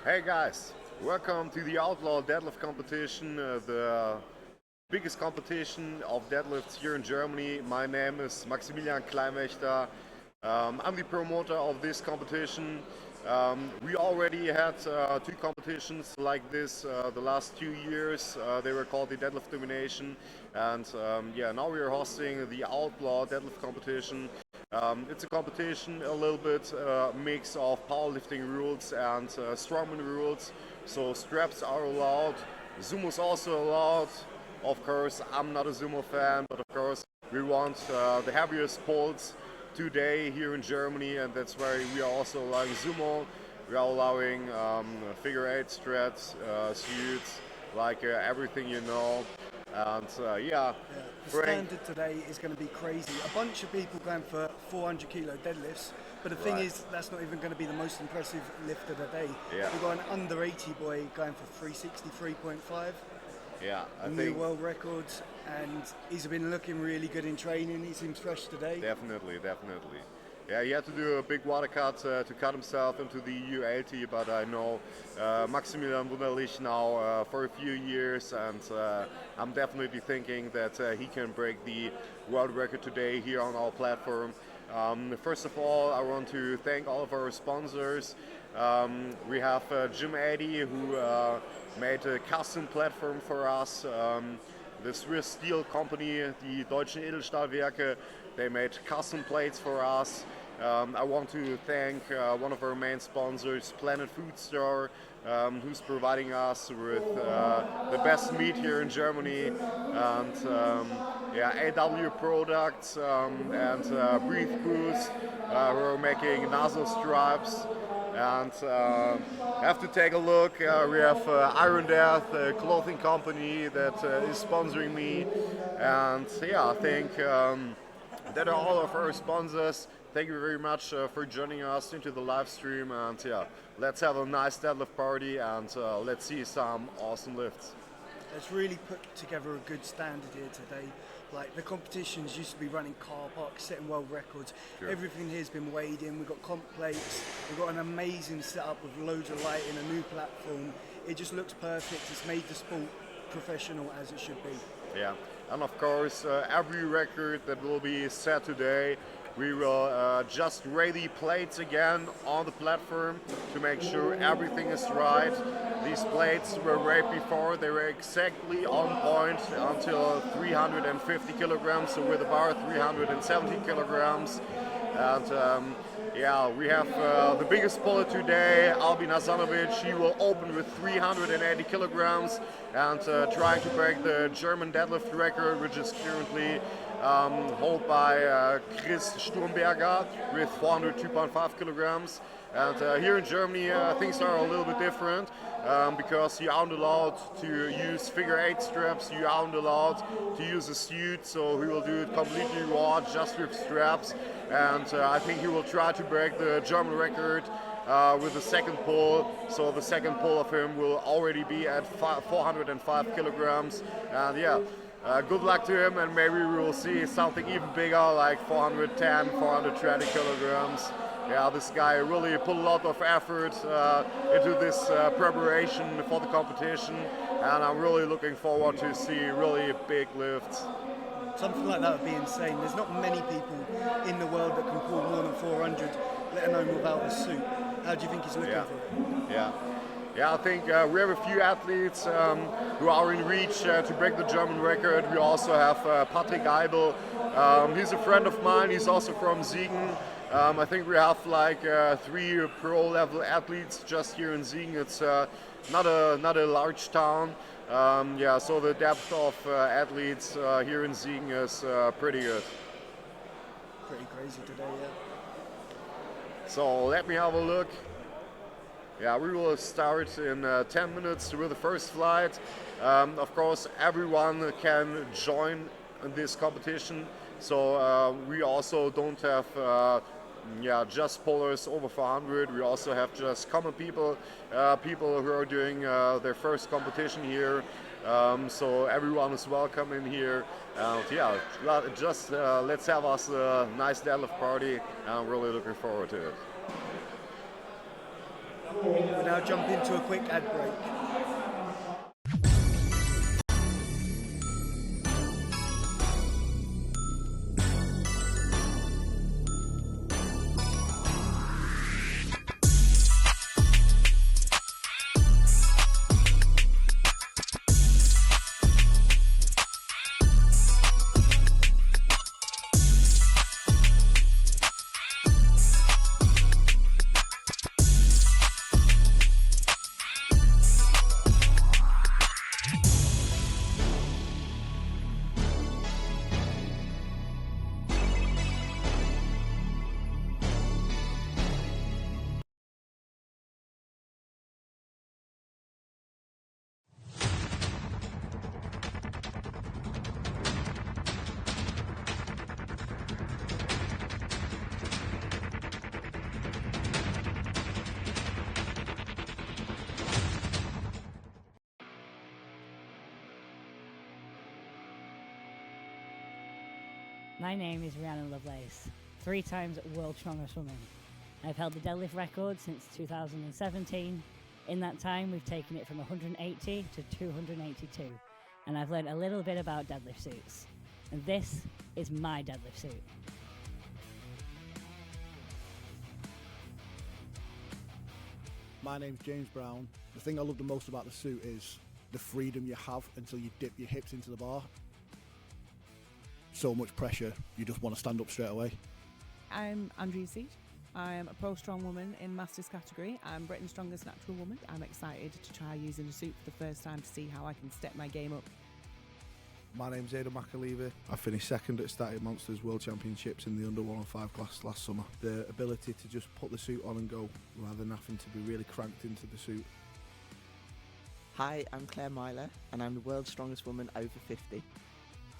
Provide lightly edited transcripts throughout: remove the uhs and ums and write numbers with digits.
Hey guys, welcome to the Outlaw Deadlift competition, the biggest competition of deadlifts here in Germany. My name is Maximilian Kleinwächter. I'm the promoter of this competition. We already had two competitions like this the last 2 years. They were called the Deadlift Domination, and now we are hosting the Outlaw Deadlift competition. It's a competition, a little bit mix of powerlifting rules and strongman rules. So straps are allowed, sumo is also allowed. Of course, I'm not a sumo fan, but of course we want the heaviest pulls today here in Germany, and that's why we are also allowing sumo. We are allowing figure eight straps, suits, like everything you know. And the standard today is going to be crazy. A bunch of people going for 400 kilo deadlifts, but the thing is, that's not even going to be the most impressive lift of the day. Yeah. We've got an under 80 boy going for 363.5. Yeah, I new think world records, and he's been looking really good in training. He seems fresh today. definitely. Yeah, he had to do a big water cut to cut himself into the U80, but I know Maximilian Wunderlich now for a few years, and I'm definitely thinking that he can break the world record today here on our platform. First of all, I want to thank all of our sponsors. We have Jim Eddy, who made a custom platform for us. The Swiss steel company, the Deutschen Edelstahlwerke, they made custom plates for us. I want to thank one of our main sponsors, Planet Food Store, who's providing us with the best meat here in Germany, and AW Products and Breathe Boost, who are making nozzle stripes. And have to take a look. We have Iron Death, a clothing company that is sponsoring me, and I think that are all of our sponsors. Thank you very much for joining us into the live stream, and let's have a nice deadlift party, and let's see some awesome lifts. Let's really put together a good standard here today. Like, the competitions used to be running car parks, setting world records. Sure. Everything here's been weighed in. We've got comp plates. We've got an amazing setup with loads of lighting, a new platform. It just looks perfect. It's made the sport professional as it should be. Yeah, and of course, every record that will be set today, we will just ready plates again on the platform to make sure everything is right. These plates were weighed before, they were exactly on point until 350 kilograms, so with the bar 370 kilograms. And we have the biggest puller today, Albin Hasanovic. He will open with 380 kilograms and trying to break the German deadlift record, which is currently held by Chris Sturmberger with 402.5 kilograms. And here in Germany things are a little bit different because you aren't allowed to use figure eight straps, you aren't allowed to use a suit, so he will do it completely raw, just with straps. And I think he will try to break the German record with the second pull. So the second pull of him will already be at 405 kilograms. And good luck to him, and maybe we will see something even bigger, like 410, 420 kilograms. Yeah, this guy really put a lot of effort into this preparation for the competition, and I'm really looking forward to see really big lifts. Something like that would be insane. There's not many people in the world that can pull more than 400, let alone without a suit. How do you think he's looking for it? Yeah, I think we have a few athletes who are in reach to break the German record. We also have Patrick Eibel. He's a friend of mine. He's also from Siegen. I think we have like 3 pro-level athletes just here in Siegen. It's not a large town. So the depth of athletes here in Siegen is pretty good. Pretty crazy today, yeah. So let me have a look. Yeah, we will start in 10 minutes with the first flight. Of course, everyone can join in this competition. So we also don't have just pullers over 400. We also have just common people, people who are doing their first competition here. So everyone is welcome in here. Let's have us a nice deadlift party. I'm really looking forward to it. We'll now jump into a quick ad break. My name is Rhiannon Lovelace, 3 times world's strongest woman. I've held the deadlift record since 2017. In that time, we've taken it from 180 to 282, and I've learned a little bit about deadlift suits. And this is my deadlift suit. My name's James Brown. The thing I love the most about the suit is the freedom you have until you dip your hips into the bar. So much pressure, you just want to stand up straight away. I'm Andrea Seat. I'm a pro strong woman in Masters category. I'm Britain's strongest natural woman. I'm excited to try using the suit for the first time to see how I can step my game up. My name's Aidan McAleavey. I finished second at Static Monsters World Championships in the under 105 class last summer. The ability to just put the suit on and go rather than having to be really cranked into the suit. Hi, I'm Claire Myler and I'm the world's strongest woman over 50.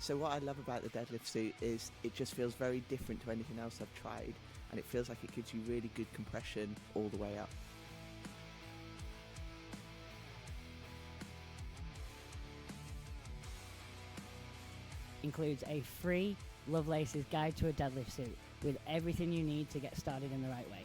So what I love about the deadlift suit is it just feels very different to anything else I've tried, and it feels like it gives you really good compression all the way up. Includes a free Lovelace's Guide to a Deadlift Suit with everything you need to get started in the right way.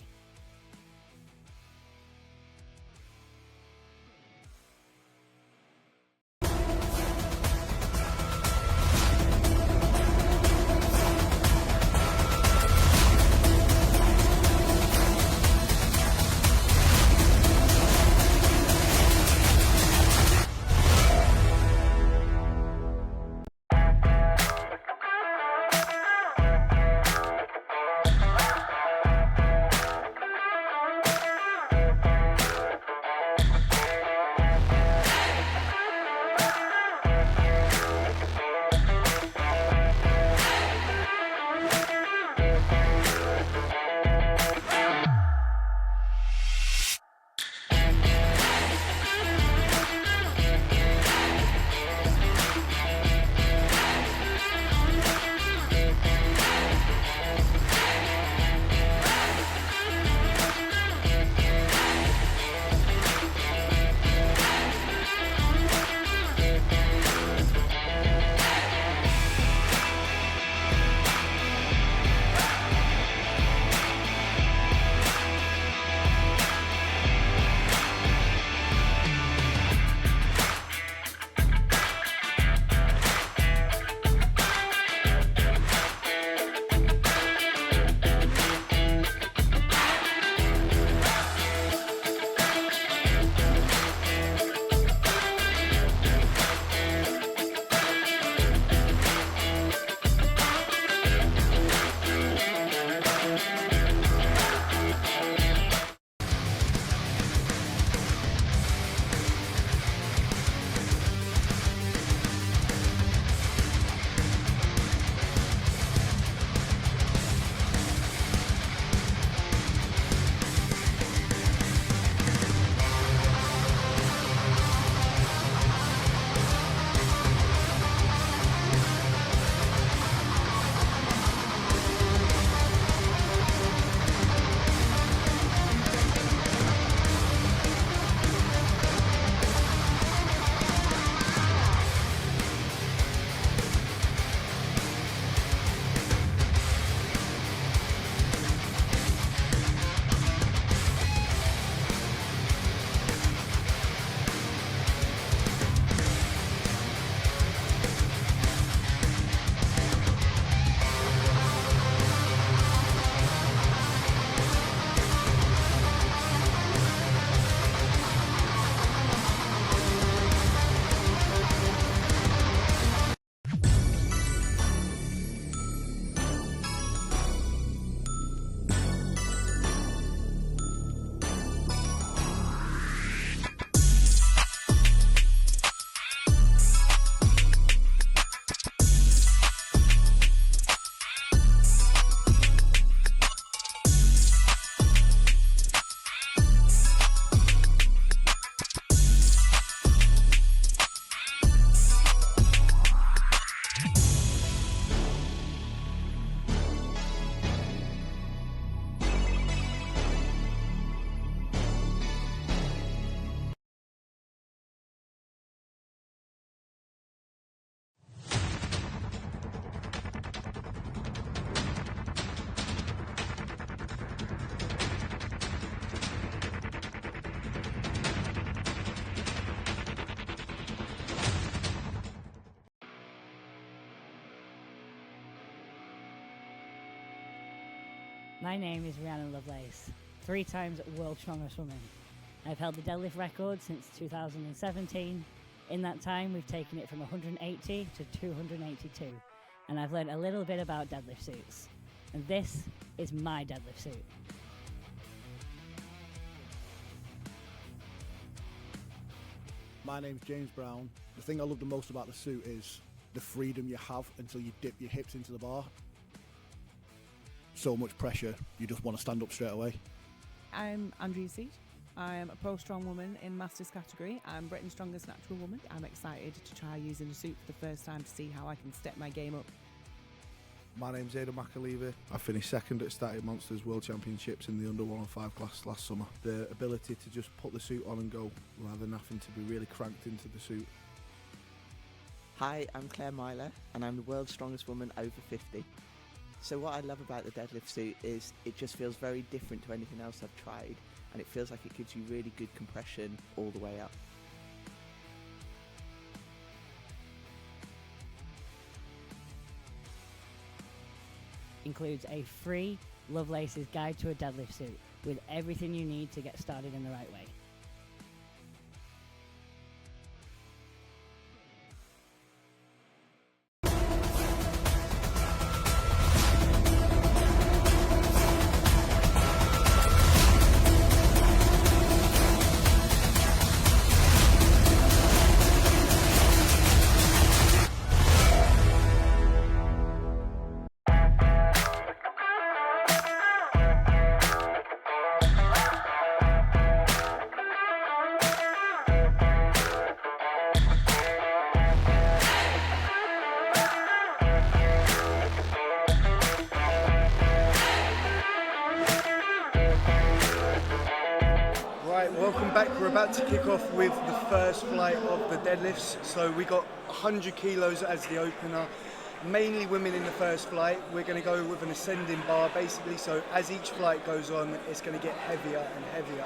My name is Rhiannon Lovelace, 3 times world strongest woman. I've held the deadlift record since 2017. In that time, we've taken it from 180 to 282, and I've learned a little bit about deadlift suits. And this is my deadlift suit. My name's James Brown. The thing I love the most about the suit is the freedom you have until you dip your hips into the bar. So much pressure, you just want to stand up straight away. I'm Andrea Seat. I'm a pro strong woman in Masters category. I'm Britain's strongest natural woman. I'm excited to try using a suit for the first time to see how I can step my game up. My name's McAleaver. I finished second at Static Monsters World Championships in the under 105 class last summer. The ability to just put the suit on and go rather than having to be really cranked into the suit. Hi, I'm Claire Myler, and I'm the world's strongest woman over 50. So what I love about the deadlift suit is it just feels very different to anything else I've tried, and it feels like it gives you really good compression all the way up. Includes a free Lovelace's Guide to a Deadlift Suit with everything you need to get started in the right way. Welcome back. We're about to kick off with the first flight of the deadlifts. So we got 100 kilos as the opener, mainly women in the first flight. We're going to go with an ascending bar basically, so as each flight goes on it's going to get heavier and heavier.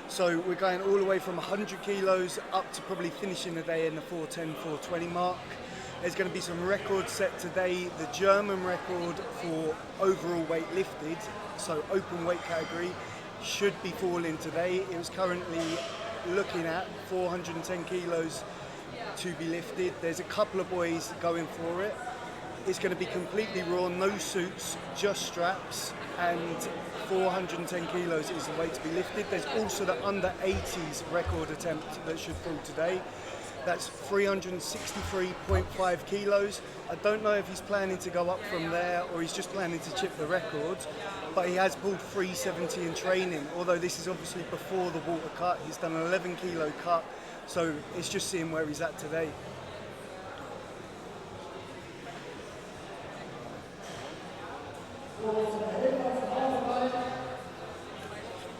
So we're going all the way from 100 kilos up to probably finishing the day in the 410, 420 mark. There's going to be some records set today. The German record for overall weight lifted, so open weight category, should be falling today. It was currently looking at 410 kilos to be lifted. There's a couple of boys going for it. It's going to be completely raw, no suits, just straps, and 410 kilos is the weight to be lifted. There's also the under 80s record attempt that should fall today. That's 363.5 kilos. I don't know if he's planning to go up from there or he's just planning to chip the record, but he has pulled 370 in training, although this is obviously before the water cut. He's done an 11 kilo cut, so it's just seeing where he's at today.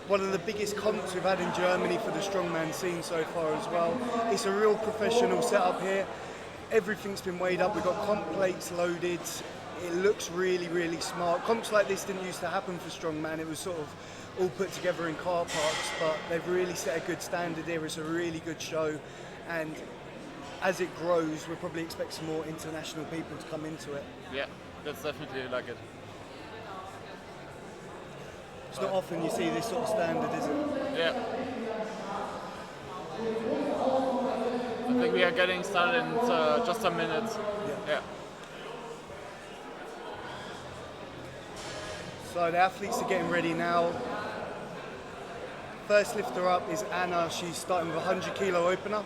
One of the biggest comps we've had in Germany for the strongman scene so far as well. It's a real professional setup here. Everything's been weighed up. We've got comp plates loaded. It looks really, really smart. Comps like this didn't used to happen for strongman. It was sort of all put together in car parks, but they've really set a good standard here. It's a really good show, and as it grows, we'll probably expect some more international people to come into it. Yeah, that's definitely like it. It's not often you see this sort of standard, is it? Yeah. I think we are getting started in just a minute. Yeah. So the athletes are getting ready now. First lifter up is Anna. She's starting with a 100 kilo opener.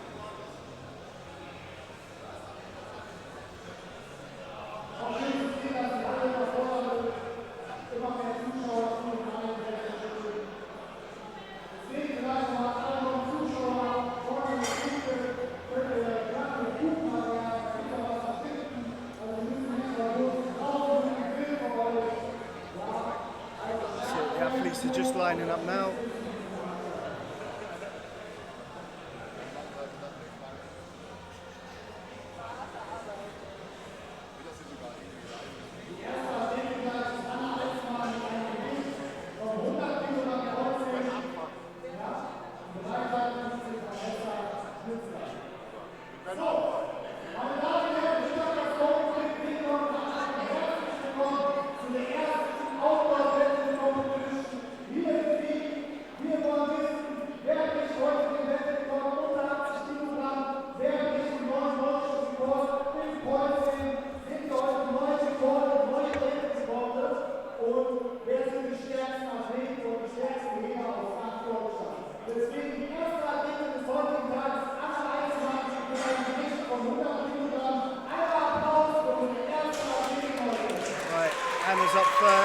Are just lining up now.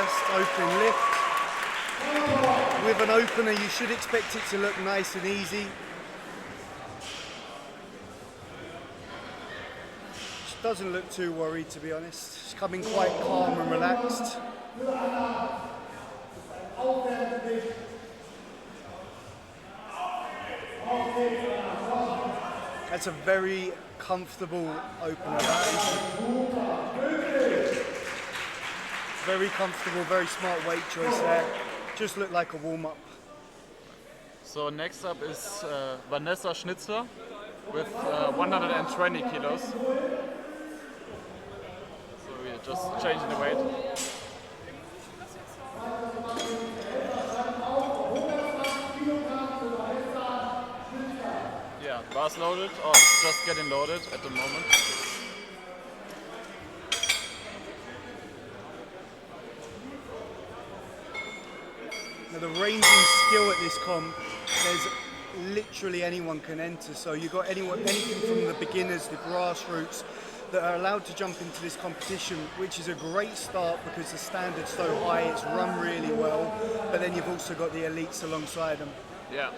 first opening lift. With an opener, you should expect it to look nice and easy. She doesn't look too worried, to be honest. She's coming quite calm and relaxed. That's a very comfortable opener. Very comfortable, very smart weight choice there. Just looked like a warm-up. So next up is Vanessa Schnitzler with 120 kilos. So we're just changing the weight. Yeah, bars loaded or just getting loaded at the moment. Now the range and skill at this comp, there's literally anyone can enter. So you've got anything from the beginners, the grassroots, that are allowed to jump into this competition, which is a great start because the standard's so high, it's run really well, but then you've also got the elites alongside them. Yeah.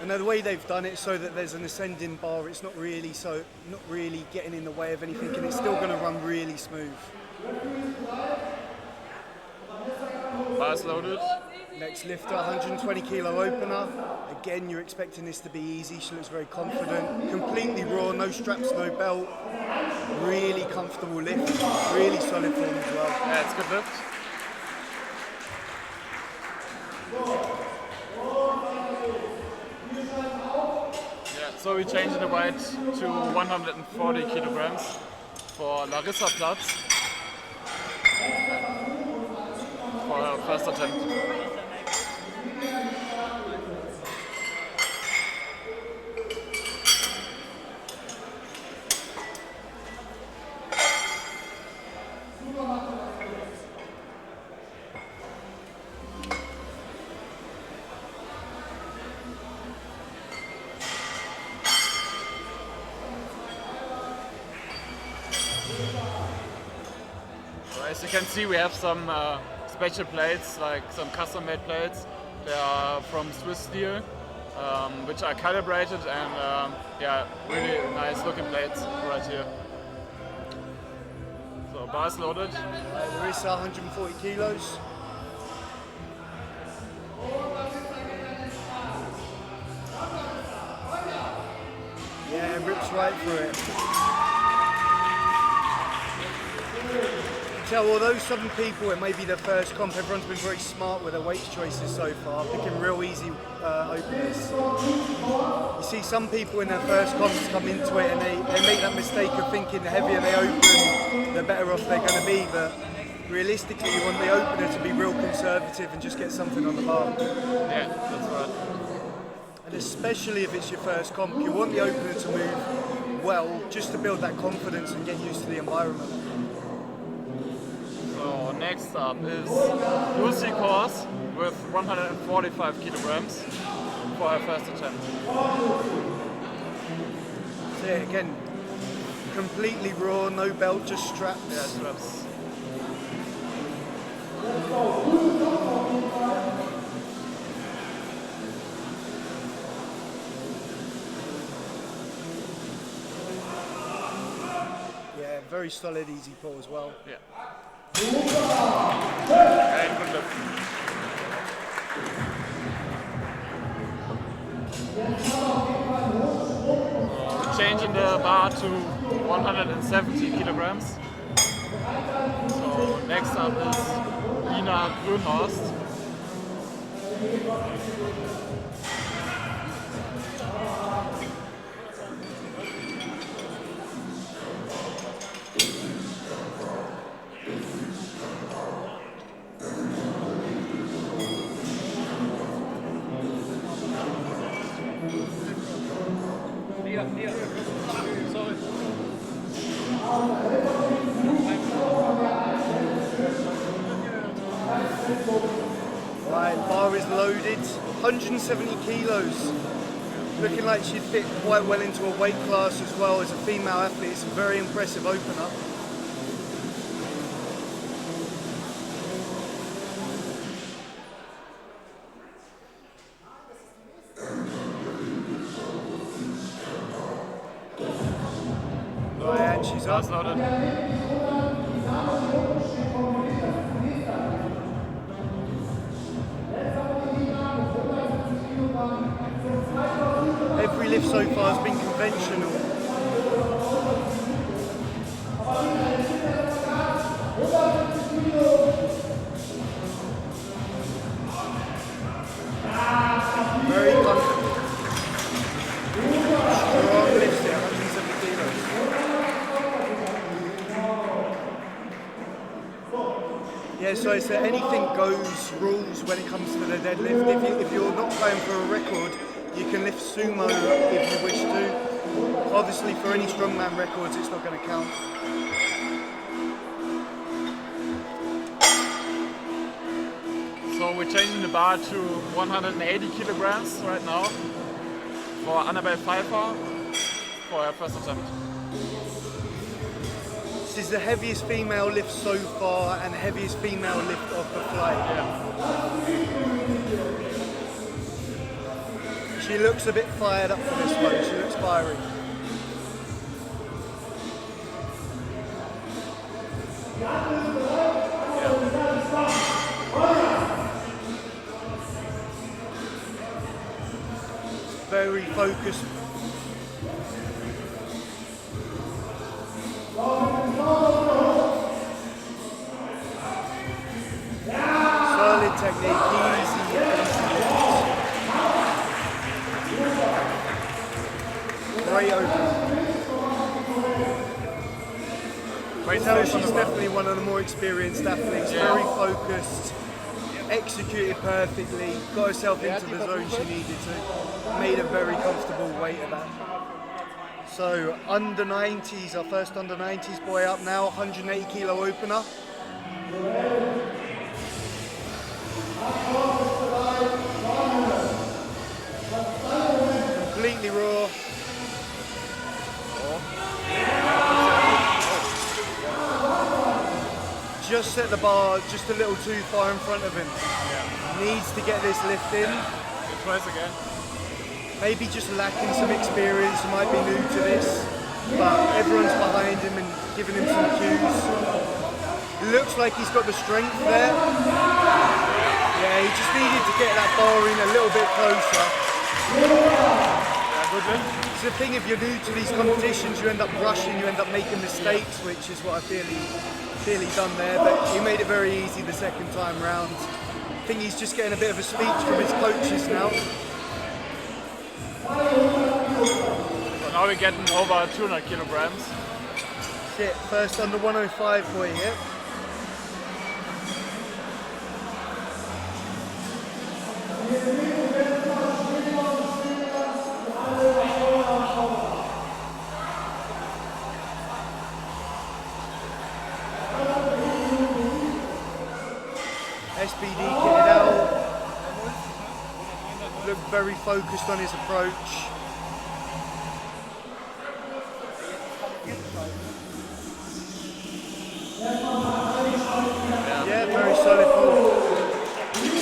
And the way they've done it so that there's an ascending bar, it's not really getting in the way of anything, and it's still going to run really smooth. Bars loaded. Next lifter, 120 kilo opener. Again, you're expecting this to be easy. She looks very confident. Completely raw, no straps, no belt. Really comfortable lift. Really solid form as well. Yeah, it's good lift. So we're changing the weight to 140 kilograms for Larissa Platz for her first attempt. As you can see, we have some special plates, like some custom-made plates. They are from Swiss steel, which are calibrated and yeah, really nice looking plates right here. So bars loaded. Larissa, 140 kilos. Yeah, rips right through it. So although some people, it may be their first comp, everyone's been very smart with their weight choices so far, picking real easy openers. You see some people in their first comps come into it and they make that mistake of thinking the heavier they open, the better off they're going to be, but realistically you want the opener to be real conservative and just get something on the bar. Yeah, that's right. And especially if it's your first comp, you want the opener to move well, just to build that confidence and get used to the environment. So next up is Lucy Kors with 145 kilograms for her first attempt. So yeah, again, completely raw, no belt, just straps. Yeah, straps. Yeah, very solid, easy pull as well. Yeah. And good lift. Changing the bar to 170 kilograms. So next up is Ina Grünhorst. Right, bar is loaded, 170 kilos. Looking like she'd fit quite well into a weight class as well as a female athlete. It's a very impressive opener. And she's up. That's loaded. Every lift so far has been conventional. Very comfortable. Strong lifts there, 170 kilos. Yeah, so it's anything goes rules when it comes to the deadlift. If you're not going for a record, you can lift sumo if you wish to. Obviously for any strongman records it's not going to count. So we're changing the bar to 180 kilograms right now for Annabelle Pfeiffer for her first attempt. This is the heaviest female lift so far and the heaviest female lift of the flight. She looks a bit fired up for this one, she looks fiery. Very focused. Solid technique, easy. Great open. So she's definitely one of the more experienced athletes, very focused, executed perfectly, got herself into the zone she needed to, made a very comfortable weight of that. So under 90s, our first under 90s boy up now, 180 kilo opener. Completely raw. Just set the bar just a little too far in front of him. Needs to get this lift in. Twice again. Maybe just lacking some experience, he might be new to this, but everyone's behind him and giving him some cues. It looks like he's got the strength there. Yeah, he just needed to get that bar in a little bit closer. It's the thing, if you're new to these competitions, you end up rushing, you end up making mistakes, which is what I feel he done there, but he made it very easy the second time round. I think he's just getting a bit of a speech from his coaches now. So now we're getting over 200 kilograms. Shit, first under 105 boy here. SBD kitted out. Looked very focused on his approach. Yeah, very solid pull.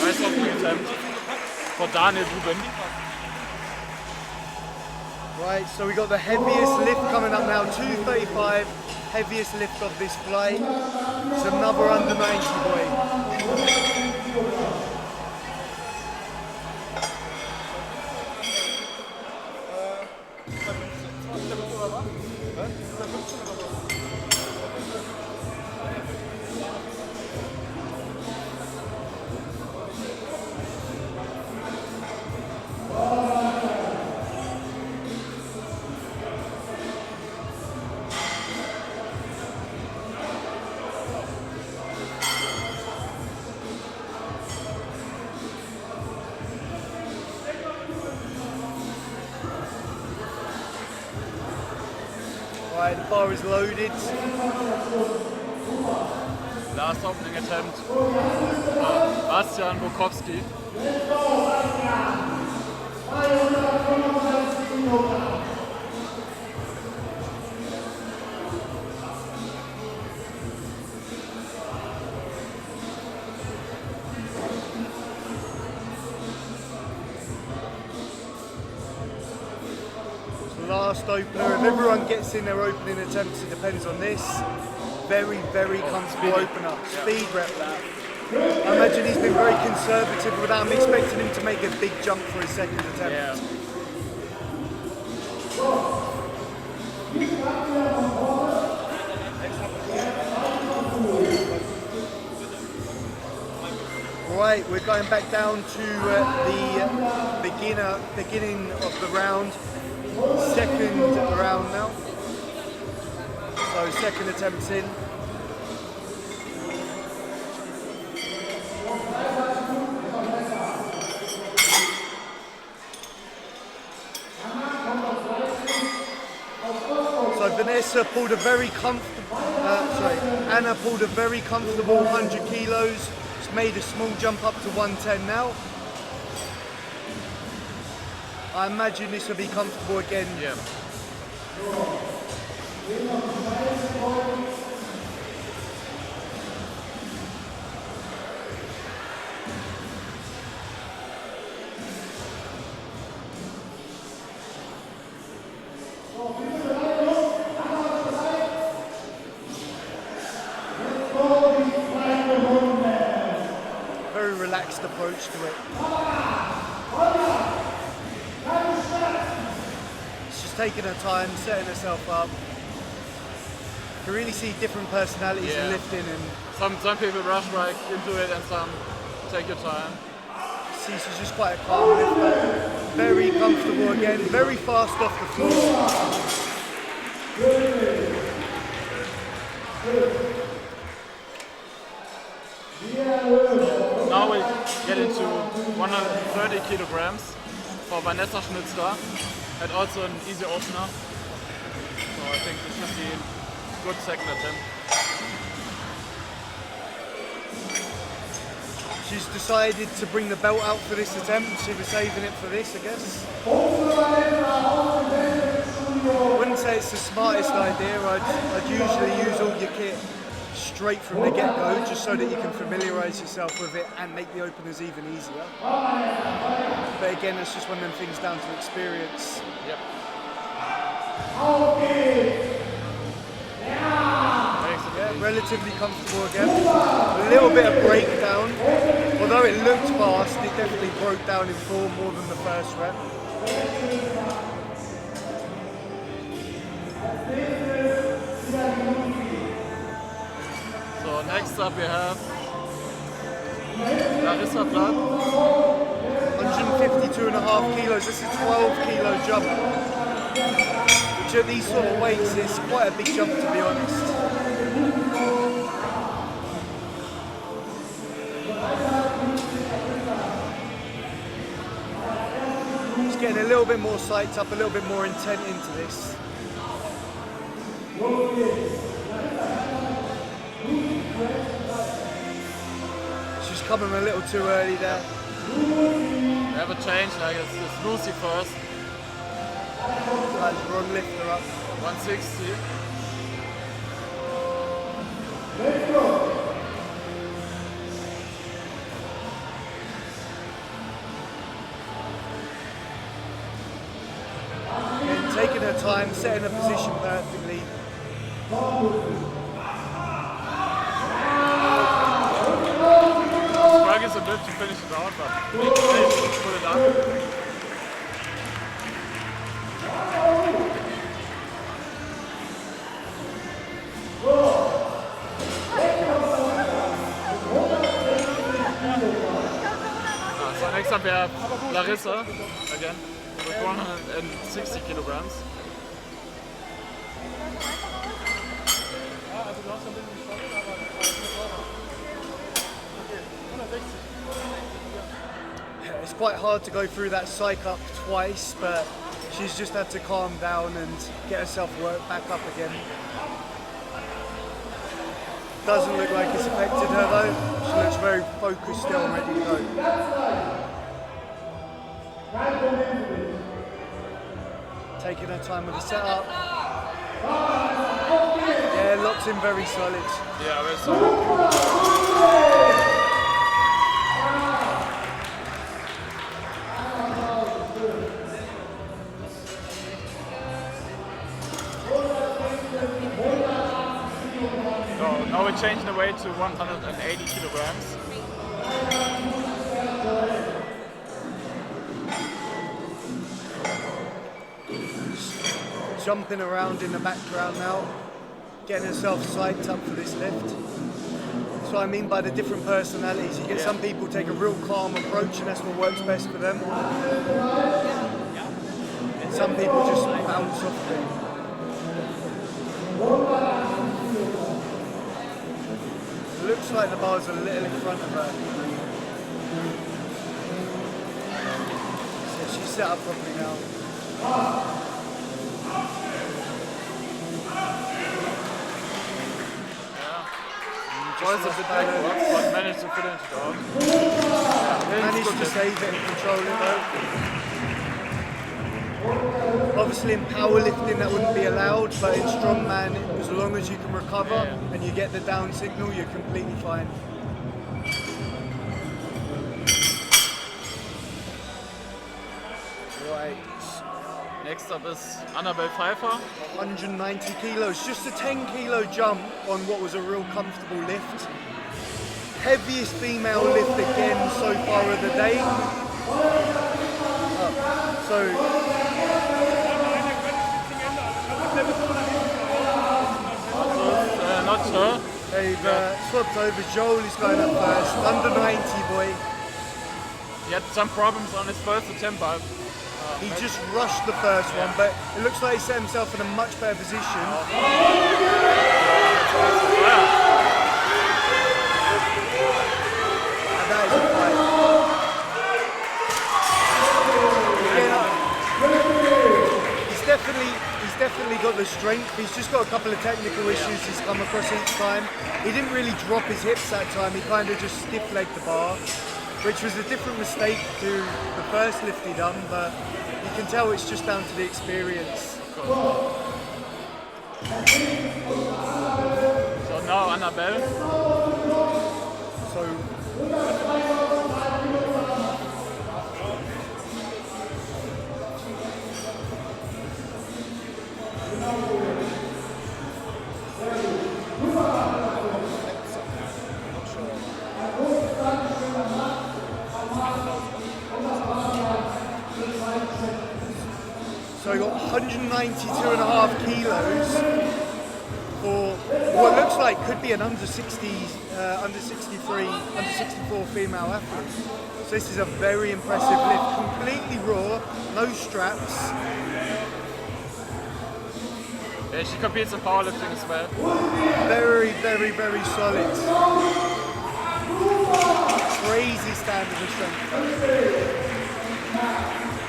Nice opening attempt for Daniel Dubin. Right, so we got the heaviest lift coming up now, 235, heaviest lift of this flight. It's another under 90 boy. Right, the bar is loaded. Last opening attempt, Bastian Bukowski. Last opener, if everyone gets in their opening attempts, it depends on this. Very, very comfortable opener. Speed rep that. I imagine he's been very conservative with that. I'm expecting him to make a big jump for his second attempt. Yeah. Right, we're going back down to the beginning of the round. Second round now. So second attempts in. So Vanessa pulled a very comfortable, Anna pulled a very comfortable 100 kilos. She's made a small jump up to 110 now. I imagine this will be comfortable again. Yeah. Very relaxed approach to it. She's taking her time, setting herself up. You really see different personalities in lifting, and Some people rush right into it and some take your time. see she's just quite a calm lifter. Very comfortable again, very fast off the floor. Now we get into 130 kilograms for Vanessa Schnitzler, and also an easy opener. So I think this should be a good second attempt. She's decided to bring the belt out for this attempt. She was saving it for this, I guess. I wouldn't say it's the smartest idea. I'd usually use all your kit straight from the get-go, just so that you can familiarise yourself with it and make the openers even easier. But again, it's just one of them things down to experience. Yep. Yeah, relatively comfortable again. A little bit of breakdown. Although it looked fast, it definitely broke down in form more than the first rep. So next up we have Larissa Platt. 152.5 kilos, this is a 12 kilo jump. Which at these sort of weights is quite a big jump, to be honest. Just getting a little bit more psyched up, a little bit more intent into this. She's coming a little too early there. We have a change, like it's Lucy first. That's wrong lifter up. 160. And taking her time, setting her position perfectly. Struggles a bit to finish it out, but big place to pull it up. So next up we have Larissa again with 160 kilograms. It's quite hard to go through that psych up twice, but she's just had to calm down and get herself worked back up again. Doesn't look like it's affected her though. She looks very focused still and ready to go. taking her time with the setup. Yeah, locks in very solid. Yeah, very solid. So now we're changing the weight to 180 kilograms. Jumping around in the background now, getting herself psyched up for this lift. That's what I mean by the different personalities. You get some people take a real calm approach and that's what works best for them. And some people just bounce off it. It looks like the bar's a little in front of her. So she's set up properly now. Was a bit backwards, but managed to finish it off. Managed to save it and control it though. Obviously in powerlifting that wouldn't be allowed, but in strongman, as long as you can recover and you get the down signal, you're completely fine. Right. Next up is Annabelle Pfeiffer. 190 kilos, just a 10 kilo jump on what was a real comfortable lift. Heaviest female lift again so far of the day. Not sure. They've swapped over. Joel is going up first, under 90 boy. He had some problems on his first attempt, but he just rushed the first one, but it looks like he set himself in a much better position. And that is a fight. He's definitely got the strength. He's just got a couple of technical issues he's come across each time. He didn't really drop his hips that time. He kind of just stiff-legged the bar, which was a different mistake to the first lift he done, but you can tell it's just down to the experience. So now Annabelle. So he got 192.5 kilos for what looks like could be an under 64 female athlete. So this is a very impressive lift, completely raw, no straps. Yeah, she competes in powerlifting as well. Very, very, very solid. Crazy standard of strength.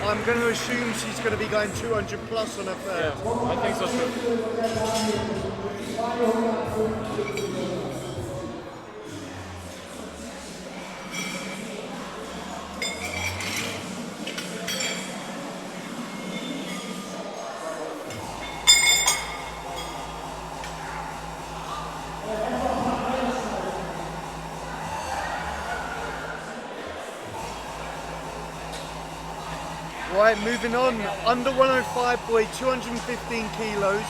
I'm going to assume she's going to be going 200 plus on her third. Yeah, I think so too. Right, moving on, under 105 boy, 215 kilos.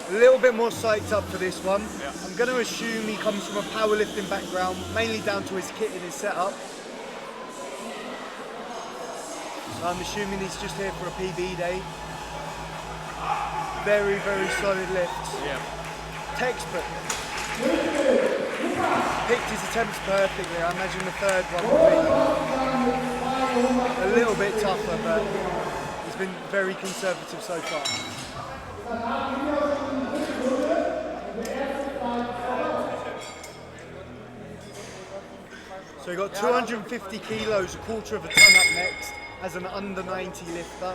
A little bit more psyched up for this one. Yeah. I'm going to assume he comes from a powerlifting background, mainly down to his kit and his setup. So I'm assuming he's just here for a PB day. Very, very solid lift. Yeah. Textbook. Picked his attempts perfectly. I imagine the third one will be a little bit tougher, but he's been very conservative so far. So he got 250 kilos, a quarter of a ton up next, as an under 90 lifter.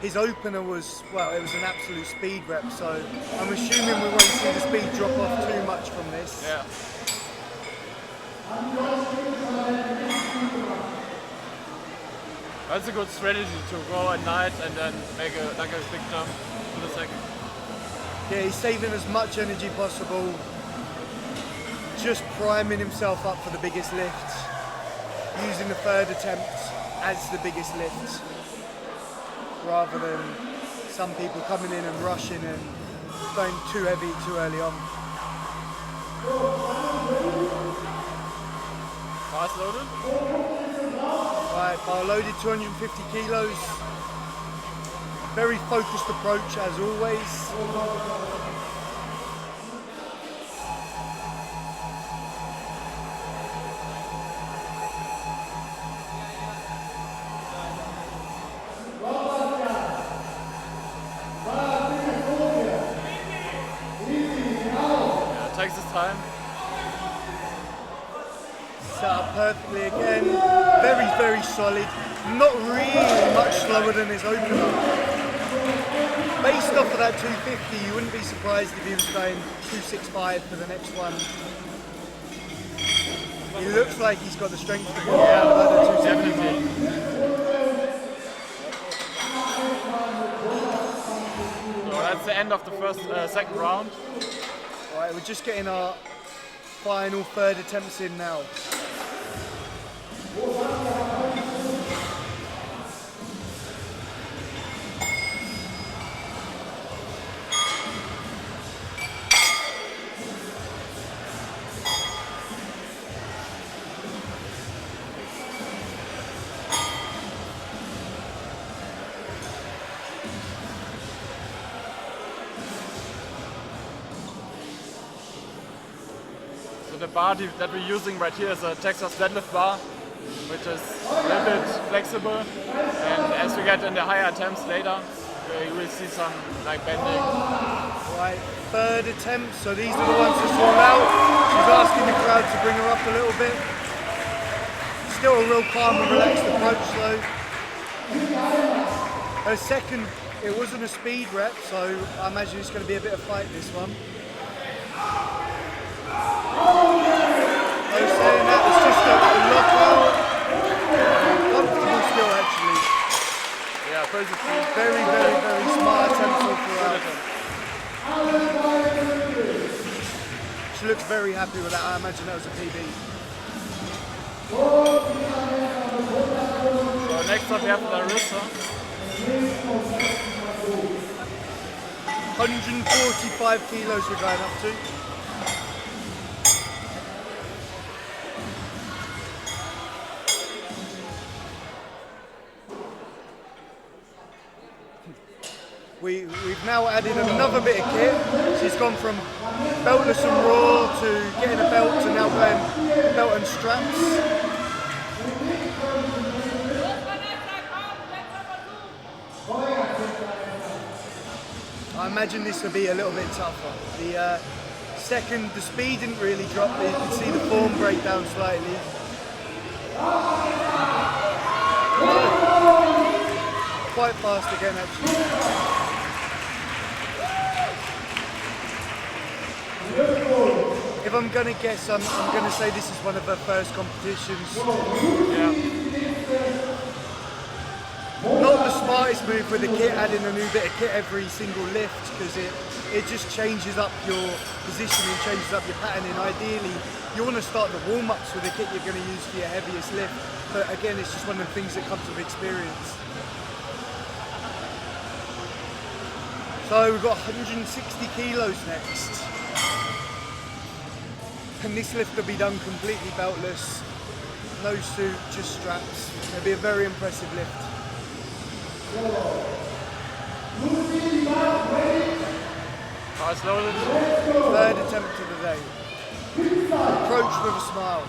His opener was, well, it was an absolute speed rep, so I'm assuming we won't see the speed drop off too much from this. Yeah. That's a good strategy to go at night and then make a big jump to the second. Yeah, he's saving as much energy possible, just priming himself up for the biggest lift, using the third attempt as the biggest lift, rather than some people coming in and rushing and going too heavy too early on. Fast loaded? Right, bar loaded, 250 kilos. Very focused approach as always. Yeah, takes his time. Set up perfectly again. Very, very solid. Not really much slower than his opener. Based off of that 250, you wouldn't be surprised if he was going 265 for the next one. He looks like he's got the strength to go down about the 270 mark. So that's the end of the second round. Right, we're just getting our final third attempts in now. So the bar that we're using right here is a Texas Deadlift bar, which is a little bit flexible. And as we get in the higher attempts later, you will see some like bending. Right, third attempt, so these are the ones that fall out. She's asking the crowd to bring her up a little bit. Still a real calm and relaxed approach though. Her second, it wasn't a speed rep, so I imagine it's going to be a bit of fight this one. No saying that, it's just a knockout. Comfortable still actually. Yeah, basically. Very, very, very smart attempt all throughout. She looks very happy with that. I imagine that was a PB. So next up we have Larissa. 145 kilos we're going up to. We've now added another bit of kit. She's gone from beltless and raw to getting a belt to now going belt and straps. I imagine this will be a little bit tougher. The second, the speed didn't really drop, but you can see the form break down slightly. Quite fast again actually. If I'm going to guess, I'm going to say this is one of her first competitions. Yeah. Not the smartest move with the kit, adding a new bit of kit every single lift, because it just changes up your positioning, changes up your patterning. Ideally, you want to start the warm-ups with the kit you're going to use for your heaviest lift. But again, it's just one of the things that comes with experience. So we've got 160 kilos next. And this lift will be done completely beltless, no suit, just straps. It'll be a very impressive lift. Fast loaded. Third attempt of the day. Approach with a smile.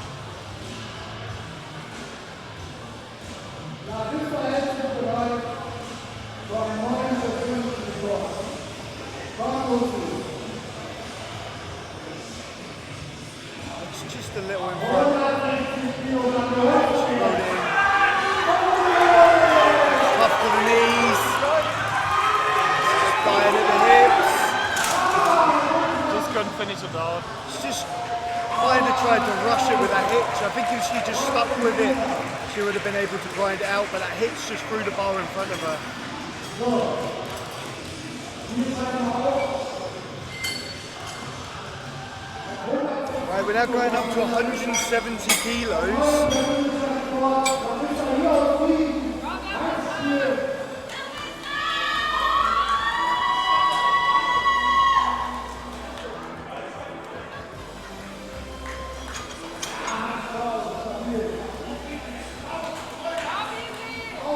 It's just a little in front. Load in. Puff to the knees. Slide at the hips. Just couldn't finish it out. It's just kind of tried to rush it with that hitch. I think if she just stuck with it, she would have been able to grind it out, but that hitch just threw the bar in front of her. Right, we're now going up to 170 kilos.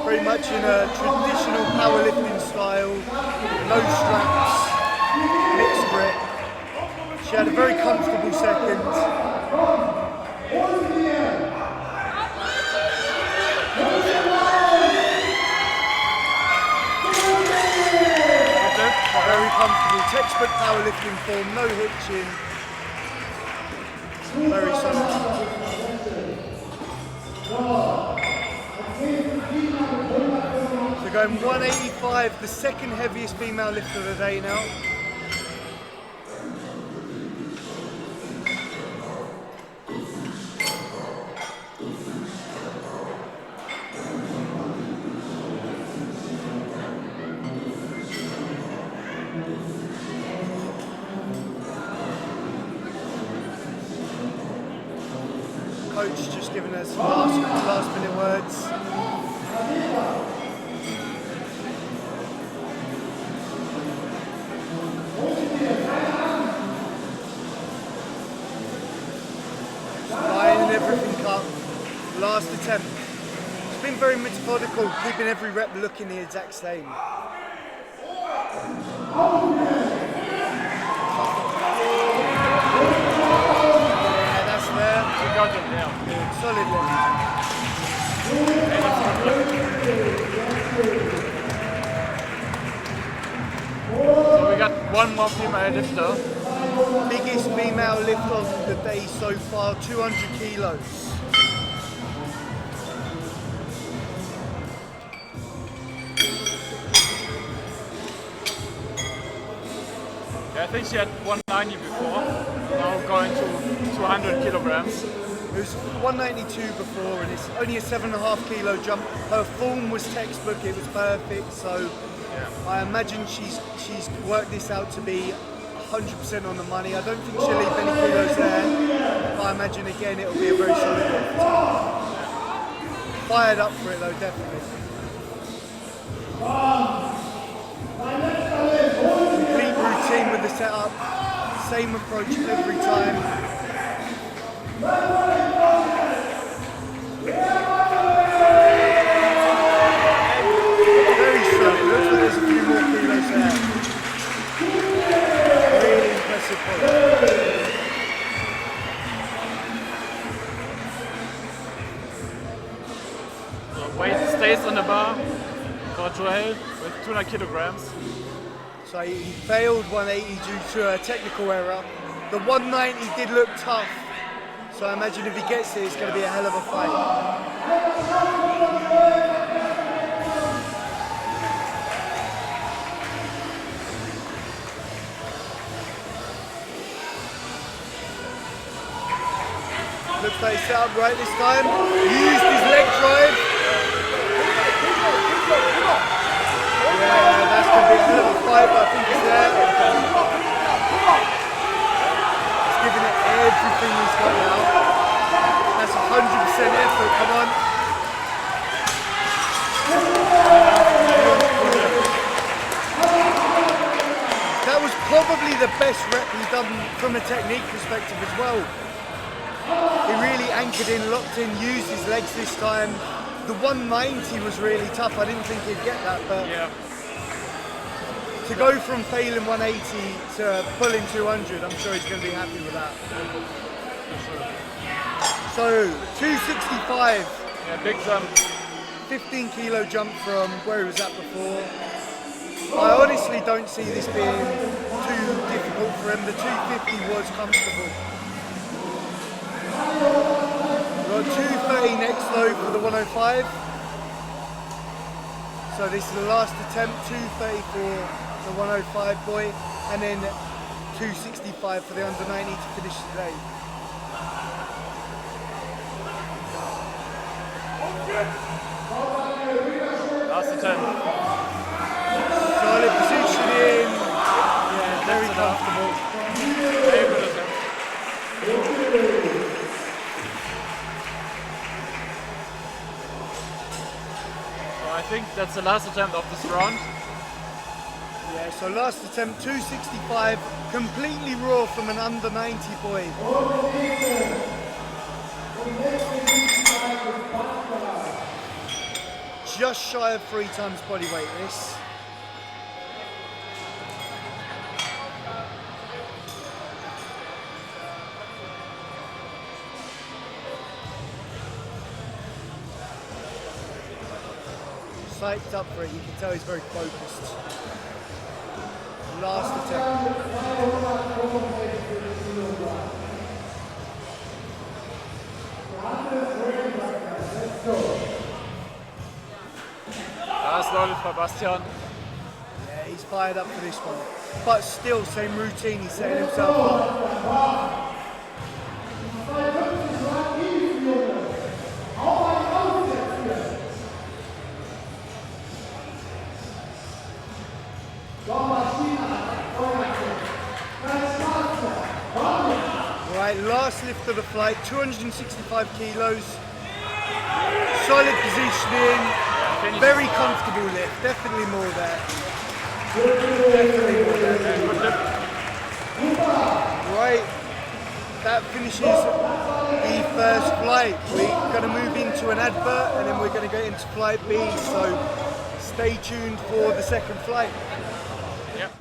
Very much in a traditional powerlifting style, no straps, mixed grip. She had a very comfortable second. Very comfortable, textbook powerlifting form, no hitching. Very solid. So going 185, the second heaviest female lift of the day now. Coach just giving us last minute words. Lining everything up. Last attempt. It's been very methodical, keeping every rep looking the exact same. Got it, yeah. Solid So we got one more female lifter. Biggest female lift of the day so far, 200 kilos. Yeah, I think she had 190 before. Now going to 200 kilograms. It was 192 before, and it's only a 7.5 kilo jump. Her form was textbook; it was perfect. So I imagine she's worked this out to be 100% on the money. I don't think she'll leave any kilos there. But I imagine again it'll be a very solid lift. Fired up for it though, definitely. Complete routine with the setup. Same approach every time. Very solid. Looks like there's a few more kilos there. Really impressive product. So weight stays on the bar for Joel with 200 kilograms. So he failed 180 due to a technical error. The 190 did look tough. So I imagine if he gets it, it's going to be a hell of a fight. Looks like he set up right this time. Used his leg drive. Yeah, that's going to be a hell of a fight, but I think he's there. He's giving it everything he's got now. That's 100% effort, come on. That was probably the best rep he's done from a technique perspective as well. He really anchored in, locked in, used his legs this time. The 190 was really tough. I didn't think he'd get that, but to go from failing 180 to pulling 200, I'm sure he's going to be happy with that. So 265. Yeah, big jump. 15 kilo jump from where he was at before. I honestly don't see this being too difficult for him. The 250 was comfortable. We've got 230 next though for the 105. So this is the last attempt, 230 for the 105 boy, and then 265 for the under 90 to finish today. of 10. Solid positioning. Yeah, very That's enough. comfortable. Very good attempt. So I think that's the last attempt of this round. Yeah, so last attempt, 265, completely raw from an under 90 boy. Just shy of 3 times body weight this. Psyched up for it, you can tell he's very focused. Last attempt. Das läuft for Bastian. Yeah, he's fired up for this one. But still, same routine, he's setting himself up. Right, last lift of the flight, 265 kilos. Solid positioning, very comfortable lift, definitely more there. Definitely more there. Right, that finishes the first flight. We're going to move into an advert and then we're going to go into flight B, so stay tuned for the second flight. Yep.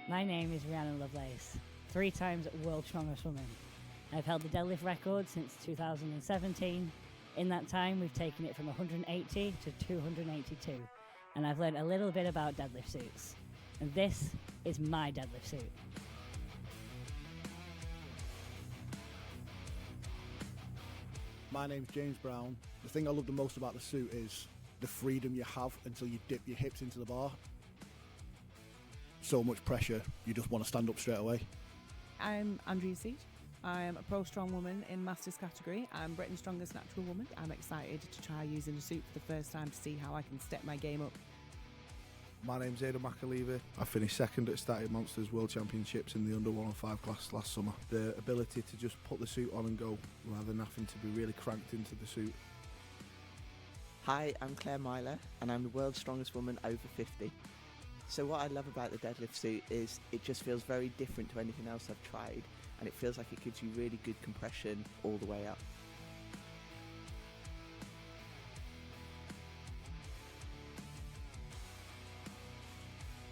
My name is Rhiannon Lovelace, 3 times world strongest woman. I've held the deadlift record since 2017. In that time, we've taken it from 180 to 282, and I've learned a little bit about deadlift suits. And this is my deadlift suit. My name's James Brown. The thing I love the most about the suit is the freedom you have until you dip your hips into the bar. So much pressure, you just want to stand up straight away. I'm Andrea Siege. I'm a pro strong woman in Masters category. I'm Britain's strongest natural woman. I'm excited to try using a suit for the first time to see how I can step my game up. My name's Aidan McAleaver. I finished second at Static Monsters World Championships in the under 105 class last summer. The ability to just put the suit on and go rather than having to be really cranked into the suit. Hi, I'm Claire Myler, and I'm the world's strongest woman over 50. So what I love about the deadlift suit is it just feels very different to anything else I've tried, and it feels like it gives you really good compression all the way up.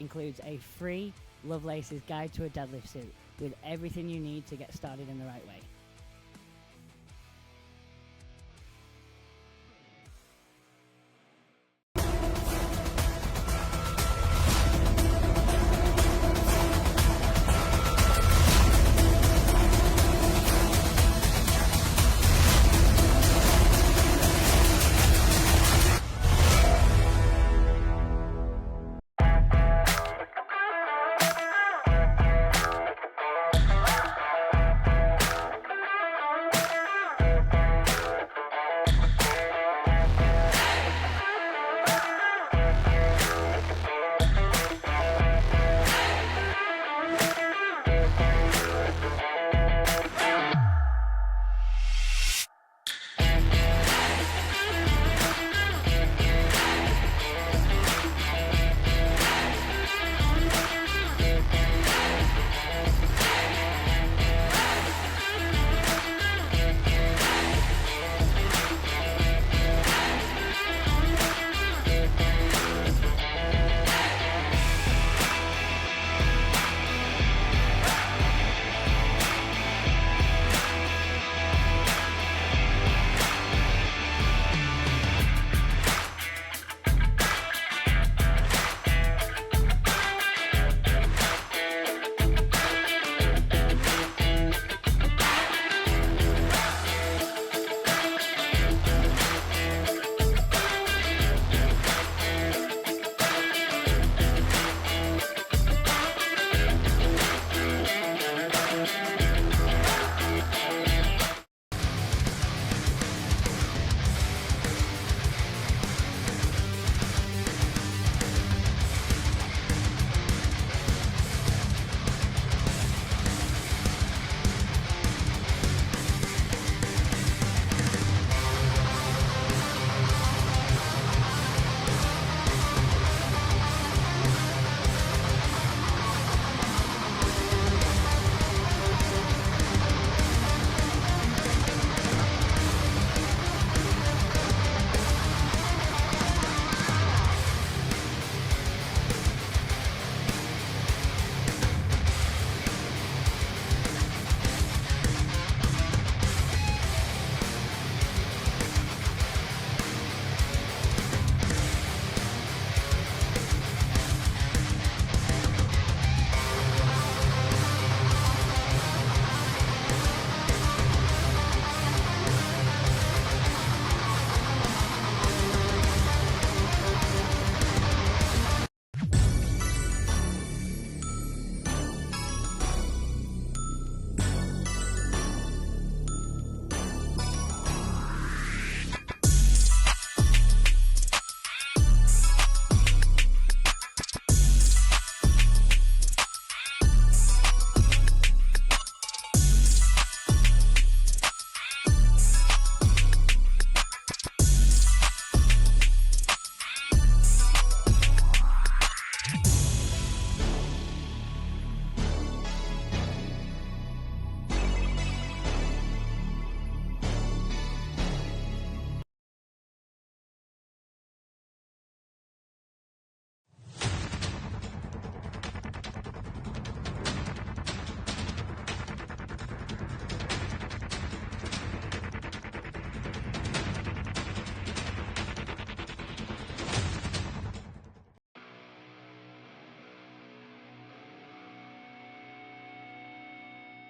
Includes a free Lovelace's Guide to a Deadlift Suit with everything you need to get started in the right way.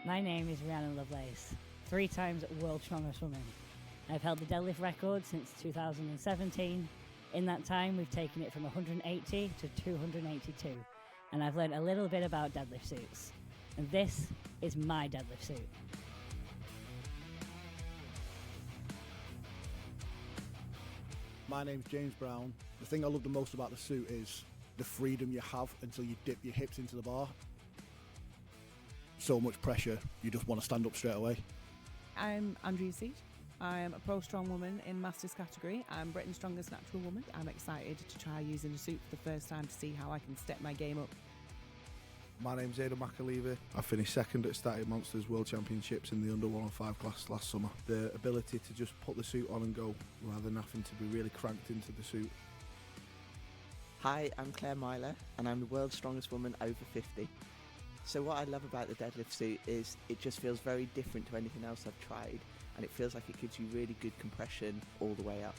My name is Rhiannon Lovelace, 3 times world's strongest woman. I've held the deadlift record since 2017. In that time, we've taken it from 180 to 282, and I've learned a little bit about deadlift suits. And this is my deadlift suit. My name's James Brown. The thing I love the most about the suit is the freedom you have until you dip your hips into the bar. So much pressure, you just want to stand up straight away. I'm Andrea Seat. I'm a pro strong woman in Masters category. I'm Britain's strongest natural woman. I'm excited to try using a suit for the first time to see how I can step my game up. My name's Aidan McAleavey. I finished second at Static Monsters World Championships in the under 105 class last summer. The ability to just put the suit on and go rather than having to be really cranked into the suit. Hi, I'm Claire Myler, and I'm the world's strongest woman over 50. So what I love about the deadlift suit is it just feels very different to anything else I've tried, and it feels like it gives you really good compression all the way up.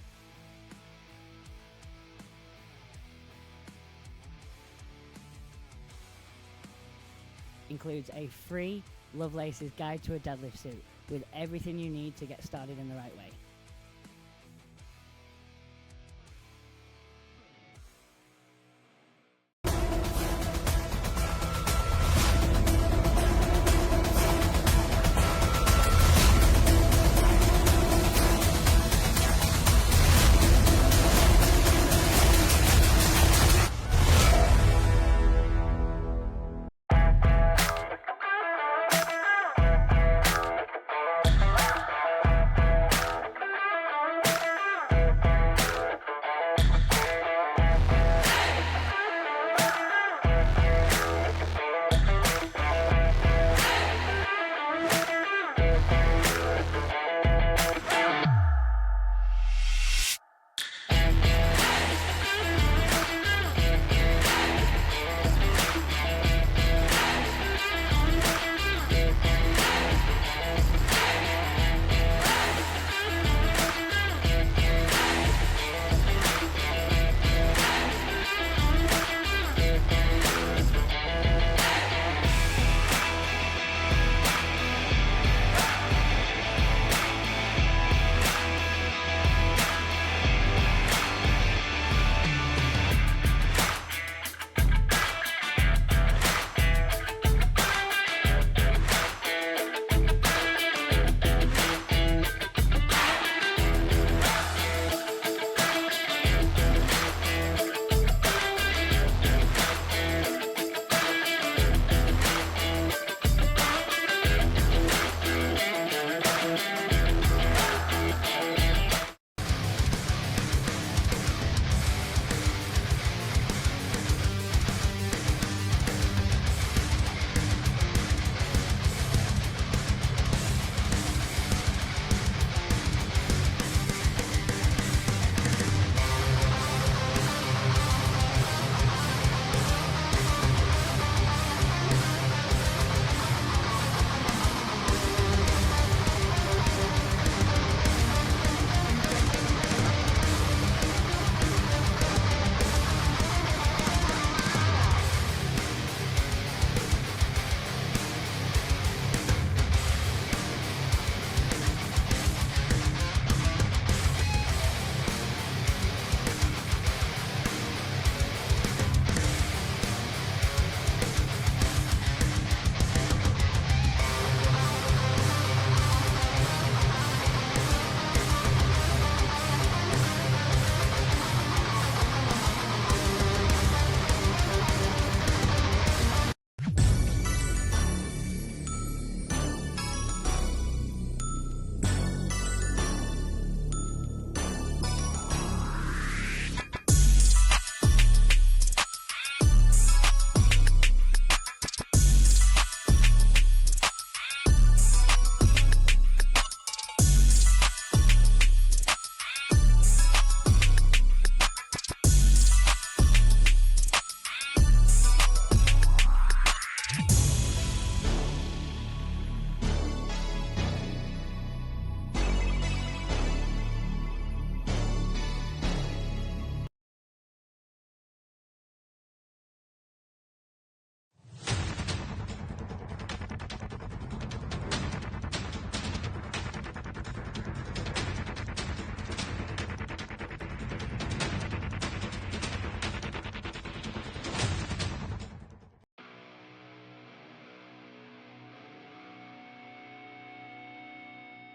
Includes a free Lovelace's Guide to a Deadlift Suit with everything you need to get started in the right way.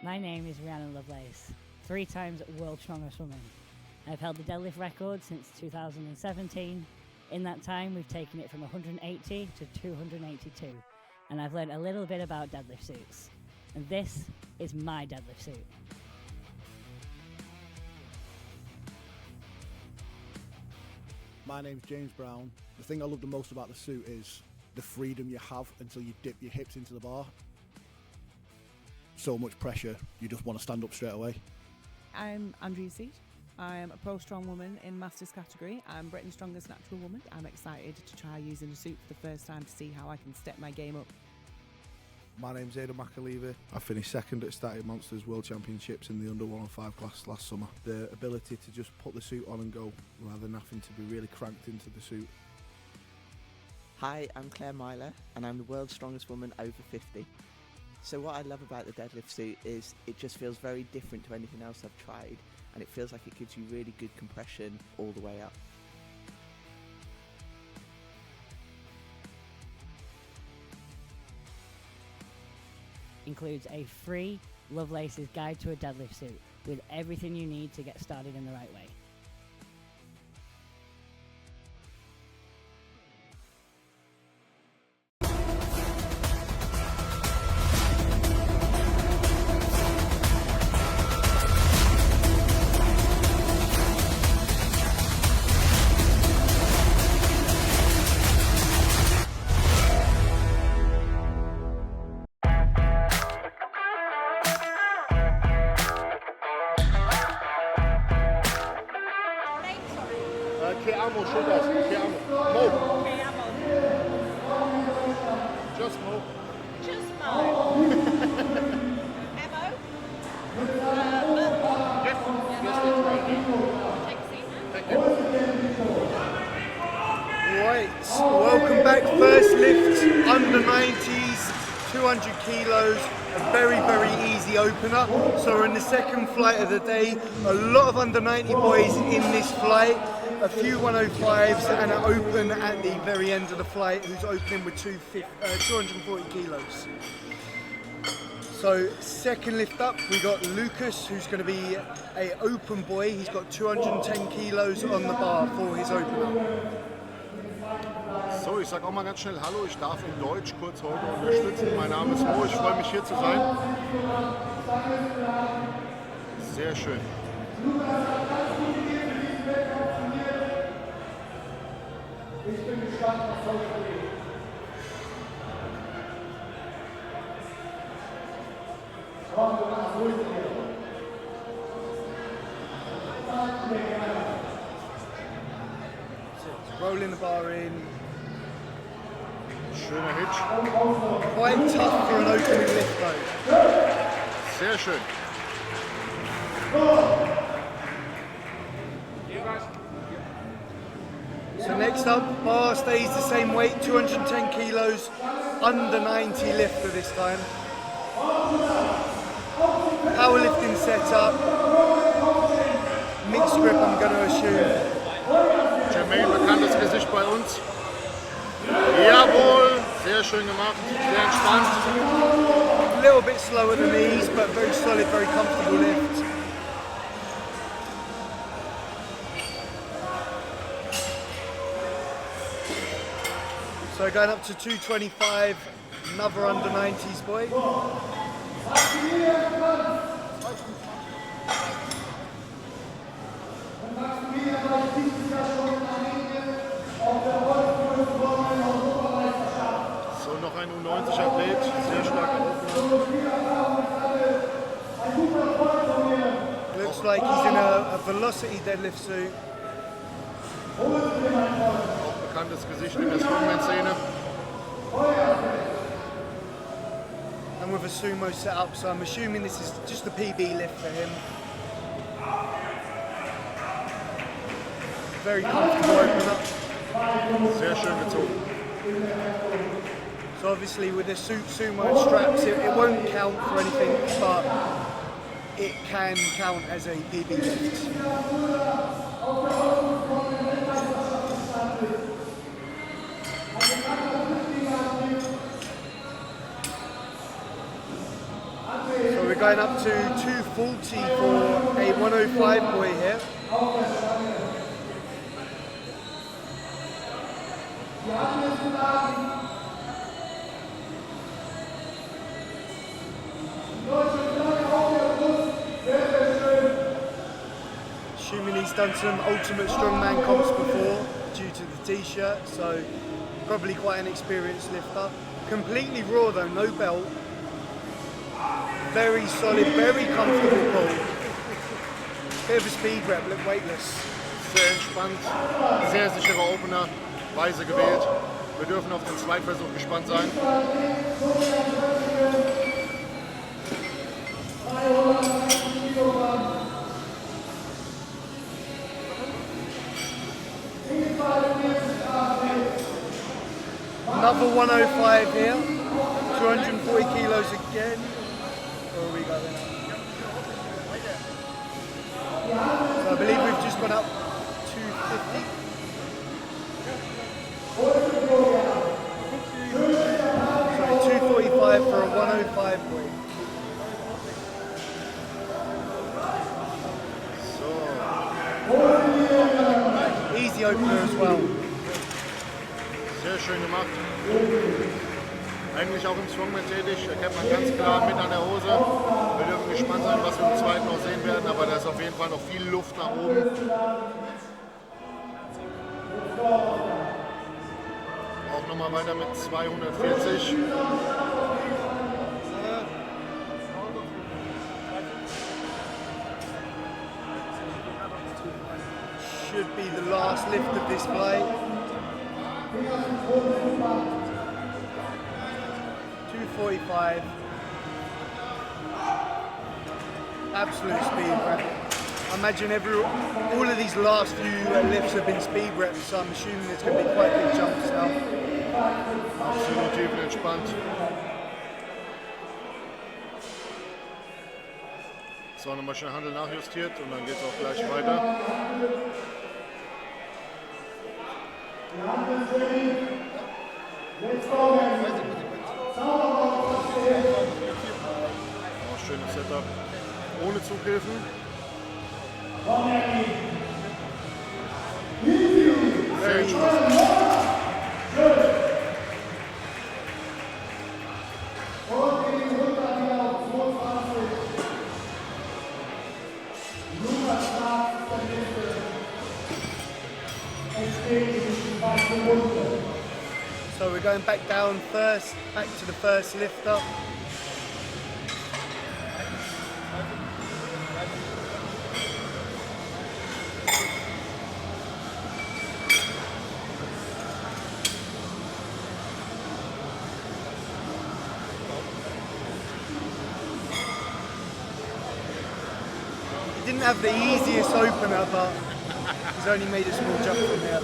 My name is Rhiannon Lovelace, 3 times world's strongest woman. I've held the deadlift record since 2017. In that time, we've taken it from 180 to 282, and I've learned a little bit about deadlift suits. And this is my deadlift suit. My name's James Brown. The thing I love the most about the suit is the freedom you have until you dip your hips into the bar. So much pressure, you just want to stand up straight away. I'm Andrea Seat. I'm a pro strong woman in Masters category. I'm Britain's strongest natural woman. I'm excited to try using a suit for the first time to see how I can step my game up. My name's McAleaver. I finished second at Static Monsters World Championships in the under 105 class last summer. The ability to just put the suit on and go rather than having to be really cranked into the suit. Hi, I'm Claire Myler, and I'm the world's strongest woman over 50. So what I love about the deadlift suit is it just feels very different to anything else I've tried, and it feels like it gives you really good compression all the way up. Includes a free Lovelace's Guide to a Deadlift Suit with everything you need to get started in the right way. Che amo, shoulders, che amo. Mo. Just Mo. Just Mo. Mo? Yes, that's right. Take a seat. Thank you. Right, welcome back. First lift, under 90s, 200 kilos, a very, very easy opener. So we're in the second flight of the day. A lot of under 90 boys in this flight. A few 105s and an open at the very end of the flight who's opening with 240 kilos. So second lift up, we got Lucas, who's going to be a open boy. He's got 210 kilos on the bar for his opener. So, ich sag auch mal ganz schnell Hallo, ich darf in Deutsch kurz heute unterstützen. Mein Name ist Mo, ich freue mich hier zu sein. Sehr schön. Ich bin gespannt, was heute geht. Rolling the bar in. Schöner Hitch. Quite tough for an opening lift though. Sehr schön. So next up, bar stays the same weight, 210 kilos, under 90 lifter this time. Powerlifting setup, mixed grip I'm going to assume. Jermaine, bekanntes Gesicht bei uns. Jawohl, sehr schön gemacht, sehr entspannt. A little bit slower than these, but very solid, very comfortable lift. So going up to 225, another under 90s boy. So, noch ein U90-Athlet, sehr starker Opener. Looks like he's in a velocity deadlift suit. Auch bekanntes Gesicht in der Strongman-Szene. And with a sumo setup, so I'm assuming this is just a PB lift for him. Very comfortable opener. Sehr schön gezogen. So obviously with the sumo straps, it won't count for anything, but it can count as a PB lift. So we're going up to 240 for a 105 boy here. Assuming he's done some ultimate strongman comps before due to the t-shirt, so probably quite an experienced lifter. Completely raw though, no belt. Very solid, very comfortable pull. Bit of a speed rep, look weightless. Sehr entspannt, sehr sicherer Opener, weise gewählt. Wir dürfen auf den Zweitversuch gespannt sein. Another 105 here, 240 kilos again. Where are we going now? So I believe we've just gone up 250. So 245 for a 105 weight. Easy opener as well. Sehr schön gemacht. Eigentlich auch im Strongman tätig, erkennt man ganz klar mit an der Hose. Wir dürfen gespannt sein, was wir im zweiten noch sehen werden, aber da ist auf jeden Fall noch viel Luft nach oben. Auch nochmal weiter mit 240. Should be the last lift of this flight. 245. Absolute speed rep. I imagine all of these last few lifts have been speed reps, so I'm assuming there's going to be quite big jumps now. Absolut tiefenentspannt. So, nochmal schnell Handel nachjustiert und dann geht es auch gleich weiter. Oh, schönes Setup. Ohne Zughilfen. Ja, sehr entspannt. So we're going back down first, back to the first lifter. He didn't have the easiest opener, but he's only made a small jump from here.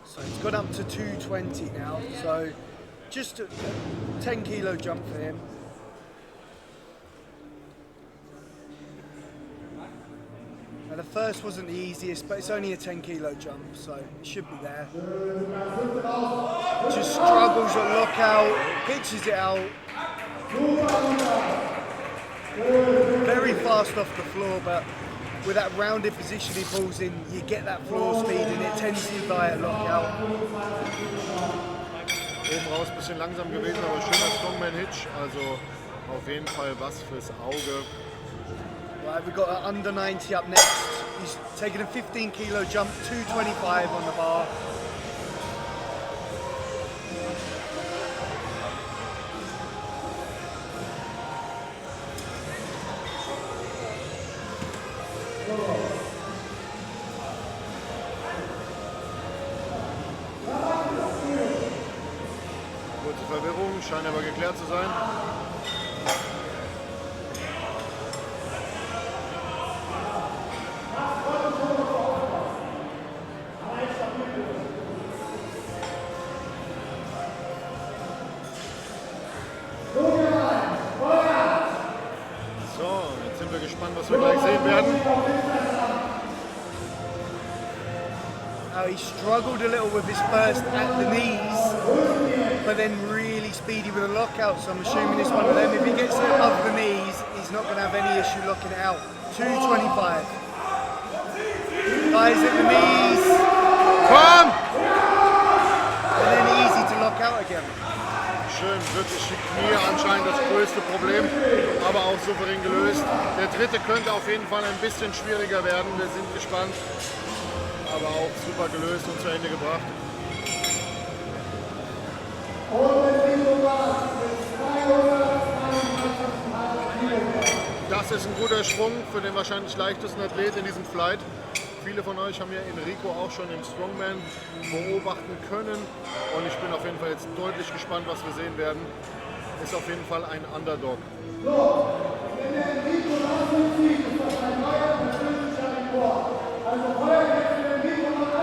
So he's gone up to 220 now, so just a 10 kilo jump for him. Now the first wasn't the easiest, but it's only a 10 kilo jump, so it should be there. Just struggles at lockout, pitches it out. Very fast off the floor, but with that rounded position he pulls in, you get that floor speed and it tends to die at lockout. Oben raus ein bisschen langsam gewesen, aber schöner Strongman-Hitch, also auf jeden Fall was fürs Auge. Right, we've got an under 90 up next. He's taking a 15 kilo jump, 225 on the bar. Kurze Verwirrung, scheint aber geklärt zu sein. Now he struggled a little with his first at the knees, but then really speedy with a lockout, so I'm assuming it's one of them. If he gets it above the knees, he's not going to have any issue locking it out. 225. Guys at the knees. Komm! And then easy to lock out again. Schön, wirklich die Knie anscheinend das größte Problem, aber auch souverän gelöst. Der dritte könnte auf jeden Fall ein bisschen schwieriger werden, wir sind gespannt. Aber auch super gelöst und zu Ende gebracht. Das ist ein guter Schwung für den wahrscheinlich leichtesten Athlet in diesem Flight. Viele von euch haben ja Enrico auch schon im Strongman beobachten können und ich bin auf jeden Fall jetzt deutlich gespannt, was wir sehen werden. Ist auf jeden Fall ein Underdog.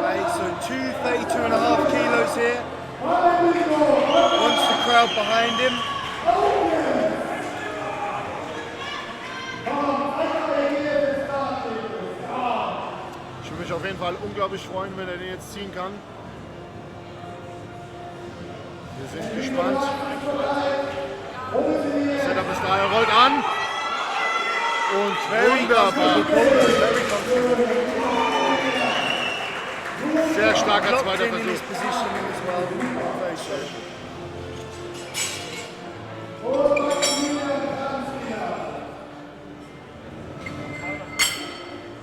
Right, so 232.5 kilos here. Wants the crowd behind him. Ich würde mich auf jeden Fall unglaublich freuen, wenn er den jetzt ziehen kann. Wir sind gespannt. Setup ist da, er rollt an. Und wunderbar. Sehr starker zweiter Versuch.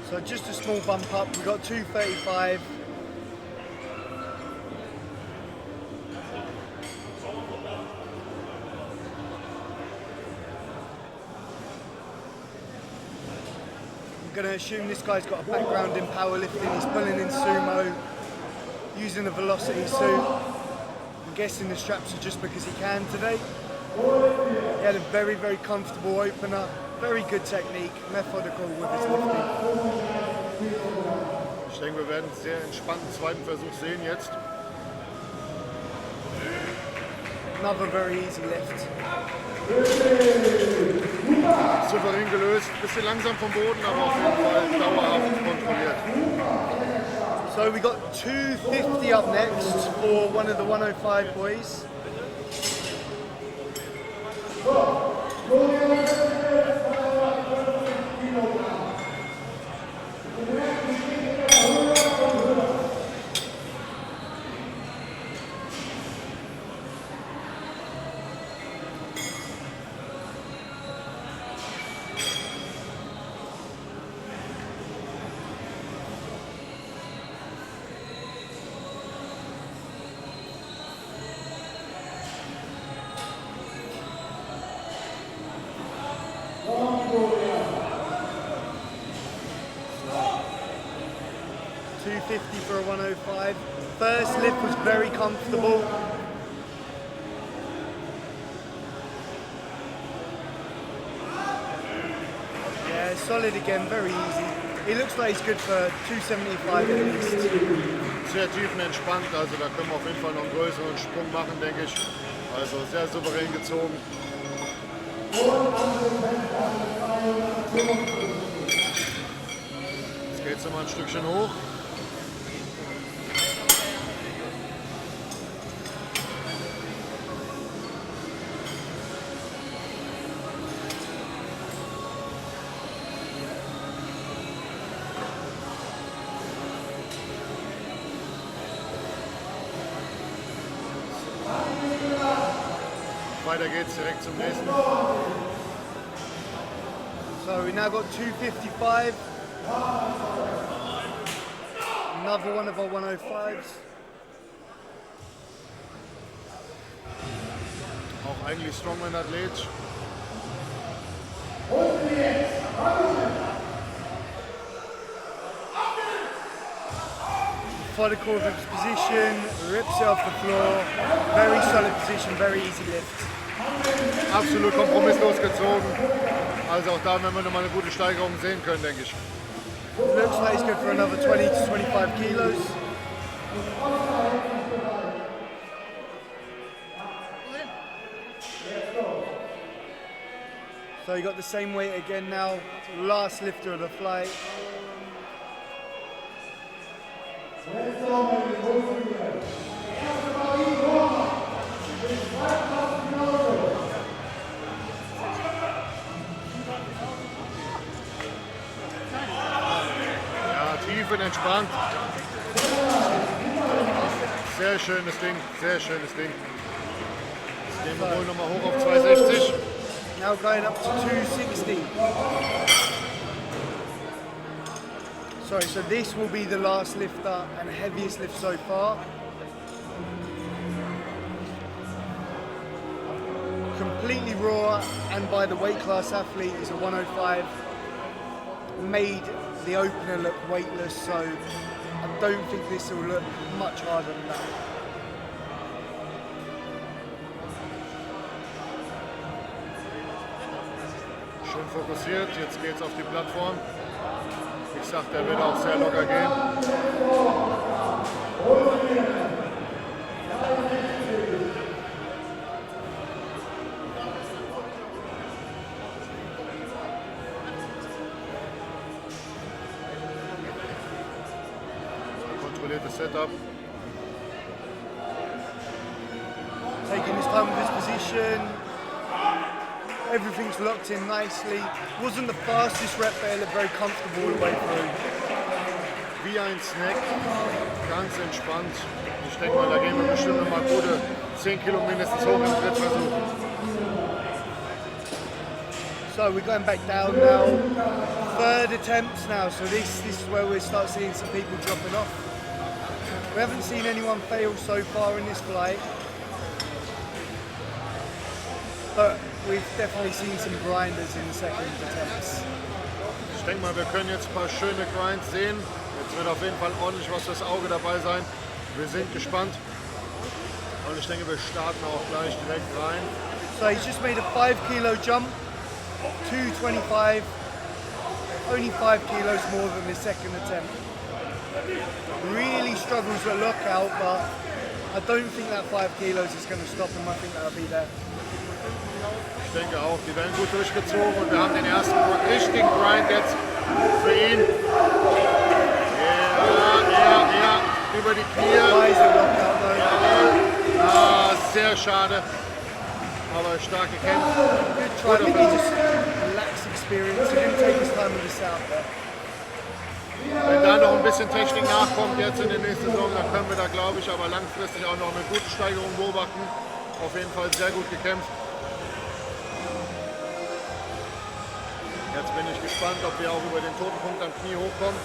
So just a small bump up, we got 235. I'm going to assume this guy's got a background in powerlifting, he's pulling in sumo, using a velocity suit. I'm guessing the straps are just because he can today. He had a very, very comfortable opener, very good technique, methodical with his lifting. Ich denke, wir werden einen sehr entspannten zweiten Versuch sehen jetzt. Another very easy lift. Souverän gelöst, bisschen langsam vom Boden, aber auf jeden Fall dauerhaft kontrolliert. So we got 250 up next for one of the 105 boys. For a 105. First lift was very comfortable. Yeah, solid again, very easy. He looks like he's good for 275 at least. Sehr tiefenentspannt, also da können wir auf jeden Fall noch einen größeren Sprung machen, denke ich. Also sehr souverän gezogen. Jetzt geht es nochmal ein Stückchen hoch. Weiter geht's direkt zum nächsten. So we now got 255. Another one of our 105s. Auch eigentlich Strongman-Athlet. Methodical of his position, rips it off the floor. Very solid position, very easy lift. Absolut kompromisslos gezogen. Also auch da werden wir nochmal eine gute Steigerung sehen können, denke ich. Looks like he's good for another 20 to 25 kilos. So you got the same weight again now. Last lifter of the flight. Ja, tief und entspannt. Sehr schönes Ding, sehr schönes Ding. Jetzt gehen wir wohl nochmal hoch auf 260. Now going up to 260. Sorry, so this will be the last lifter and heaviest lift so far. Completely raw and by the weight class athlete is a 105. Made the opener look weightless, so I don't think this will look much harder than that. Schön fokussiert, jetzt geht's auf die Plattform. Wie gesagt, der wird auch sehr locker gehen. Kontrolliertes Setup. Taking his time with his position. Everything's locked in nicely. Wasn't the fastest rep, but it looked very comfortable all the way through. Wie ein Snack, ganz entspannt. Ich denke mal, da gehen wir bestimmt noch mal gute 10 Kilo mindestens hoch im Trittversuch. So we're going back down now. Third attempts now, so this is where we start seeing some people dropping off. We haven't seen anyone fail so far in this flight, but we've definitely seen some grinders in the second attempts. Ich denke mal, wir können jetzt ein paar schöne Grinds sehen. Jetzt wird auf jeden Fall ordentlich was fürs Auge dabei sein. Wir sind gespannt. Und ich denke, wir starten auch gleich direkt rein. So he's just made a 5 kilo jump, 225, only 5 kilos more than his second attempt. Really struggles with lockout, but I don't think that 5 kilos is going to stop him. I think that'll be there. Ich denke auch, die werden gut durchgezogen und wir haben den ersten richtigen Grind jetzt für ihn. Ja, über die Knie. Ja, sehr schade, aber stark gekämpft. Good try, maybe just relax experience. He didn't take his time with the setup there. Wenn da noch ein bisschen Technik nachkommt jetzt in der nächsten Saison, dann können wir da, glaube ich, aber langfristig auch noch eine gute Steigerung beobachten. Auf jeden Fall sehr gut gekämpft. Jetzt bin ich gespannt, ob wir auch über den Totenpunkt am Knie hochkommen.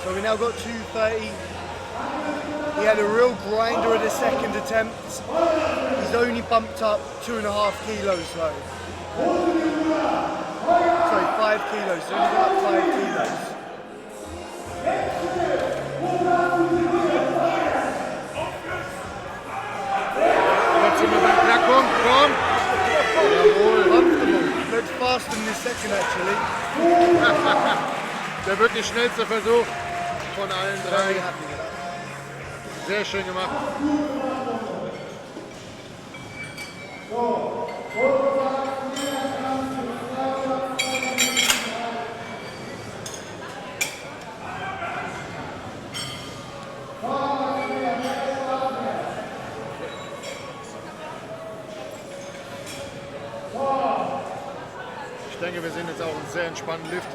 So we now got 230. He had a real grinder at the second attempt. He's only bumped up 2.5 kilos though. Sorry, 5 kilos. He's only got up 5 kilos. Jetzt sind wir beim Knackpunkt. Komm! Jawohl! Looks faster than the second actually. Der wird die schnellste Versuch von allen Very drei. happy with that. Sehr schön gemacht. Ich denke, wir sehen jetzt auch einen sehr entspannten Lift.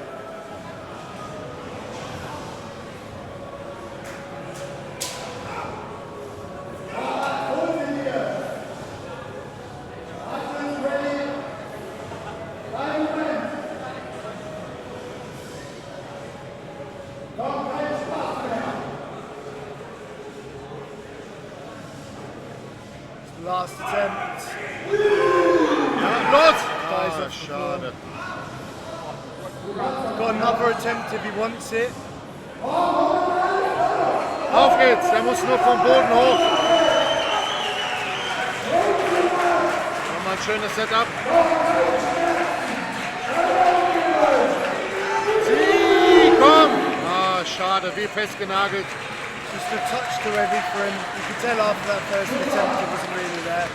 Last attempt. Ja, los! Guys Ah, off the floor. schade. He's got another attempt if he wants it. Auf geht's, der muss nur vom Boden hoch. Nochmal ein schönes Setup. Sieh, komm! Ah, schade, wie festgenagelt. Just a touch too heavy for him. You could tell after that first attempt it wasn't really there.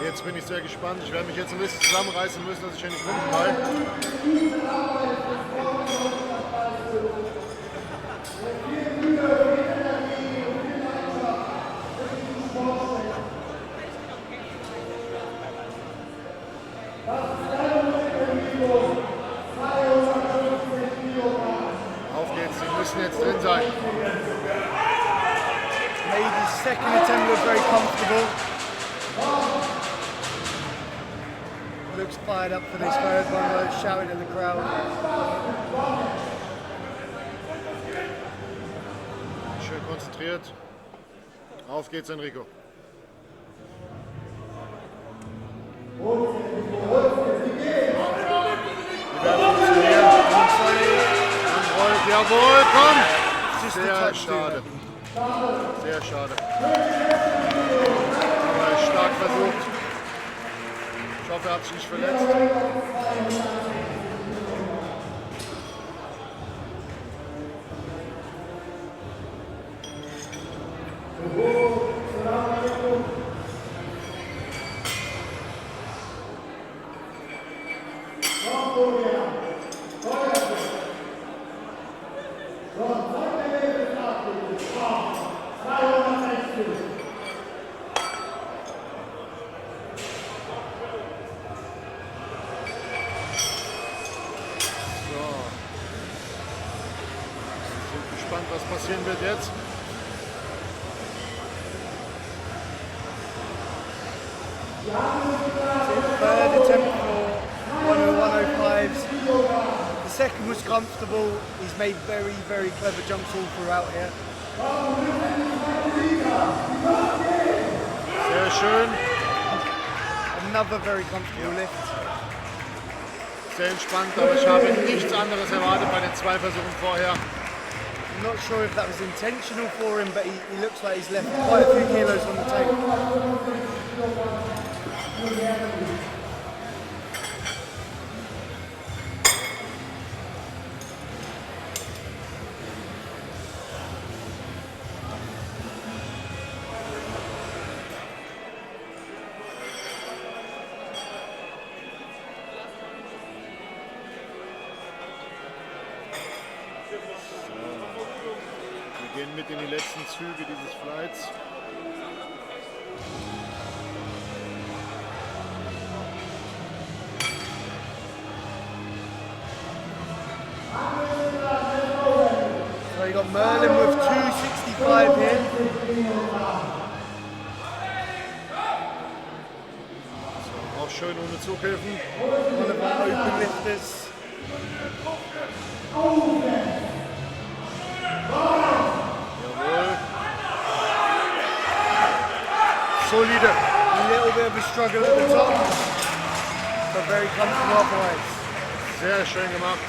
Jetzt bin ich sehr gespannt. Ich werde mich jetzt ein bisschen zusammenreißen müssen, dass ich hier nicht rumschreie. Auf geht's, die müssen jetzt drin sein. Made his second attempt look very comfortable. Looks fired up for this third one though, shouting at the crowd. Schön konzentriert. Auf geht's, Enrico. Die werden funktionieren. Anrollt, jawohl, komm! Sehr schade. Sehr schade. Aber stark versucht. Ich hoffe, er hat sich nicht verletzt. Was passieren wird jetzt? Third attempt for 105s. The second was comfortable. He's made very, very clever jumps all throughout here. Sehr schön. Another very comfortable lift. Sehr entspannt, aber ich habe nichts anderes erwartet bei den zwei Versuchen vorher. I'm not sure if that was intentional for him, but he looks like he's left quite a few kilos on the table. Wir gehen mit in die letzten Züge dieses Flights. So you got Merlin with 265 here. Auch schön ohne Zughilfen. One of our open lifters. Jawohl. Solide. A little bit of a struggle at the top, but very comfortable otherwise. Sehr schön gemacht.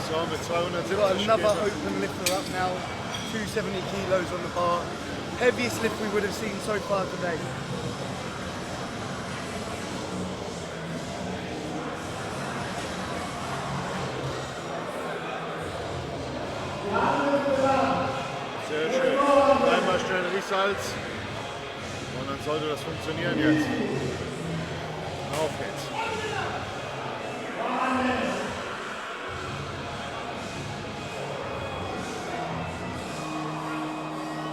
So, mit 270 Got another geht open lifter up now, 270 kilos on the bar. Heaviest lift we would have seen so far today. Sehr schön. Einmal schnell Riechsalz. Und dann sollte das funktionieren jetzt. Auf geht's.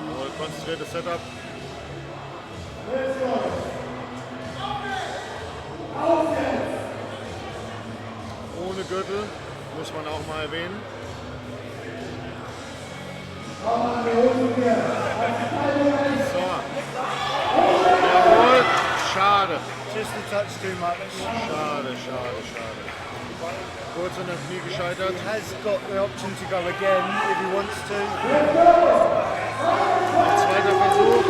Jawohl, konzentriertes Setup. Ohne Gürtel, muss man auch mal erwähnen. So. Jawohl, schade. Just a touch too much. Schade. Kurz an dem Knie gescheitert. He has got the option to go again if he wants to. Ein zweiter Versuch.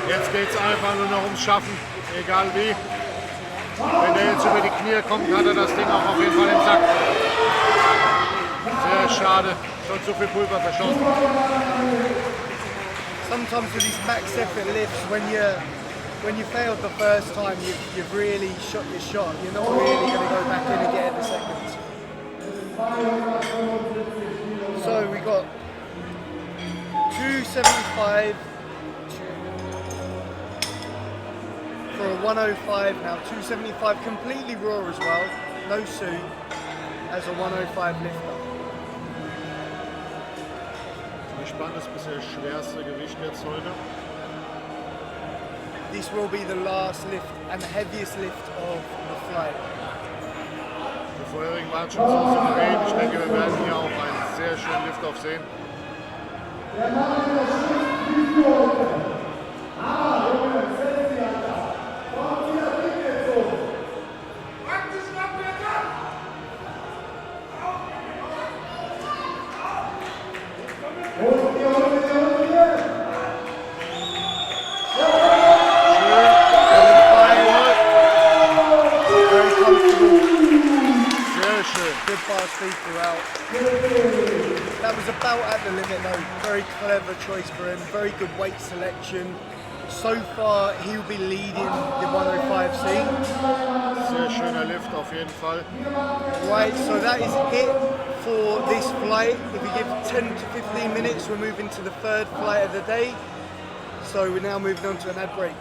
Jetzt geht es einfach nur noch ums Schaffen, egal wie. Wenn der jetzt über die Knie kommt, hat er das Ding auch auf jeden Fall im Sack. Sehr schade. Schon zu viel Pulver verschossen. Sometimes with these max effort lifts, when you failed the first time, you've really shot your shot. You're not really going to go back in and get it the second. So we got 275 for a 105 now. 275 completely raw as well, no suit, as a 105 lifter. Wie spannend ist bisher das schwerste Gewicht jetzt heute? This will be the last lift and the heaviest lift of the flight. Die vorherigen waren schon so souverän. Ich denke, wir werden hier auch einen sehr schönen Lift-Off sehen. Good bar speed throughout. That was about at the limit though. Very clever choice for him. Very good weight selection. So far he'll be leading the 105C. Sehr schöner Lift auf jeden Fall. Right, so that is it for this flight. If we give 10 to 15 minutes, we're moving to the third flight of the day. So we're now moving on to an ad break.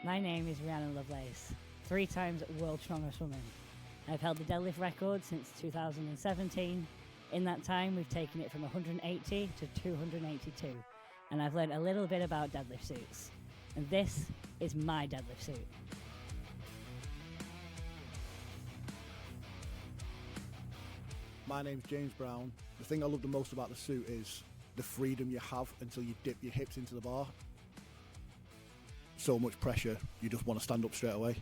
My name is Rhiannon Lovelace, 3 times world strongest woman. I've held the deadlift record since 2017. In that time, we've taken it from 180 to 282, and I've learned a little bit about deadlift suits. And this is my deadlift suit. My name's James Brown. The thing I love the most about the suit is the freedom you have until you dip your hips into the bar. So much pressure, you just want to stand up straight away.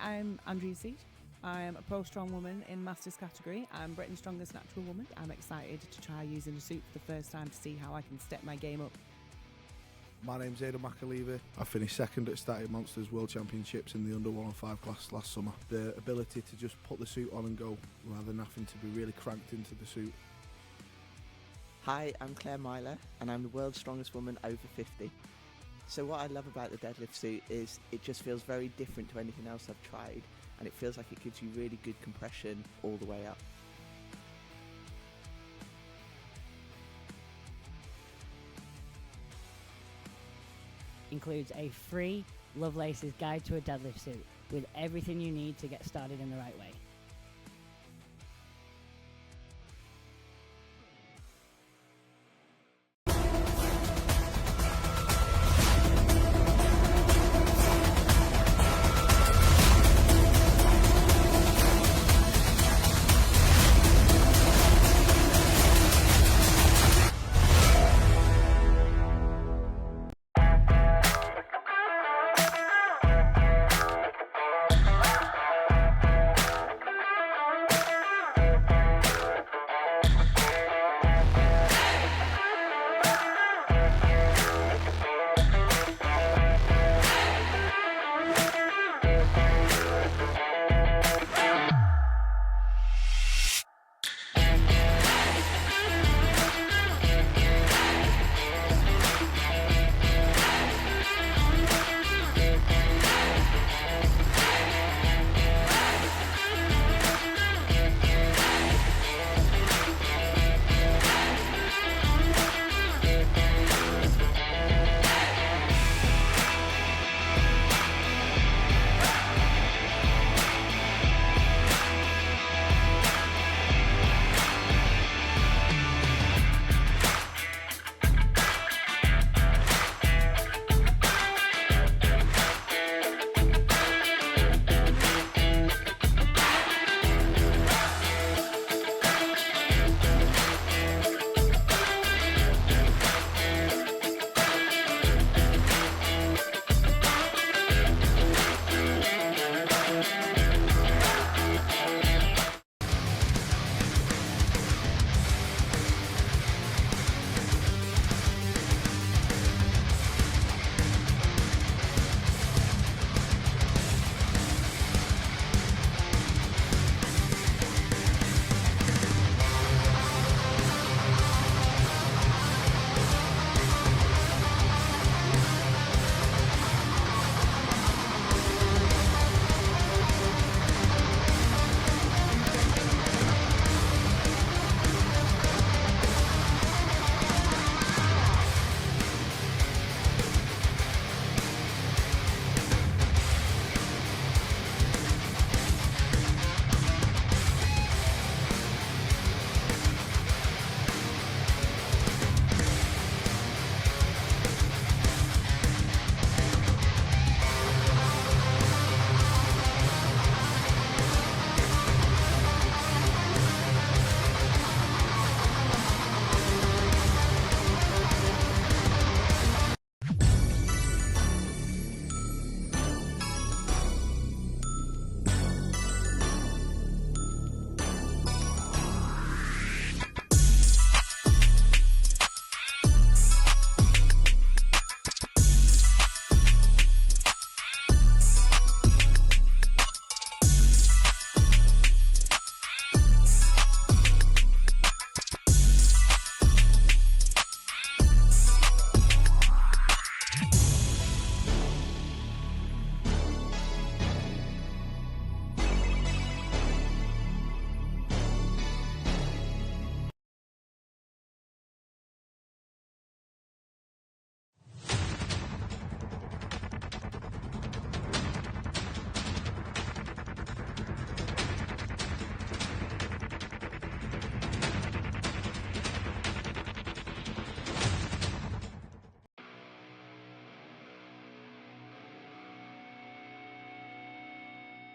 I'm Andrea Seat. I'm a pro strong woman in Masters category. I'm Britain's strongest natural woman. I'm excited to try using a suit for the first time to see how I can step my game up. My name's Aidan McAleavey. I finished second at Static Monsters World Championships in the under 105 class last summer. The ability to just put the suit on and go rather than having to be really cranked into the suit. Hi, I'm Claire Myler, and I'm the world's strongest woman over 50. So what I love about the deadlift suit is it just feels very different to anything else I've tried, and it feels like it gives you really good compression all the way up. Includes a free Lovelace's Guide to a Deadlift Suit with everything you need to get started in the right way.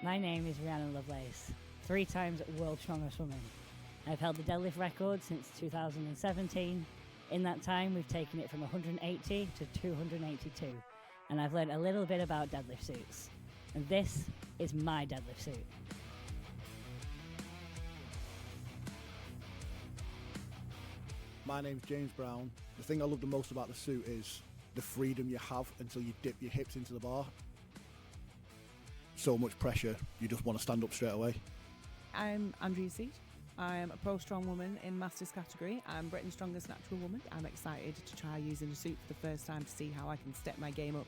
My name is Rhiannon Lovelace, 3 times world's strongest woman. I've held the deadlift record since 2017. In that time, we've taken it from 180 to 282, and I've learned a little bit about deadlift suits. And this is my deadlift suit. My name's James Brown. The thing I love the most about the suit is the freedom you have until you dip your hips into the bar. So much pressure, you just want to stand up straight away. I'm Andrea Seat. I'm a pro strong woman in Masters category. I'm Britain's strongest natural woman. I'm excited to try using a suit for the first time to see how I can step my game up.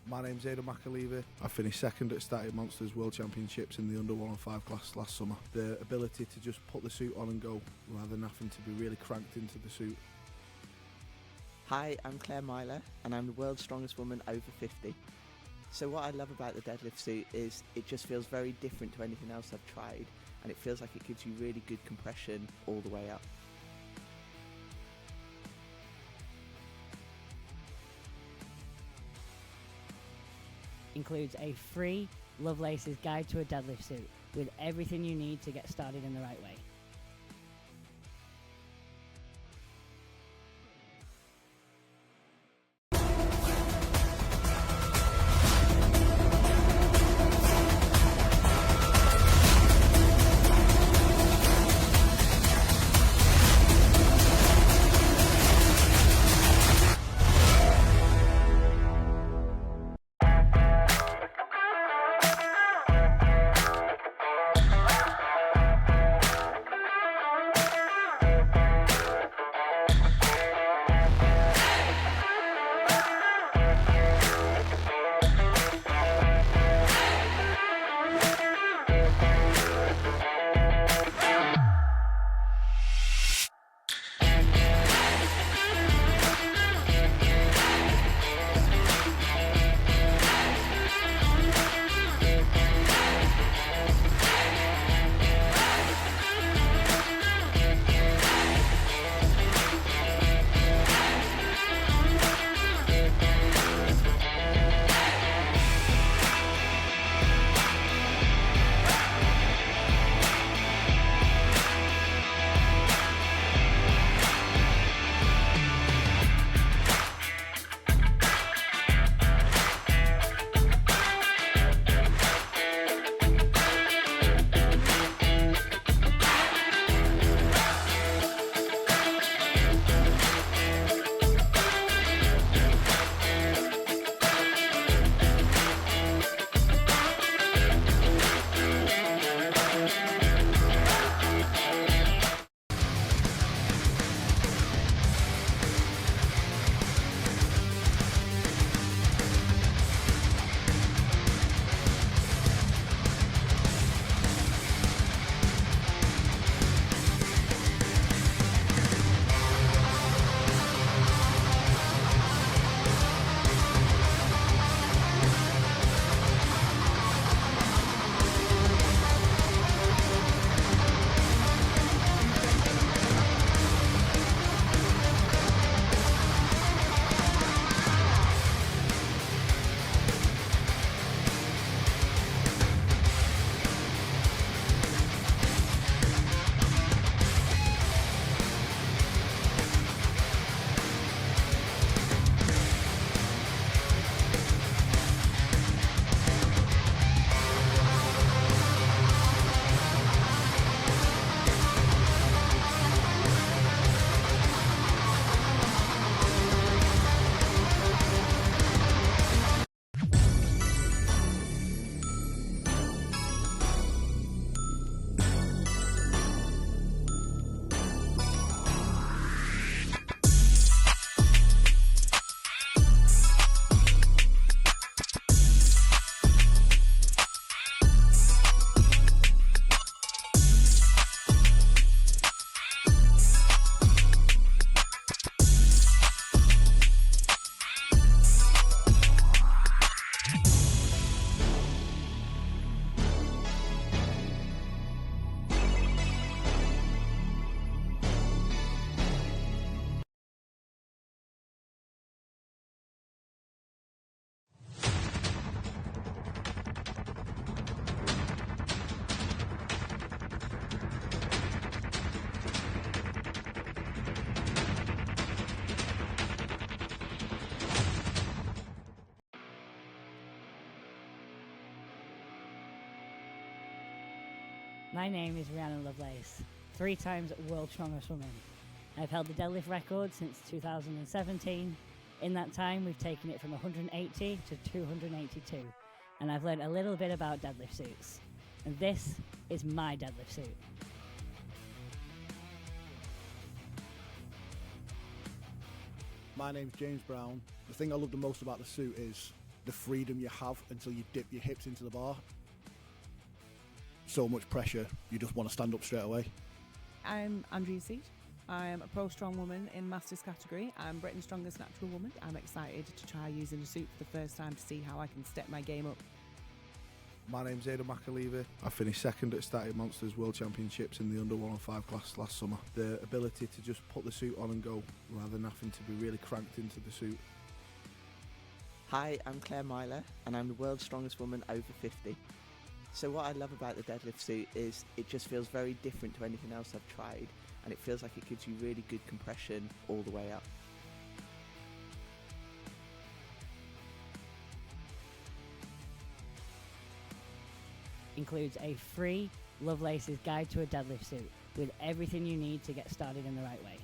My name's Aidan McAleavey. I finished second at Static Monsters World Championships in the under 105 class last summer. The ability to just put the suit on and go rather than having to be really cranked into the suit. Hi, I'm Claire Myler, and I'm the world's strongest woman over 50. So what I love about the deadlift suit is it just feels very different to anything else I've tried, and it feels like it gives you really good compression all the way up. Includes a free Lovelace's Guide to a Deadlift Suit with everything you need to get started in the right way. My name is Rhiannon Lovelace, 3 times world's strongest woman. I've held the deadlift record since 2017. In that time, we've taken it from 180 to 282, and I've learned a little bit about deadlift suits. And this is my deadlift suit. My name's James Brown. The thing I love the most about the suit is the freedom you have until you dip your hips into the bar. So much pressure, you just want to stand up straight away. I'm Andrea Seat. I'm a pro strong woman in Masters category. I'm Britain's strongest natural woman. I'm excited to try using a suit for the first time to see how I can step my game up. My name's McAleaver. I finished second at Static Monsters World Championships in the under 105 class last summer. The ability to just put the suit on and go rather than having to be really cranked into the suit. Hi, I'm Claire Myler, and I'm the world's strongest woman over 50. So what I love about the deadlift suit is it just feels very different to anything else I've tried, and it feels like it gives you really good compression all the way up. Includes a free Lovelace's Guide to a Deadlift Suit with everything you need to get started in the right way.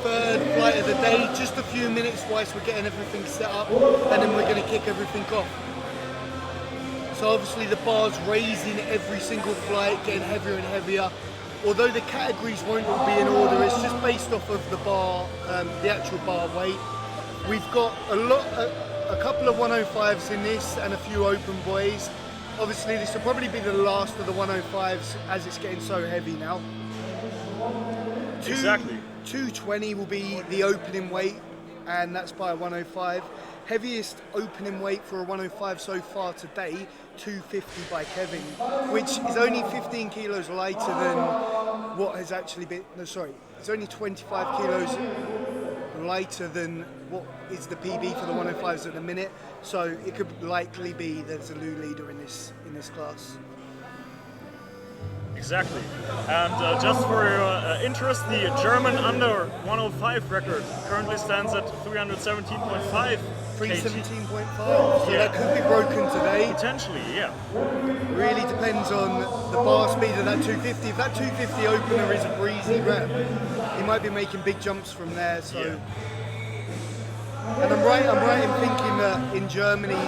Third flight of the day, just a few minutes whilst we're getting everything set up, and then we're going to kick everything off. So obviously the bar's raising every single flight, getting heavier and heavier. Although the categories won't all be in order, it's just based off of the bar, the actual bar weight. We've got a couple of 105s in this and a few open boys. Obviously this will probably be the last of the 105s as it's getting so heavy now. Exactly. 220 will be the opening weight, and that's by a 105. Heaviest opening weight for a 105 so far today, 250 by Kevin, which is only 15 kilos lighter than what has actually been, no sorry, it's only 25 kilos lighter than what is the PB for the 105s at the minute, so it could likely be there's a new leader in this class. Exactly. And just for your interest, the German under 105 record currently stands at 317.5. 317.5, so that could be broken today. Potentially, yeah. Really depends on the bar speed of that 250. If that 250 opener is a breezy rep, he might be making big jumps from there. So, and I'm right in thinking that in Germany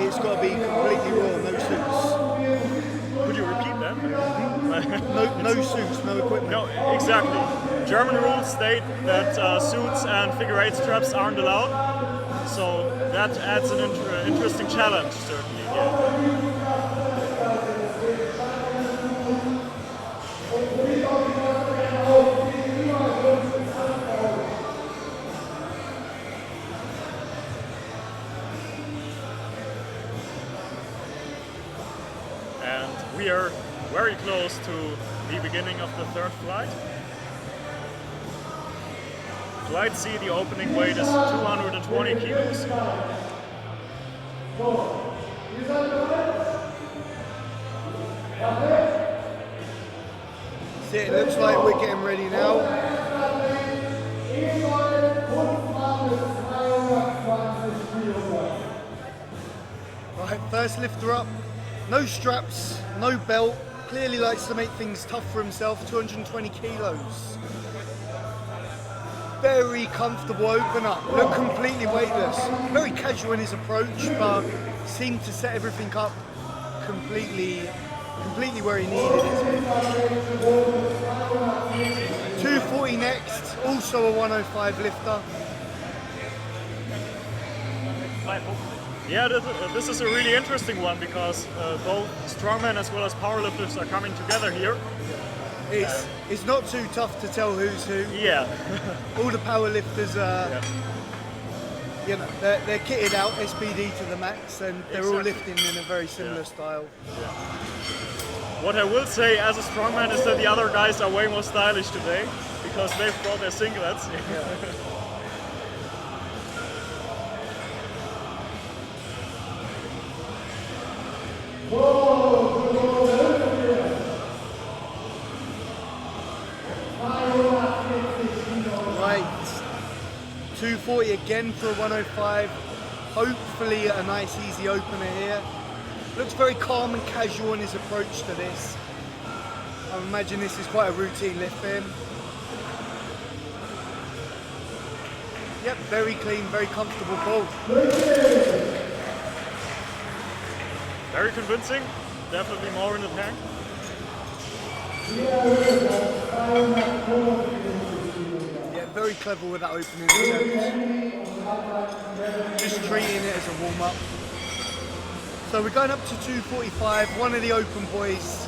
it's got to be completely raw, no suits. Could you repeat that? No suits, no equipment. No, exactly. German rules state that suits and figure eight straps aren't allowed. So that adds an interesting challenge, certainly. And we are very close to the beginning of the third flight. Flight C, the opening weight is 220 kilos. See, it looks like we're getting ready now. Right, first lifter up. No straps, no belt. Clearly likes to make things tough for himself. 220 kilos. Very comfortable opener, look completely weightless. Very casual in his approach, but seemed to set everything up completely where he needed it. 240 next, also a 105 lifter. Yeah, this is a really interesting one because both strongmen as well as powerlifters are coming together here. It's not too tough to tell who's who. Yeah. All the powerlifters are, you know, they're kitted out SPD to the max, and they're all lifting in a very similar style. Yeah. What I will say as a strongman is that the other guys are way more stylish today because they've brought their singlets. Right, 240 again for a 105. Hopefully a nice easy opener here. Looks very calm and casual in his approach to this. I imagine this is quite a routine lift for him. Yep, very clean, very comfortable pull. Very convincing, definitely more in the tank. Yeah, very clever with that opening attempt. Just treating it as a warm-up. So we're going up to 245, one of the open boys.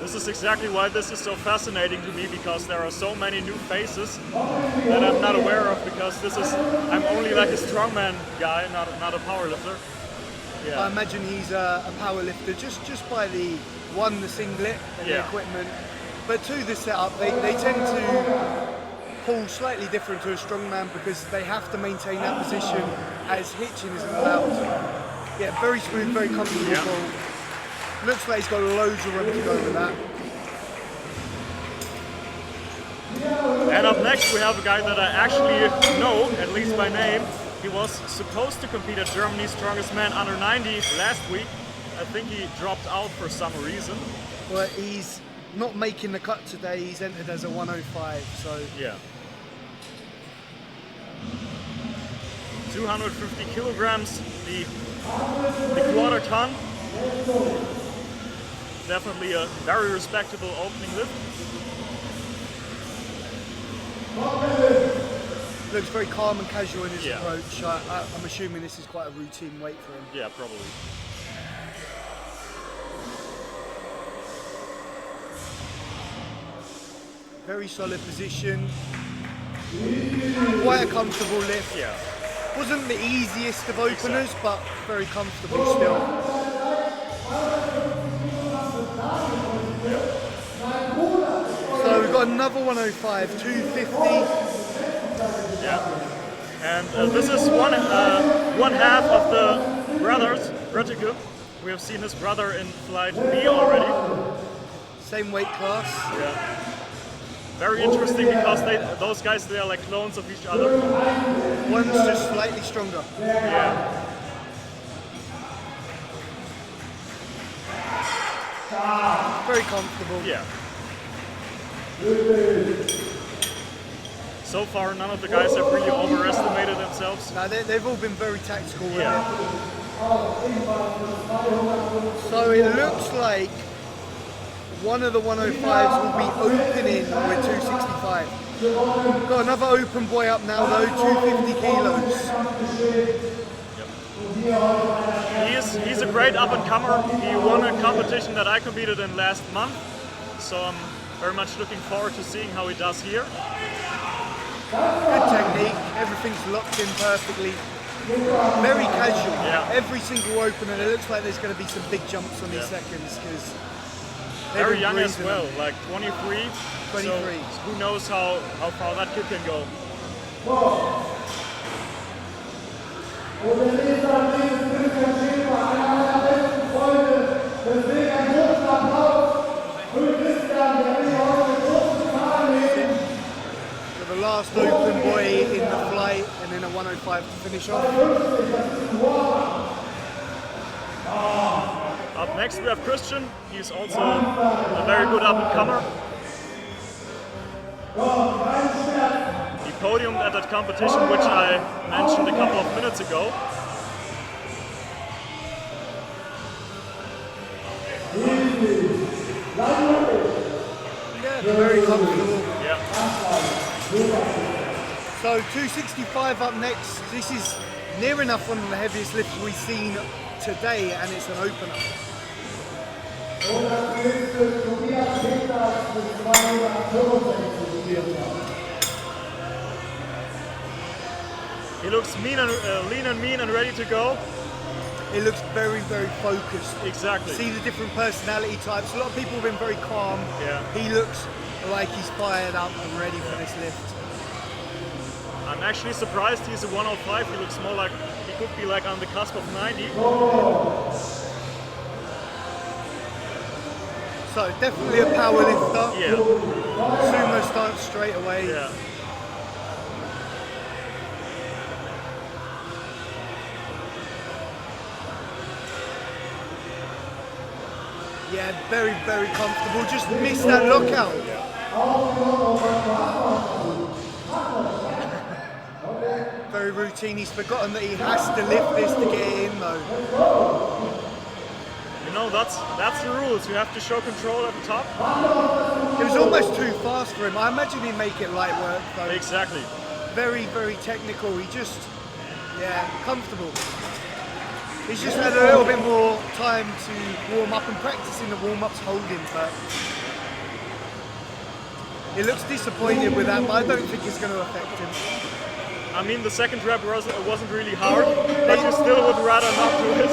This is exactly why this is so fascinating to me, because there are so many new faces that I'm not aware of, because I'm only like a strongman guy, not a powerlifter. Yeah. I imagine he's a power lifter just by the singlet and the equipment, but two, the setup, they tend to pull slightly different to a strongman because they have to maintain that position as hitching isn't allowed. Yeah, very smooth, very comfortable pull. Looks like he's got loads of room to go with that. And up next we have a guy that I actually know, at least by name. He was supposed to compete at Germany's Strongest Man under 90 last week. I think he dropped out for some reason. Well, he's not making the cut today. He's entered as a 105, so... Yeah. 250 kilograms, the quarter ton. Definitely a very respectable opening lift. looks very calm and casual in his Yeah. approach. I'm assuming this is quite a routine weight for him. Yeah, probably. Very solid position. Quite a comfortable lift. Yeah. Wasn't the easiest of openers, but very comfortable still. So we've got another 105, 250. Yeah. And this is one half of the brothers, Röttike. We have seen his brother in flight B already. Same weight class. Yeah. Very interesting because those guys, they are like clones of each other. One's just slightly stronger. Yeah. Very comfortable. Yeah. So far, none of the guys have really overestimated themselves. No, they've all been very tactical with Yeah. it. So it looks like one of the 105s will be opening with 265. Got another open boy up now though, 250 kilos. He's a great up-and-comer. He won a competition that I competed in last month, so I'm very much looking forward to seeing how he does here. Good technique, everything's locked in perfectly. Very casual. Yeah. Every single opener, it looks like there's going to be some big jumps on these Yeah. seconds because Very young as well, like 23. 23. So who knows how far that kid can go. So the last open boy in the flight and then a 105 to finish off. Up next we have Christian. He's also a very good up-and-comer. He podiumed at that competition, which I mentioned a couple of minutes ago. Yeah, very comfortable. Yeah. So 265 up next. This is near enough one of the heaviest lifts we've seen today, and it's an opener. He looks lean and mean and ready to go. It looks very, very focused. Exactly. See the different personality types. A lot of people have been very calm. Yeah. He looks like he's fired up and ready for this lift. I'm actually surprised he's a 105. He looks more like he could be like on the cusp of 90. So definitely a power lifter. Yeah. Sumo stance straight away. Yeah. Yeah, very, very comfortable. Just missed that lockout. Very routine. He's forgotten that he has to lift this to get it in though. You know, that's the rules. You have to show control at the top. It was almost too fast for him. I imagine he'd make it light work though. Exactly. Very, very technical. He just, yeah, comfortable. He's just had a little bit more time to warm up and practice in the warm-ups holding, but he looks disappointed with that, but I don't think it's going to affect him. I mean, the second rep wasn't really hard, but you still would rather not do it.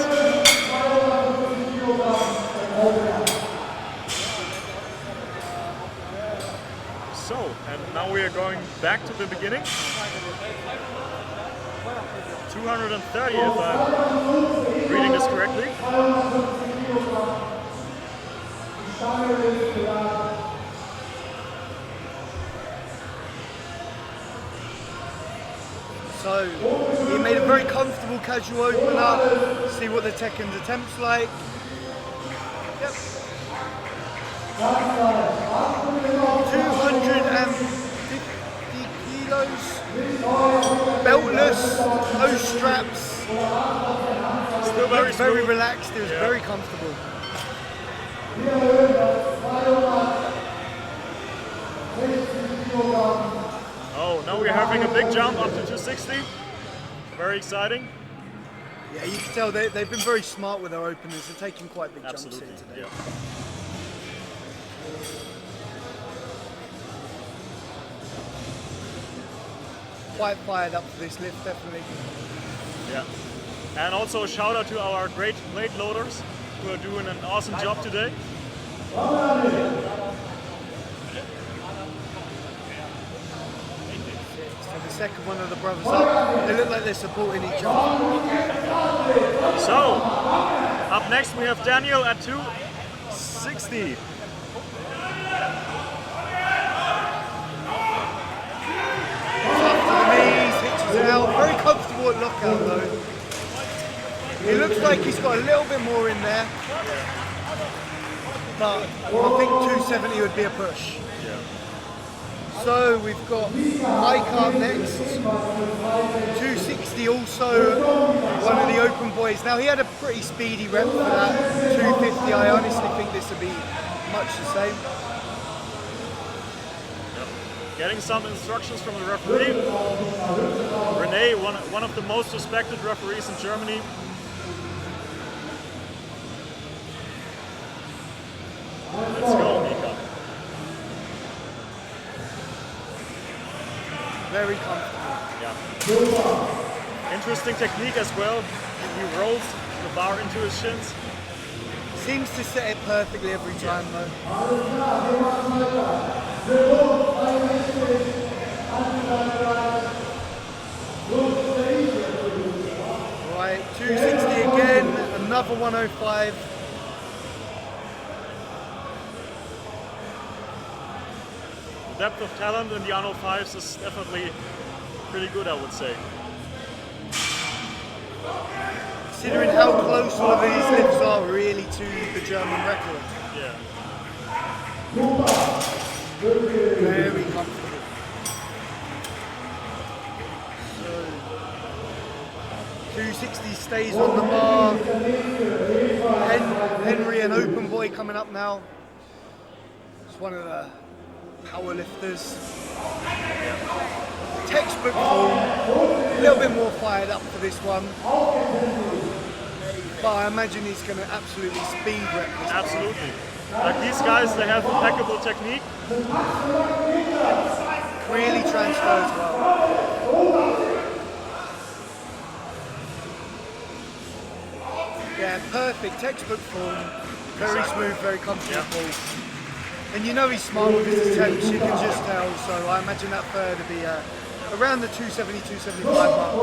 So, and now we are going back to the beginning. 230 if I'm reading this correctly. So he made a very comfortable casual opener. See what the Tekken's attempt's like. Yep. 250 kilos. Beltless, no straps. Still very Looked very smooth. relaxed. It was very comfortable. Oh, now we're having a big jump up to 260. Very exciting. Yeah, you can tell they've been very smart with their openers. They're taking quite big Absolutely. jumps here today. Yeah. Quite fired up for this lift, definitely. Yeah. And also a shout out to our great plate loaders who are doing an awesome job today. So the second one of the brothers up, they look like they're supporting each other. So, up next we have Daniel at 260. Out, very comfortable at lockout though. It looks like he's got a little bit more in there, but I think 270 would be a push. Yeah. So we've got Mike up next, 260 also, one of the open boys. Now he had a pretty speedy rep for that 250. I honestly think this would be much the same. Getting some instructions from the referee. Rene, one of the most respected referees in Germany. Let's go, Mika. Very comfortable. Yeah. Interesting technique as well. He rolls the bar into his shins. Seems to set it perfectly every time though. Right, 260 again, another 105. The depth of talent in the 105s is definitely pretty good, I would say. Considering how close all of these lifts are really to the German record. Yeah. Very comfortable. So, 260 stays on the bar. Henry, an open boy coming up now. It's one of the power lifters. Textbook form, a little bit more fired up for this one. But I imagine he's going to absolutely speed rep this. Absolutely. Like these guys, they have impeccable technique. Really transfers well. Yeah, perfect textbook form. Very smooth, very comfortable. Yeah. And you know he's smart with his attempts, you can just tell. So I imagine that third will be around the 270, 275 mark.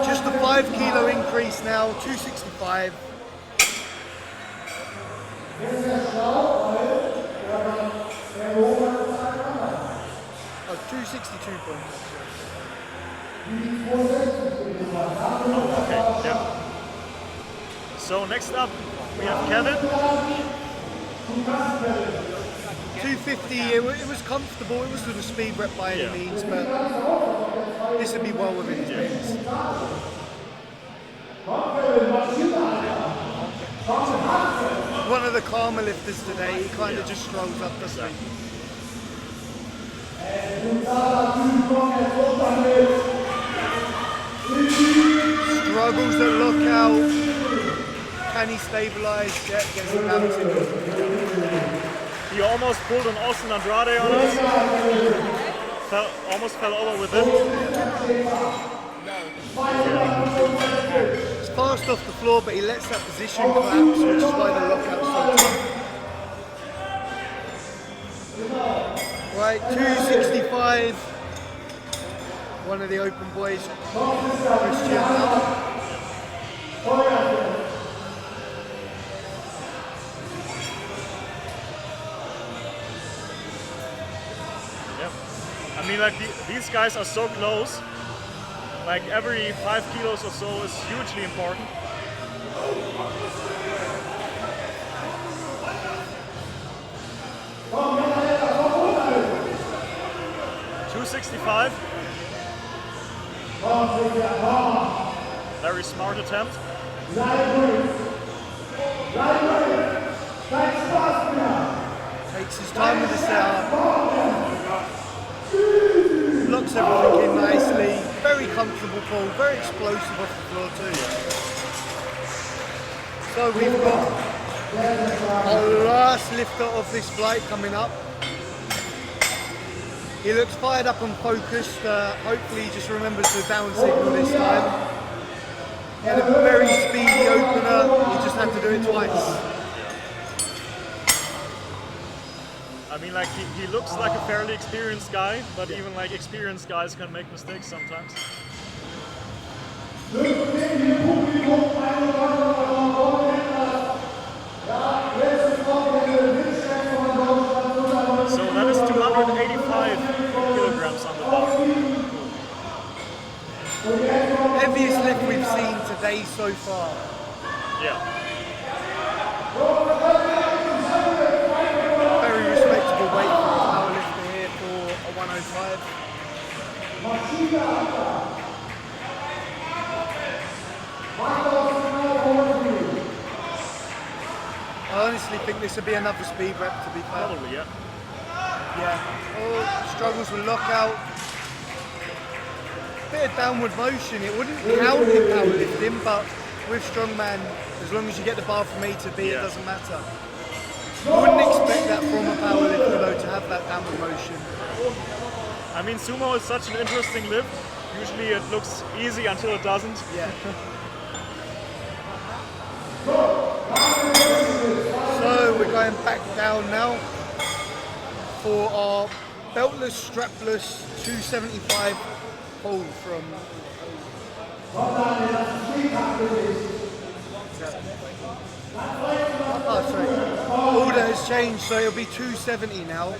Just a 5 kilo increase now, 265. Oh, 262 points. Okay, yeah. So next up, we have Kevin. 250, it was comfortable, it wasn't a speed rep by any means, but this would be well within his means. One of the calmer lifters today, he kind of just strolls up, doesn't he? Struggles at lockout. Can he stabilise? Yeah, gets him mounted. He almost pulled an Austin Andrade on us. Almost fell over with it. It's fast off the floor, but he lets that position collapse, which is why the lockout's so tough. Right, 265. One of the open boys, Christian. I mean, like these guys are so close. Like every 5 kilos or so is hugely important. 265. Very smart attempt. takes his time with the setup, locks everything in nicely, very comfortable pull, very explosive off the floor too. So we've got our last lifter of this flight coming up. He looks fired up and focused. Hopefully he just remembers the down signal this time. He had a very speedy opener, he just had to do it twice. I mean, like he looks like a fairly experienced guy, but even like experienced guys can make mistakes sometimes. So that is 285 kilograms on the bar. Heaviest lift we've seen today so far. Yeah. Very respectable weight for a powerlifter here for a 105. I honestly think this would be another speed rep, to be fair. Probably, yeah. Yeah. Oh, struggles with lockout. Bit of downward motion. It wouldn't count in powerlifting, but with strongman, as long as you get the bar from A to B, it doesn't matter. You wouldn't expect that from a powerlifter though, to have that downward motion. I mean, sumo is such an interesting lift. Usually it looks easy until it doesn't. Yeah. So we're going back down now for our beltless, strapless 275 pull from. Oh, sorry. Order has changed, so it'll be 270 now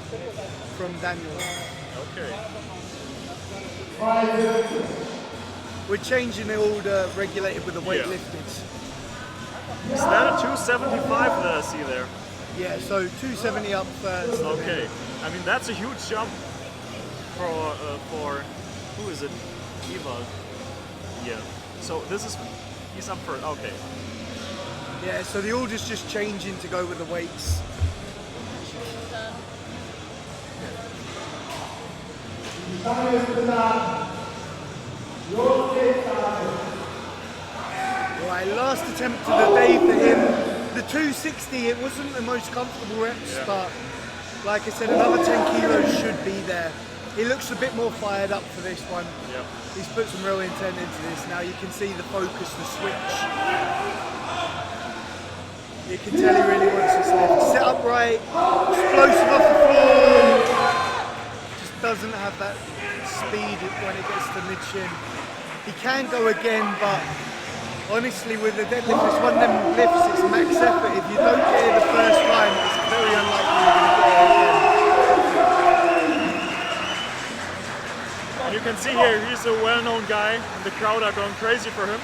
from Daniel. Okay. We're changing the order regulated with the weight Yeah. lifted. Is that a 275 that I see there? Yeah, so 270 up first. Okay. I mean, that's a huge jump for who is it? Eva. Yeah. So this is, he's up first. Okay. Yeah, so the order's just changing to go with the weights. Right, last attempt of the day for him. The 260, it wasn't the most comfortable reps, but like I said, another 10 kilos should be there. He looks a bit more fired up for this one. Yep. He's put some real intent into this. Now you can see the focus, the switch. You can tell he really wants this lift. Set up right, explosive off the floor. Just doesn't have that speed when it gets to mid-shin. He can go again, but honestly with the deadlift, it's one of them lifts, it's max effort. If you don't get it the first time, it's very unlikely you're going to get it again. And you can see here, he's a well-known guy, and the crowd are going crazy for him.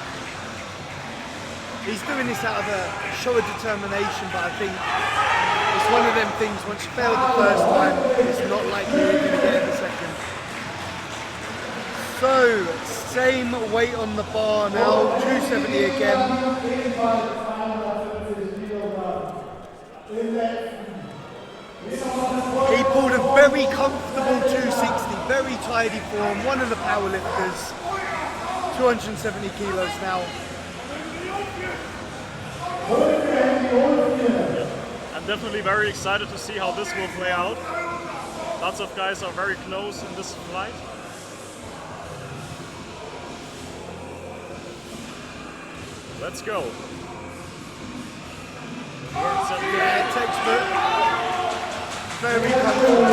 He's doing this out of a show of determination, but I think it's one of them things, once you fail the first time, it's not likely you're going to get it the second. So, same weight on the bar now, 270 again. He pulled a very comfortable 260, very tidy form, one of the power lifters, 270 kilos now. I'm definitely very excited to see how this will play out. Lots of guys are very close in this flight. Let's go. Yeah, textbook. Very comfortable.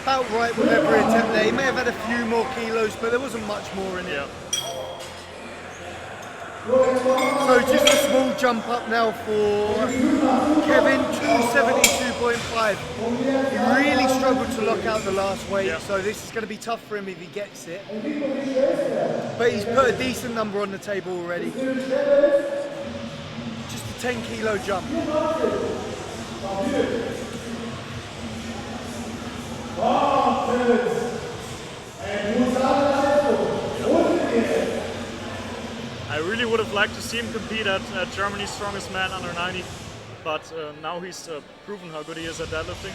About right with every attempt there. He may have had a few more kilos, but there wasn't much more in it. Yeah. So just a small jump up now for Kevin, 272.5. He really struggled to lock out the last weight, so this is going to be tough for him if he gets it. But he's put a decent number on the table already. Just a 10 kilo jump. I really really would have liked to see him compete at Germany's Strongest Man under 90, but now he's proven how good he is at deadlifting.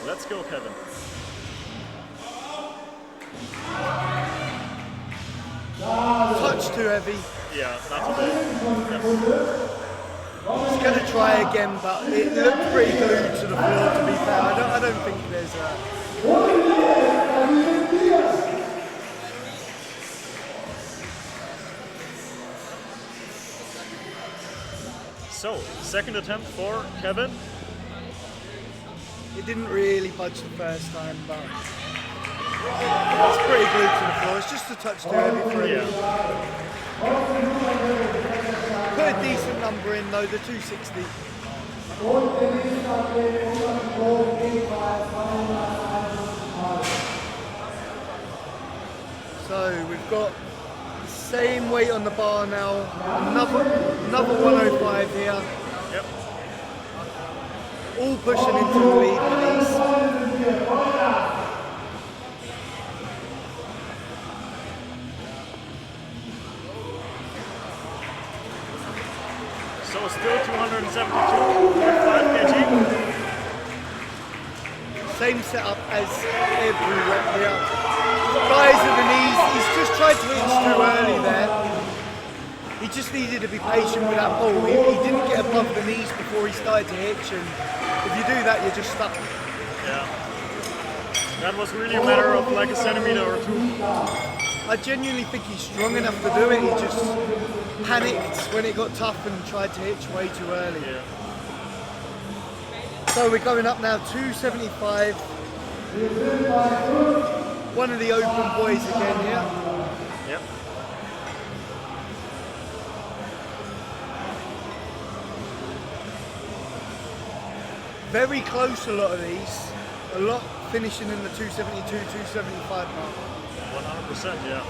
Let's go, Kevin. Touch too heavy. Yeah, not today. He's going to try again, but it looked pretty glued to the floor, to be fair. I don't think there's a... So, second attempt for Kevin. It didn't really budge the first time, but it's pretty glued to the floor. It's just a touch too heavy for him. Put a decent number in though, the 260. So we've got the same weight on the bar now. Another 105 here. Yep. All pushing into the lead with these. So still 272.5 kg. Same setup as every rep here. Guys at the knees, he's just tried to hitch too early there. He just needed to be patient with that ball. He didn't get above the knees before he started to hitch, and if you do that, you're just stuck. Yeah. That was really a matter of like a centimeter or two. I genuinely think he's strong enough to do it. He just panicked when it got tough and tried to hitch way too early. Yeah. So we're going up now, 275. One of the open boys again here. Yep. Very close, a lot of these. A lot finishing in the 272, 275 mark. 100%, yeah.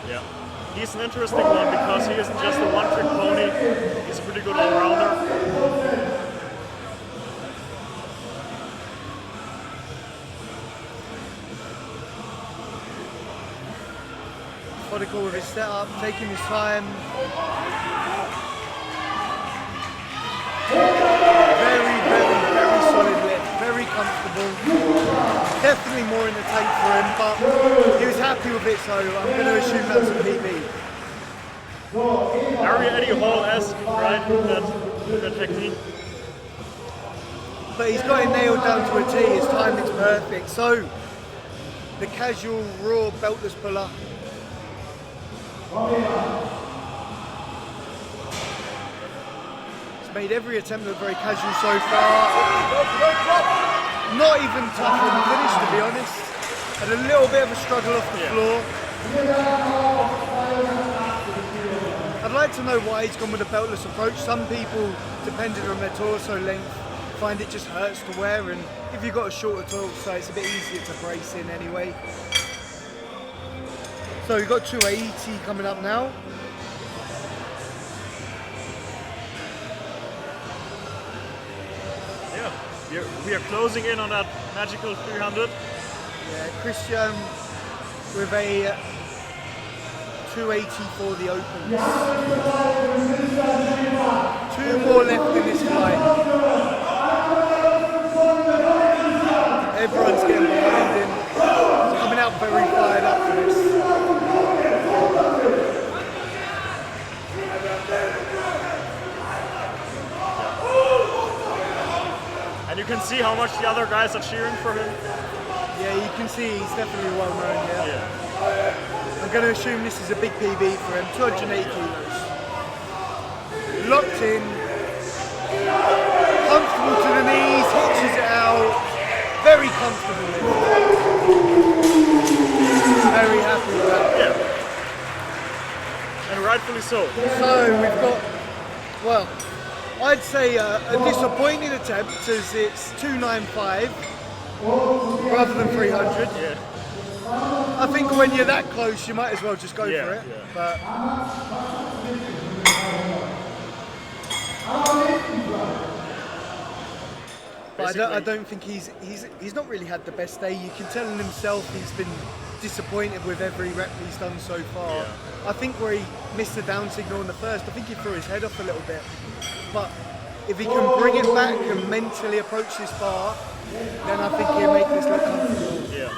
Yeah. He's an interesting one because he isn't just a one-trick pony. He's a pretty good all-rounder. Methodical with his setup, taking his time. Very, very, very solid lift, very comfortable. Definitely more in the tank for him, but he was happy with it, so I'm going to assume that's a PB. Very Eddie Hall-esque, right? That technique. But he's got it nailed down to a T, his timing's perfect. So, the casual raw beltless puller. He's made every attempt look very casual so far. Not even tough on the finish, to be honest. Had a little bit of a struggle off the floor. I'd like to know why he's gone with a beltless approach. Some people, depending on their torso length, find it just hurts to wear, and if you've got a shorter torso, it's a bit easier to brace in anyway. So we've got 280 coming up now. Yeah, we are closing in on that magical 300. Yeah, Christian with a 280 for the opens. 2 more left in this flight. Everyone's getting behind him. He's coming out very fired up for this. And you can see how much the other guys are cheering for him. Yeah, you can see he's definitely well known here. Yeah. I'm going to assume this is a big PB for him, 280 kilos. Locked in, comfortable to the knees, hitches it out, very comfortable. Very happy with that. Yeah. And rightfully so. So we've got, well, I'd say a disappointing attempt as it's 295 rather than 300. Yeah. I think when you're that close, you might as well just go Yeah, for it. yeah. But I don't think he's not really had the best day. You can tell in himself he's been disappointed with every rep he's done so far. Yeah. I think where he missed the down signal in the first, I think he threw his head off a little bit. But if he can bring it back and mentally approach this bar, then I think he'll make this look comfortable. Yeah.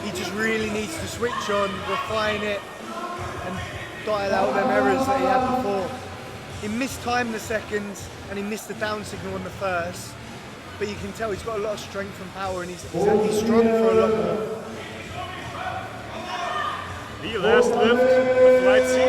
He just really needs to switch on, refine it, and dial out them errors that he had before. He mistimed the second and he missed the down signal on the first, but you can tell he's got a lot of strength and power, and he's strong for a lot more. The last lift, the flight seat.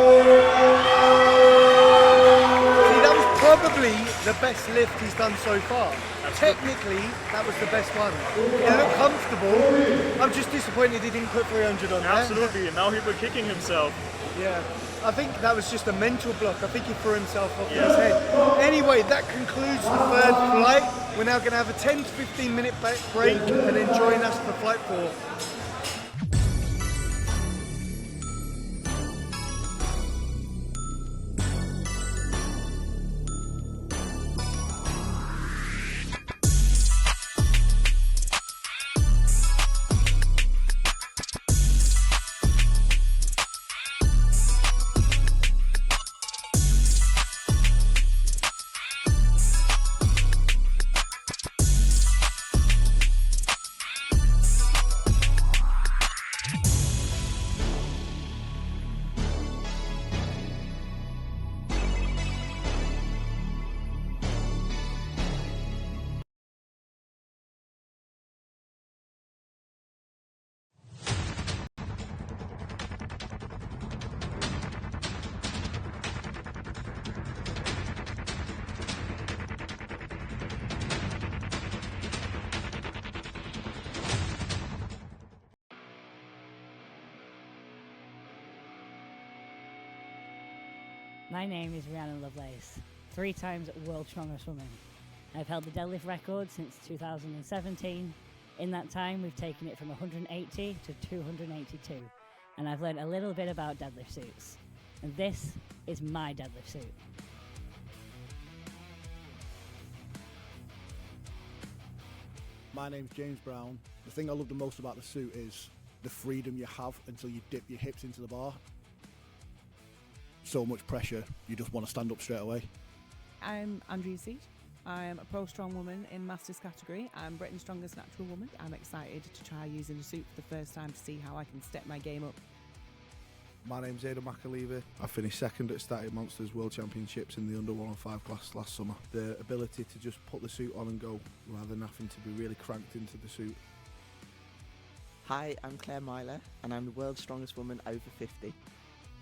See, that was probably the best lift he's done so far. Absolutely. Technically, that was the best one. It looked comfortable. I'm just disappointed he didn't put 300 on there. Absolutely, and now he was kicking himself. Yeah, I think that was just a mental block. I think he threw himself off his head. Anyway, that concludes the third flight. We're now going to have a 10 to 15 minute break and then join us for flight 4. My name is Rhiannon Lovelace, 3 times world strongest woman. I've held the deadlift record since 2017. In that time, we've taken it from 180 to 282, and I've learned a little bit about deadlift suits. And this is my deadlift suit. My name's James Brown. The thing I love the most about the suit is the freedom you have until you dip your hips into the bar. So much pressure, you just want to stand up straight away. I'm Andrea Seat. I'm a pro strong woman in Masters category. I'm Britain's strongest natural woman. I'm excited to try using a suit for the first time to see how I can step my game up. My name's McAleaver. I finished second at Static Monsters World Championships in the under 105 class last summer. The ability to just put the suit on and go rather than having to be really cranked into the suit. Hi, I'm Claire Myler, and I'm the world's strongest woman over 50.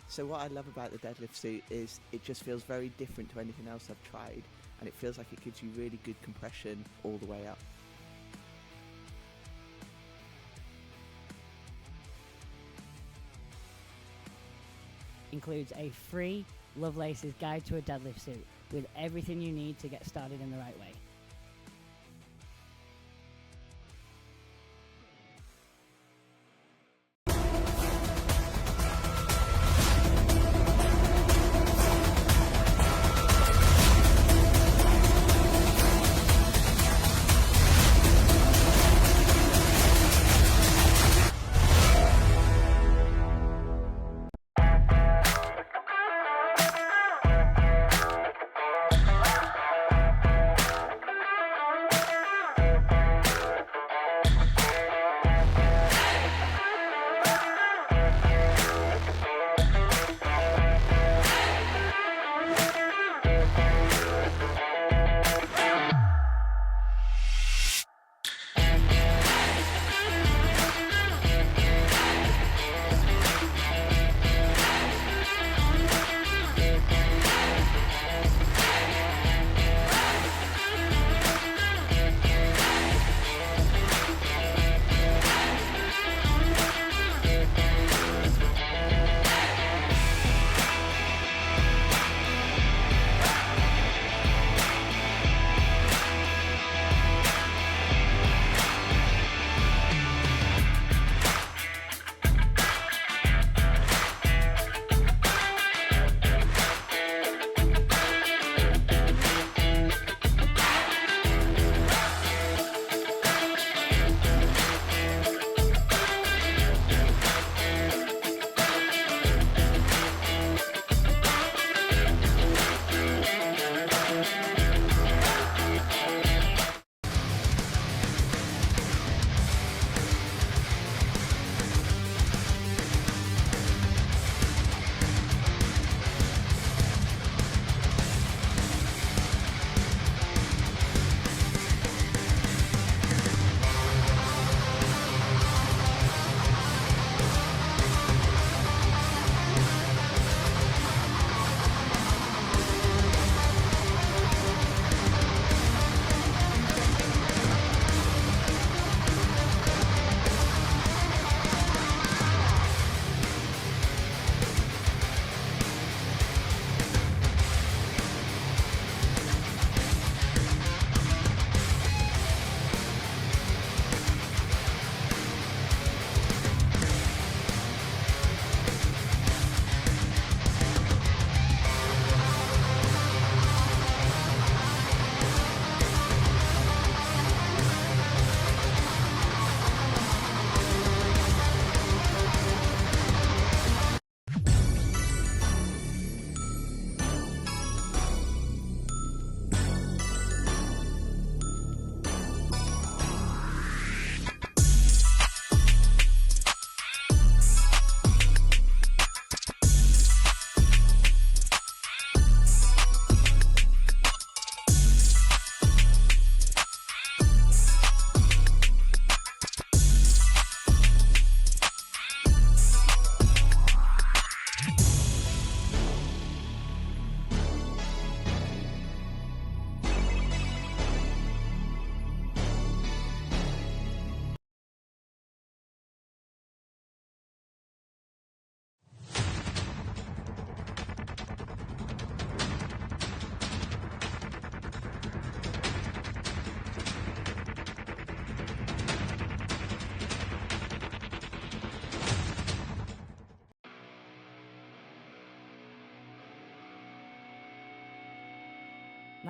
So what I love about the deadlift suit is it just feels very different to anything else I've tried, and it feels like it gives you really good compression all the way up. Includes a free Lovelace's Guide to a Deadlift Suit with everything you need to get started in the right way.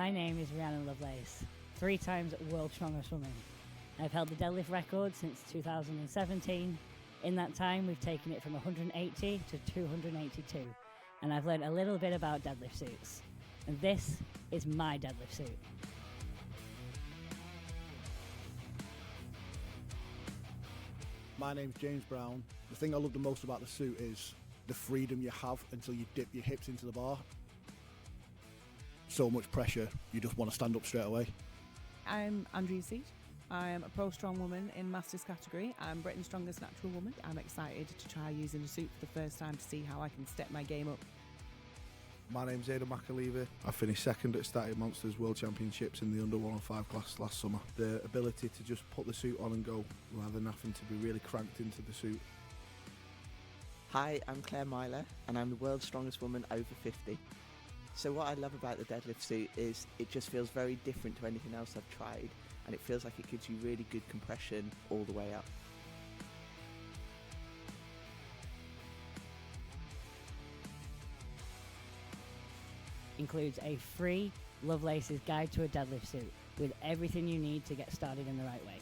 My name is Rhiannon Lovelace, 3 times world strongest woman. I've held the deadlift record since 2017. In that time, we've taken it from 180 to 282, and I've learned a little bit about deadlift suits. And this is my deadlift suit. My name's James Brown. The thing I love the most about the suit is the freedom you have until you dip your hips into the bar. So much pressure, you just want to stand up straight away. I'm Andrea Seat. I'm a pro strong woman in Masters category. I'm Britain's strongest natural woman. I'm excited to try using a suit for the first time to see how I can step my game up. My name's Aidan McAleavey. I finished second at Static Monsters World Championships in the under 105 class last summer. The ability to just put the suit on and go rather than having to be really cranked into the suit. Hi, I'm Claire Myler, and I'm the world's strongest woman over 50. So what I love about the deadlift suit is it just feels very different to anything else I've tried, and it feels like it gives you really good compression all the way up. Includes a free Lovelace's Guide to a Deadlift Suit with everything you need to get started in the right way.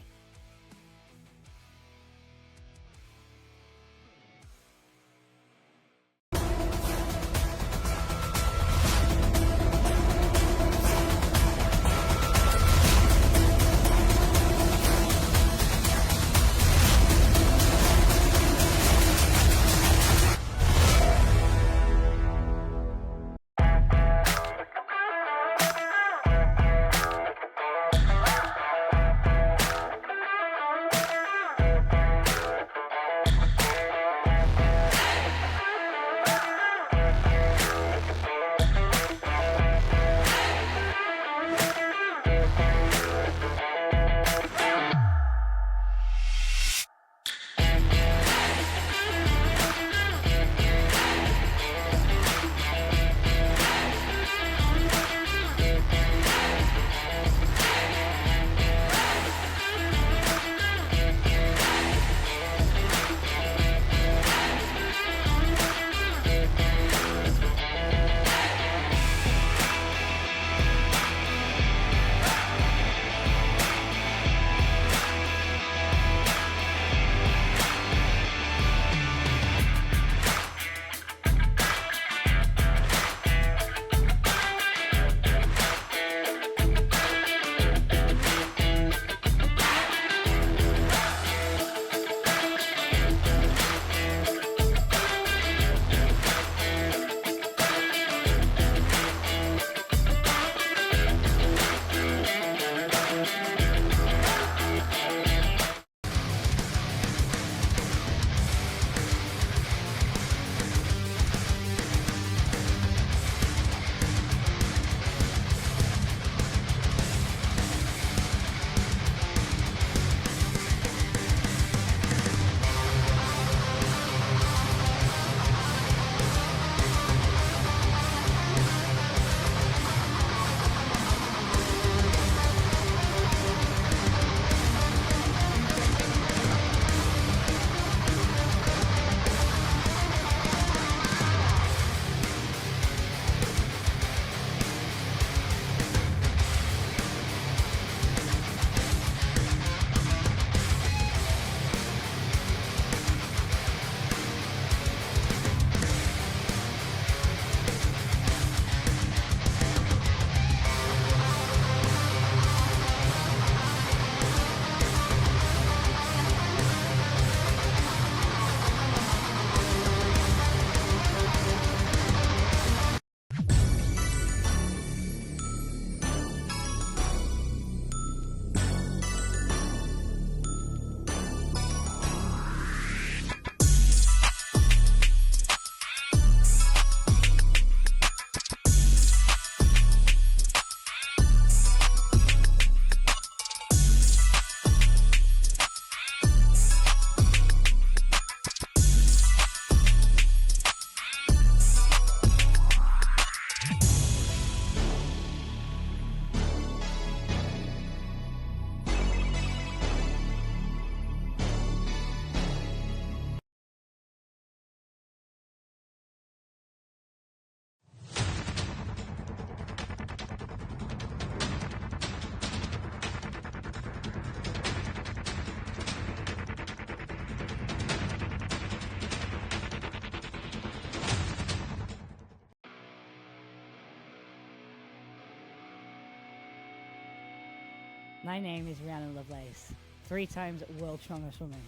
My name is Rhiannon Lovelace, 3 times world strongest woman.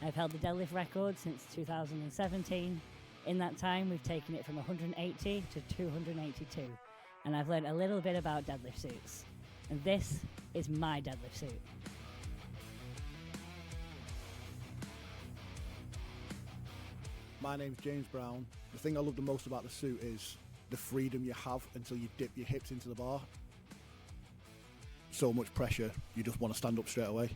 I've held the deadlift record since 2017. In that time, we've taken it from 180 to 282, and I've learned a little bit about deadlift suits. And this is my deadlift suit. My name's James Brown. The thing I love the most about the suit is the freedom you have until you dip your hips into the bar. So much pressure, you just want to stand up straight away.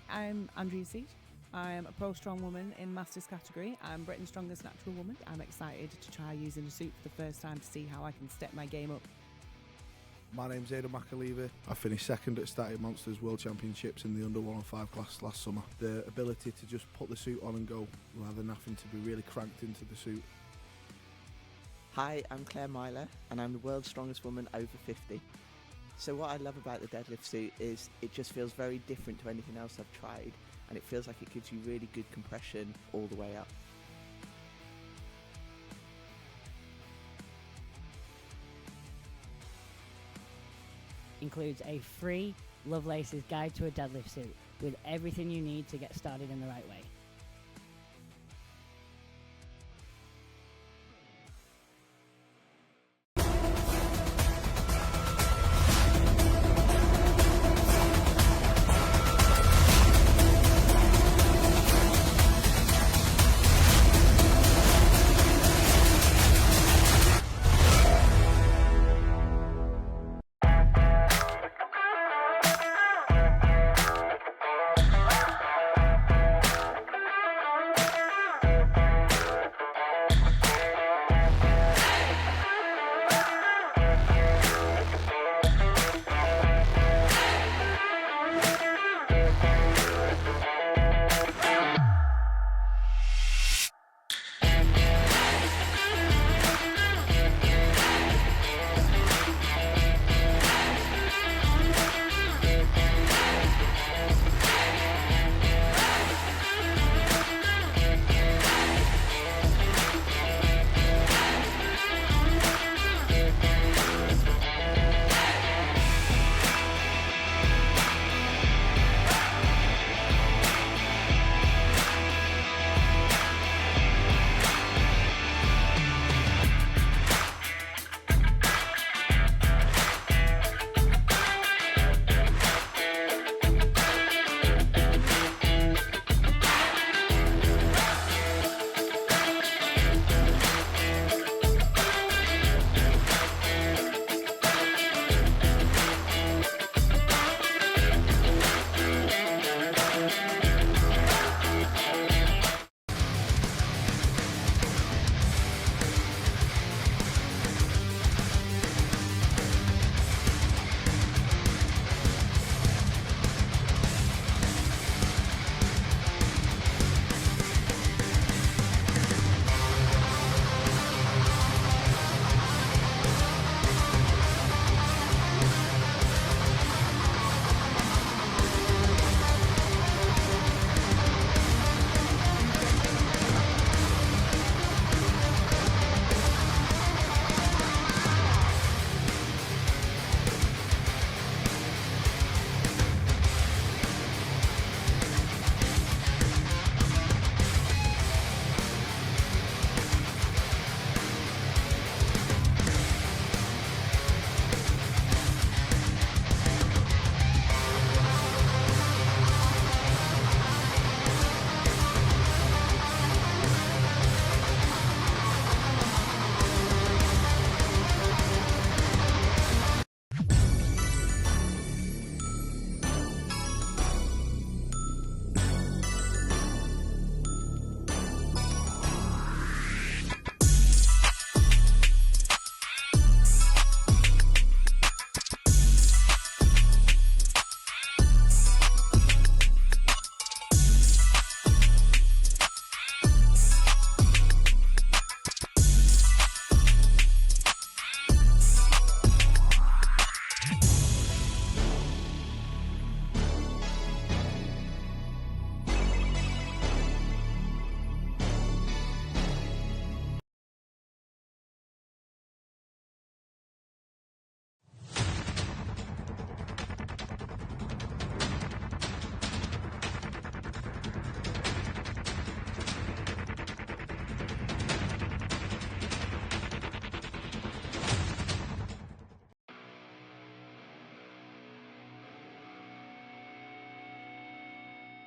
I'm Andrea Seat. I'm a pro strong woman in Masters category. I'm Britain's strongest natural woman. I'm excited to try using a suit for the first time to see how I can step my game up. My name's Aidan McAleavey. I finished second at Static Monsters World Championships in the under 105 class last summer. The ability to just put the suit on and go rather than having to be really cranked into the suit. Hi, I'm Claire Myler, and I'm the world's strongest woman over 50. So what I love about the deadlift suit is it just feels very different to anything else I've tried, and it feels like it gives you really good compression all the way up. Includes a free Lovelace's Guide to a Deadlift Suit with everything you need to get started in the right way.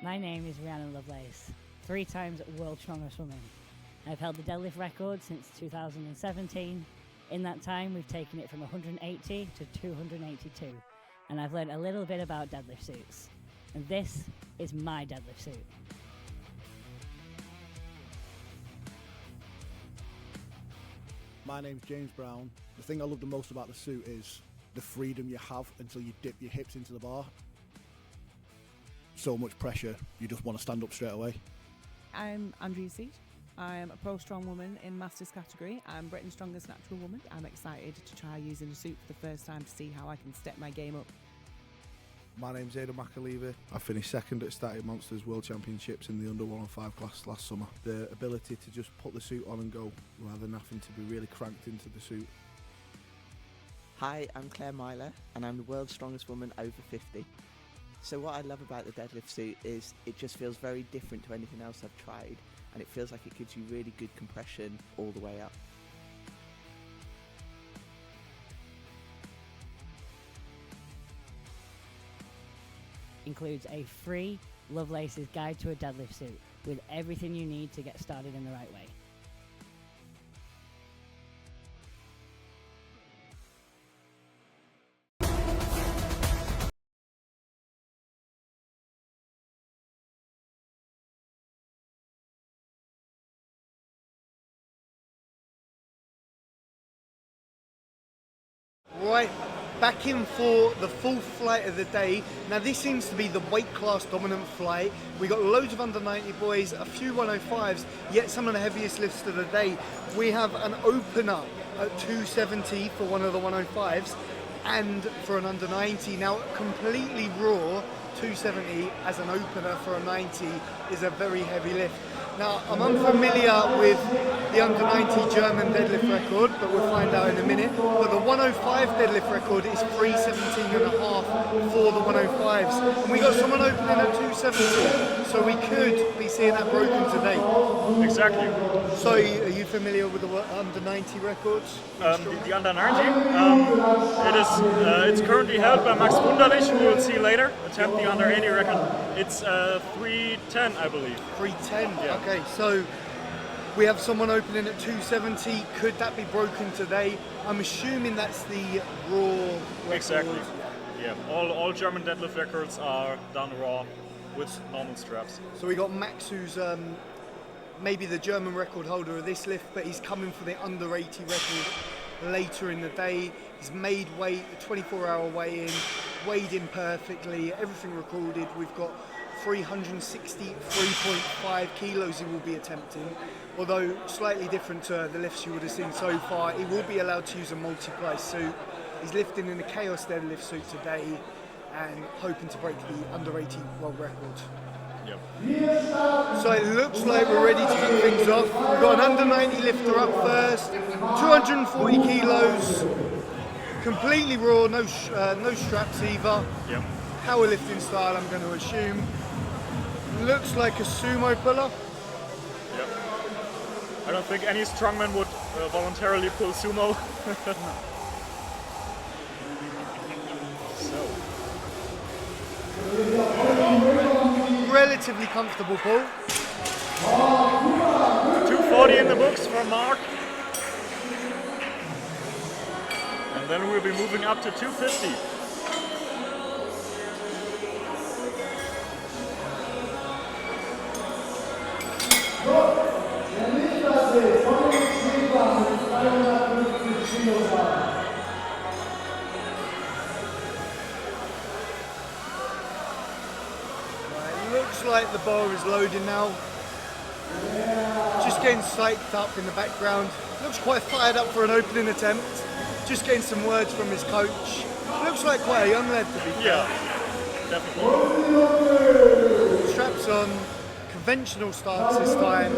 My name is Rhiannon Lovelace, 3 times world strongest woman. I've held the deadlift record since 2017. In that time, we've taken it from 180 to 282, and I've learned a little bit about deadlift suits. And this is my deadlift suit. My name's James Brown. The thing I love the most about the suit is the freedom you have until you dip your hips into the bar. So much pressure, you just want to stand up straight away. I'm Andrea Seat. I'm a pro strong woman in Masters category. I'm Britain's strongest natural woman. I'm excited to try using a suit for the first time to see how I can step my game up. My name's McAleaver. I finished second at Static Monsters World Championships in the under 105 class last summer. The ability to just put the suit on and go rather than having to be really cranked into the suit. Hi, I'm Claire Myler, and I'm the world's strongest woman over 50. So what I love about the deadlift suit is it just feels very different to anything else I've tried, and it feels like it gives you really good compression all the way up. Includes a free Lovelace's Guide to a Deadlift Suit with everything you need to get started in the right way. Right, back in for the full flight of the day. Now this seems to be the weight class dominant flight. We got loads of under 90 boys, a few 105s, yet some of the heaviest lifts of the day. We have an opener at 270 for one of the 105s and for an under 90. Now completely raw, 270 as an opener for a 90 is a very heavy lift. Now, I'm unfamiliar with the under 90 German deadlift record, but we'll find out in a minute. But the 105 deadlift record is 317.5 for the 105s. And we got someone opening at 270, so we could be seeing that broken today. Exactly. So, are you familiar with the under 90 records? The under 90, it's currently held by Max Wunderlich, who we'll see later, attempt the under 80 record. It's 310, I believe. 310, yeah. Okay, so we have someone opening at 270. Could that be broken today? I'm assuming that's the raw record. Exactly. Yeah, all German deadlift records are done raw with normal straps. So we got Max, who's maybe the German record holder of this lift, but he's coming for the under 80 record later in the day. He's made weight, a 24-hour weigh-in, weighed in perfectly, everything recorded. We've got 363.5 kilos he will be attempting, although slightly different to the lifts you would have seen so far. He will be allowed to use a multiply suit. He's lifting in the Chaos deadlift suit today and hoping to break the under 80 world record. Yep. So it looks like we're ready to kick things off. We've got an under 90 lifter up first, 240 kilos, completely raw, no straps either. Yep. Powerlifting style, I'm going to assume. Looks like a sumo puller. Yep. I don't think any strongman would voluntarily pull sumo. So. Relatively comfortable pull. 240 in the books for Mark. And then we'll be moving up to 250. Looks like the bar is loading now. Just getting psyched up in the background. Looks quite fired up for an opening attempt. Just getting some words from his coach. Looks like quite a young lad to be fair. Yeah, definitely. Straps on, conventional stance this time.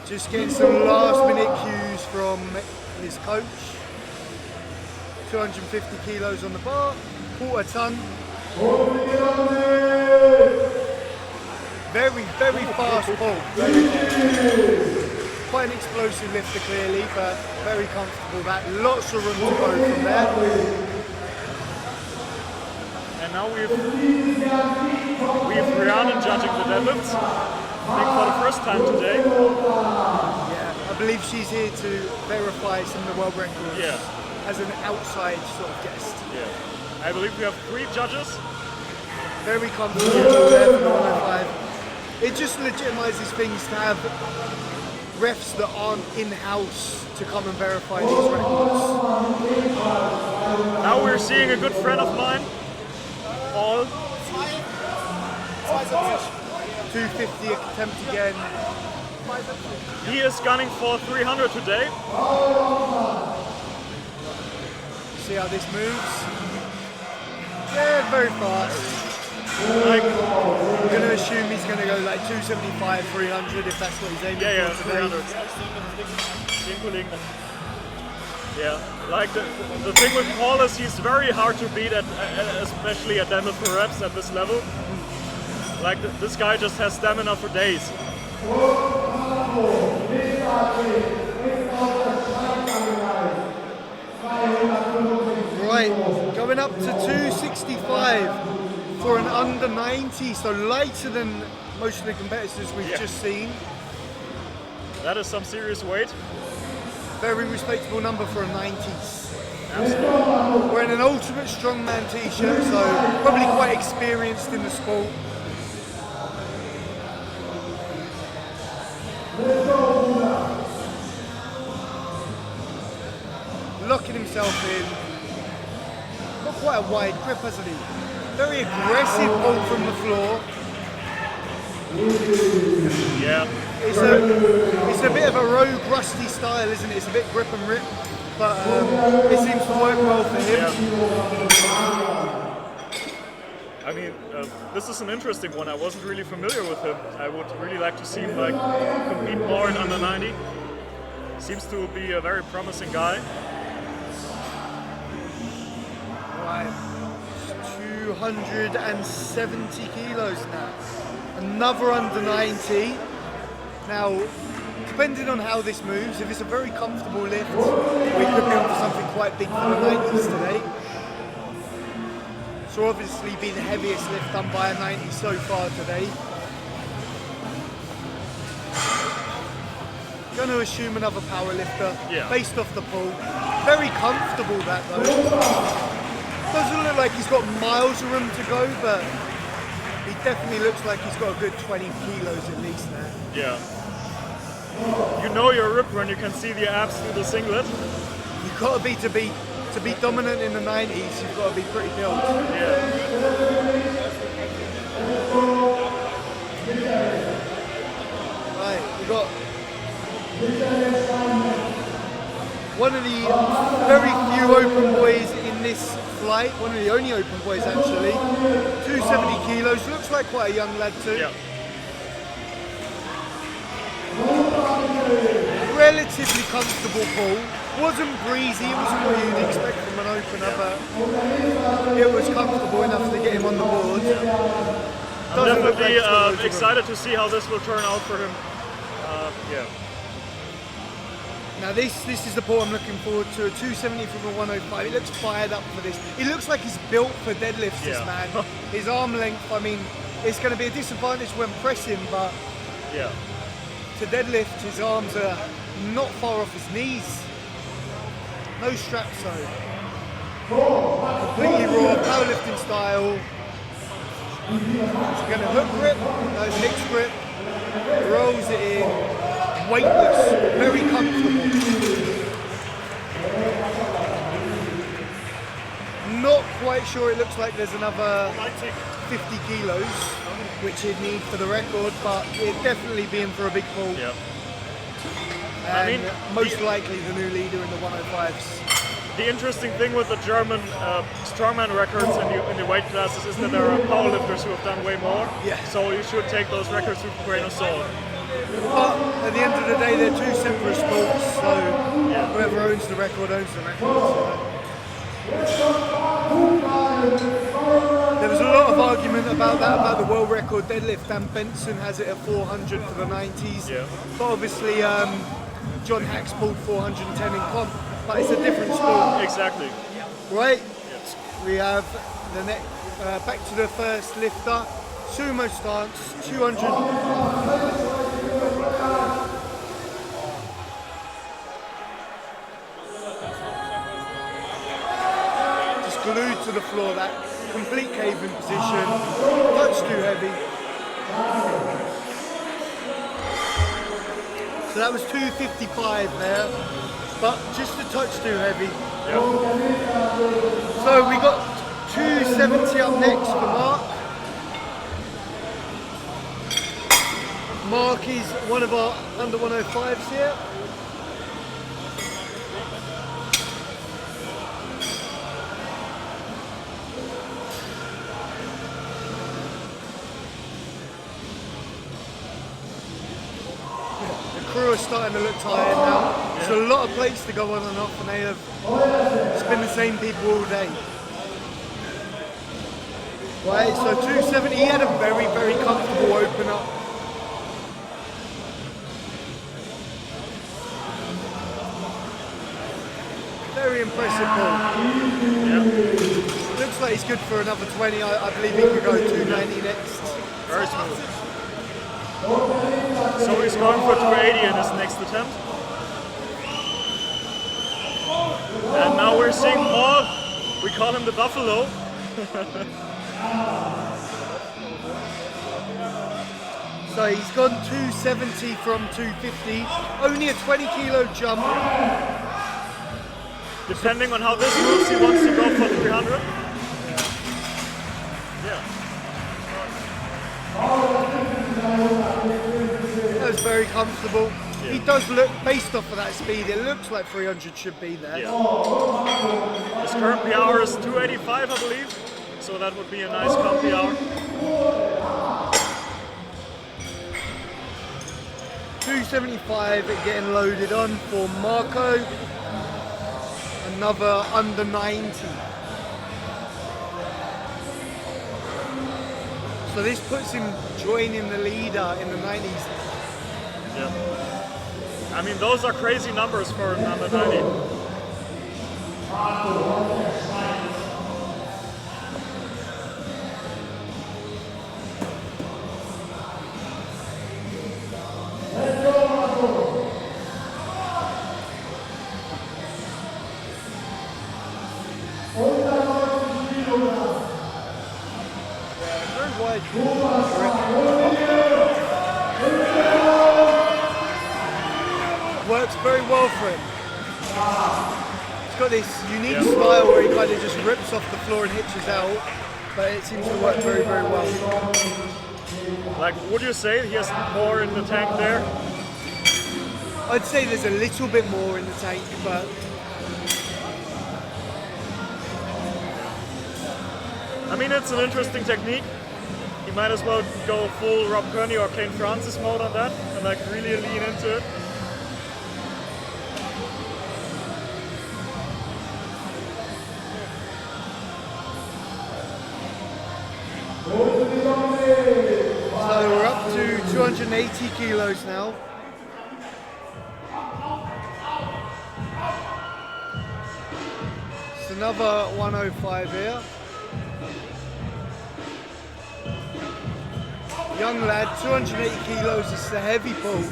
Just getting some last minute cues from his coach. 250 kilos on the bar, quarter ton. Very, very fast pull. Quite an explosive lifter clearly, but very comfortable. That lots of room to go from there. And now we have Rhiannon judging the deadlifts. I think for the first time today. Yeah, I believe she's here to verify some of the world records as an outside sort of guest. Yeah. I believe we have 3 judges. Very comfortable there for the 105. It just legitimizes things to have refs that aren't in-house to come and verify these records. Now we're seeing a good friend of mine, Paul. 250 attempt again. He is gunning for 300 today. See how this moves? Yeah, very fast. I'm going to assume he's going to go like 275, 300 if that's what he's aiming for today. 300. Yeah, like the thing with Paul is he's very hard to beat, especially at deadlift for reps at this level. Like this guy just has stamina for days. Right, going up to 265 for an under 90, so lighter than most of the competitors we've just seen. That is some serious weight. Very respectable number for a 90s. Absolutely. Wearing an Ultimate Strongman t-shirt, so probably quite experienced in the sport. Locking himself in. Got quite a wide grip, hasn't he? Very aggressive pull from the floor. Yeah. It's a bit of a rogue, rusty style, isn't it? It's a bit grip and rip, but it seems to work well for him. I mean, this is an interesting one. I wasn't really familiar with him. I would really like to see him like compete more in under 90. Seems to be a very promising guy. Right, 270 kilos now. Another under 90. Now, depending on how this moves, if it's a very comfortable lift, we could be on for something quite big for the 90s today. So obviously be the heaviest lift done by a 90 so far today. Going to assume another power lifter, based off the pull. Very comfortable that though. Doesn't look like he's got miles of room to go, but he definitely looks like he's got a good 20 kilos at least there. Yeah. You know you're ripped when you can see the abs through the singlet. You've got to be dominant in the 90s. You've got to be pretty built. Yeah. Right, we got one of the very few open boys in this flight. One of the only open boys actually. 270 kilos. Looks like quite a young lad too. Yeah. Relatively comfortable pull. Wasn't breezy, it wasn't what you'd expect from an opener, but it was comfortable enough to get him on the board. I'm definitely excited to see how this will turn out for him. Now this is the pull I'm looking forward to, a 270 from a 105. He looks fired up for this. He looks like he's built for deadlifts, this man. His arm length, I mean, it's going to be a disadvantage when pressing, but to deadlift, his arms are not far off his knees. No straps though. Completely raw, powerlifting style. He's going to hook grip, no mixed grip, rolls it in, weightless, very comfortable. Not quite sure, it looks like there's another 50 kilos, which he'd need for the record, but it'd definitely be in for a big pull. Yeah. And most likely the new leader in the 105s. The interesting thing with the German strongman records in the weight classes is that there are powerlifters who have done way more. Yeah. So you should take those records with a grain of salt. But at the end of the day, they're two separate sports, so whoever owns the record owns the record. There was a lot of argument about that, about the world record deadlift. Dan Benson has it at 400 for the 90s. Yeah. But obviously, John Hacks pulled 410 in comp, but it's a different sport. Exactly. Right? We have the Back to the first lifter, sumo stance, 200. Just glued to the floor, that complete cave-in position, touch too heavy. So that was 255 there, but just a touch too heavy. So we got 270 up next for Mark. Mark is one of our under 105s here. The crew are starting to look tired now. There's a lot of plates to go on and off, and they have it's been the same people all day. Right, so 270, he had a very, very comfortable opener. Very impressive pull. Looks like he's good for another 20. I believe he could go 290 next. Very smooth. So he's going for 280 in his next attempt. And now we're seeing Paul. We call him the Buffalo. So he's gone 270 from 250. Only a 20 kilo jump. Depending on how this moves, he wants to go for 300. Yeah. That was very comfortable. Yeah. He does look, based off of that speed, it looks like 300 should be there. Yeah. His current PR is 285, I believe. So that would be a nice comp PR. 275 getting loaded on for Marco. Another under 90. So this puts him joining the leader in the 90s. Yeah. I mean, those are crazy numbers for an under 90. Works very well for him. He's got this unique style where he kind of just rips off the floor and hitches out, but it seems to work very, very well. Like, would you say he has more in the tank there? I'd say there's a little bit more in the tank, but I mean, it's an interesting technique. You might as well go full Rob Kearney or Kane Francis mode on that and like really lean into it. So we're up to 280 kilos now. It's another 105 here. Young lad, 280 kilos, it's a heavy pull.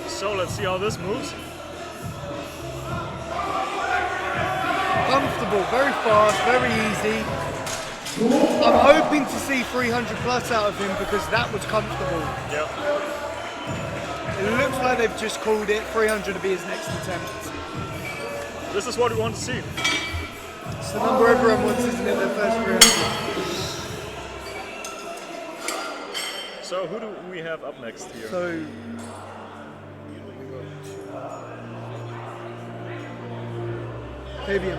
So let's see how this moves. Comfortable, very fast, very easy. I'm hoping to see 300 plus out of him because that was comfortable. Yep. It looks like they've just called it 300 to be his next attempt. This is what we want to see. It's the number everyone wants, isn't it? Their first 300. So who do we have up next here? So Fabian,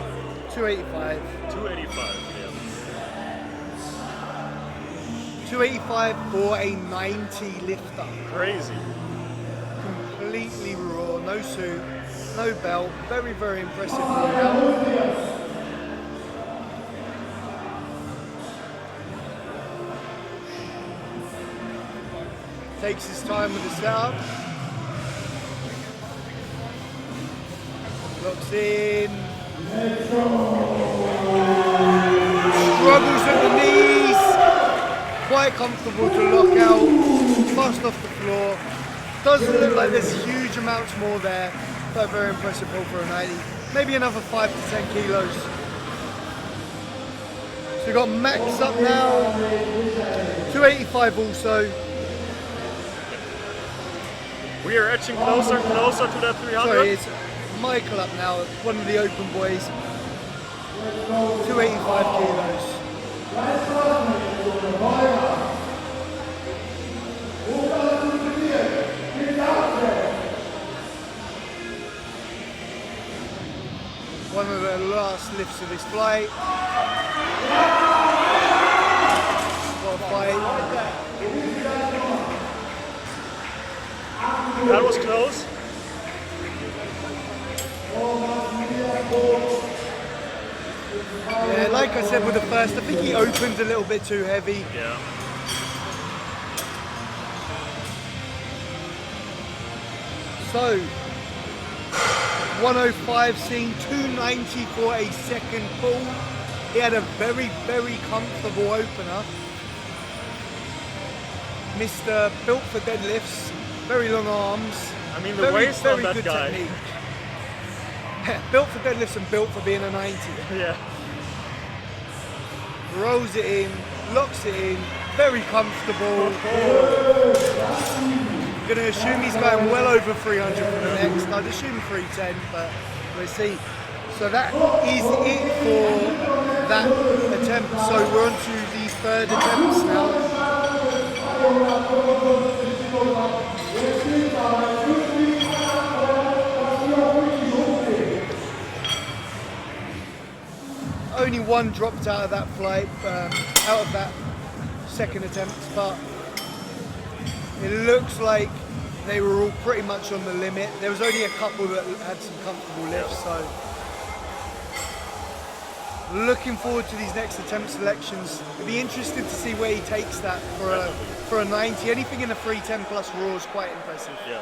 285. 285, yeah. 285 for a 90 lifter. Crazy. Completely raw, no suit, no belt. Very, very impressive workout. Takes his time with the setup. in. Struggles at the knees. Quite comfortable to lock out. Fast off the floor. Doesn't look like there's huge amounts more there, but very impressive pull for a 90. Maybe another 5 to 10 kilos. So we've got Max up now. 285 also. We are edging closer and closer to that 300. Sorry, it's Michael up now, one of the open boys. 285 kilos. One of the last lifts of this flight. What a fight. That was close. Yeah, like I said with the first, I think he opened a little bit too heavy. Yeah. So, 105 scene, 290 for a second pull. He had a very, very comfortable opener. Mr. Built for deadlifts, very long arms. I mean, the waist on that good guy. technique. Built for deadlifts and built for being a 90. Yeah. Rolls it in, locks it in, very comfortable. I'm going to assume he's going well over 300 for the next. I'd assume 310, but we'll see. So that is it for that attempt. So we're on to the third attempts now. Only one dropped out of that flight, out of that second attempt, but it looks like they were all pretty much on the limit. There was only a couple that had some comfortable lifts, so looking forward to these next attempt selections. It'd be interesting to see where he takes that for a 90. Anything in a 310 plus raw is quite impressive. Yeah.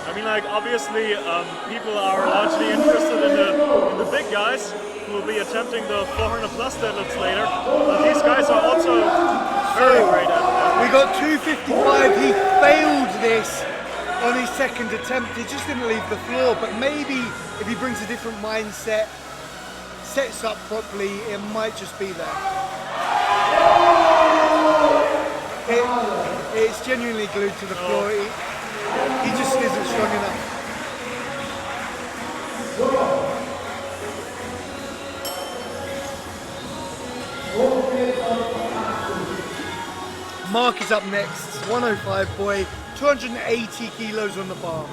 I mean, like, obviously, people are largely interested in the big guys who will be attempting the 400 plus deadlifts later. But these guys are also very great at that. We got 255. He failed this on his second attempt. He just didn't leave the floor. But maybe if he brings a different mindset, sets up properly, it might just be there. It's genuinely glued to the floor. He just isn't strong enough. Mark is up next, 105 boy, 280 kilos on the bar.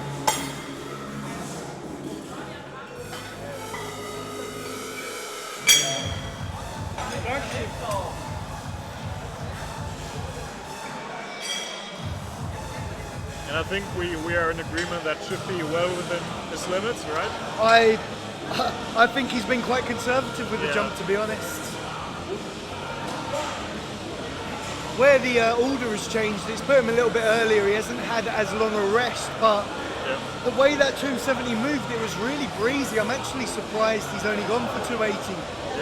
And I think we are in agreement that should be well within his limits, right? I think he's been quite conservative with the jump, to be honest. Where the order has changed, it's put him a little bit earlier. He hasn't had as long a rest, but the way that 270 moved, it was really breezy. I'm actually surprised he's only gone for 280,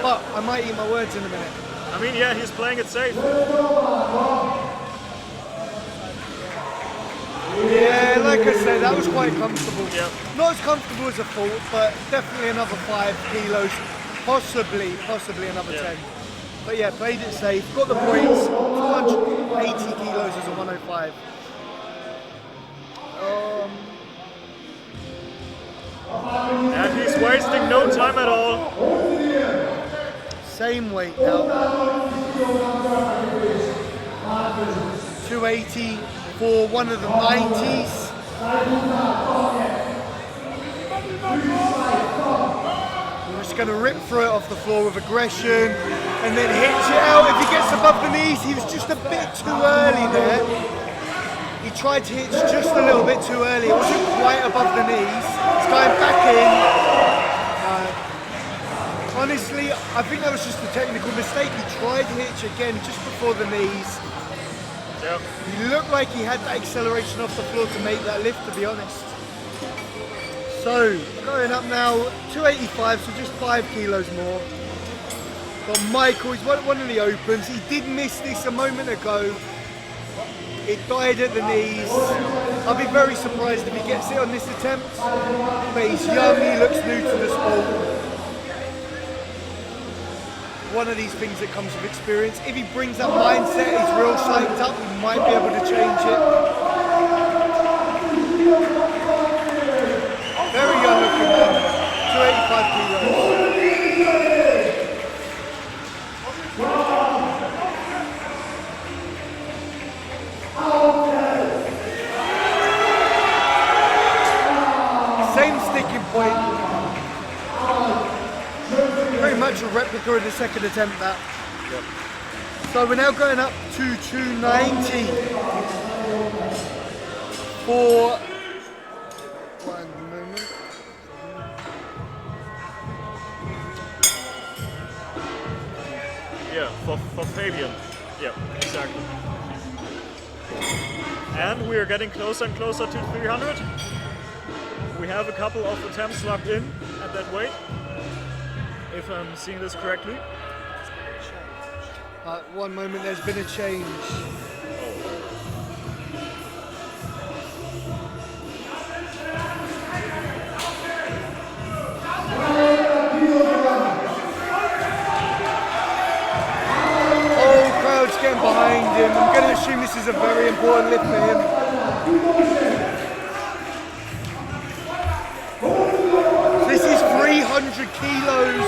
but I might eat my words in a minute. I mean, yeah, he's playing it safe. Yeah, like I said, that was quite comfortable. Yeah. Not as comfortable as I thought, but definitely another 5 kilos, possibly another 10. But yeah, played it safe, got the points, 280 kilos as a 105. And he's wasting no time at all. Same weight now. 280 for one of the 90s. We're just going to rip through it off the floor with aggression and then hitch it out. If he gets above the knees, he was just a bit too early there. He tried to hitch just a little bit too early. It wasn't quite above the knees. He's going back in. Honestly, I think that was just a technical mistake. He tried to hitch again just before the knees. Yeah. He looked like he had that acceleration off the floor to make that lift, to be honest. So, going up now, 285, so just 5 kilos more. But Michael, he's one of the opens. He did miss this a moment ago. It died at the knees. I'll be very surprised if he gets it on this attempt. But he's young, he looks new to the sport. One of these things that comes with experience. If he brings that mindset, he's real psyched up, he might be able to change it. Very young looking man, 285 kilos. Same sticking point. Very much a replica of the second attempt that. Yep. So we're now going up to 290 for 1 moment. Yeah, for Fabian. Yeah, exactly. And we are getting closer and closer to 300. We have a couple of attempts locked in at that weight, if I'm seeing this correctly. 1 moment, there's been a change. Oh, crowd's getting behind him. I'm going to assume this is a very important lift for him. This is 300 kilos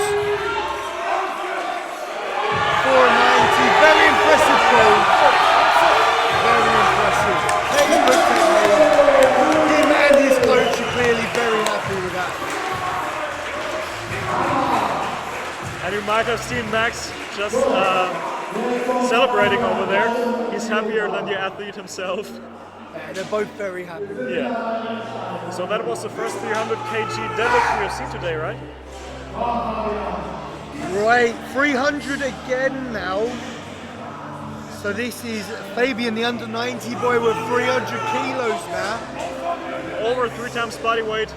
for a 90. Very impressive goal. Very impressive. Textbook technique. Him and his coach are clearly very happy with that. And you might have seen Max just celebrating over there. He's happier than the athlete himself. Yeah, they're both very happy. Yeah. So that was the first 300 kg deadlift we have seen today, right? Right, 300 again now. So this is Fabian, the under 90 boy, with 300 kilos now. Over 3 times body weight.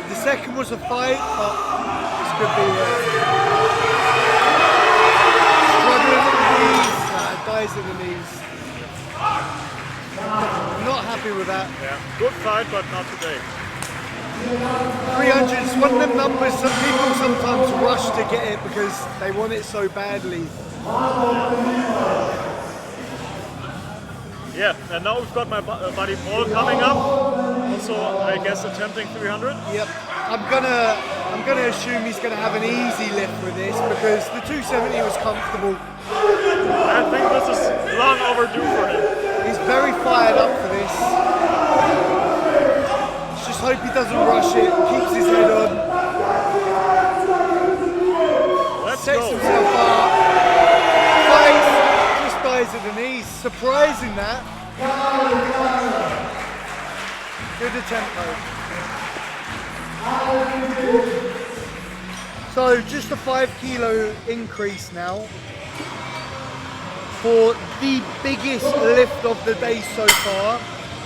The second was a fight, but this could be struggling at the knees. Dies at the knees. Not happy with that. Yeah, good fight, but not today. 300 is one of them numbers that people sometimes rush to get it because they want it so badly. Yeah, and now we've got my buddy Paul coming up. Also, I guess attempting 300. Yep. I'm gonna assume he's gonna have an easy lift with this because the 270 was comfortable. I think this is long overdue for him. He's very fired up for this. Just hope he doesn't rush it, keeps his head on. Let's Sets go. himself up. Fights, just dies at the knees. Surprising that. Good attempt though. So just a 5 kilo increase now for the biggest lift of the day so far.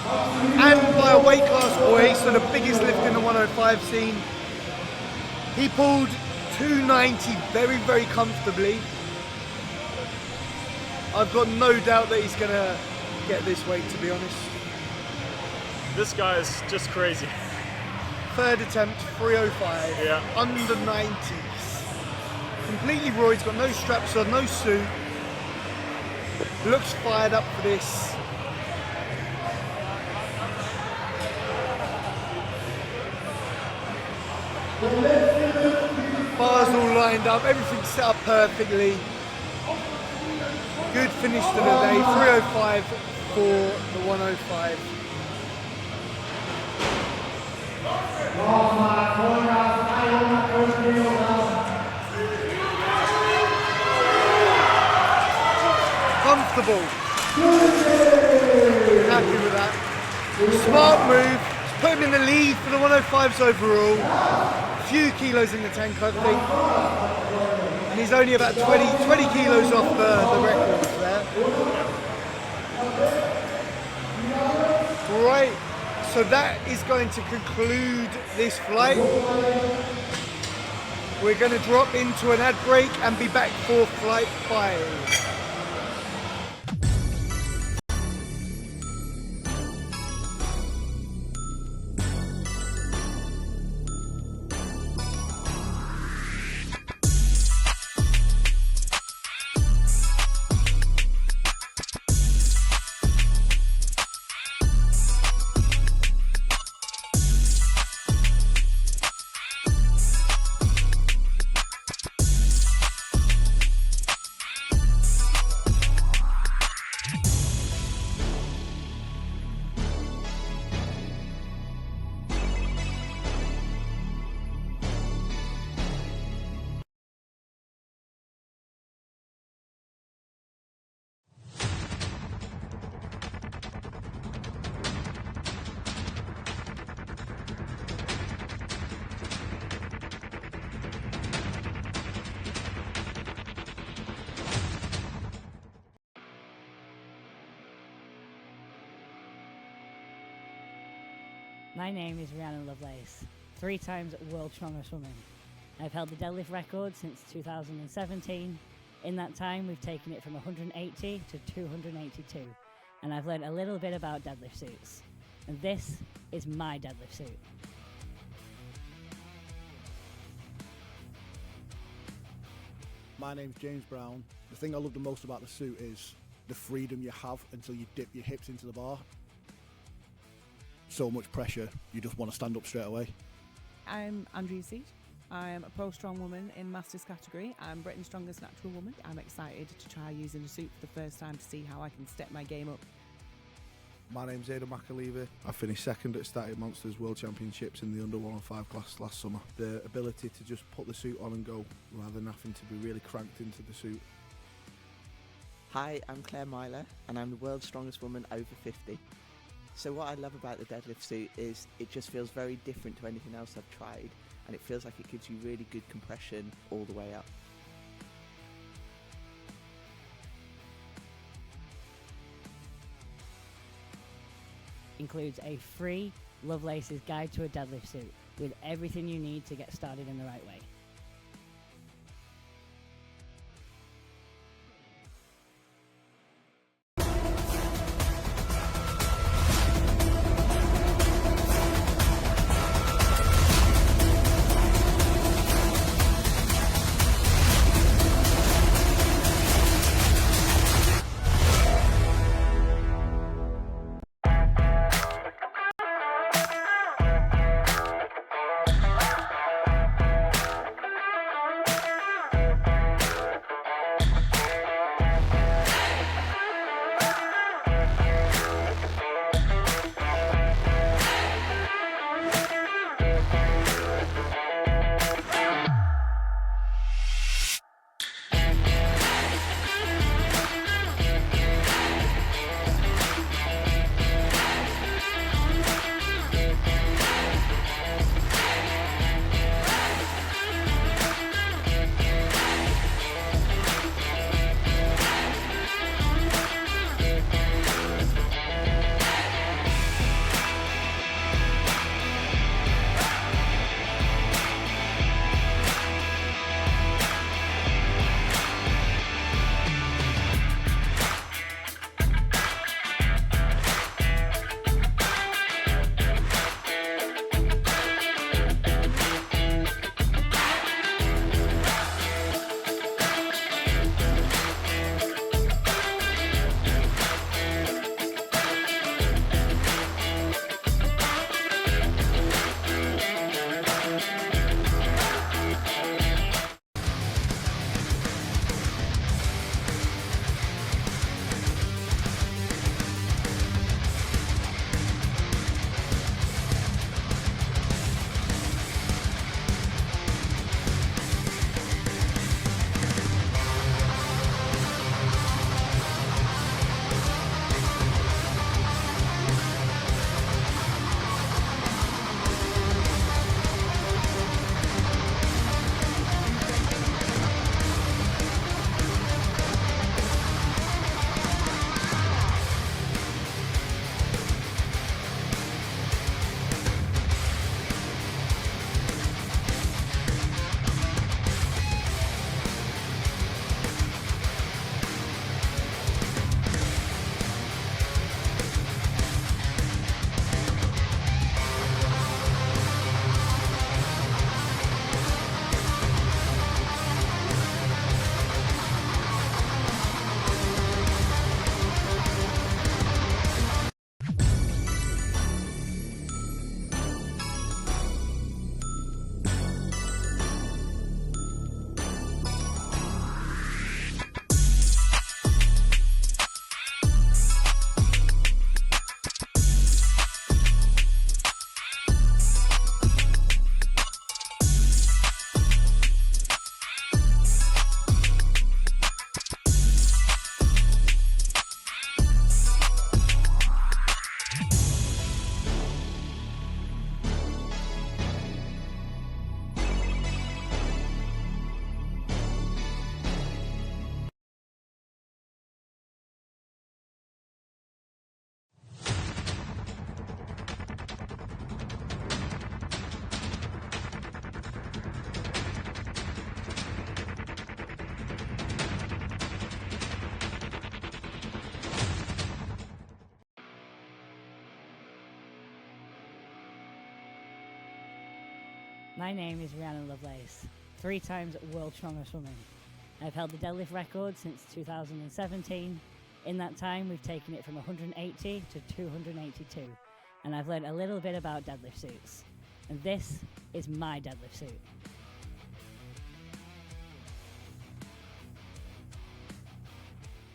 And by a weight class boy, so the biggest lift in the 105 scene. He pulled 290 very, very comfortably. I've got no doubt that he's gonna get this weight, to be honest. This guy is just crazy. Third attempt, 305, Yeah. under 90s. Completely raw, he's got no straps on, no suit. Looks fired up for this. Bars all lined up, everything's set up perfectly. Good finish to the day, 305 for the 105. Comfortable. Happy with that. Smart move. Put him in the lead for the 105s overall. few kilos in the tank, I think. And he's only about 20 kilos off the record there. Right, so that is going to conclude this flight. We're going to drop into an ad break and be back for flight 5. My name is Rhiannon Lovelace, 3 times world strongest woman. I've held the deadlift record since 2017. In that time, we've taken it from 180 to 282, and I've learned a little bit about deadlift suits. And this is my deadlift suit. My name's James Brown. The thing I love the most about the suit is the freedom you have until you dip your hips into the bar. So much pressure, you just want to stand up straight away. I'm Andrea Seat. I'm a pro strong woman in Masters category. I'm Britain's strongest natural woman. I'm excited to try using a suit for the first time to see how I can step my game up. My name's Outlaw. I finished second at Static Monsters World Championships in the under 105 class last summer. The ability to just put the suit on and go rather than having to be really cranked into the suit. Hi, I'm Claire Myler, and I'm the world's strongest woman over 50. So what I love about the deadlift suit is it just feels very different to anything else I've tried, and it feels like it gives you really good compression all the way up. Includes a free Lovelace's Guide to a Deadlift Suit with everything you need to get started in the right way. My name is Rhiannon Lovelace, 3 times world strongest woman. I've held the deadlift record since 2017. In that time, we've taken it from 180 to 282, and I've learned a little bit about deadlift suits. And this is my deadlift suit.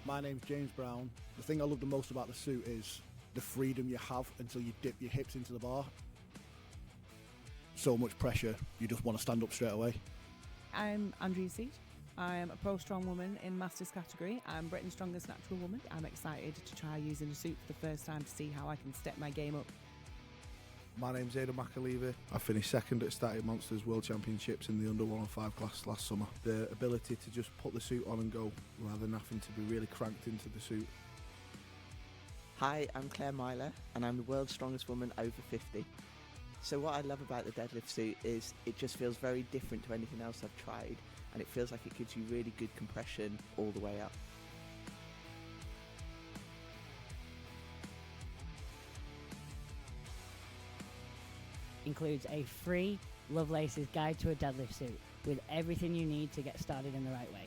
My name's James Brown. The thing I love the most about the suit is the freedom you have until you dip your hips into the bar. So much pressure, you just want to stand up straight away. I'm Andrea Seat. I'm a pro strong woman in Masters category. I'm Britain's strongest natural woman. I'm excited to try using a suit for the first time to see how I can step my game up. My name's Aidan McAleavey. I finished second at Static Monsters World Championships in the under 105 class last summer. The ability to just put the suit on and go rather than having to be really cranked into the suit. Hi, I'm Claire Myler, and I'm the world's strongest woman over 50. So what I love about the deadlift suit is it just feels very different to anything else I've tried, and it feels like it gives you really good compression all the way up. Includes a free Lovelace's Guide to a Deadlift Suit with everything you need to get started in the right way.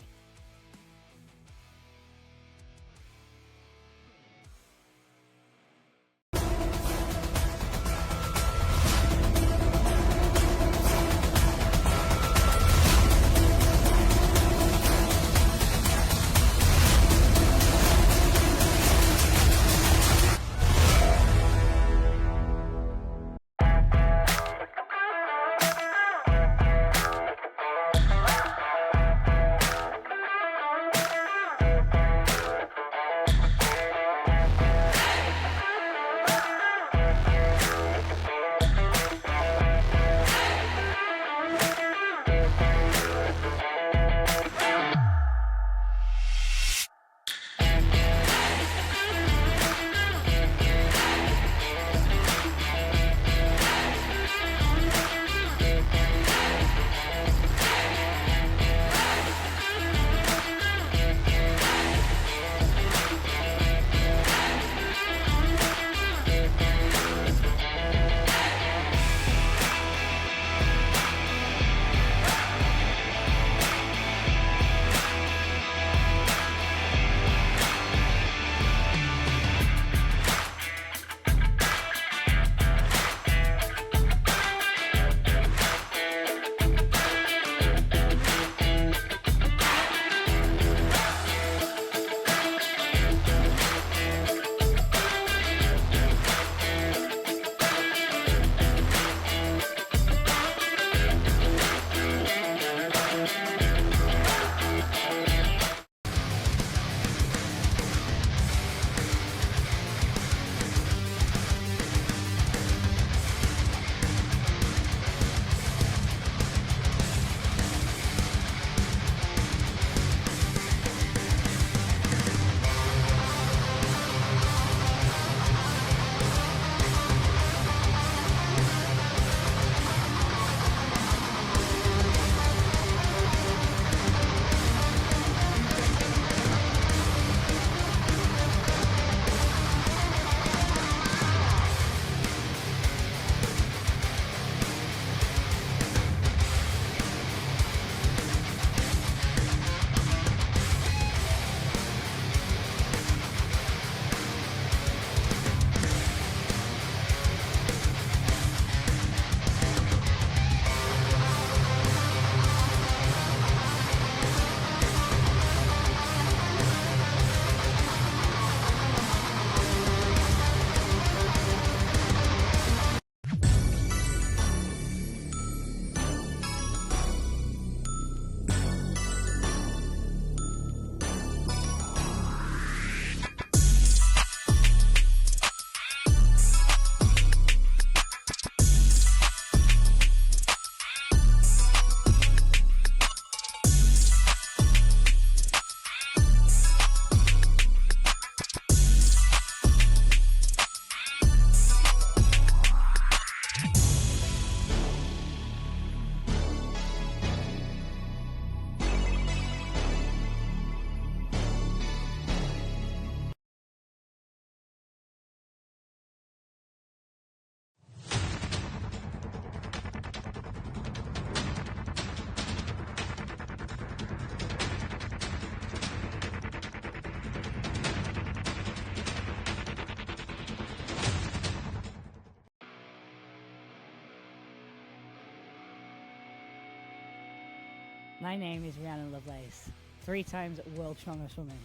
My name is Rhiannon Lovelace, 3 times world strongest woman.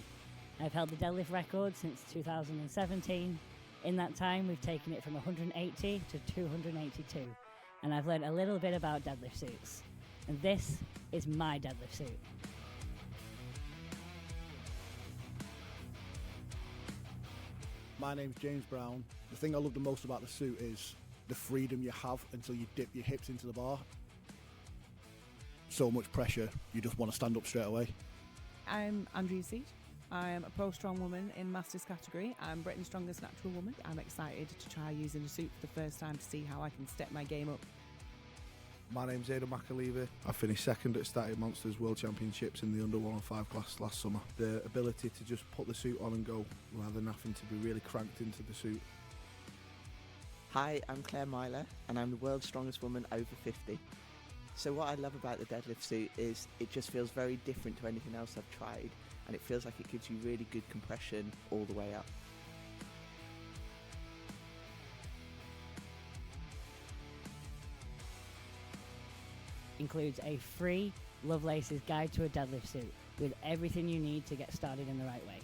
I've held the deadlift record since 2017. In that time, we've taken it from 180 to 282, and I've learned a little bit about deadlift suits. And this is my deadlift suit. My name's James Brown. The thing I love the most about the suit is the freedom you have until you dip your hips into the bar. So much pressure, you just want to stand up straight away. I'm Andrea Seat. I'm a pro strong woman in Masters category. I'm Britain's strongest natural woman. I'm excited to try using a suit for the first time to see how I can step my game up. My name's Aidan McAleavey. I finished second at Static Monsters World Championships in the under 105 class last summer. The ability to just put the suit on and go rather than having to be really cranked into the suit. Hi, I'm Claire Myler, and I'm the world's strongest woman over 50. So what I love about the deadlift suit is it just feels very different to anything else I've tried, and it feels like it gives you really good compression all the way up. Includes a free Lovelace's Guide to a Deadlift Suit with everything you need to get started in the right way.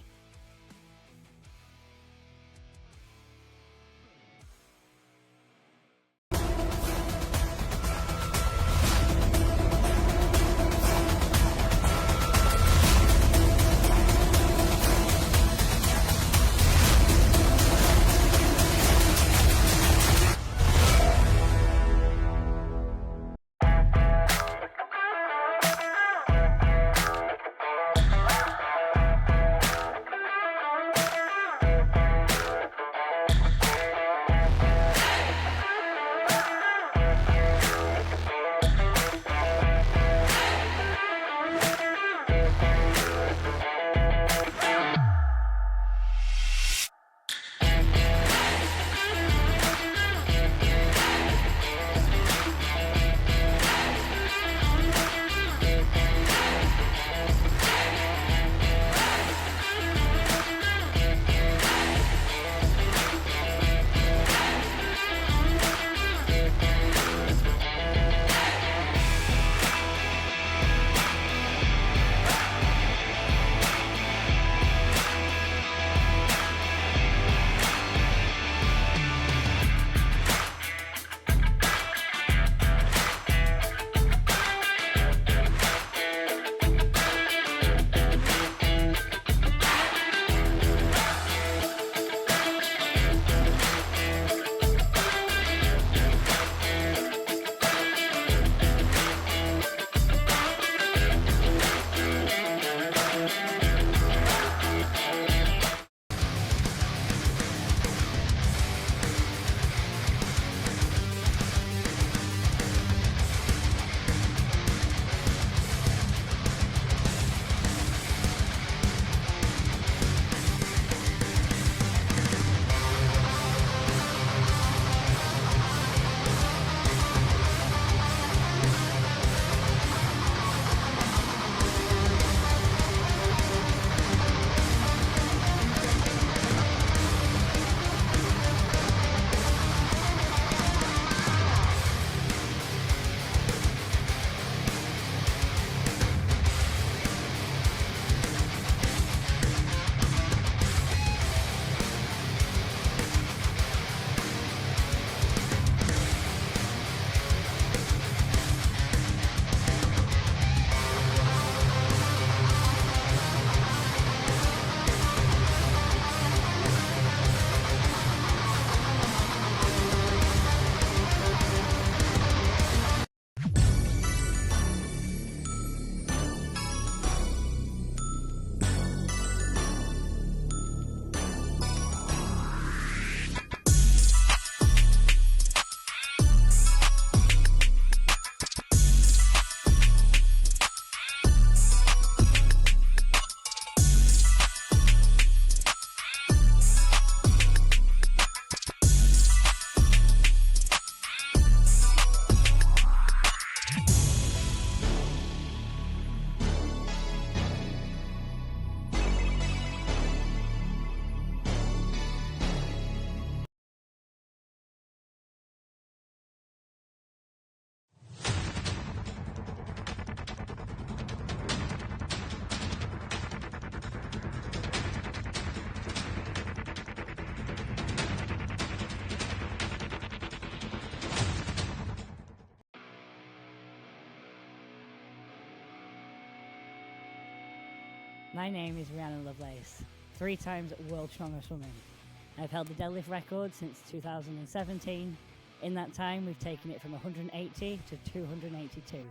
My name is Rhiannon Lovelace, 3 times world strongest woman. I've held the deadlift record since 2017. In that time, we've taken it from 180 to 282,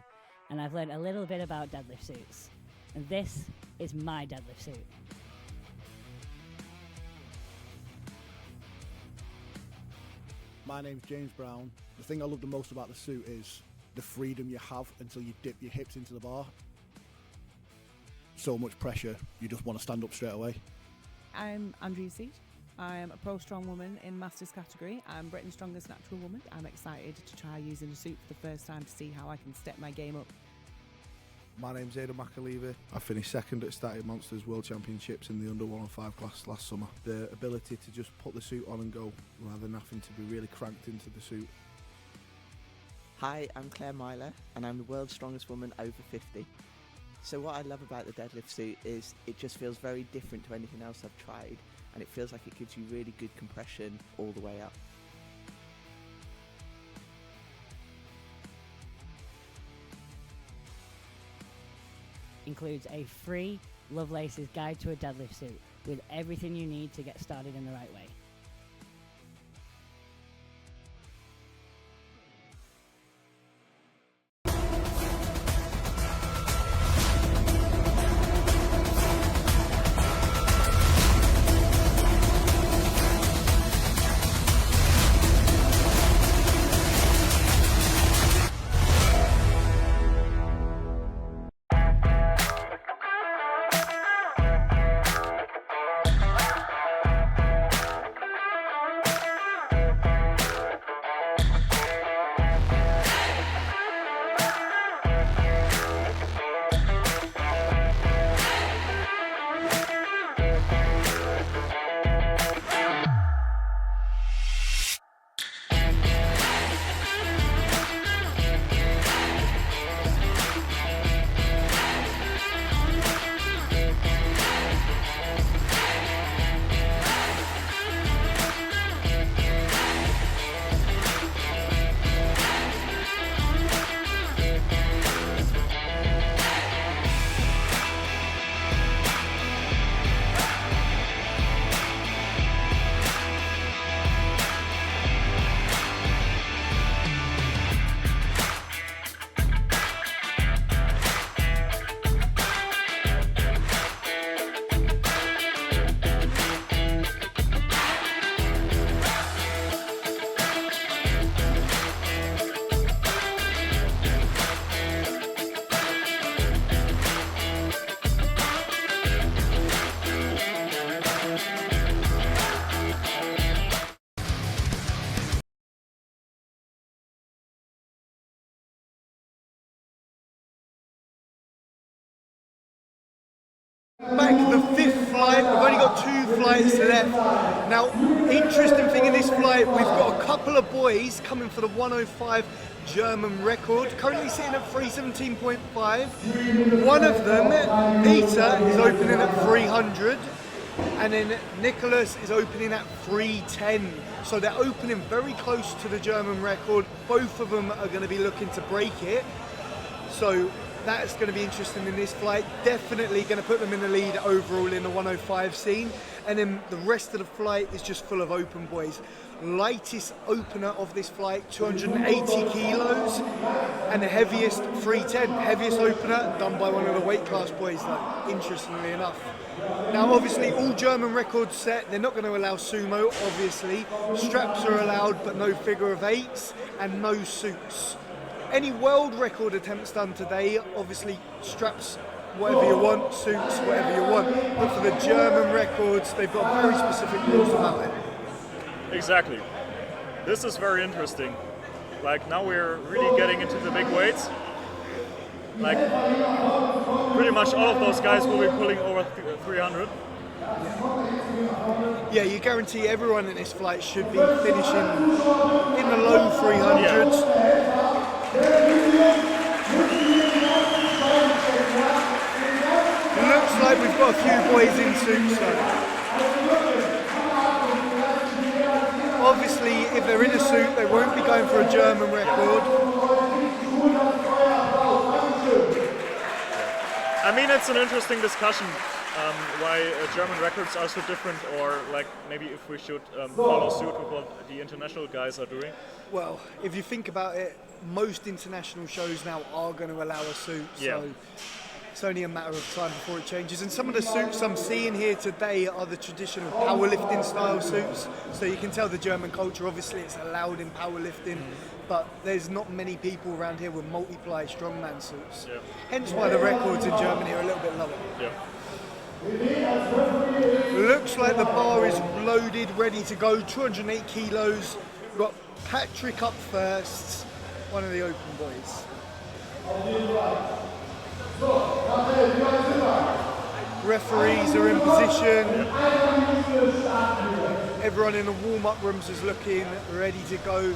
and I've learned a little bit about deadlift suits. And this is my deadlift suit. My name's James Brown. The thing I love the most about the suit is the freedom you have until you dip your hips into the bar. So much pressure, you just want to stand up straight away. I'm Andrea Seat. I'm a pro strong woman in Masters category. I'm Britain's strongest natural woman. I'm excited to try using a suit for the first time to see how I can step my game up. My name's McAleavey. I finished second at Static Monsters World Championships in the under 105 class last summer. The ability to just put the suit on and go rather than having to be really cranked into the suit. Hi, I'm Claire Myler, and I'm the world's strongest woman over 50. So what I love about the deadlift suit is it just feels very different to anything else I've tried, and it feels like it gives you really good compression all the way up. Includes a free Lovelace's Guide to a Deadlift Suit with everything you need to get started in the right way. Back the 5th flight, we've only got 2 flights left. Now, interesting thing in this flight, we've got a couple of boys coming for the 105 German record, currently sitting at 317.5. One of them, Peter, is opening at 300, and then Nicholas is opening at 310. So they're opening very close to the German record. Both of them are going to be looking to break it. So that's going to be interesting in this flight. Definitely going to put them in the lead overall in the 105 scene. And then the rest of the flight is just full of open boys. Lightest opener of this flight, 280 kilos, and the heaviest 310. Heaviest opener done by one of the weight class boys, though, interestingly enough. Now, obviously, all German records set. They're not going to allow sumo, obviously. Straps are allowed, but no figure of 8s, and no suits. Any world record attempts done today, obviously straps, whatever you want, suits, whatever you want. But for the German records, they've got very specific rules about it. Exactly. This is very interesting. Like now we're really getting into the big weights. Like pretty much all of those guys will be pulling over 300. Yeah, you guarantee everyone in this flight should be finishing in the low 300s. Yeah. It looks like we've got a few boys in suits though. Obviously, if they're in a suit, they won't be going for a German record. I mean, it's an interesting discussion why German records are so different, or like maybe if we should follow suit with what the international guys are doing? Well, if you think about it, most international shows now are going to allow a suit, so it's only a matter of time before it changes. And some of the suits I'm seeing here today are the traditional powerlifting style suits, so you can tell the German culture, obviously it's allowed in powerlifting, but there's not many people around here with multiply strongman suits. Hence why the records in Germany are a little bit lower. Looks like the bar is loaded, ready to go, 208 kilos. We've got Patrick up first, one of the open boys. Referees are in position. Everyone in the warm-up rooms is looking ready to go.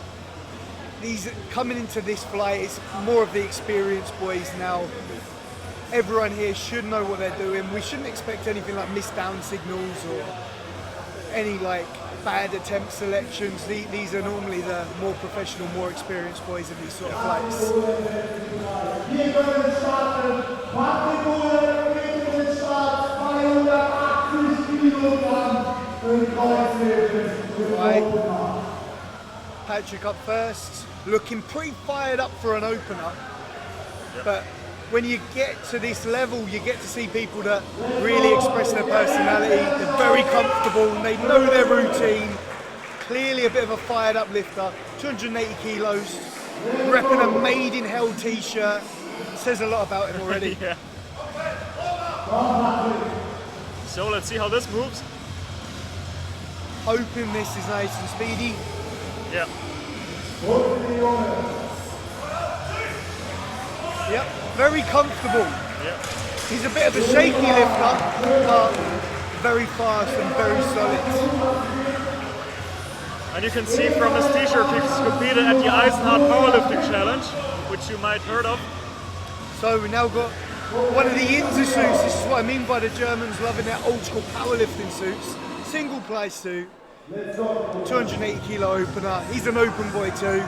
These coming into this flight, it's more of the experienced boys now. Everyone here should know what they're doing. We shouldn't expect anything like missed down signals or any like bad attempt selections. These are normally the more professional, more experienced boys in these sort of flights. Right. Patrick up first, looking pretty fired up for an opener. But when you get to this level, you get to see people that really express their personality. They're very comfortable and they know their routine. Clearly a bit of a fired up lifter, 280 kilos, repping a Made in Hell t-shirt. Says a lot about him already. So let's see how this moves. Hoping this is nice and speedy. Yep, very comfortable. He's a bit of a shaky lifter, but very fast and very solid. And you can see from his t-shirt he's competed at the Eisenhardt Powerlifting Challenge, which you might heard of. So we now got one of the Inza suits. This is what I mean by the Germans loving their old school powerlifting suits. Single ply suit, 280 kilo opener. He's an open boy too.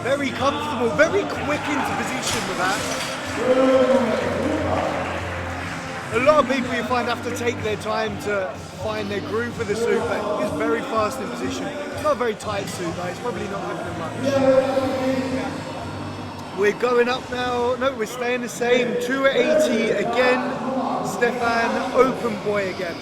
Very comfortable, very quick into position with that. A lot of people you find have to take their time to find their groove with the suit, but he's very fast in position. It's not a very tight suit though, it's probably not happening much. We're going up now, no, we're staying the same, 280 again. Stefan, open boy again.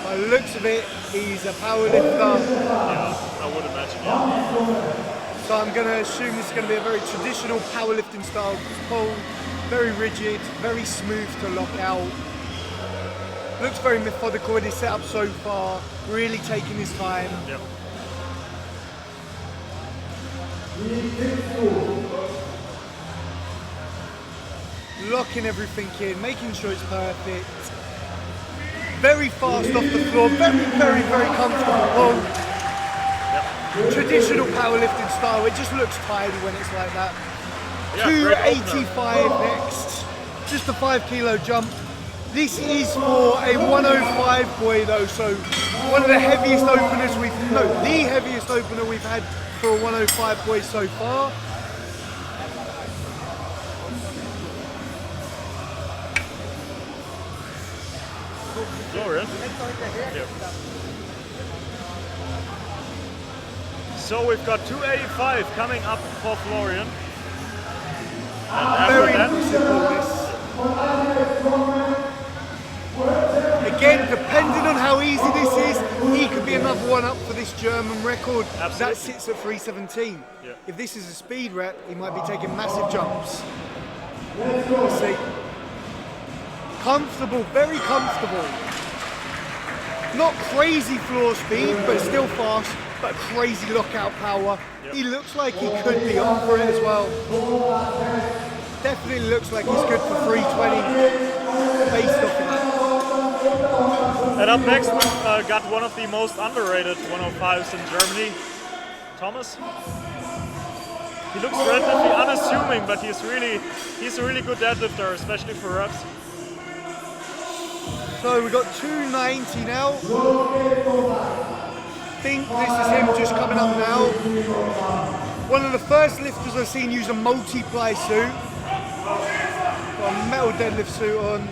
By the looks of it, he's a power lifter. Yeah, I would imagine, So I'm going to assume this is going to be a very traditional powerlifting style pull. Very rigid, very smooth to lock out. Looks very methodical in his setup so far, really taking his time. Locking everything in, making sure it's perfect. Very fast off the floor, very, very, very comfortable pull. Traditional powerlifting style, it just looks tidy when it's like that. 285 next, just a 5 kilo jump. This is for a 105 boy though, so one of the heaviest openers the heaviest opener we've had for a 105 boy so far. Florian. So we've got 285 coming up for Florian. And very impressive. Again, depending on how easy this is, he could be another one up for this German record. Absolutely. That sits at 317. If this is a speed rep, he might be taking massive jumps. Let's see. Comfortable, very comfortable. Not crazy floor speed, but still fast, but crazy lockout power. He looks like he could be on for it as well. Definitely looks like he's good for 320 based off of that. And up next we've got one of the most underrated 105s in Germany, Thomas. He looks relatively unassuming, but he's a really good deadlifter, especially for reps. So we've got 290 now. think this is him just coming up now. One of the first lifters I've seen use a multi-ply suit. Got a metal deadlift suit on.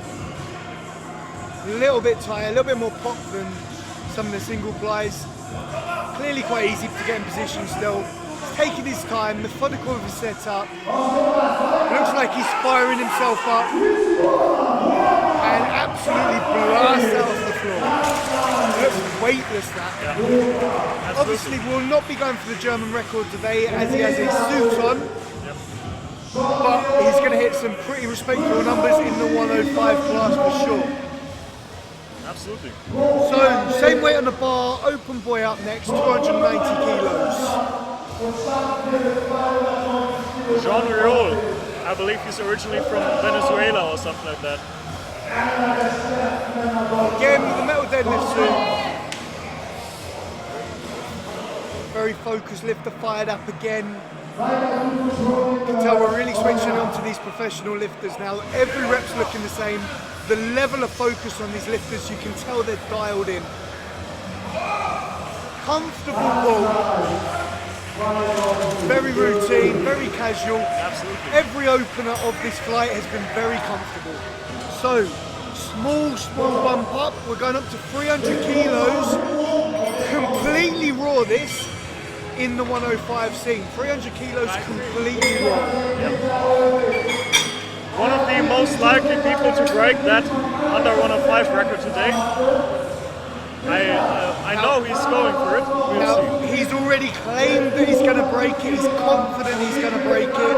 A little bit tighter, a little bit more pop than some of the single plies. Clearly quite easy to get in position still. He's taking his time, methodical with his setup. Looks like he's firing himself up. And absolutely blast out of the floor. Looks weightless, that. Yeah. Obviously will not be going for the German record today as he has his suit on. But he's going to hit some pretty respectable numbers in the 105 class for sure. Absolutely. So, same weight on the bar, open boy up next, 290 kilos. Jean Riol, I believe he's originally from Venezuela or something like that. Again with the metal deadlift suit. Very focused lifter, fired up again. You can tell we're really switching on to these professional lifters now. Every rep's looking the same. The level of focus on these lifters, you can tell they're dialed in. Comfortable pull. Very routine, very casual. Absolutely. Every opener of this flight has been very comfortable. So, small bump up. We're going up to 300 kilos. Completely raw this in the 105 scene. 300 kilos completely raw. One of the most likely people to break that under 105 record today. I know he's going for it. We'll see. He's already claimed that he's going to break it. He's confident he's going to break it.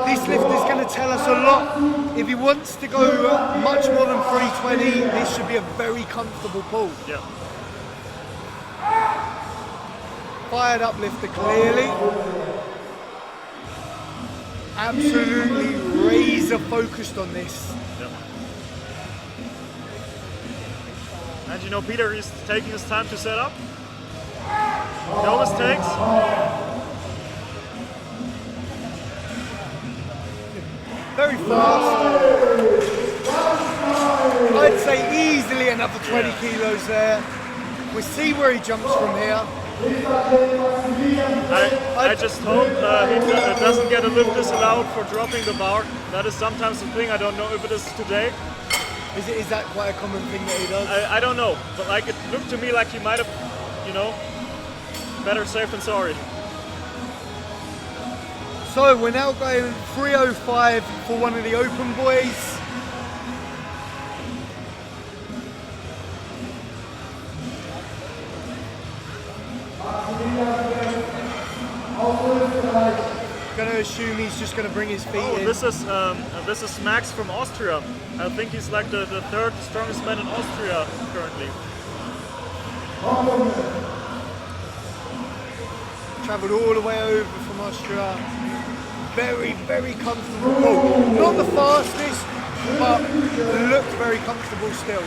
This lift is going to tell us a lot. If he wants to go much more than 320, this should be a very comfortable pull. Yeah. Fired up lifter clearly. Absolutely razor focused on this. Yep. And you know, Peter is taking his time to set up. No mistakes. Very fast. I'd say easily another 20 kilos there. We'll see where he jumps from here. I just hope he doesn't get a lift disallowed for dropping the bar. That is sometimes the thing. I don't know if it is today. Is that quite a common thing that he does? I don't know, but like it looked to me like he might have, you know, better safe than sorry. So we're now going 305 for one of the open boys. Going to assume he's just going to bring his feet in. This is Max from Austria. I think he's like the third strongest man in Austria currently. Travelled all the way over from Austria. Very, very comfortable pull. Not the fastest, but looked very comfortable still.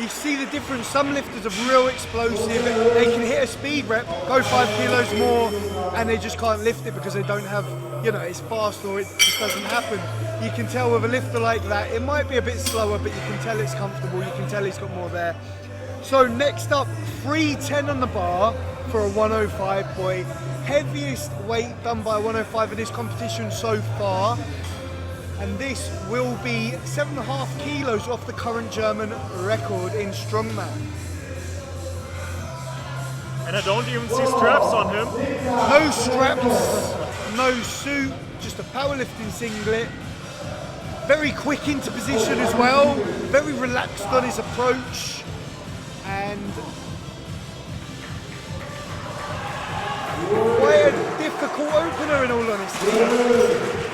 You see the difference. Some lifters are real explosive. They can hit a speed rep, go 5 kilos more, and they just can't lift it because they don't have, you know, it's fast or it just doesn't happen. You can tell with a lifter like that, it might be a bit slower, but you can tell it's comfortable. You can tell he's got more there. So next up, 310 on the bar for a 105 boy. Heaviest weight done by a 105 in this competition so far. And this will be 7.5 kilos off the current German record in strongman. And I don't even see straps on him. No straps, no suit, just a powerlifting singlet. Very quick into position as well, very relaxed on his approach. And quite a difficult opener in all honesty.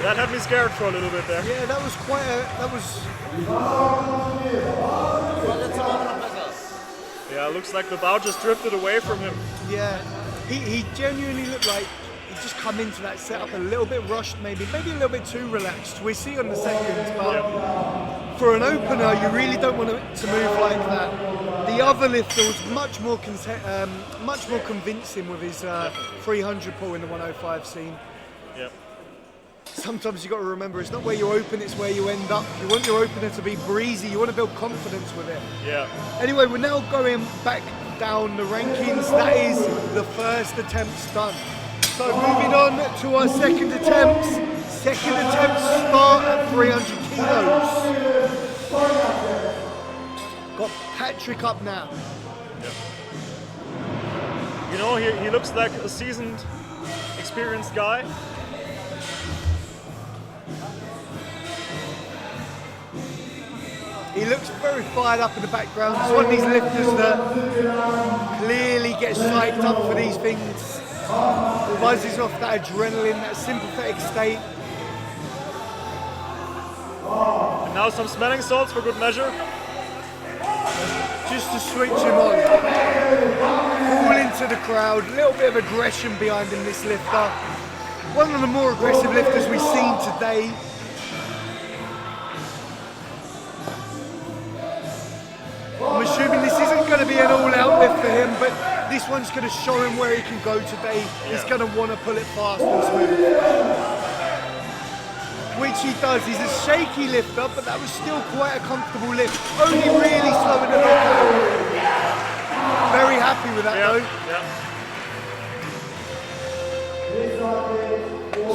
That had me scared for a little bit there. Yeah, that was quite a, Yeah, looks like the bow just drifted away from him. Yeah, he genuinely looked like he'd just come into that setup a little bit rushed, maybe a little bit too relaxed. We see on the seconds, but for an opener, you really don't want to move like that. The other lifter was much more convincing with his 300 pull in the 105 scene. Yep. Sometimes you've got to remember, it's not where you open, it's where you end up. You want your opener to be breezy, you want to build confidence with it. Yeah. Anyway, we're now going back down the rankings. That is the first attempts done. So moving on to our second attempts. Second attempts start at 300 kilos. Got Patrick up now. You know, he looks like a seasoned, experienced guy. He looks very fired up in the background. He's one of these lifters that clearly gets psyched up for these things. Buzzes off that adrenaline, that sympathetic state. And now some smelling salts for good measure. Just to switch him on. Call into the crowd, a little bit of aggression behind him, this lifter. One of the more aggressive lifters we've seen today. I'm assuming this isn't going to be an all-out lift for him, but this one's going to show him where he can go today. He's going to want to pull it fast and smooth. Which he does. He's a shaky lifter, but that was still quite a comfortable lift. Only really slowing it down. Very happy with that though.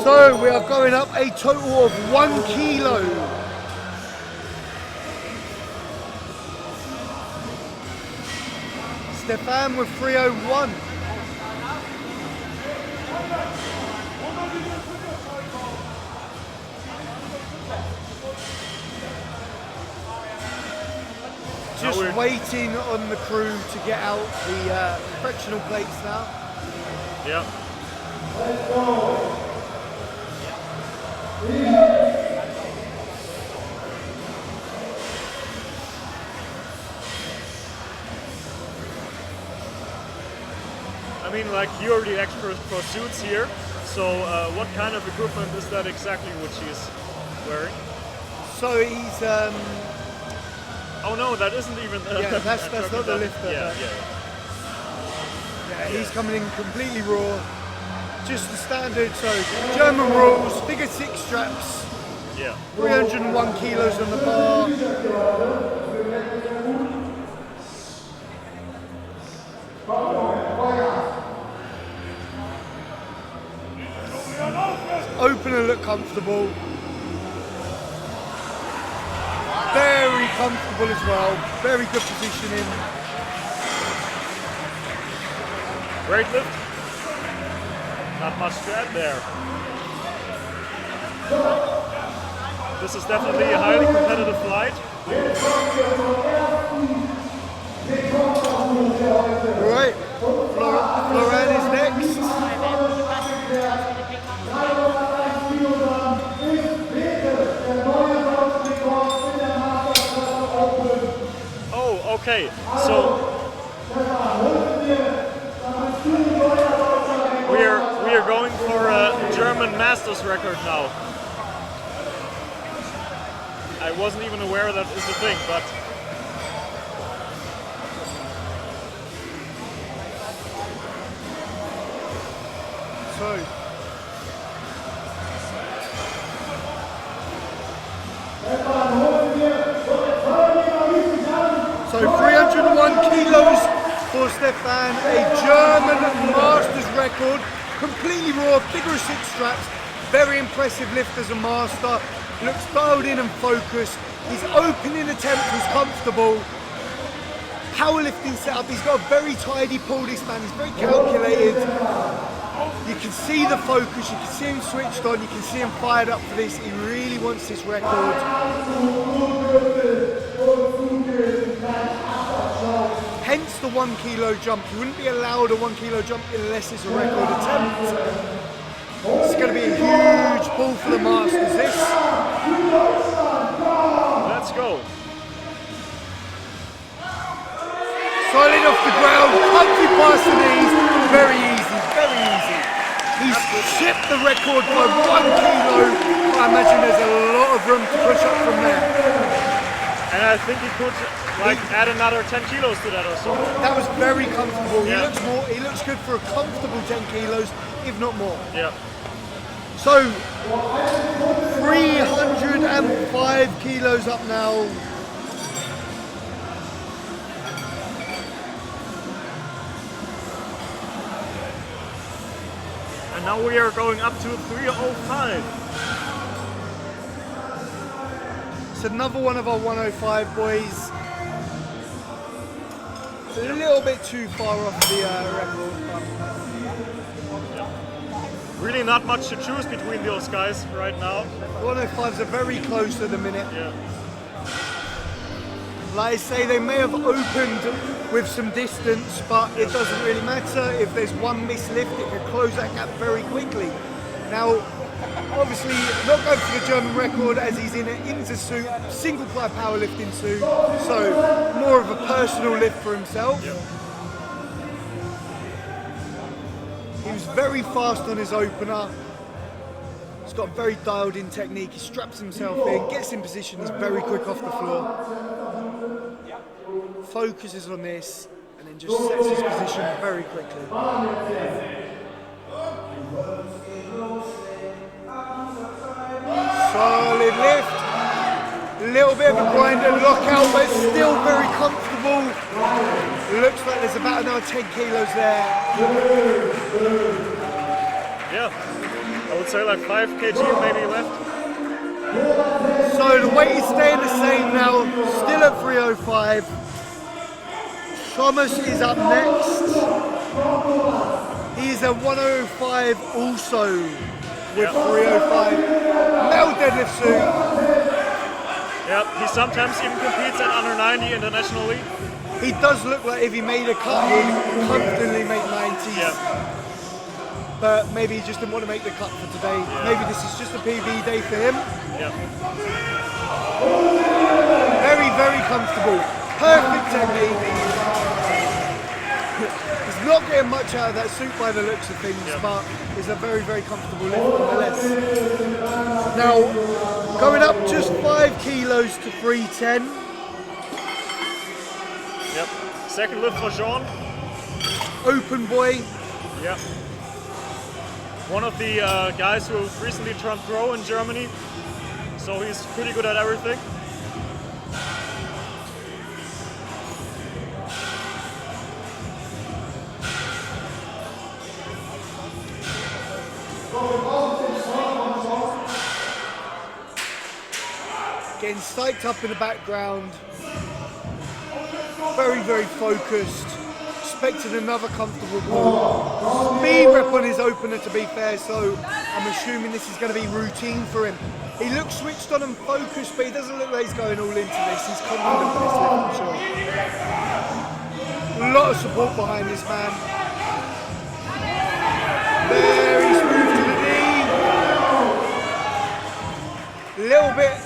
So we are going up a total of 1 kilo. Stefan with 301. Just waiting on the crew to get out the fractional plates now. Yeah. I mean, like, you're the expert for suits here, so what kind of equipment is that exactly which he's wearing? So he's... oh no, that isn't even... yeah, that's not the lifter. Yeah, he's coming in completely raw. Just the standard, so German rules, figure 6 straps. Yeah. 301 kilos on the bar. Open and look comfortable. Very comfortable as well. Very good positioning. Great lift. Not much to add there. This is definitely a highly competitive flight. Right, Florian is next. Oh, okay. So we are going for a German Masters record now. I wasn't even aware that is a thing, but So 301 kilos for Stefan, a German Masters record, completely raw, figure of 6 straps, very impressive lift as a master, looks dialed in and focused, his opening attempt was comfortable, powerlifting setup, he's got a very tidy pull, this man, he's very calculated. You can see the focus, you can see him switched on, you can see him fired up for this. He really wants this record. Hence the 1 kilo jump. You wouldn't be allowed a 1 kilo jump unless it's a record attempt. It's going to be a huge pull for the Masters, this. let's go. Solid off the ground, comfy past the knees, very easy, very easy. He's shipped the record by 1 kilo. I imagine there's a lot of room to push up from there. And I think he could add another 10 kilos to that or so. That was very comfortable. Yeah. He looks good for a comfortable 10 kilos, if not more. Yeah. So 305 kilos up now. now we are going up to 305. It's another one of our 105 boys. A little bit too far off the record. Really not much to choose between those guys right now. 105s are very close at the minute. Yeah. Like I say, they may have opened with some distance, but it doesn't really matter. If there's one missed lift, it can close that gap very quickly. Now, obviously, not going for the German record as he's in an IMSA suit, single ply powerlifting suit, so more of a personal lift for himself. Yep. He was very fast on his opener. He's got a very dialed in technique. He straps himself in, gets in position, he's very quick off the floor. Focuses on this and then just sets his position very quickly. Solid lift. A little bit of a grind and lockout, but still very comfortable. Looks like there's about another 10 kilos there. Yeah, I would say like 5 kg maybe left. So the weight is staying the same now, still at 305. Thomas is up next. He is at 105 also with 305. Male deadlift suit. Yeah, he sometimes even competes at under 90 internationally. He does look like if he made a cut, he'd comfortably make 90s. Yeah. But maybe he just didn't want to make the cut for today. Yeah. Maybe this is just a PB day for him. Yeah. Very, very comfortable. Perfect technique. He's not getting much out of that suit by the looks of things, but it's a very, very comfortable lift nonetheless. Now, going up just 5 kilos to 310. Yep. Second lift for Jean. Open boy. Yep. One of the guys who recently turned pro in Germany, so he's pretty good at everything. Getting psyched up in the background. Very, very focused. Expected another comfortable pull. Speed rep on his opener to be fair, so I'm assuming this is going to be routine for him. He looks switched on and focused, but he doesn't look like he's going all into this. He's confident with this lift, I'm sure. A lot of support behind this man. Very smooth to the knee.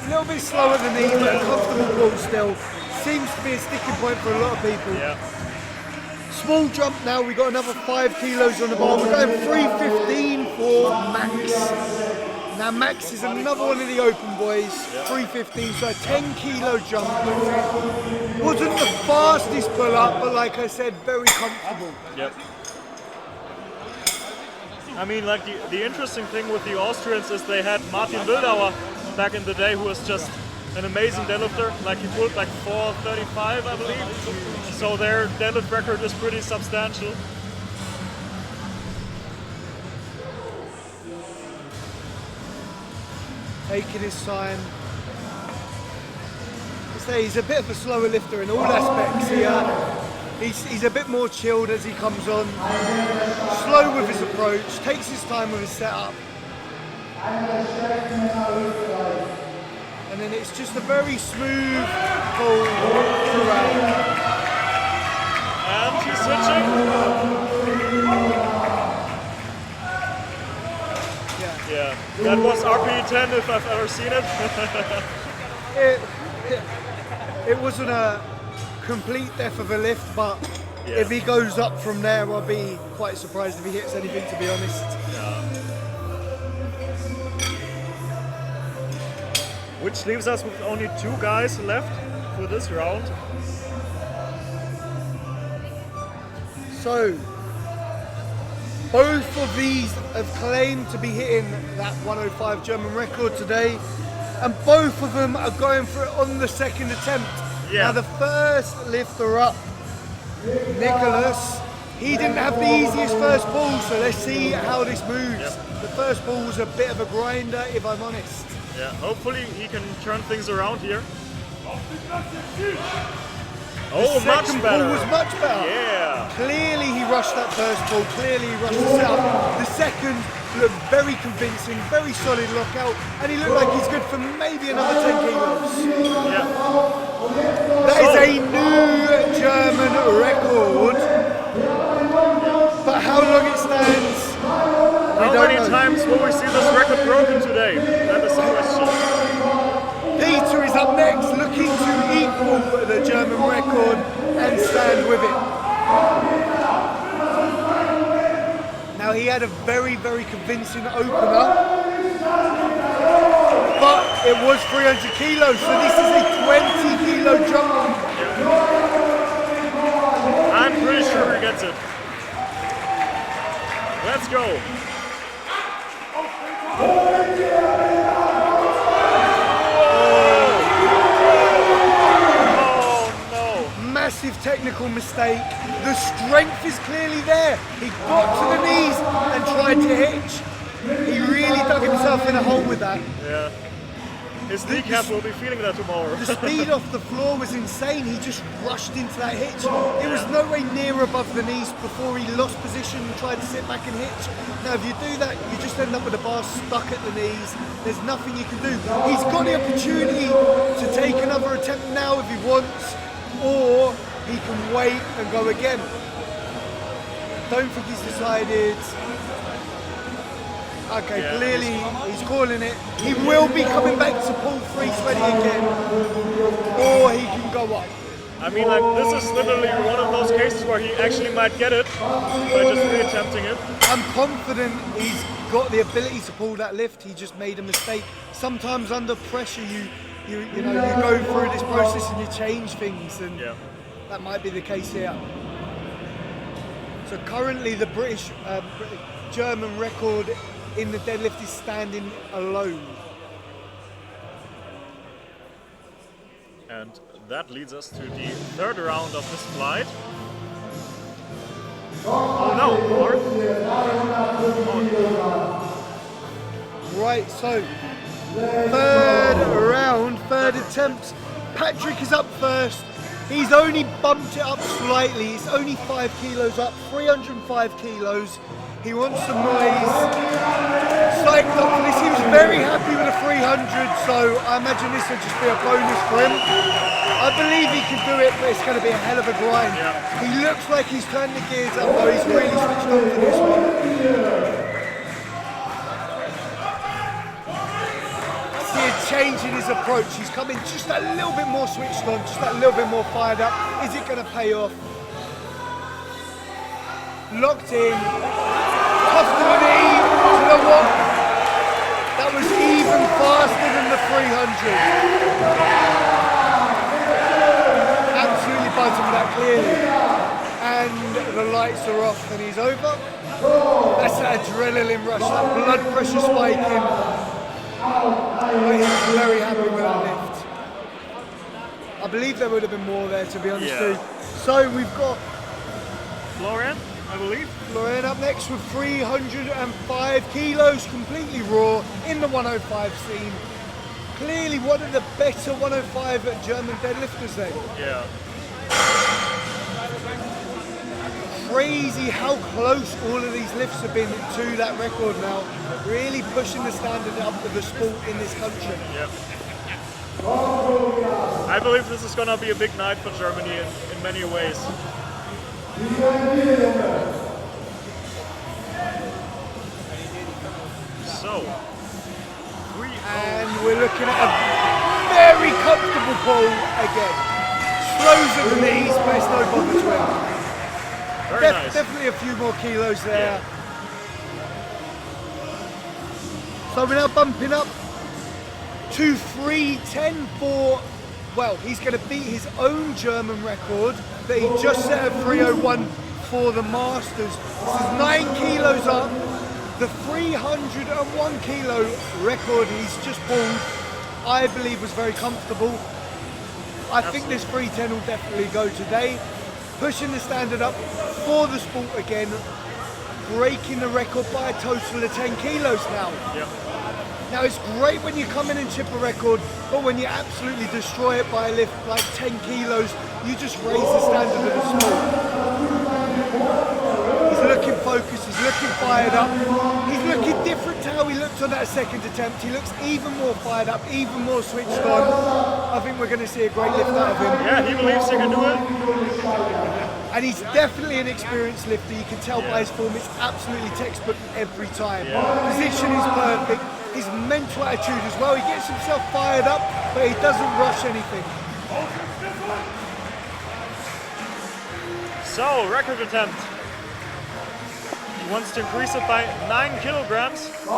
Little bit slow at the knee, but a comfortable pull still. Seems to be a sticking point for a lot of people. Yeah. Small jump now, we got another 5 kilos on the bar. We're going 315 for Max. Now Max is another one of the open boys, 315, so a 10 kilo jump. Wasn't the fastest pull up, but like I said, very comfortable. Yep. I mean, like the interesting thing with the Austrians is they had Martin Wildauer back in the day, who was just an amazing deadlifter. Like he pulled like 435, I believe. So their deadlift record is pretty substantial. Taking his time. I say he's a bit of a slower lifter in all aspects. He's a bit more chilled as he comes on. Slow with his approach, takes his time with his setup. And then it's just a very smooth pull throughout. And he's switching. Yeah, that was RP10 if I've ever seen it. It wasn't a complete death of a lift, but if he goes up from there, I'll be quite surprised if he hits anything, to be honest. Which leaves us with only 2 guys left for this round. So, both of these have claimed to be hitting that 105 German record today, and both of them are going for it on the second attempt. Yeah. Now the first lifter up, Nicholas, He didn't have the easiest first ball, so let's see how this moves. The first ball was a bit of a grinder, if I'm honest. Yeah, hopefully he can turn things around here. Oh, much second better. ball was much better. Yeah. Clearly he rushed that first ball, clearly he rushed the setup. The second looked very convincing, very solid lockout, and he looked like he's good for maybe another 10 kilos. Yeah. That is a new German record, but how long it stands, How many times will we see this record broken today? That is the question. Peter is up next, looking to equal the German record and stand with it. Now he had a very, very convincing opener, but it was 300 kilos, so this is a 20 kilo jump. I'm pretty sure he gets it. Let's go. Massive technical mistake. The strength is clearly there. He got to the knees and tried to hitch. He really dug himself in a hole with that. Yeah. His kneecap will be feeling that tomorrow. The speed off the floor was insane. He just rushed into that hitch. It was no way near above the knees before he lost position and tried to sit back and hitch. Now, if you do that, you just end up with the bar stuck at the knees. There's nothing you can do. He's got the opportunity to take another attempt now if he wants, or he can wait and go again. Don't think he's decided. Okay, Yeah. clearly he's calling it. He will be coming back to pull 320 again, or he can go up. I mean, like, this is literally one of those cases where he actually might get it by just re-attempting it. I'm confident he's got the ability to pull that lift. He just made a mistake. Sometimes under pressure, you go through this process and you change things, and that might be the case here. So currently, the German record in the deadlift is standing alone. And that leads us to the third round of this flight. Oh no, Mark. Right, so third round, third attempt. Patrick is up first. He's only bumped it up slightly. It's only 5 kilos up, 305 kilos. He wants some noise. Psyched up for this. He was very happy with the 300, so I imagine this will just be a bonus for him. I believe he can do it, but it's going to be a hell of a grind. He looks like he's turned the gears up, though. He's really switched on for this one. See a change in his approach. He's coming just a little bit more switched on, just a little bit more fired up. Is it going to pay off? Locked in. Tough to the knee. You know what? That was even faster than the 300. Absolutely buzzing with that clearly. And the lights are off and he's over. That's that adrenaline rush, that blood pressure spiking. But he's very happy with that lift. I believe there would have been more there, to be honest too. So we've got Florian, I believe. Florian up next with 305 kilos, completely raw, in the 105 scene. Clearly one of the better 105 German deadlifters then. Yeah. Crazy how close all of these lifts have been to that record now. Really pushing the standard up of the sport in this country. Yep. I believe this is gonna be a big night for Germany in many ways. So, and we're looking at a very comfortable pull again. Slows at the knees, but it's no bother to him. Very nice. Definitely a few more kilos there. So we're now bumping up to 310 for, well, he's going to beat his own German record that he just set at 301 for the Masters. This is 9 kilos up. The 301 kilo record he's just pulled, I believe, was very comfortable. I think this 310 will definitely go today. pushing the standard up for the sport again, breaking the record by a total of 10 kilos now. Yeah. Now it's great when you come in and chip a record, but when you absolutely destroy it by a lift like 10 kilos, you just raise the standard of the sport. He's looking focused, he's looking fired up, he's looking different to how he looked on that second attempt. He looks even more fired up, even more switched on. I think we're going to see a great lift out of him. Yeah, he believes he can do it. And he's definitely an experienced lifter. You can tell by his form, it's absolutely textbook every time. Position is perfect. His mental attitude as well. He gets himself fired up, but he doesn't rush anything. So, record attempt. He wants to increase it by 9 kilograms. 9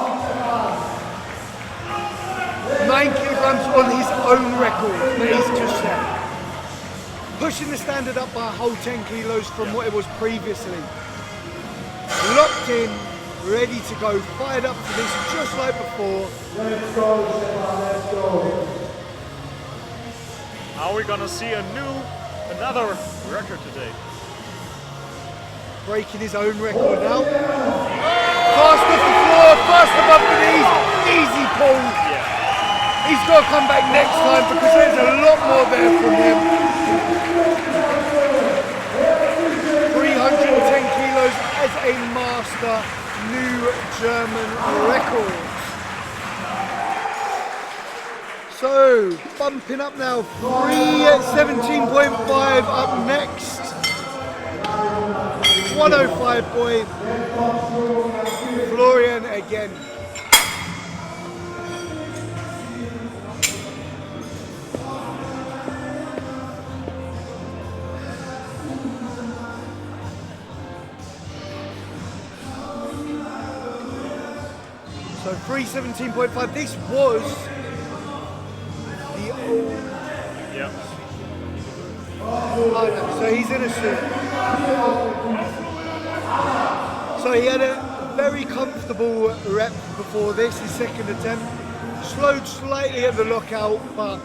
kilograms on his own record that he's just set. Pushing the standard up by a whole 10 kilos from what it was previously. Locked in, ready to go, fired up for this just like before. Let's go. Are we gonna see another record today? Breaking his own record now. Fast off the floor, fast above the knees, easy pull. He's got to come back next time because there's a lot more there from him. 310 kilos as a master, new German record. So, bumping up now, 317.5 up next. 105 boy, Florian again. So 317.5, this was the old... Yeah. Oh no, so he's in a suit. So he had a very comfortable rep before this, his second attempt. Slowed slightly at the lockout, but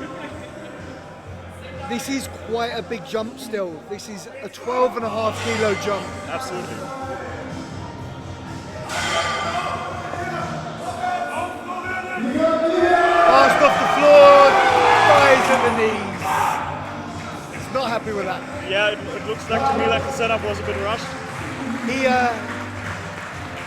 this is quite a big jump still. This is a 12.5 kilo jump. Absolutely. Fast off the floor, thighs at the knees. He's not happy with that. Yeah, it looks like to me like the setup was a bit rushed.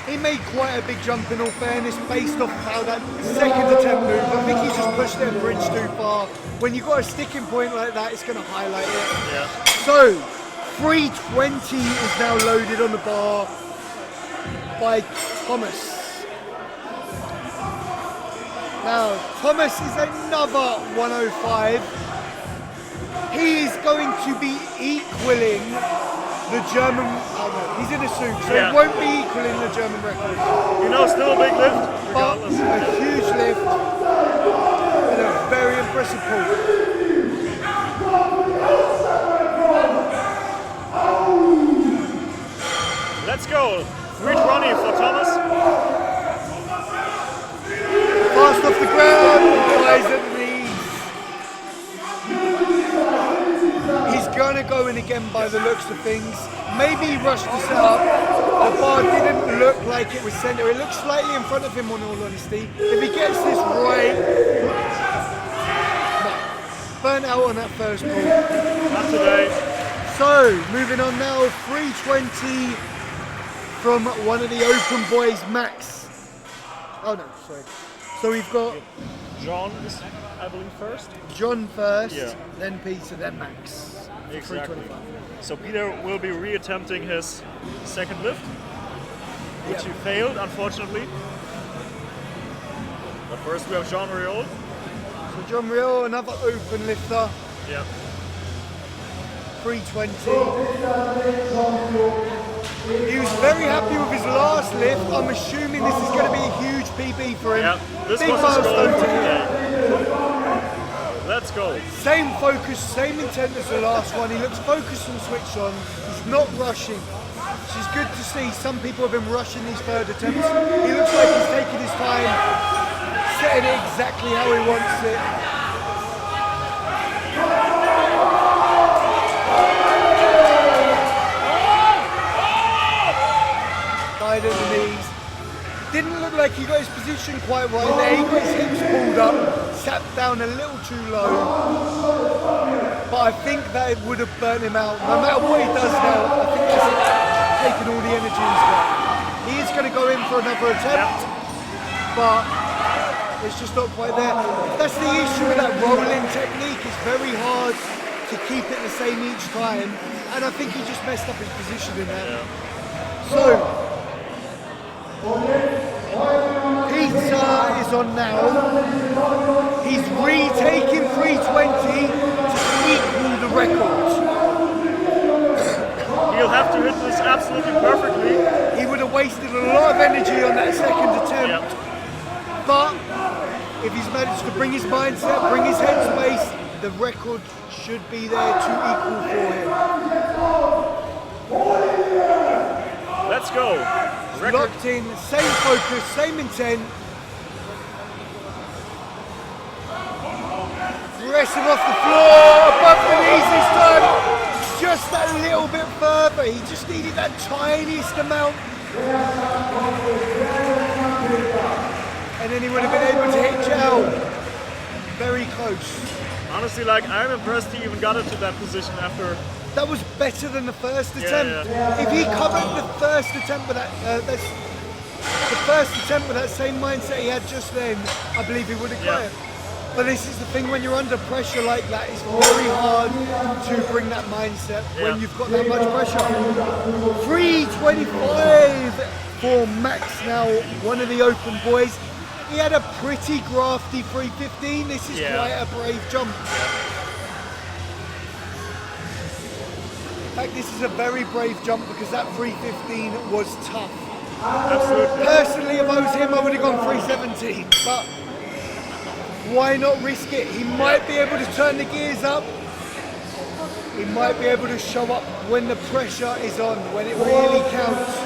He made quite a big jump in all fairness based off how that second attempt moved. I think he just pushed that bridge too far. When you've got a sticking point like that, it's going to highlight it. Yeah. So, 320 is now loaded on the bar by Thomas. Now, Thomas is another 105. He is going to be equaling the German, oh no, he's in a suit, so he won't be equaling the German record. You know, still a big lift, but regardless. a huge lift and a very impressive pull. Let's go, 320 for Thomas. Fast off the ground, eyes at the knees. He's going to go in again by the looks of things. Maybe he rushed the setup. The bar didn't look like it was centre. It looked slightly in front of him, in all honesty. If he gets this right, no. Burnt out on that first pull. Not today. So, moving on now, 320 from one of the open boys, Max. Oh no, sorry. So we've got John is, I believe, first. John first, Yeah. then Peter, then Max. Exactly. So Peter will be re-attempting his second lift, which he failed, unfortunately. But first we have Jean Riol. So John Riel, another open lifter, Yeah. 320. He was very happy with his last lift. I'm assuming this is going to be a huge PB for him. Yeah. This Big was his goal milestone for to him. today. Let's go. Same focus, same intent as the last one. He looks focused and switched on. He's not rushing, which is good to see. Some people have been rushing these third attempts. He looks like he's taking his time, setting it exactly how he wants it. looked like he got his position quite right there. He got his hips pulled up, sat down a little too low. But I think that it would have burnt him out. No matter what he does now, I think that's taken all the energy he's got. He is going to go in for another attempt, but it's just not quite there. That's the issue with that rolling technique. It's very hard to keep it the same each time, and I think he just messed up his position in there. So, Peter is on now. He's retaking 320 to equal the record. He'll have to hit this absolutely perfectly. He would have wasted a lot of energy on that second attempt, but if he's managed to bring his mindset, bring his headspace, the record should be there to equal for him. Let's go. Record. Locked in, same focus, same intent. Aggressive off the floor, above the knees this time. Just that little bit further. He just needed that tiniest amount. And then he would have been able to hit gel. Very close. Honestly, like, I'm impressed he even got into that position after. That was better than the first attempt. Yeah. If he covered the first attempt with that, same mindset he had just then, I believe he would have got it. But this is the thing, when you're under pressure like that, it's very hard to bring that mindset when you've got that much pressure. 325 for Max now, one of the open boys. He had a pretty grafty 315. This is quite a brave jump. In fact, this is a very brave jump because that 315 was tough. Absolutely. Personally, if I was him, I would have gone 317. But why not risk it? He might be able to turn the gears up. He might be able to show up when the pressure is on, when it really counts.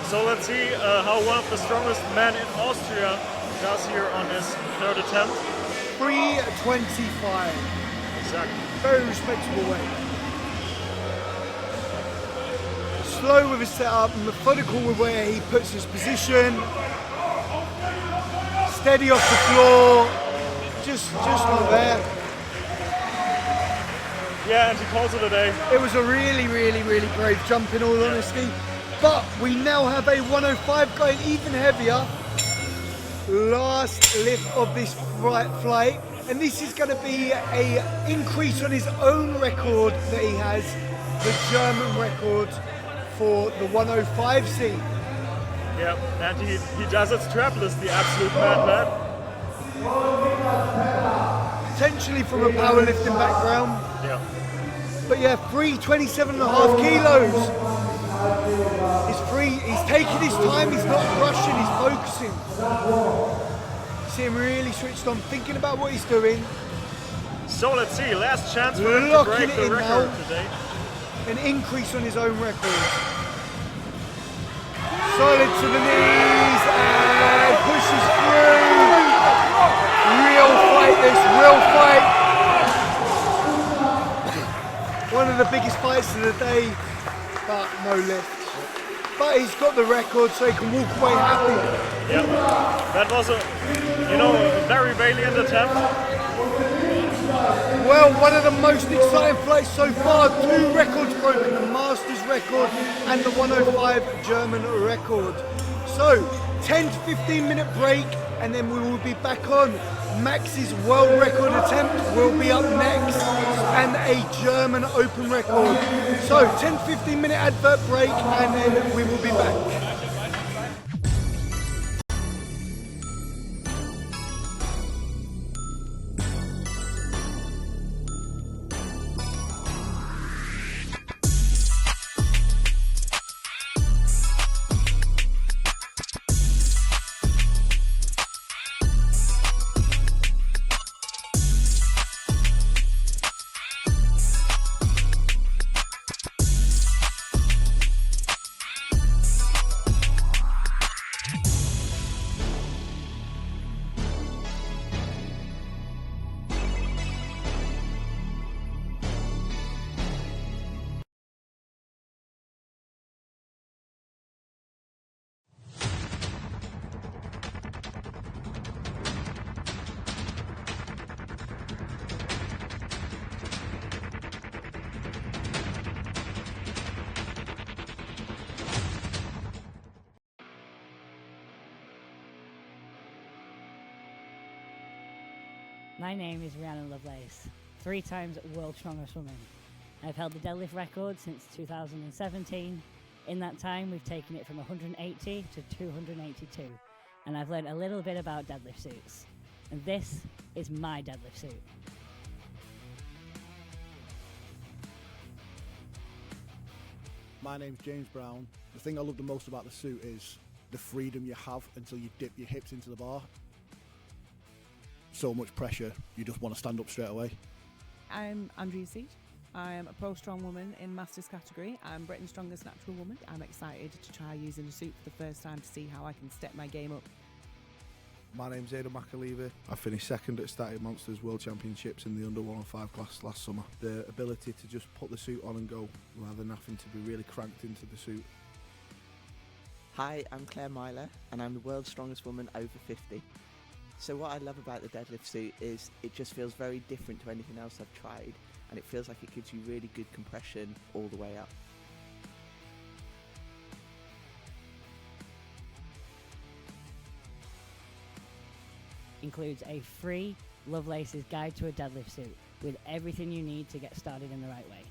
So let's see how one of the strongest men in Austria does here on his third attempt. 325. Exactly. Very respectable weight. Slow with his setup, methodical with where he puts his position. Steady off the floor. Just not there. Yeah, and he calls it a day. It was a really brave jump in all honesty. But we now have a 105 going even heavier. Last lift of this flight. And this is going to be an increase on his own record that he has, the German record for the 105C. Yeah, and he does it strapless, the absolute madman. Potentially from a powerlifting background. Yeah. But yeah, 327.5 kilos. He's taking his time, he's not rushing, he's focusing. See him really switched on, thinking about what he's doing. So let's see, last chance for him to Locking break it the in record now. today. An increase on his own record. Solid to the knees and pushes through. Real fight this, real fight. One of the biggest fights of the day, but no lift. But he's got the record, so he can walk away happy. Yeah, that was a very valiant attempt. Well, one of the most exciting flights so far. 2 records broken, the Masters record and the 105 German record. So, 10 to 15 minute break, and then we will be back on. Max's world record attempt will be up next, and a German open record. So 10 to 15 minute advert break, and then we will be back. My name is Rhiannon Lovelace, 3 times world's strongest woman. I've held the deadlift record since 2017. In that time, we've taken it from 180 to 282, and I've learned a little bit about deadlift suits. And this is my deadlift suit. My name's James Brown. The thing I love the most about the suit is the freedom you have until you dip your hips into the bar. So much pressure, you just want to stand up straight away. I'm Andrea Seat. I'm a pro strong woman in Masters category. I'm Britain's strongest natural woman. I'm excited to try using a suit for the first time to see how I can step my game up. My name's Aidan McAleaver. I finished second at Static Monsters World Championships in the under 105 class last summer. The ability to just put the suit on and go rather than having to be really cranked into the suit. Hi, I'm Claire Myler, and I'm the world's strongest woman over 50. So what I love about the deadlift suit is it just feels very different to anything else I've tried, and it feels like it gives you really good compression all the way up. Includes a free Lovelace's Guide to a Deadlift Suit with everything you need to get started in the right way.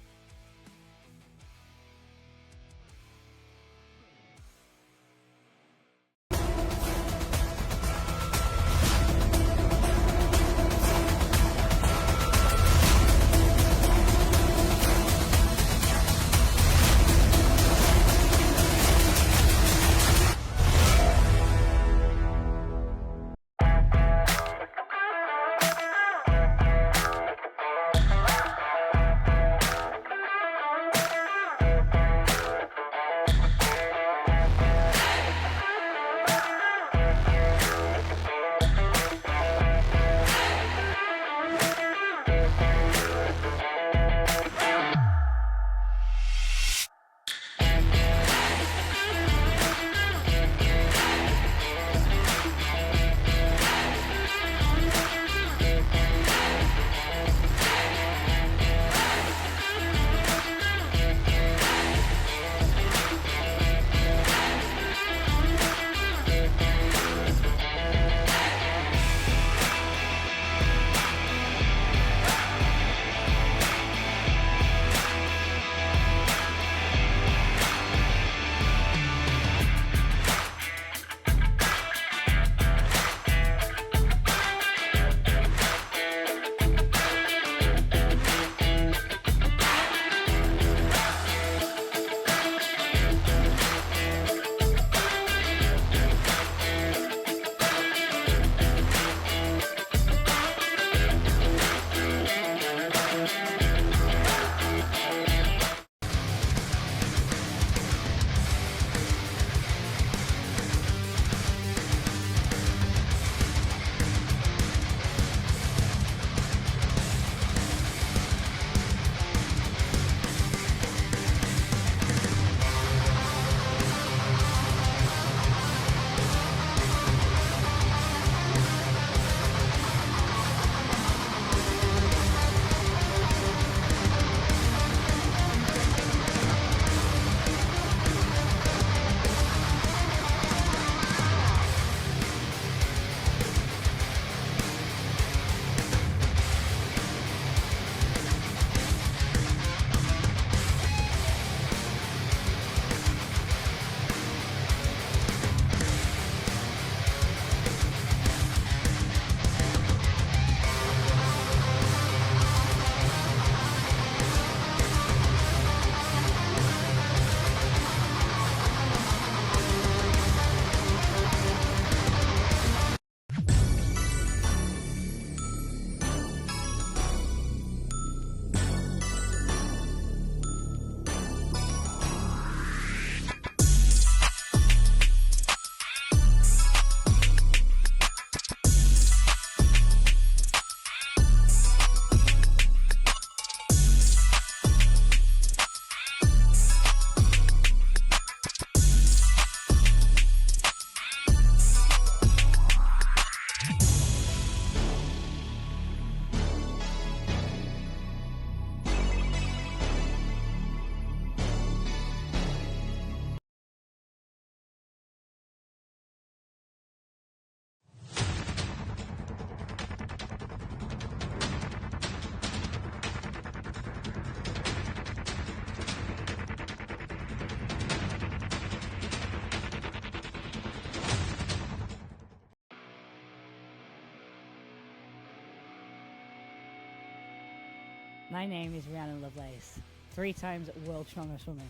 My name is Rhiannon Lovelace, 3 times world strongest woman.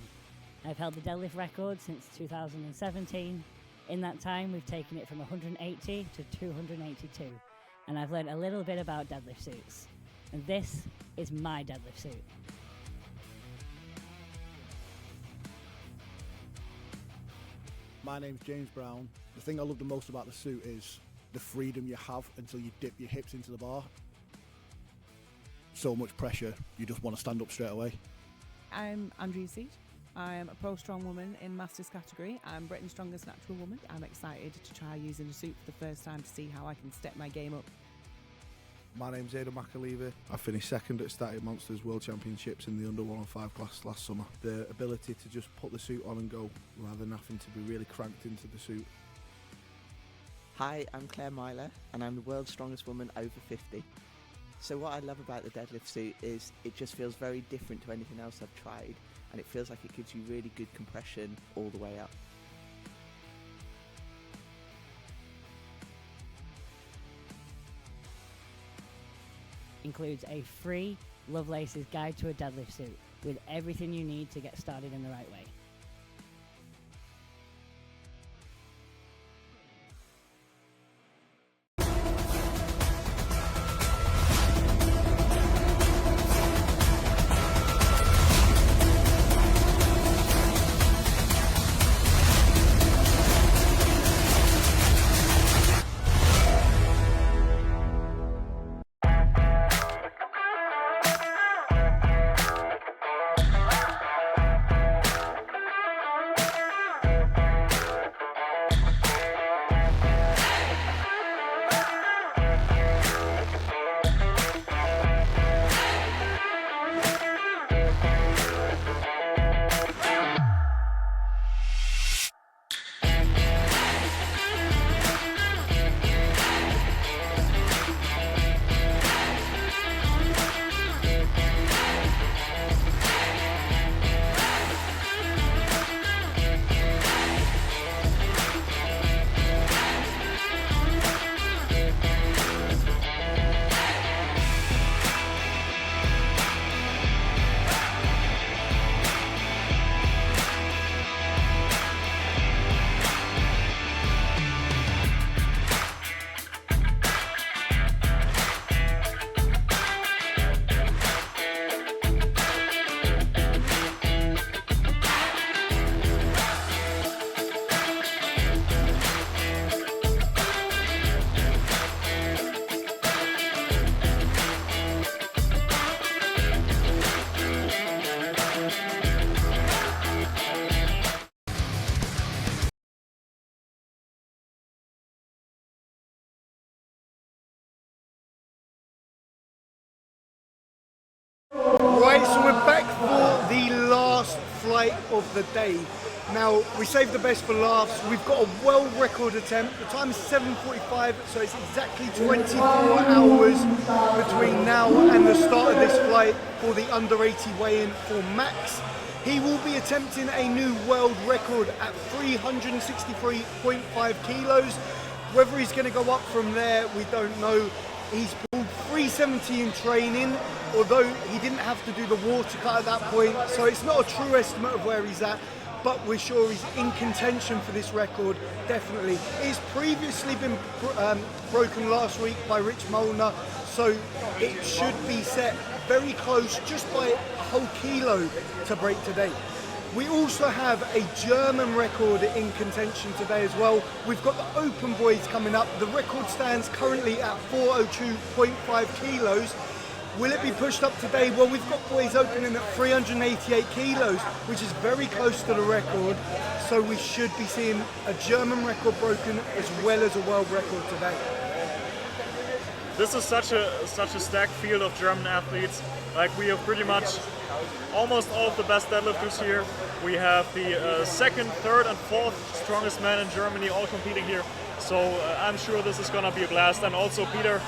I've held the deadlift record since 2017. In that time, we've taken it from 180 to 282, and I've learned a little bit about deadlift suits. And this is my deadlift suit. My name's James Brown. The thing I love the most about the suit is the freedom you have until you dip your hips into the bar. So much pressure, you just want to stand up straight away. I'm Andrea Seat. I'm a pro strong woman in Masters category. I'm Britain's strongest natural woman. I'm excited to try using a suit for the first time to see how I can step my game up. My name's McAleaver. I finished second at Static Monsters World Championships in the under 105 class last summer. The ability to just put the suit on and go rather than having to be really cranked into the suit. Hi, I'm Claire Myler, and I'm the world's strongest woman over 50. So what I love about the deadlift suit is it just feels very different to anything else I've tried, and it feels like it gives you really good compression all the way up. Includes a free Lovelace's Guide to a Deadlift Suit with everything you need to get started in the right way. Right, so we're back for the last flight of the day. Now, we saved the best for last. We've got a world record attempt. The time is 7:45, so it's exactly 24 hours between now and the start of this flight for the under 80 weigh-in for Max. He will be attempting a new world record at 363.5 kilos. Whether he's going to go up from there, we don't know. He's pulled 370 in training, although he didn't have to do the water cut at that point, so it's not a true estimate of where he's at, but we're sure he's in contention for this record, definitely. It's previously been broken last week by Rich Molnar, so it should be set very close, just by a whole kilo to break today. We also have a German record in contention today as well. We've got the open boys coming up. The record stands currently at 402.5 kilos. Will it be pushed up today? Well, we've got boys opening at 388 kilos, which is very close to the record. So we should be seeing a German record broken as well as a world record today. This is such a stacked field of German athletes. Like, we have pretty much almost all of the best deadlifters here. We have the second, third and fourth strongest men in Germany all competing here. So I'm sure this is going to be a blast. And also Peter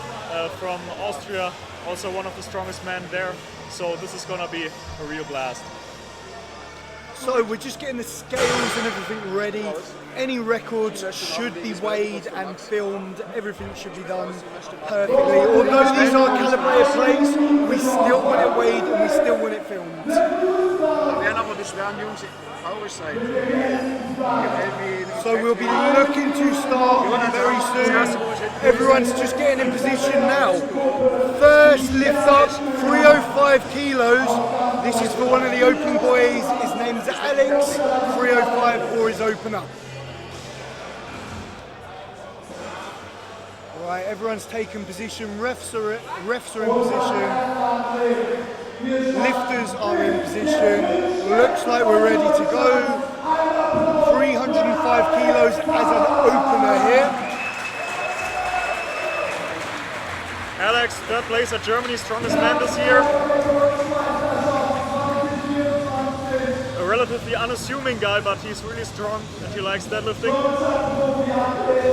from Austria, also one of the strongest men there. So this is going to be a real blast. So we're just getting the scales and everything ready. Any records should be weighed and filmed. Everything should be done perfectly. Although these are calibrated plates, we still want it weighed and we still want it filmed. So we'll be looking to start very soon. Everyone's just getting in position now. First lift up, 305 kilos. This is for one of the open boys. His name's Alex. 305 for his opener. Right, everyone's taken position. Refs are in position. Lifters are in position. Looks like we're ready to go. 305 kilos as an opener here. Alex, third place at Germany's Strongest Man this year. A relatively unassuming guy, but he's really strong and he likes deadlifting.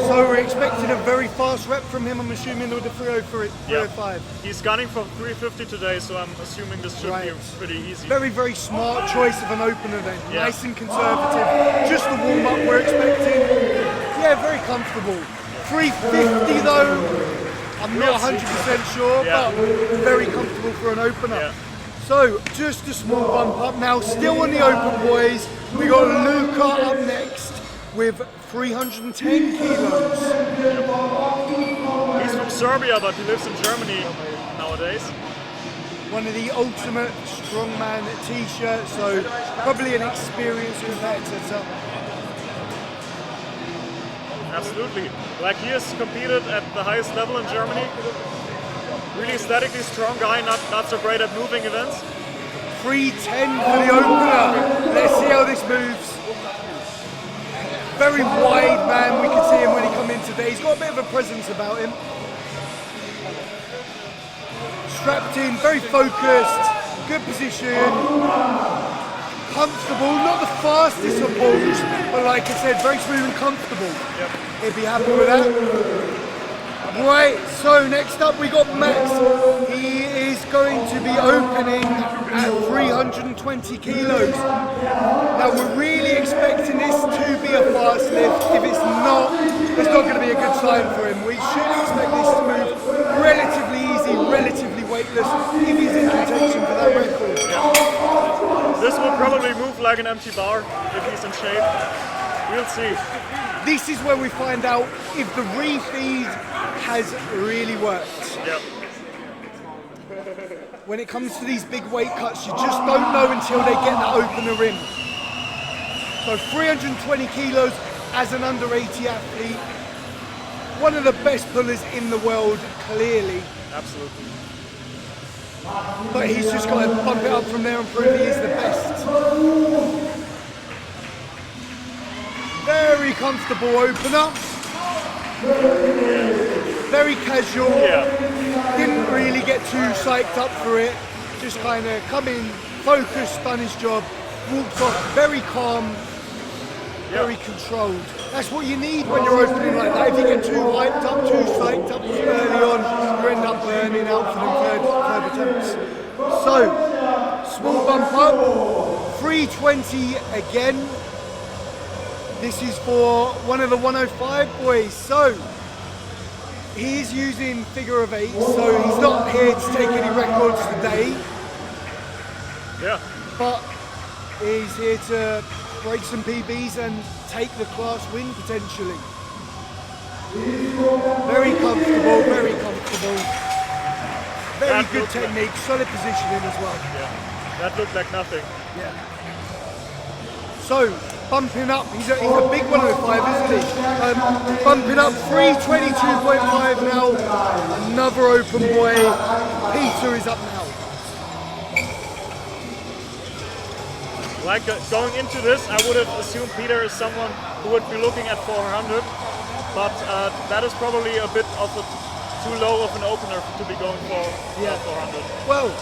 So we're expecting a very fast rep from him, I'm assuming, with the 305. He's gunning for 350 today, so I'm assuming this should be pretty easy. Very, very smart choice of an opener then. Yeah. Nice and conservative. Just the warm-up we're expecting. Yeah, very comfortable. 350 though, I'm not 100% sure, but very comfortable for an opener. Yeah. So, just a small bump up now, still on the open boys. We got Luca up next with 310 kilos. He's from Serbia, but he lives in Germany nowadays. One of the ultimate strongman t-shirts, so probably an experienced competitor. Absolutely. Like, he has competed at the highest level in Germany. Really aesthetically strong guy, not so great at moving events. 310 for the opener. Let's see how this moves. Very wide man, we could see him when he come in today. He's got a bit of a presence about him. Strapped in, very focused, good position. Comfortable, not the fastest of balls, but like I said, very smooth and comfortable. Yep. He'd be happy with that. Right, so next up we got Max. He is going to be opening at 320 kilos. Now we're really expecting this to be a fast lift. If it's not going to be a good sign for him. We should expect this to move relatively easy, relatively weightless, if he's in contention for that record. Yeah. This will probably move like an empty bar if he's in shape. We'll see. This is where we find out if the refeed has really worked. Yep. When it comes to these big weight cuts, you just don't know until they get that opener in. So 320 kilos as an under 80 athlete, one of the best pullers in the world, clearly. Absolutely. But he's just got to bump it up from there and prove he is the best. Very comfortable opener. Very casual. Yeah. Didn't really get too psyched up for it. Just kind of come in, focused, done his job, walked off very calm, very controlled. That's what you need when you're opening like that. If you get too hyped up, too psyched up early on, you end up burning out for the third attempts. So, small bump up, 320 again. This is for one of the 105 boys. So, he's using figure of 8, so he's not here to take any records today. Yeah. But he's here to break some PBs and take the class win potentially. Very comfortable, very comfortable. Very good technique, solid positioning as well. Yeah, that looked like nothing. Yeah. So, bumping up, he's a big 105, isn't he? Bumping up 322.5 now. Another open boy. Peter is up now. Like going into this, I would have assumed Peter is someone who would be looking at 400, but that is probably a bit of too low of an opener to be going for 400. Well,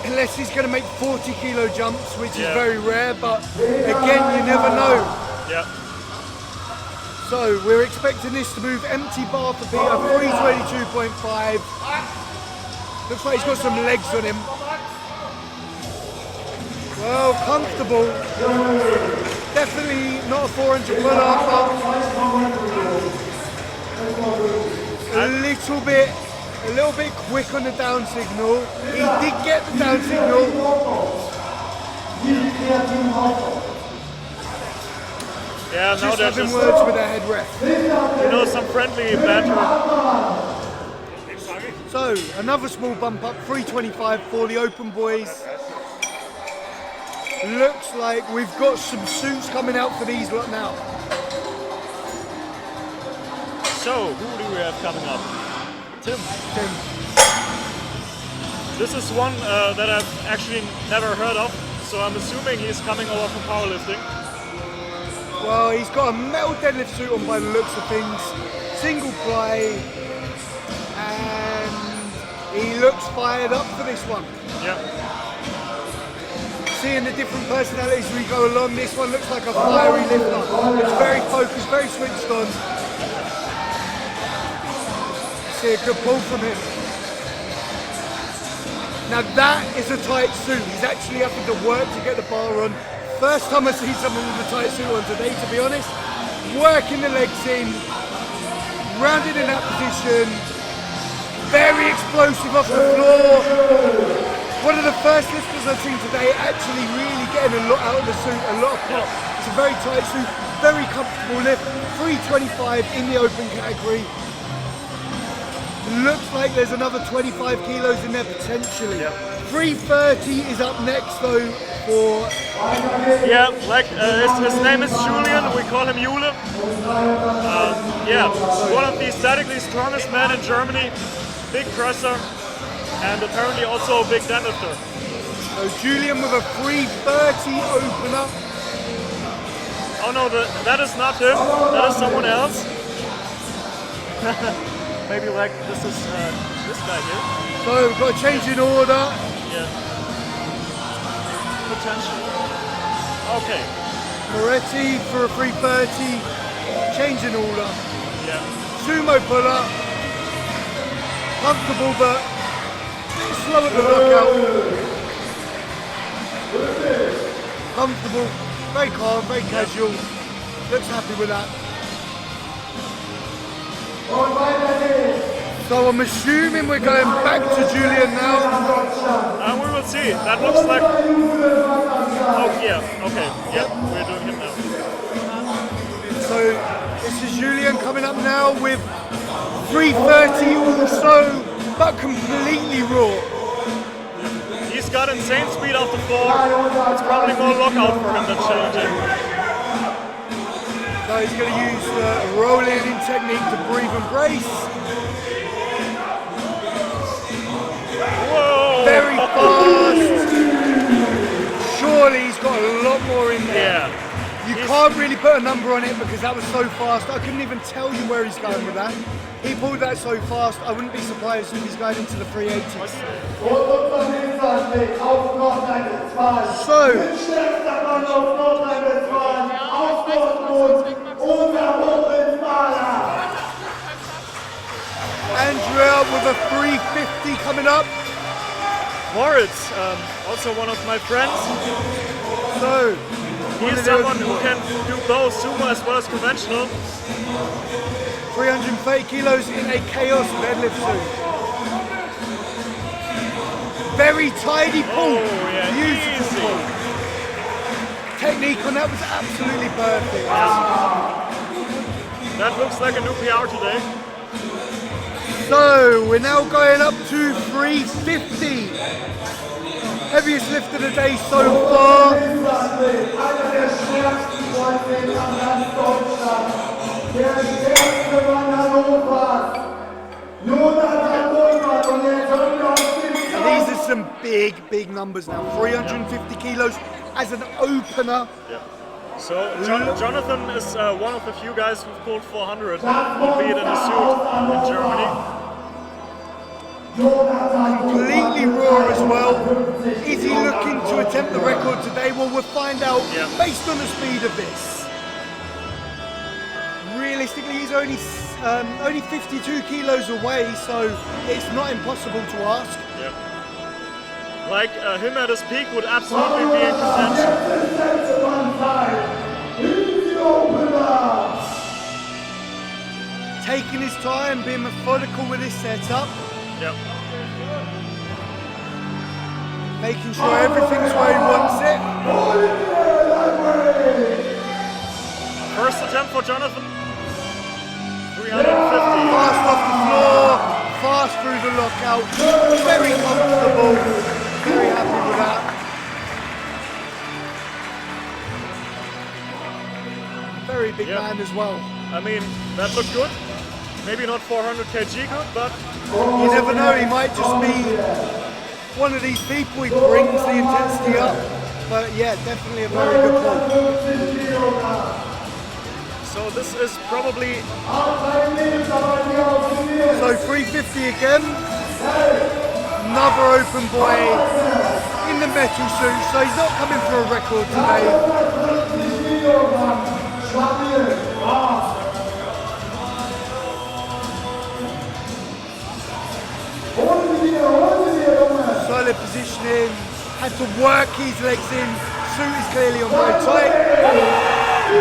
unless he's going to make 40 kilo jumps, which is very rare, but again, you never know. Yeah. So we're expecting this to move empty bar for Peter, 322.5. Looks like he's got some legs on him. Well, comfortable. Definitely not a 400 pull-up, but a little bit quick on the down signal. He did get the down signal. Yeah, now Just they're having just, words with their head ref. you know, some friendly banter. So, another small bump up, 325 for the open boys. Looks like we've got some suits coming out for these lot now. So, who do we have coming up? Tim. This is one that I've actually never heard of, so I'm assuming he's coming over from powerlifting. Well, he's got a metal deadlift suit on by the looks of things, single ply, and he looks fired up for this one. Yeah. Seeing the different personalities we go along, this one looks like a fiery lifter. It's very focused, very switched on. See a good pull from him. Now that is a tight suit. He's actually having to work to get the bar on. First time I see someone with a tight suit on today, to be honest. Working the legs in, rounded in that position, very explosive off the floor. One of the first lifters I've seen today actually really getting a lot out of the suit, a lot of pop. It's a very tight suit, very comfortable lift, 325 in the open category. Looks like there's another 25 kilos in there potentially. Yep. 330 is up next though for... Yeah, like his name is Julian, we call him Jule. Yeah, one of the aesthetically strongest men in Germany, big presser, and apparently also a big deadlifter. So Julian with a 330 opener. Oh no, that is not him, that is someone else. Maybe like this is this guy here. So we've got a change in order. Yeah. Potentially. Okay. Moretti for a 330. Change in order. Yeah. Sumo puller. Comfortable but slow at the knockout. Comfortable, very calm, very casual. Looks happy with that. So I'm assuming we're going back to Julian now. We will see. That looks like... Oh yeah, okay. Yep, we're doing it now. So this is Julian coming up now with 330 also, but completely raw. He's got insane speed off the floor. It's probably more lockout for him than challenging. So he's going to use the rolling in technique to breathe and brace. Whoa! Very fast. Surely he's got a lot more in there. Yeah. You can't really put a number on it because that was so fast. I couldn't even tell you where he's going with that. He pulled that so fast, I wouldn't be surprised if he's going into the 380s. So, Andrea with a 350 coming up. Moritz, also one of my friends. So, he's someone who can do both sumo as well as conventional. 330 kilos in a chaos deadlift suit. Very tidy pull. Oh, yeah, beautiful easy. pull. Technique on that was absolutely perfect. That looks like a new PR today. So we're now going up to 350. Heaviest lift of the day so far. Now these are some big numbers now. 350 kilos as an opener. Yeah. So Jonathan is one of the few guys who've pulled 400, albeit in a suit in Germany. Completely raw as well. Is he looking to attempt the record today? Well, we'll find out based on the speed of this. Realistically, he's only 52 kilos away, so it's not impossible to ask. Yeah. like him at his peak would absolutely be in contention. Taking his time, being methodical with his setup. Yep. Making sure everything's where he wants it. First attempt for Jonathan. 350. Fast off the floor, fast through the lockout. Very comfortable. Very happy with that. Very big man as well. I mean, that looked good. Maybe not 400 kg good, but you never know. He might just be one of these people. He brings the intensity up. But yeah, definitely a very good pull. So this is probably... So 350 again. Another open boy in the metal suit. So he's not coming for a record today. Solid positioning. Had to work his legs in. Suit is clearly on very tight.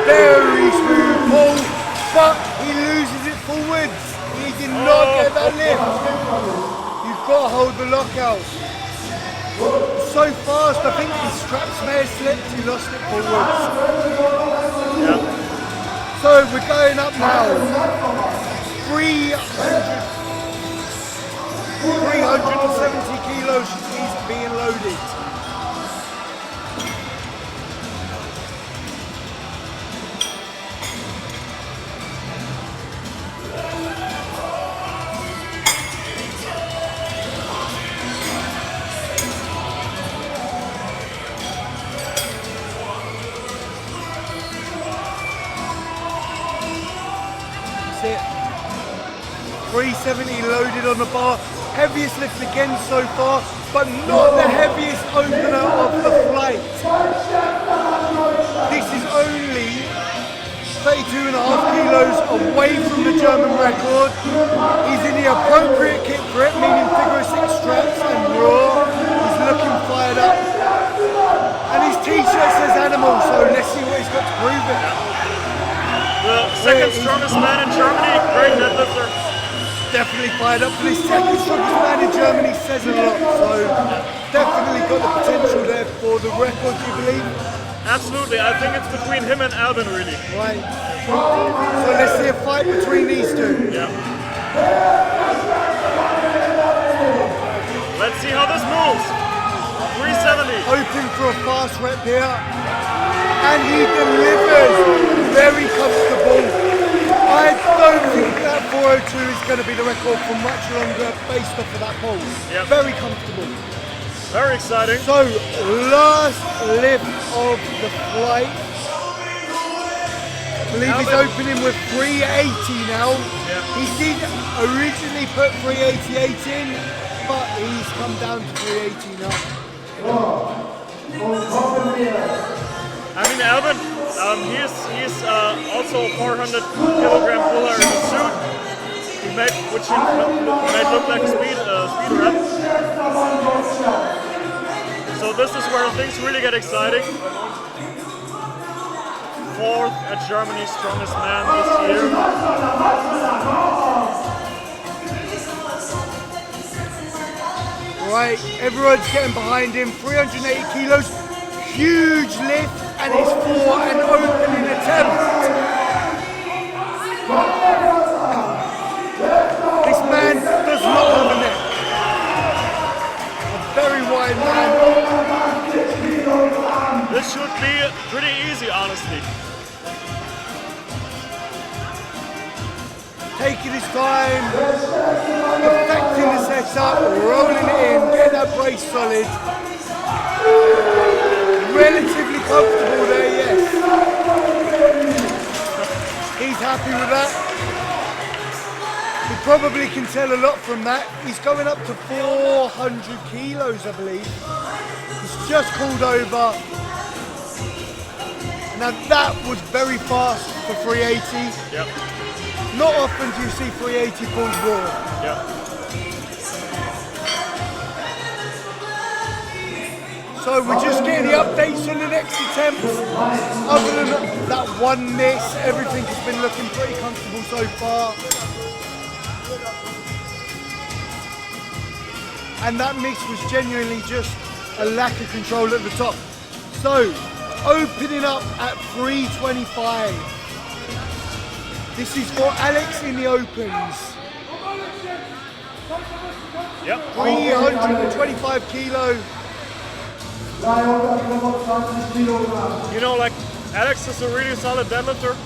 Very smooth pull, but he loses it forwards. He did not get that lift. You've got to hold the lockout. So fast, I think his straps may have slipped. He lost it forwards. Yeah. So we're going up now. 370 kilos is being loaded. That's it. 370 loaded on the bar. Heaviest lift again so far, but not the heaviest opener of the flight. This is only 32.5 kilos away from the German record. He's in the appropriate kit for it, meaning figure 6 straps and raw. He's looking fired up. And his t-shirt says animal, so let's see what he's got to prove it. The second strongest man in Germany, great deadlifter. Definitely fired up for this. Second strongest man in Germany says a lot, so definitely got the potential there for the record, do you believe? Absolutely, I think it's between him and Albin, really. Right. So let's see a fight between these two. Yeah. Let's see how this moves. 370. Hoping for a fast rep here. And he delivers. Very comfortable. I don't think that 402 is going to be the record for much longer based off of that pull. Yep. Very comfortable. Very exciting. So, last lift of the flight. I believe he's opening with 380 now. Yeah. He did originally put 388 in, but he's come down to 380 now. I mean, Albin, he's also a 400 kilogram puller in a suit. He made, which made look like a speed rep. So this is where things really get exciting. Fourth at Germany's strongest man this year. Right, everyone's getting behind him. 380 kilos, huge lift, and it's for an opening attempt. This man does not have a neck. A very wide man. This should be pretty easy, honestly. Taking his time, perfecting the setup, rolling it in, getting that brace solid. Relatively comfortable there, yes. He's happy with that. He probably can tell a lot from that. He's going up to 400 kilos, I believe. He's just called over. Now that was very fast for 380. Yep. Not often do you see 380 pulled raw. Yeah. So we're just getting the updates on the next attempts. Other than that one miss, everything has been looking pretty comfortable so far. And that miss was genuinely just a lack of control at the top. So, opening up at 325. This is for Alex in the opens. Yep. 325 kilo. You know, like, Alex is a really solid deadlifter.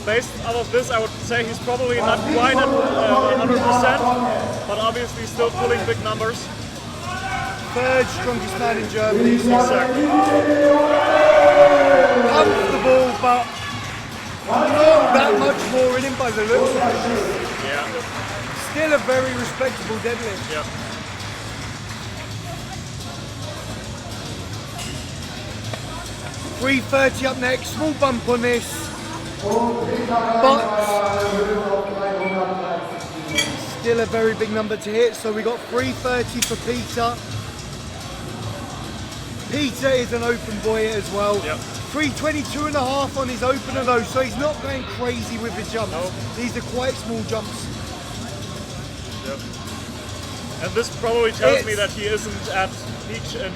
Based off of this, I would say he's probably not quite at 100%, but obviously still pulling big numbers. Third strongest man in Germany. Exactly. Comfortable, but not that much more in him by the looks of it. Yeah. Still a very respectable deadlift. Yeah. .330 up next, small bump on this, but still a very big number to hit. So we got 330 for Peter. Peter is an open boy as well. Yep. 322.5 on his opener though, so he's not going crazy with the jumps. No. These are quite small jumps. Yep. And this probably tells me that he isn't at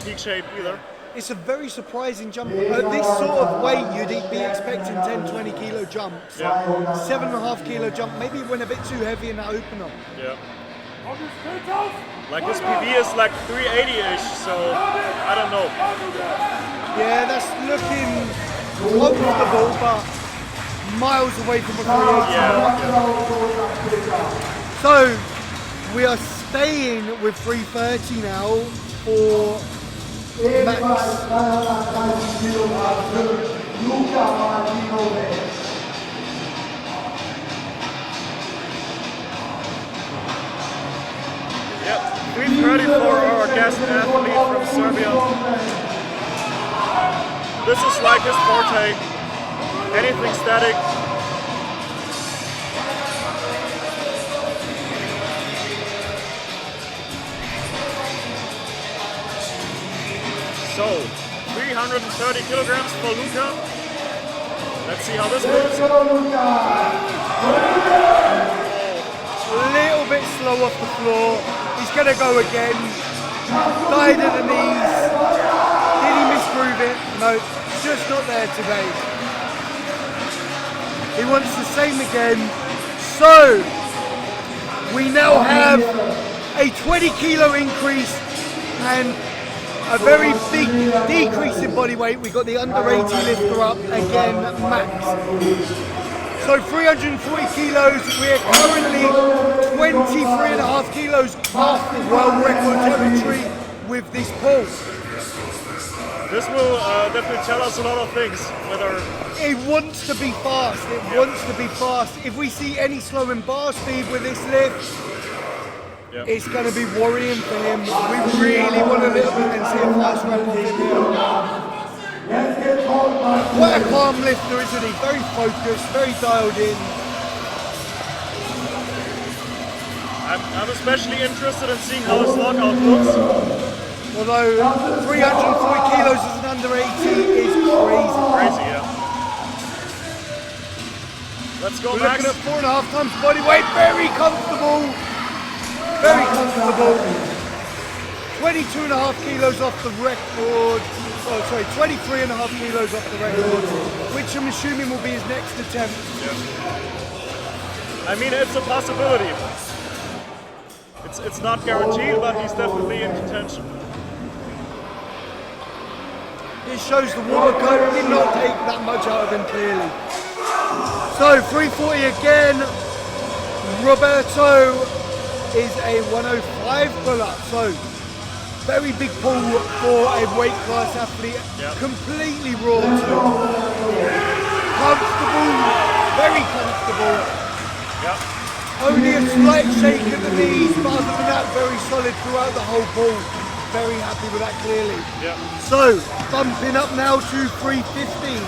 peak shape either. It's a very surprising jump. At this sort of weight, you'd be expecting 10, 20 kilo jumps. Yeah. 7.5 kilo jump, maybe it went a bit too heavy in that opener. Yeah. Like this PB is like 380-ish, so I don't know. Yeah, that's looking comfortable, but miles away from a 380. Yeah. So, we are staying with 330 now for Max. Yep, 330 for our guest athlete from Serbia. This is like his forte. Anything static. So, 330 kilograms for Luca. Let's see how this moves. A little bit slow off the floor. He's going to go again. Died at the knees. Did he misprove it? No, just not there today. He wants the same again. So, we now have a 20 kilo increase and a very big decrease in body weight. We got the under 80 lifter up again, Max. So 340 kilos, we're currently 23.5 kilos off the world record territory with this pull. This will definitely tell us a lot of things. Whether it wants to be fast, it wants to be fast. If we see any slow in bar speed with this lift, it's going to be worrying for him. We really want to lift and see a fast ramp off him here. Quite a calm lifter, isn't he? Very focused, very dialed in. I'm especially interested in seeing how his lockout looks. Although 340 kilos as an under 80 is crazy. Crazy, yeah. Let's go, We're Max. looking at 4.5 times body weight, very comfortable. Very comfortable. 22.5 kilos off the record. Oh, sorry, 23.5 kilos off the record, which I'm assuming will be his next attempt. Yeah. I mean, it's a possibility. It's not guaranteed, but he's definitely in contention. It shows the water cut did not take that much out of him clearly. So 340 again. Roberto is a 105 pull-up. So very big pull for a weight class athlete. Yep. Completely raw too. Comfortable, very comfortable. Yep. Only a slight shake at the knees, but other than that, very solid throughout the whole pull. Very happy with that clearly. Yep. So, bumping up now to 350.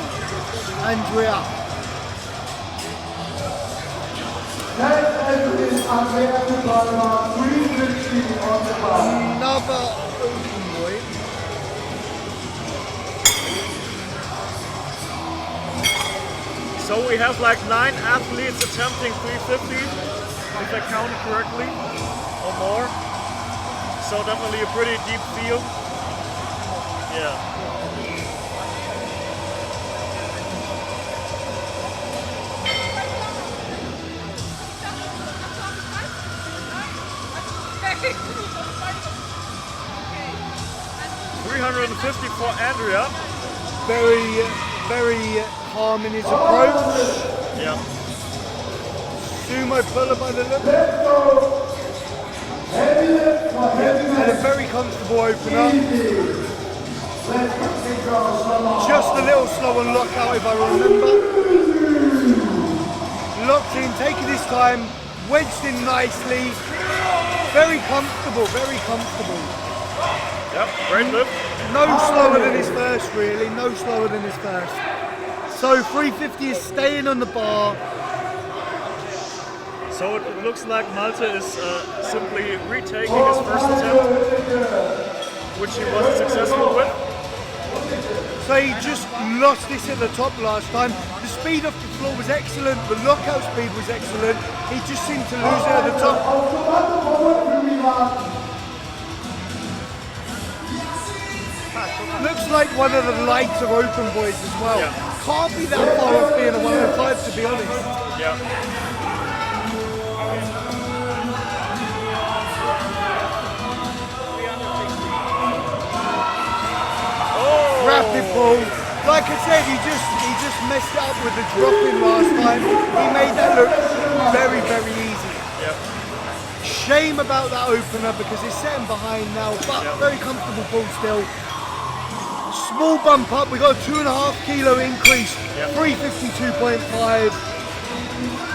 Andrea. Another open weight. we have like 9 athletes attempting 350, if I counted correctly, or more. So definitely a pretty deep field. Yeah. Okay. 350 for Andrea. Very calm in his approach. Yeah. Sumo puller by the look. And a very comfortable opener. Just a little slow on lockout if I remember. Locked in, taking his time, wedged in nicely. Very comfortable, very comfortable. Yep, great lift. No slower than his first really, no slower than his first. So 350 is staying on the bar. So it looks like Malte is simply retaking his first attempt, which he wasn't successful with. So he just lost this at the top last time. The speed off the floor was excellent, the lockout speed was excellent. He just seemed to lose it at the top. Looks like one of the lighter open boys as well. Yeah. Can't be that far off being a 105 to be honest. Yeah. Rapid pull. Like I said, he just messed it up with the drop-in last time. He made that look very, very easy. Yeah. Shame about that opener because he's setting behind now, but very comfortable pull still. Small bump up, we got a 2.5 kilo increase, 352.5.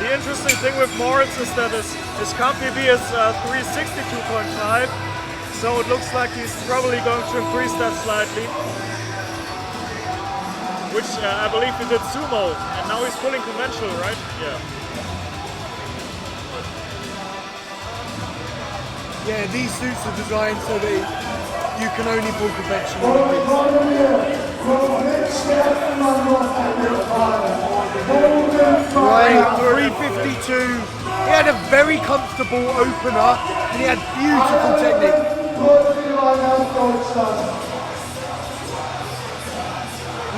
The interesting thing with Moritz is that his comp PB is 362.5, so it looks like he's probably going to increase that slightly. Which I believe he did sumo, and now he's pulling conventional, right? Yeah. Yeah, these suits are designed so that you can only pull conventional. Right, 352. He had a very comfortable opener, and he had beautiful technique.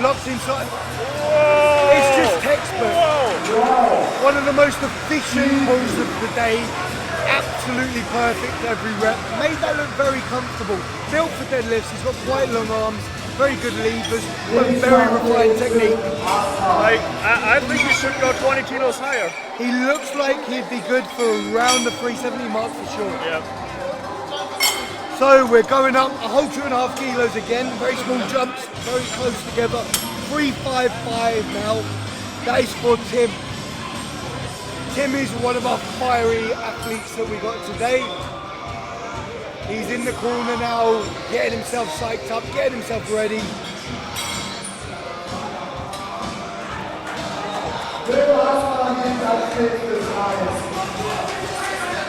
Locks inside. Whoa. It's just textbook. Whoa. One of the most efficient pulls of the day. Absolutely perfect every rep. Made that look very comfortable. Built for deadlifts. He's got quite long arms, very good levers, but very refined technique. I think he should go 20 kilos higher. He looks like he'd be good for around the 370 mark for sure. Yeah. So we're going up a whole 2.5 kilos again, very small jumps, very close together. 355 now, that is for Tim. Tim is one of our fiery athletes that we got today. He's in the corner now, getting himself psyched up, getting himself ready.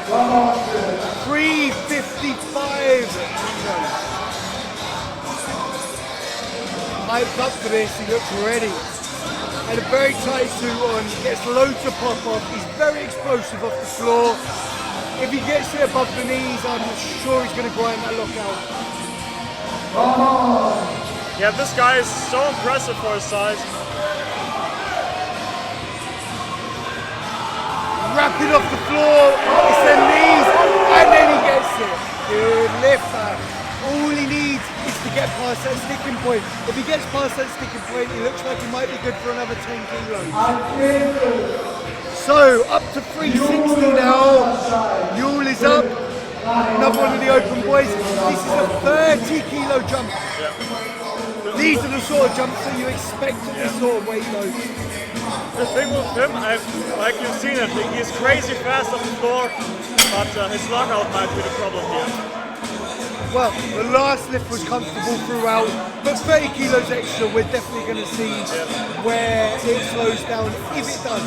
Come on, 355. Hyped up for this, he looks ready. Had a very tight suit on, gets loads of pop off, he's very explosive off the floor. If he gets it above the knees, I'm sure he's going to grind that lockout. Come on. Yeah, this guy is so impressive for his size. Rapid off the floor, it's the knees, and then he gets it. Good lift back. All he needs is to get past that sticking point. If he gets past that sticking point, he looks like he might be good for another 10 kilos. So, up to 360 now. Yule is up. Another one of the open boys. This is a 30 kilo jump. Yeah. These are the sort of jumps that you expect at this sort of weight load. The thing with him, like you've seen it, he's crazy fast on the floor, but his lockout might be the problem here. Well, the last lift was comfortable throughout, but 30 kilos extra, we're definitely going to see where it slows down, if it does.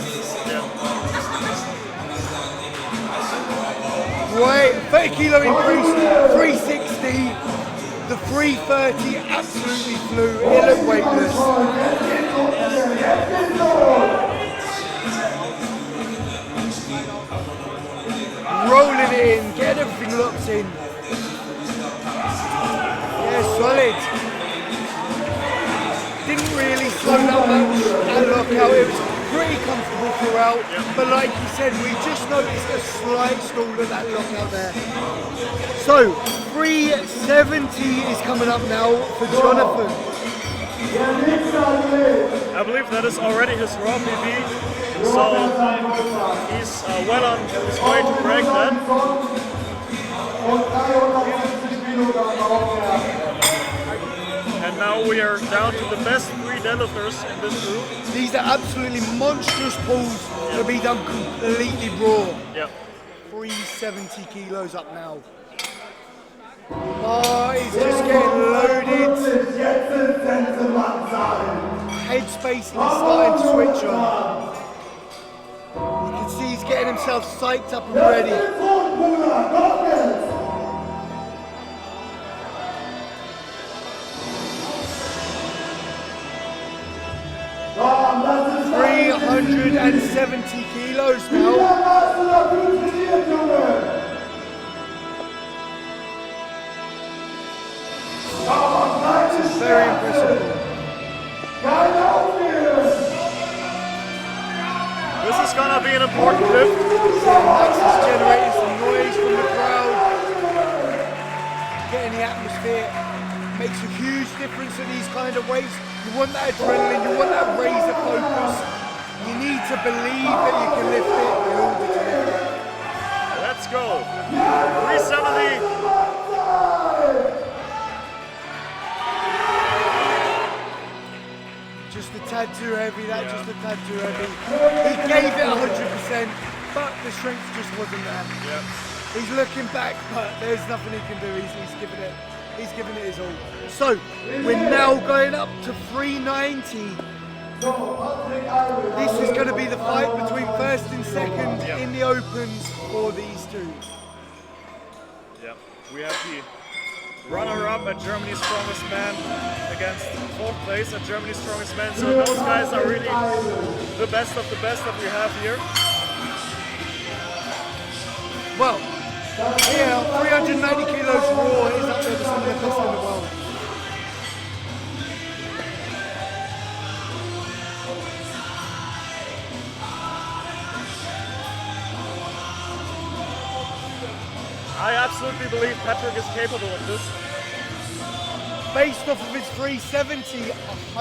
Right, 30 kilo increase, 360, the 330 absolutely flew, it looked weightless. rolling it in, getting everything locked in. Yeah, solid. Didn't really slow down much at lockout. It was pretty comfortable throughout. But like you said, we just noticed a slight stall at that lockout there. So 370 is coming up now for Jonathan. I believe that is already his raw PB, so he's well on his way to break that. And now we are down to the best 3 deadlifters in this group. These are absolutely monstrous pulls to be done completely raw. Yep. 370 kilos up now. Oh, he's just getting loaded. Head spacing is starting to switch on. You can see he's getting himself psyched up and ready. 370 kilos now. This is very impressive. This is gonna be an important lift. Max is generating some noise from the crowd. Getting the atmosphere makes a huge difference at these kind of weights. You want that adrenaline, you want that razor focus. You need to believe that you can lift it in order to lift it. Let's go. 370. Just a tad too heavy, just a tad too heavy. He gave it 100%, but the strength just wasn't there. Yep. He's looking back, but there's nothing he can do. He's giving it his all. So we're now going up to 390. This is going to be the fight between first and second in the opens for these two. Yep. We have the runner-up at Germany's Strongest Man against 4th place at Germany's Strongest Man. So those guys are really the best of the best that we have here. Well, yeah, 390 kilos raw is up there with some of the best in the world. I absolutely believe Patrick is capable of this. Based off of his 370, 100%.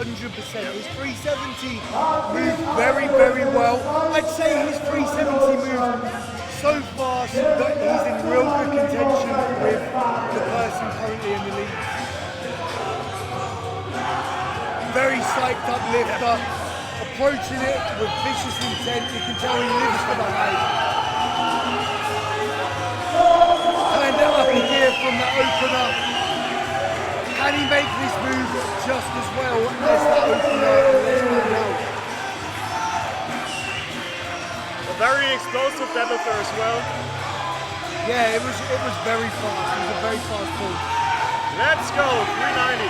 His 370 moved very, very well. I'd say his 370 moved so fast that he's in real good contention with the person currently in the lead. Very psyched up lifter, approaching it with vicious intent. You can tell he lives for the hype. Turned it up a gear from the opener. Can he make this move just as well as that opener? Let's find out. A very explosive deadlifter as well. Yeah, it was very fast. It was a very fast pull. Let's go, 390.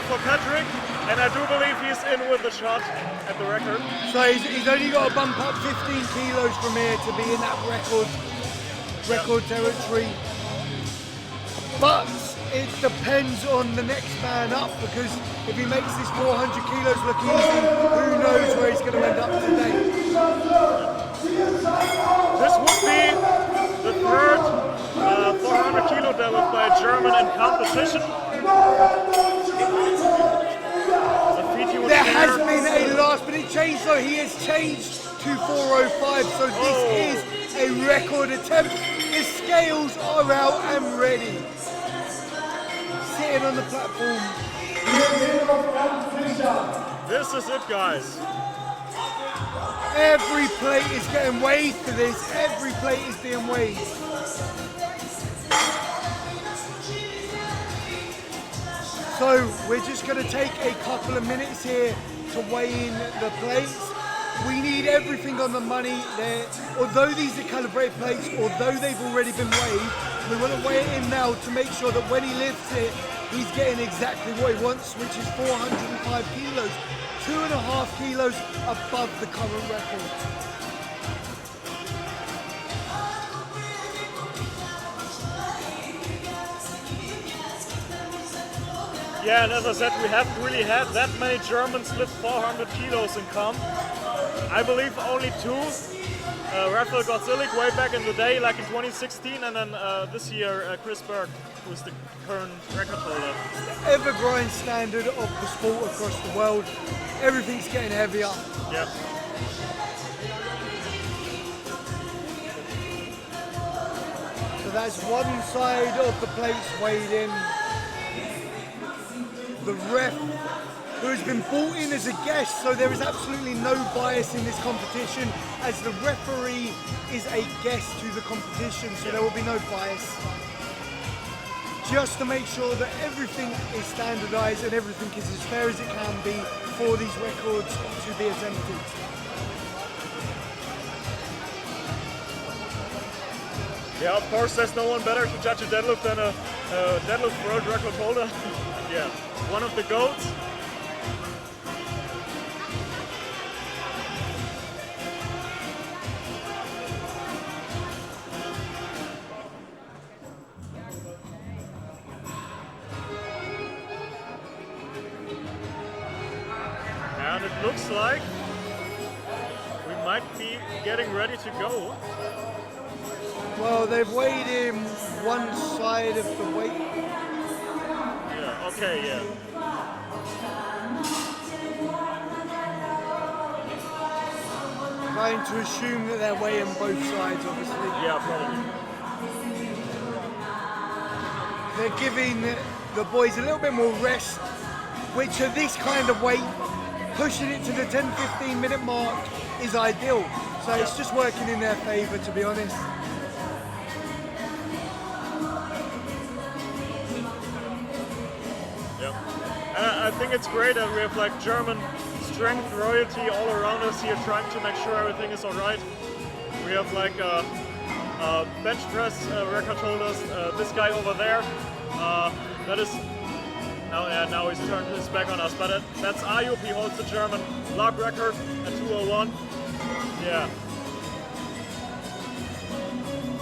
For Patrick, and I do believe he's in with the shot at the record. So he's only got to bump up 15 kilos from here to be in that record territory. But it depends on the next man up, because if he makes this 400 kilos look easy, who knows where he's going to end up today. This would be the third 400 kilo deadlift by a German in competition. There has been a last minute change, so he has changed to 405, so this is a record attempt. The scales are out and ready. Sitting on the platform. This is it, guys. Every plate is getting weighed for this. Every plate is being weighed. So we're just going to take a couple of minutes here to weigh in the plates. We need everything on the money there. Although these are calibrated plates, although they've already been weighed, we want to weigh it in now to make sure that when he lifts it, he's getting exactly what he wants, which is 405 kilos, 2.5 kilos above the current record. Yeah, and as I said, we haven't really had that many Germans lift 400 kilos in comp. I believe only two. Rafael Gotzilik way back in the day, like in 2016, and then this year Chris Berg, who's the current record holder. Ever-growing standard of the sport across the world. Everything's getting heavier. Yeah. So that's one side of the plates weighed in. The ref, who has been brought in as a guest, so there is absolutely no bias in this competition, as the referee is a guest to the competition, so there will be no bias. Just to make sure that everything is standardised and everything is as fair as it can be for these records to be attempted. Yeah, of course, there's no one better to judge a deadlift than a deadlift world record holder. Yeah, one of the GOATs. And it looks like we might be getting ready to go. Well, they've weighed in one side of the weight. Yeah, okay, yeah. Trying to assume that they're weighing both sides, obviously. Yeah, probably. They're giving the boys a little bit more rest, which at this kind of weight, pushing it to the 10-15 minute mark is ideal. So it's just working in their favour, to be honest. I think it's great that we have like German strength royalty all around us here, trying to make sure everything is alright. We have like bench press record holders. This guy over there, that is now he's turned his back on us. But that's Ayub. He holds the German log record at 201. Yeah.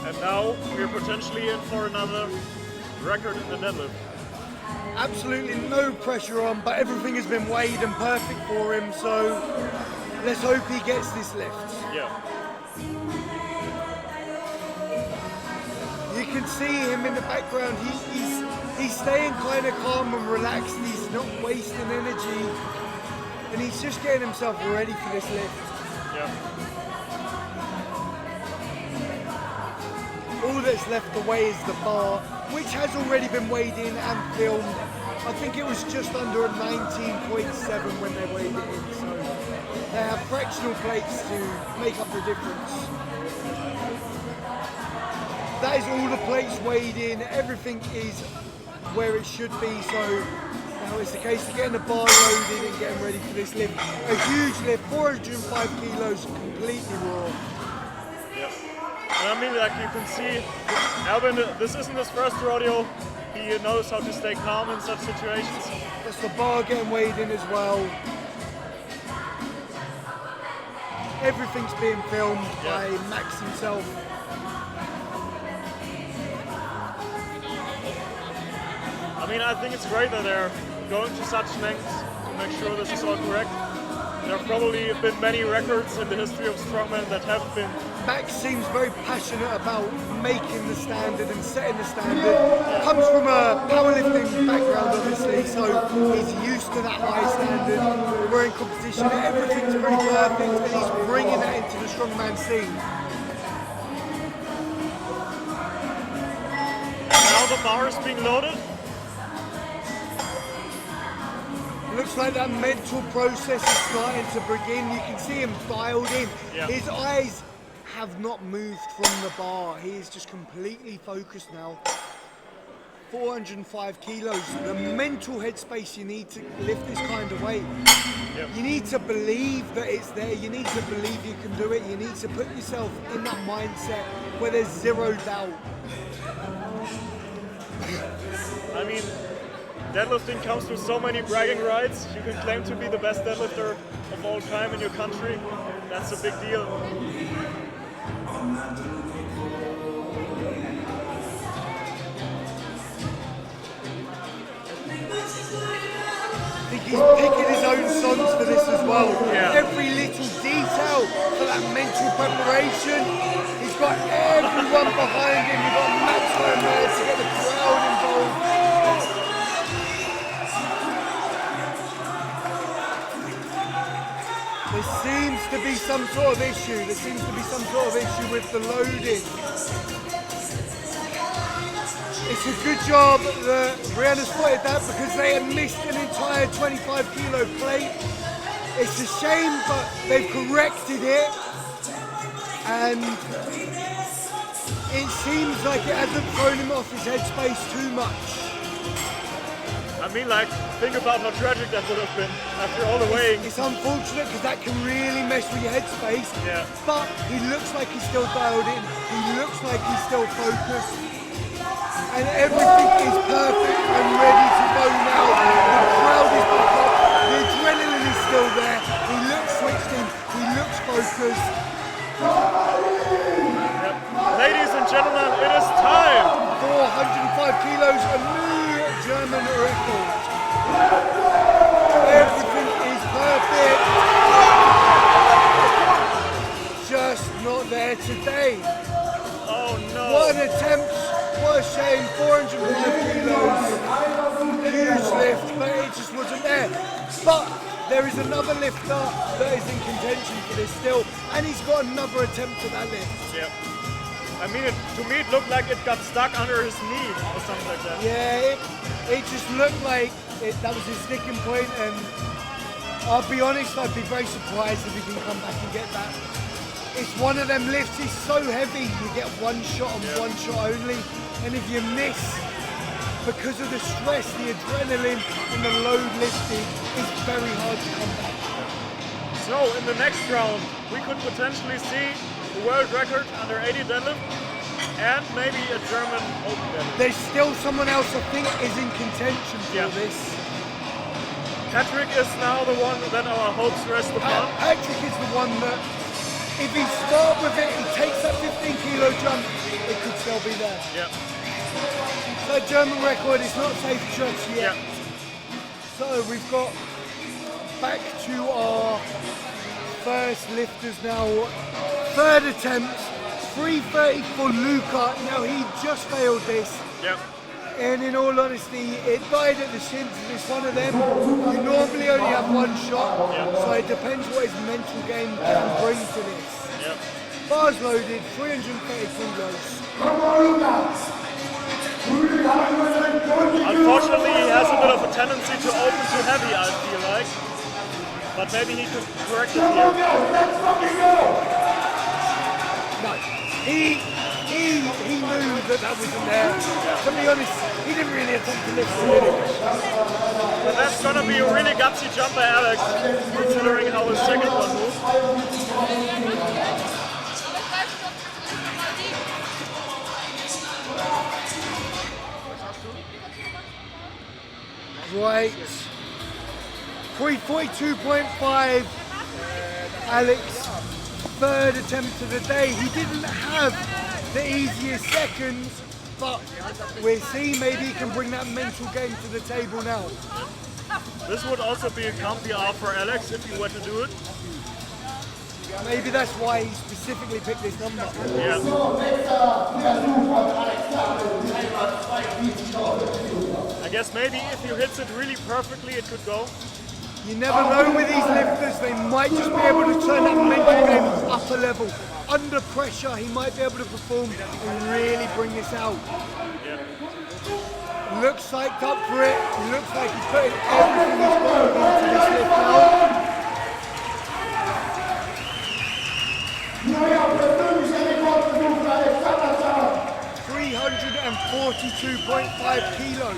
And now we're potentially in for another record in the deadlift. Absolutely no pressure on, but everything has been weighed and perfect for him, so let's hope he gets this lift. Yeah. You can see him in the background, he's staying kind of calm and relaxed, he's not wasting energy, and he's just getting himself ready for this lift. Yeah. All that's left to weigh is the bar, which has already been weighed in and filmed. I think it was just under a 19.7 when they weighed it in, so they have fractional plates to make up the difference. That is all the plates weighed in, everything is where it should be, so now it's the case of getting the bar loaded and getting ready for this lift. A huge lift, 405 kilos, completely raw. And I mean, like you can see, Alvin, this isn't his first rodeo. He knows how to stay calm in such situations. That's the bar getting weighed in as well. Everything's being filmed by Max himself. I mean, I think it's great that they're going to such lengths to make sure this is all correct. There have probably been many records in the history of strongman that have been. Max seems very passionate about making the standard and setting the standard. Comes from a powerlifting background, obviously, so he's used to that high standard. We're in competition, everything's pretty perfect, and he's bringing that into the strongman scene. Now the bar is being loaded. Looks like that mental process is starting to begin. You can see him dialed in. Yeah. His eyes have not moved from the bar. He is just completely focused now. 405 kilos, the mental headspace you need to lift this kind of weight. Yep. You need to believe that it's there. You need to believe you can do it. You need to put yourself in that mindset where there's zero doubt. I mean, deadlifting comes with so many bragging rights. You can claim to be the best deadlifter of all time in your country. That's a big deal. I think he's picking his own songs for this as well. Yeah. Every little detail for that mental preparation. He's got everyone behind him. You've got Maxwell there to get the crowd involved. There seems to be some sort of issue. There seems to be some sort of issue with the loading. It's a good job that Brianna spotted that because they had missed an entire 25 kilo plate. It's a shame, but they've corrected it. And it seems like it hasn't thrown him off his headspace too much. I mean, like, think about how tragic that would have been after all the weighing. It's unfortunate because that can really mess with your headspace. Yeah. But he looks like he's still dialed in. He looks like he's still focused. And everything is perfect and ready to go now. The crowd is back up. The adrenaline is still there. He looks switched in. He looks focused. Yep. Ladies and gentlemen, it is time. 405 kilos, a new German record. Everything is perfect. Just not there today. Oh no. What an attempt. What a shame. 405 kilos. Huge lift, but it just wasn't there. But there is another lifter that is in contention for this still, and he's got another attempt at that lift. Yep. I mean, to me it looked like it got stuck under his knee or something like that. Yeah, it just looked like that was his sticking point, and I'll be honest, I'd be very surprised if he can come back and get that. It's one of them lifts, it's so heavy, you get one shot and one shot only, and if you miss, because of the stress, the adrenaline and the load lifting, it's very hard to come back. So in the next round, we could potentially see the world record under 80 deadlift and maybe a German open deadlift. There's still someone else I think is in contention for this. Patrick is now the one that our hopes rest upon. Patrick is the one that, if he's smart with it, he takes that 15 kilo jump, it could still be there. Yeah. So German record is not safe just yet. Yeah. So we've got back to our first lifters now. Third attempt, 330 for Luca. Now he just failed this. Yep. And in all honesty, it died at the shins. It's one of them. You normally only have one shot, so it depends what his mental game can bring to this. Yep. Bars loaded, 330 kilos. Unfortunately, he has a bit of a tendency to open too heavy, I feel like. But maybe he could correct it here. No, he knew that wasn't there. To be honest, he didn't really attempt to lift it anyway. But that's gonna be a really gutsy jump by Alex, considering how his second one moved. Right. 342.5. Alex, third attempt of the day. He didn't have the easiest seconds, but we'll see, maybe he can bring that mental game to the table now. This would also be a comfy R for Alex if he were to do it. Maybe that's why he specifically picked this number. Yeah. I guess maybe if he hits it really perfectly, it could go. You never know with these lifters, they might just be able to turn that mental game up a level. Under pressure, he might be able to perform and really bring this out. Yeah. Looks psyched up for it. He looks like he's putting everything he's got into this lift now. 342.5 kilos.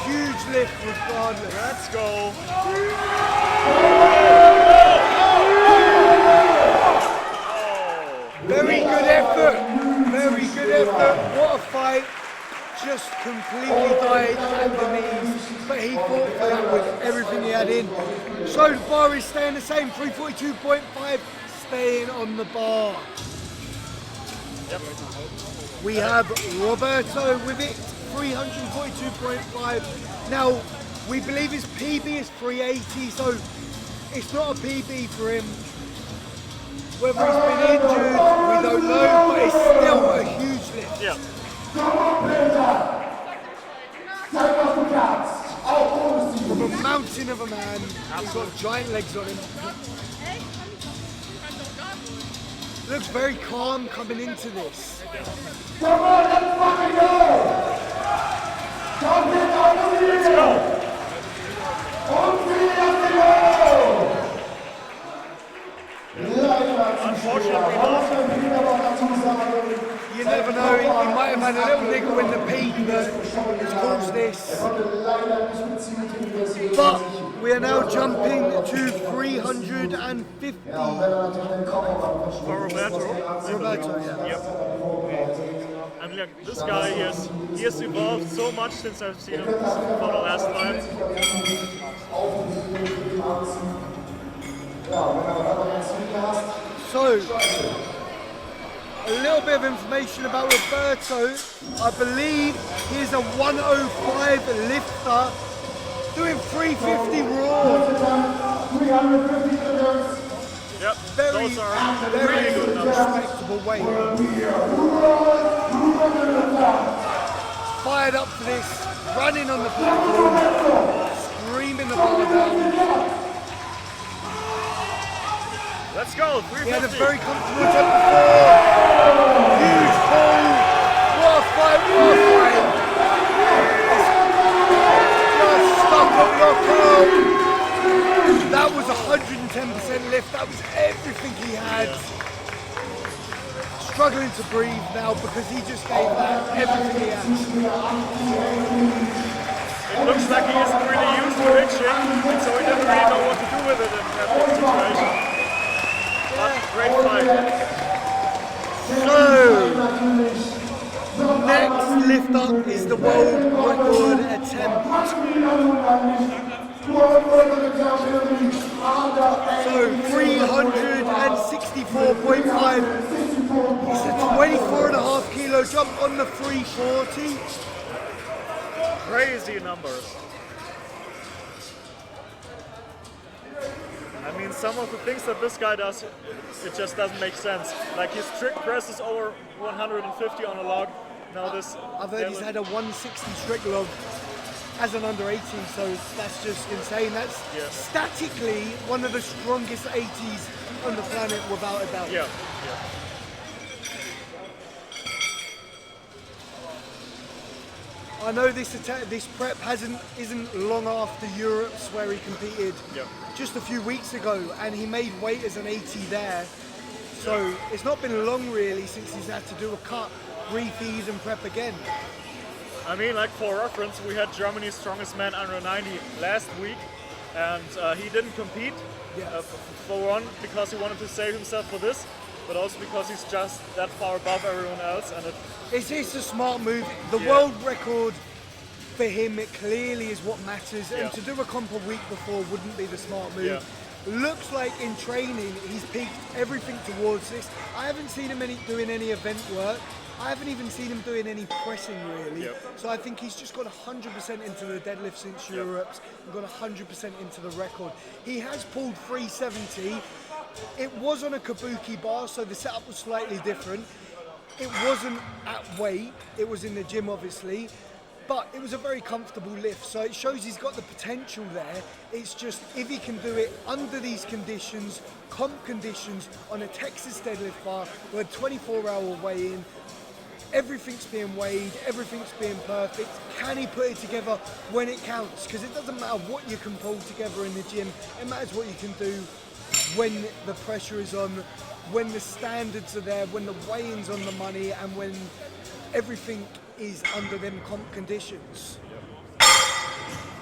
Huge lift regardless. Let's go. Very good effort. Very good effort. What a fight. Just completely died at the knees. But he fought for that with everything he had in. So the bar is staying the same. 342.5 staying on the bar. Yep. We have Roberto with it, 342.5. Now, we believe his PB is 380, so it's not a PB for him. Whether he's been injured, we don't know, but it's still a huge lift. Yeah. From a mountain of a man, he's got giant legs on him. Looks very calm coming into this. Let's go. Unfortunately not. You never know, he might have had a little niggle in the peak that has caused this. But we are now jumping to 350. For Roberto. Roberto, yeah. Yep. And look, this guy he has evolved so much since I've seen him for the last fight. So, a little bit of information about Roberto. I believe he's a 105 lifter, doing 350 raw. Yep, Very, those are very really good numbers. respectable weight. Fired up for this, running on the platform, screaming the bar down. Let's go, He had a 350. very comfortable jump before. Huge pull. What a fight, what a fight. Just stuck on knockout. That was 110% lift. That was everything he had. Struggling to breathe now because he just gave that everything he had. It looks like he isn't really used to pitching, and so he doesn't really know what to do with it in that situation. But great fight. So, next lift up is the world record attempt. So 364.5. It's a 24.5 kilo jump on the 340. Crazy numbers. I mean, some of the things that this guy does, it just doesn't make sense. Like his strict press is over 150 on a log. Now this. I've heard he's had a 160 strict log as an under 18, so that's just insane. That's statically one of the strongest 80s on the planet, without a doubt. Yeah. I know this prep isn't long after Europe's, where he competed just a few weeks ago, and he made weight as an 80 there. So it's not been long really since he's had to do a cut, refeed and prep again. I mean, like for reference, we had Germany's strongest man under 90 last week, and he didn't compete. For one, because he wanted to save himself for this, but also because he's just that far above everyone else. And it's a smart move. The world record for him, it clearly is what matters, and to do a comp a week before wouldn't be the smart move. Looks like in training he's peaked everything towards this. I haven't seen him doing any event work. I haven't even seen him doing any pressing really. So I think he's just got 100% into the deadlift since Europe's and got 100% into the record. He has pulled 370. It was on a kabuki bar, so the setup was slightly different. It wasn't at weight, it was in the gym obviously, but it was a very comfortable lift, so it shows he's got the potential there. It's just if he can do it under these conditions, comp conditions, on a Texas deadlift bar where 24-hour weigh-in, everything's being weighed, everything's being perfect. Can he put it together when it counts? Because it doesn't matter what you can pull together in the gym, it matters what you can do when the pressure is on, when the standards are there, when the weigh-in's on the money, and when everything is under them comp conditions.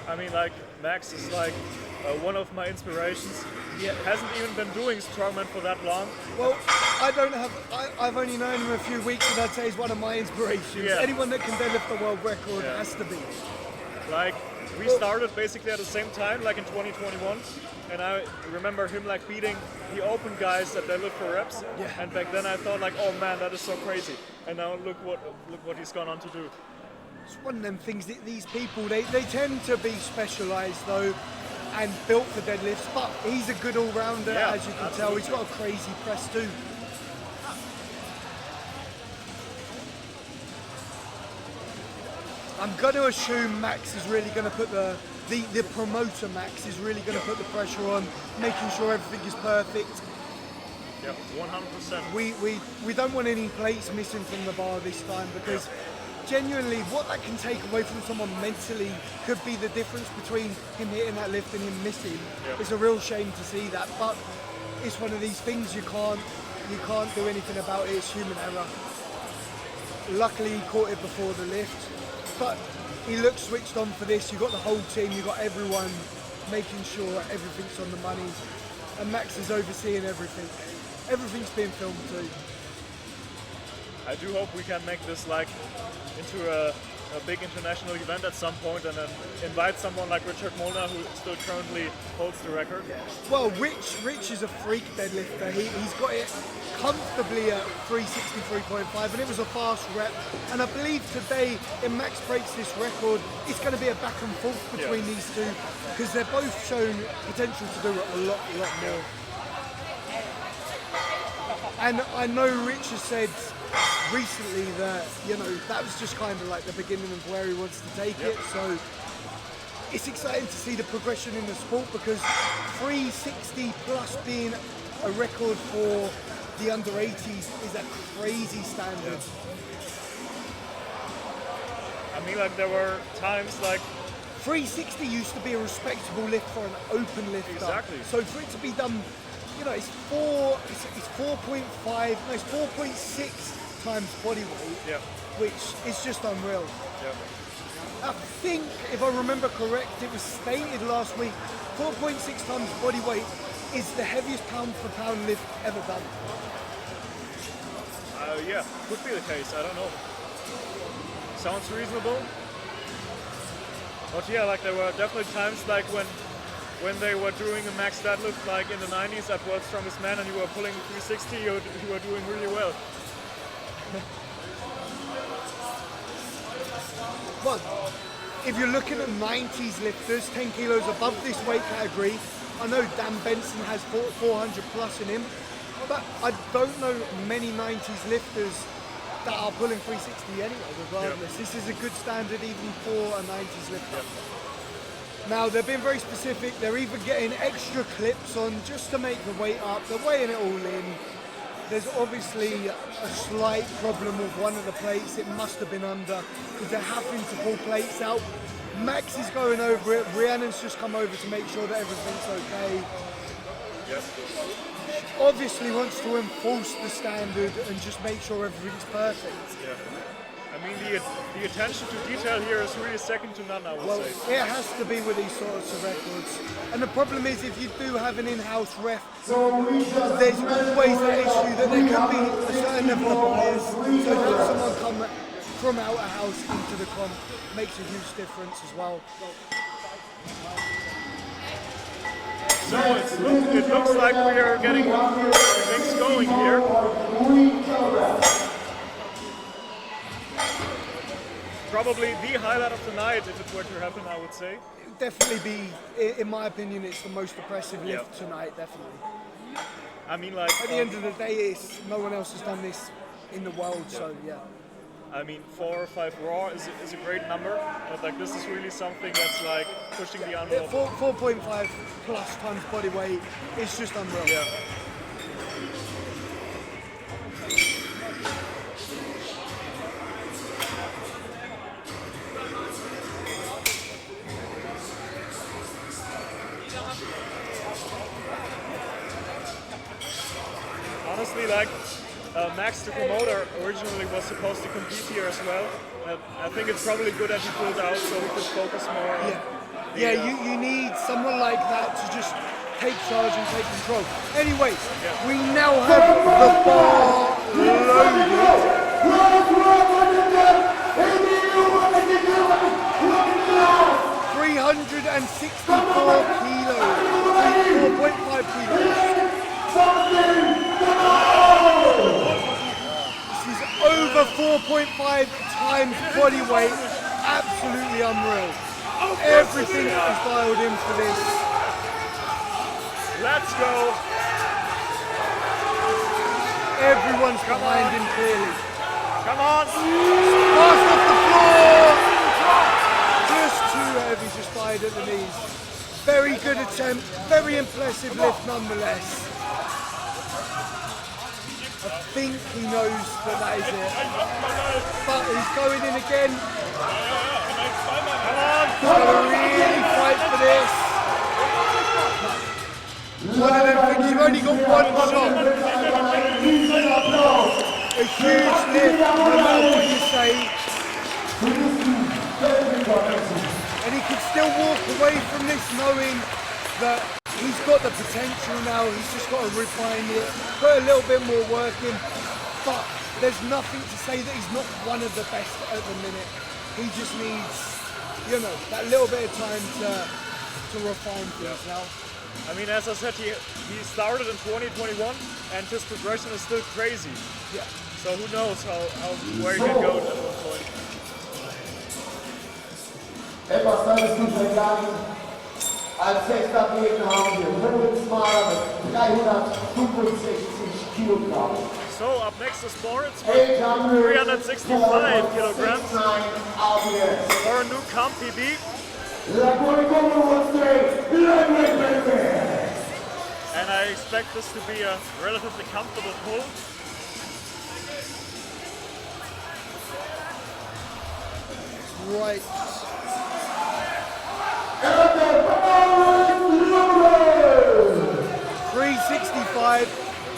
I mean, like, Max is like one of my inspirations. He hasn't even been doing strongman for that long. Well, I've only known him a few weeks, and I'd say he's one of my inspirations. Yeah. Anyone that can deadlift the world record has to be. Like, we started basically at the same time, like in 2021, and I remember him like beating the open guys that deadlift for reps. Yeah. And back then I thought like, oh man, that is so crazy. And now look what he's gone on to do. It's one of them things that these people, they tend to be specialised though, and built for deadlifts, but he's a good all-rounder, Yeah, as you can tell. He's got a crazy press too. I'm going to assume Max is really going to put the promoter Max is really going to put the pressure on, making sure everything is perfect. Yep, 100%. We don't want any plates missing from the bar this time, because genuinely what that can take away from someone mentally could be the difference between him hitting that lift and him missing. It's a real shame to see that, but it's one of these things you can't do anything about it. It's human error. Luckily he caught it before the lift, but he looks switched on for this. You've got the whole team, you've got everyone making sure everything's on the money, and Max is overseeing everything. Everything's being filmed too. I do hope we can make this like into a big international event at some point, and then invite someone like Richard Molnar, who still currently holds the record. Well, Rich is a freak deadlifter. He's got it comfortably at 363.5, and it was a fast rep. And I believe today, if Max breaks this record, it's going to be a back and forth between these two, because they're both shown potential to do a lot more. And I know Rich has said recently that, you know, that was just kind of like the beginning of where he wants to take it. So it's exciting to see the progression in the sport, because 360 plus being a record for the under 80s is a crazy standard. I mean, like, there were times like 360 used to be a respectable lift for an open lifter. Exactly. So for it to be done, you know, it's 4.5, no, it's 4.6 times body weight, which is just unreal. I think, if I remember correct, it was stated last week, 4.6 times body weight is the heaviest pound for pound lift ever done. Yeah, could be the case, I don't know. Sounds reasonable. But yeah, like, there were definitely times like when they were doing a max deadlift like in the 90s at World's Strongest Man, and you were pulling 360, you were doing really well. Well, if you're looking at 90s lifters, 10 kilos above this weight category, I know Dan Benson has 400 plus in him, but I don't know many 90s lifters that are pulling 360 anyway, regardless. This is a good standard even for a 90s lifter. Now, they're being very specific. They're either getting extra clips on just to make the weight up. They're weighing it all in. There's obviously a slight problem with one of the plates. It must have been under, because they're having to pull plates out. Max is going over it. Rhiannon's just come over to make sure that everything's okay. Obviously wants to enforce the standard and just make sure everything's perfect. I mean, the attention to detail here is really second to none, I would say. It has to be with these sorts of records. And the problem is, if you do have an in-house ref, there's always that issue that there can be a certain level of bias. So to have someone come from out of house into the comp makes a huge difference as well. So it looks like we are getting things going here. Probably the highlight of the night, if it were to happen, I would say. It would definitely be, in my opinion, it's the most impressive lift tonight, definitely. I mean, like, at the end of the day, no one else has done this in the world, so yeah. I mean, 4 or 5 raw is a great number, but like, this is really something that's like pushing the envelope. 4.5 plus times body weight, it's just unreal. Yeah. obviously, like Max, the promoter, originally was supposed to compete here as well. I think it's probably good that he pulled out so we could focus more on you need someone like that to just take charge and take control. Anyway, we now have the bar loaded. 364 kilos, 4.5 kilos. This is over 4.5 times body weight. Absolutely unreal. Everything is dialed in for this. Let's go. Everyone's behind him clearly. Come on. Pass off the floor. Just too heavy, just fired at the knees. Very good attempt, very impressive lift nonetheless. I think he knows that is it. But he's going in again. He's going to really fight for this. One of them things, you've only got one shot. A huge lift, no matter what you say. And he could still walk away from this knowing that he's got the potential now, he's just got to refine it, put a little bit more work in, but there's nothing to say that he's not one of the best at the minute. He just needs, you know, that little bit of time to refine things now. I mean, as I said, he started in 2021 and his progression is still crazy. Yeah. So who knows where he can go at one point. Etwas Neues zu vergleichen. Als sechster Gegner haben wir Moritz Mahler mit 365 Kilogramm. So up next is Moritz with 365 kilograms for a new comp PB. And I expect this to be a relatively comfortable pull. Right. 365.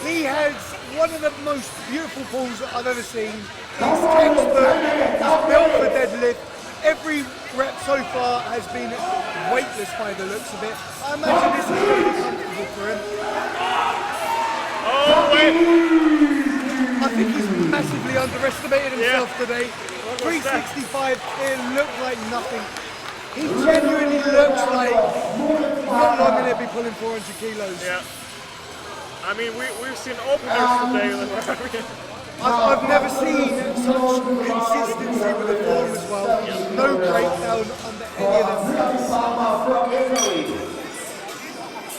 He has one of the most beautiful pulls that I've ever seen. He's textbook, he's built for deadlift. Every rep so far has been weightless by the looks of it. I imagine this is going to be comfortable for him. Oh, wait! I think he's massively underestimated himself today. 365, it looked like nothing. He genuinely looks like not long going to be pulling 400 kilos. Yeah. I mean, we've seen openers today. I've never seen such consistency with the form as well. No breakdown under any of them.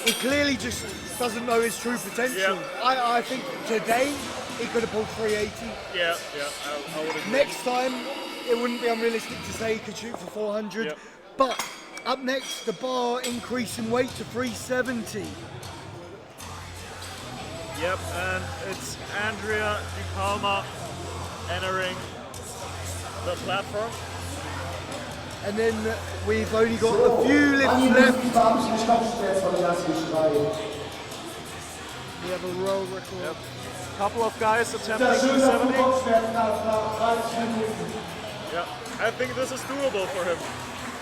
He clearly just doesn't know his true potential. I think today he could have pulled 380. Yeah, I would agree. Next time, it wouldn't be unrealistic to say he could shoot for 400. Yep. But up next, the bar increase in weight to 370. Yep, and it's Andrea Di Palma entering the platform. And then we've only got a few lifts left. We have a world record. Yep. Couple of guys attempting 270. Yeah, I think this is doable for him.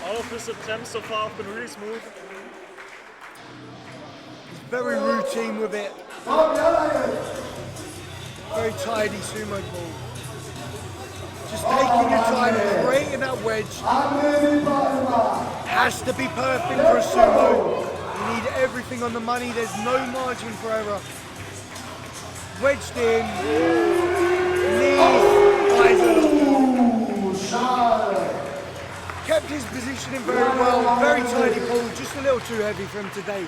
All of his attempts so far have been really smooth. He's very routine with it. Very tidy sumo ball. Just taking your time, creating that wedge. Has to be perfect for a sumo. You need everything on the money. There's no margin for error. Wedged in. Knees, eyes kept his positioning very well. Very tidy pull, just a little too heavy for him today.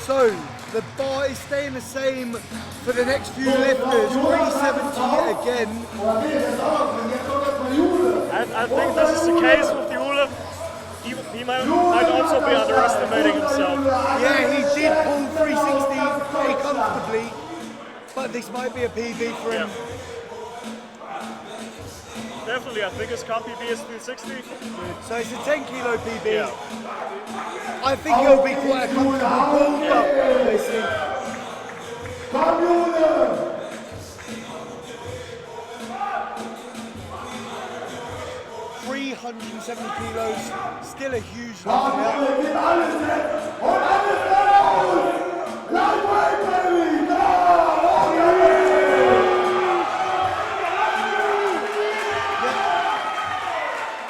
So the bar is staying the same for the next few lifters. 370 again. I think this is the case with Jule. He might also be underestimating himself. Yeah, he did pull 360 pretty comfortably, but this might be a PB for him. Yeah. Definitely, I think his comp PB is 360. So it's a 10 kilo PB. Yeah. I think he'll be quite a comfortable pull, but we'll see. 170 kilos, still a huge lift.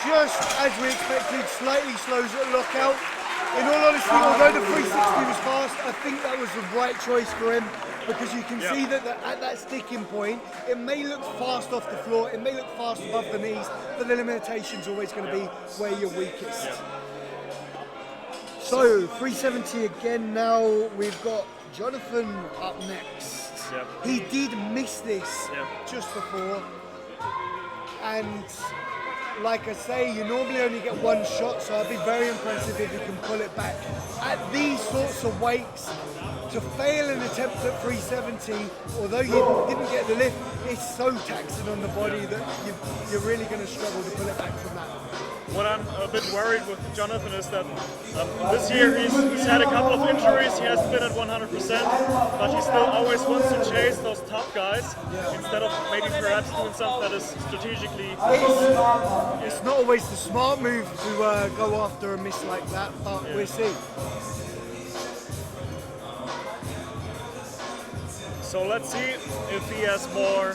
Just as we expected, slightly slows at lockout. In all honesty, although the 360 was fast, I think that was the right choice for him, because you can see that at that sticking point, it may look fast off the floor, it may look fast above the knees, but the limitation's always going to be where you're weakest. So, 370 again now, we've got Jonathan up next. He did miss this just before, and like I say, you normally only get one shot, so I'd be very impressive if you can pull it back. At these sorts of weights, to fail an attempt at 370, although you didn't get the lift, it's so taxing on the body that you're really going to struggle to pull it back from that. What I'm a bit worried with Jonathan is that this year he's had a couple of injuries, he hasn't been at 100%, but he still always wants to chase those top guys instead of maybe perhaps doing something that is strategically... It's not always the smart move to go after a miss like that, but we'll see. So let's see if he has more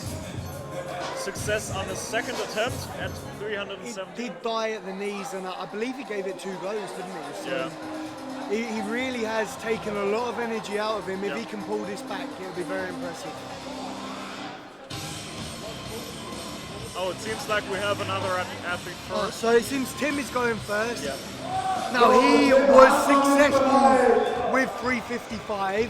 success on his second attempt at 370. He did die at the knees, and I believe he gave it 2 goes, didn't he? So he really has taken a lot of energy out of him. If he can pull this back, it'll be very impressive. Oh, it seems like we have another athlete first. So it seems Tim is going first. Now he was successful with 355.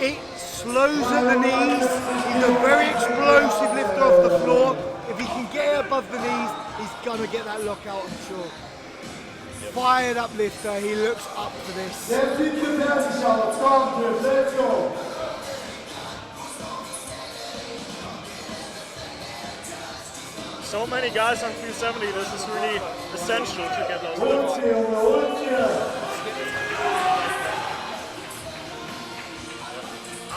It slows at the knees. He's a very explosive lifter off the floor. If he can get it above the knees, he's gonna get that lockout, I'm sure. Fired up lifter, he looks up for this. Let's go. So many guys on 370, this is really essential to get those lifts.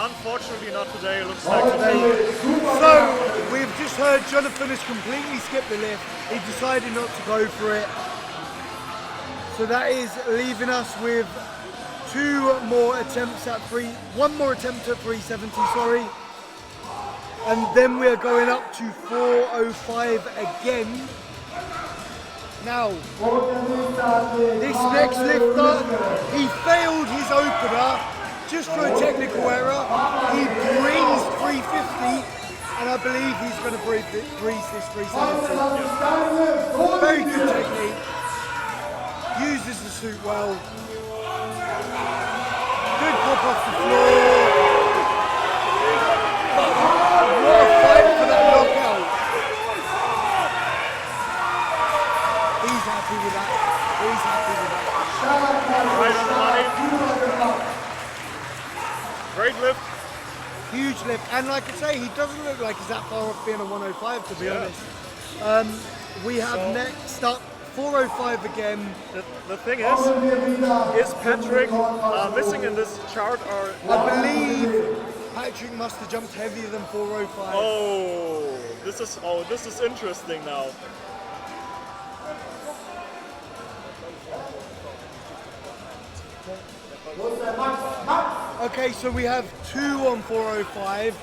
Unfortunately not today, it looks like today. So, we've just heard Jonathan has completely skipped the lift. He decided not to go for it. So that is leaving us with one more attempt at 370, sorry. And then we're going up to 405 again. Now, this next lifter, he failed his opener just for a technical error. He breezed 350, and I believe he's going to breeze this 370. Very good technique. Uses the suit well. Good pop off the floor. What a fight for that knockout. He's happy with that. He's happy with that. Right on the money. Great lift. Huge lift. And like I say, he doesn't look like he's that far off being a 105, to be honest. We have next up 405 again. The thing is Patrick missing in this chart? Or I believe Patrick must have jumped heavier than 405. Oh, this is interesting now. Okay, so we have 2 on 405.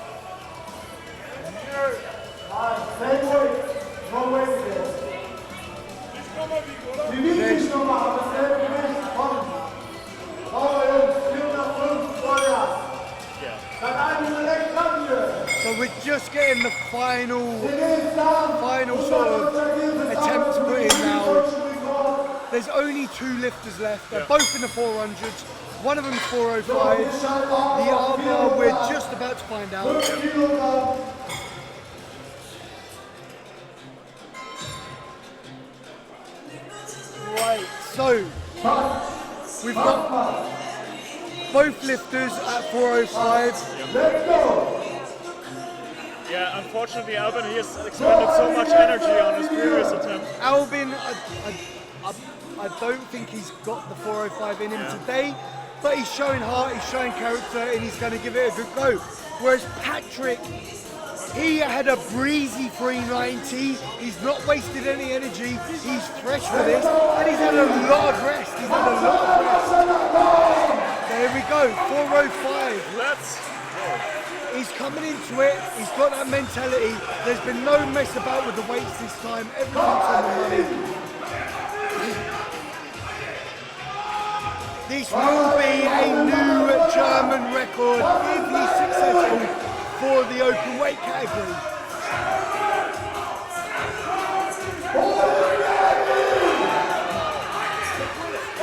So we're just getting the final sort of attempt to put in now. There's only 2 lifters left. They're both in the 400s. One of them's 405. The other we're just about to find out. Right, so we've got both lifters at 405. Let's go. Yeah, unfortunately Albin, he has expended so much energy on his previous attempt. Albin, I don't think he's got the 405 in him today, but he's showing heart, he's showing character, and he's going to give it a good go. Whereas Patrick, He had a breezy 390. He's not wasted any energy. He's fresh for this, and he's had a lot of rest. He's had a lot of rest. There we go, 405. Let's go. He's coming into it. He's got that mentality. There's been no mess about with the weights this time. Everything's on the money. This will be a new German record if he's successful for the open weight category.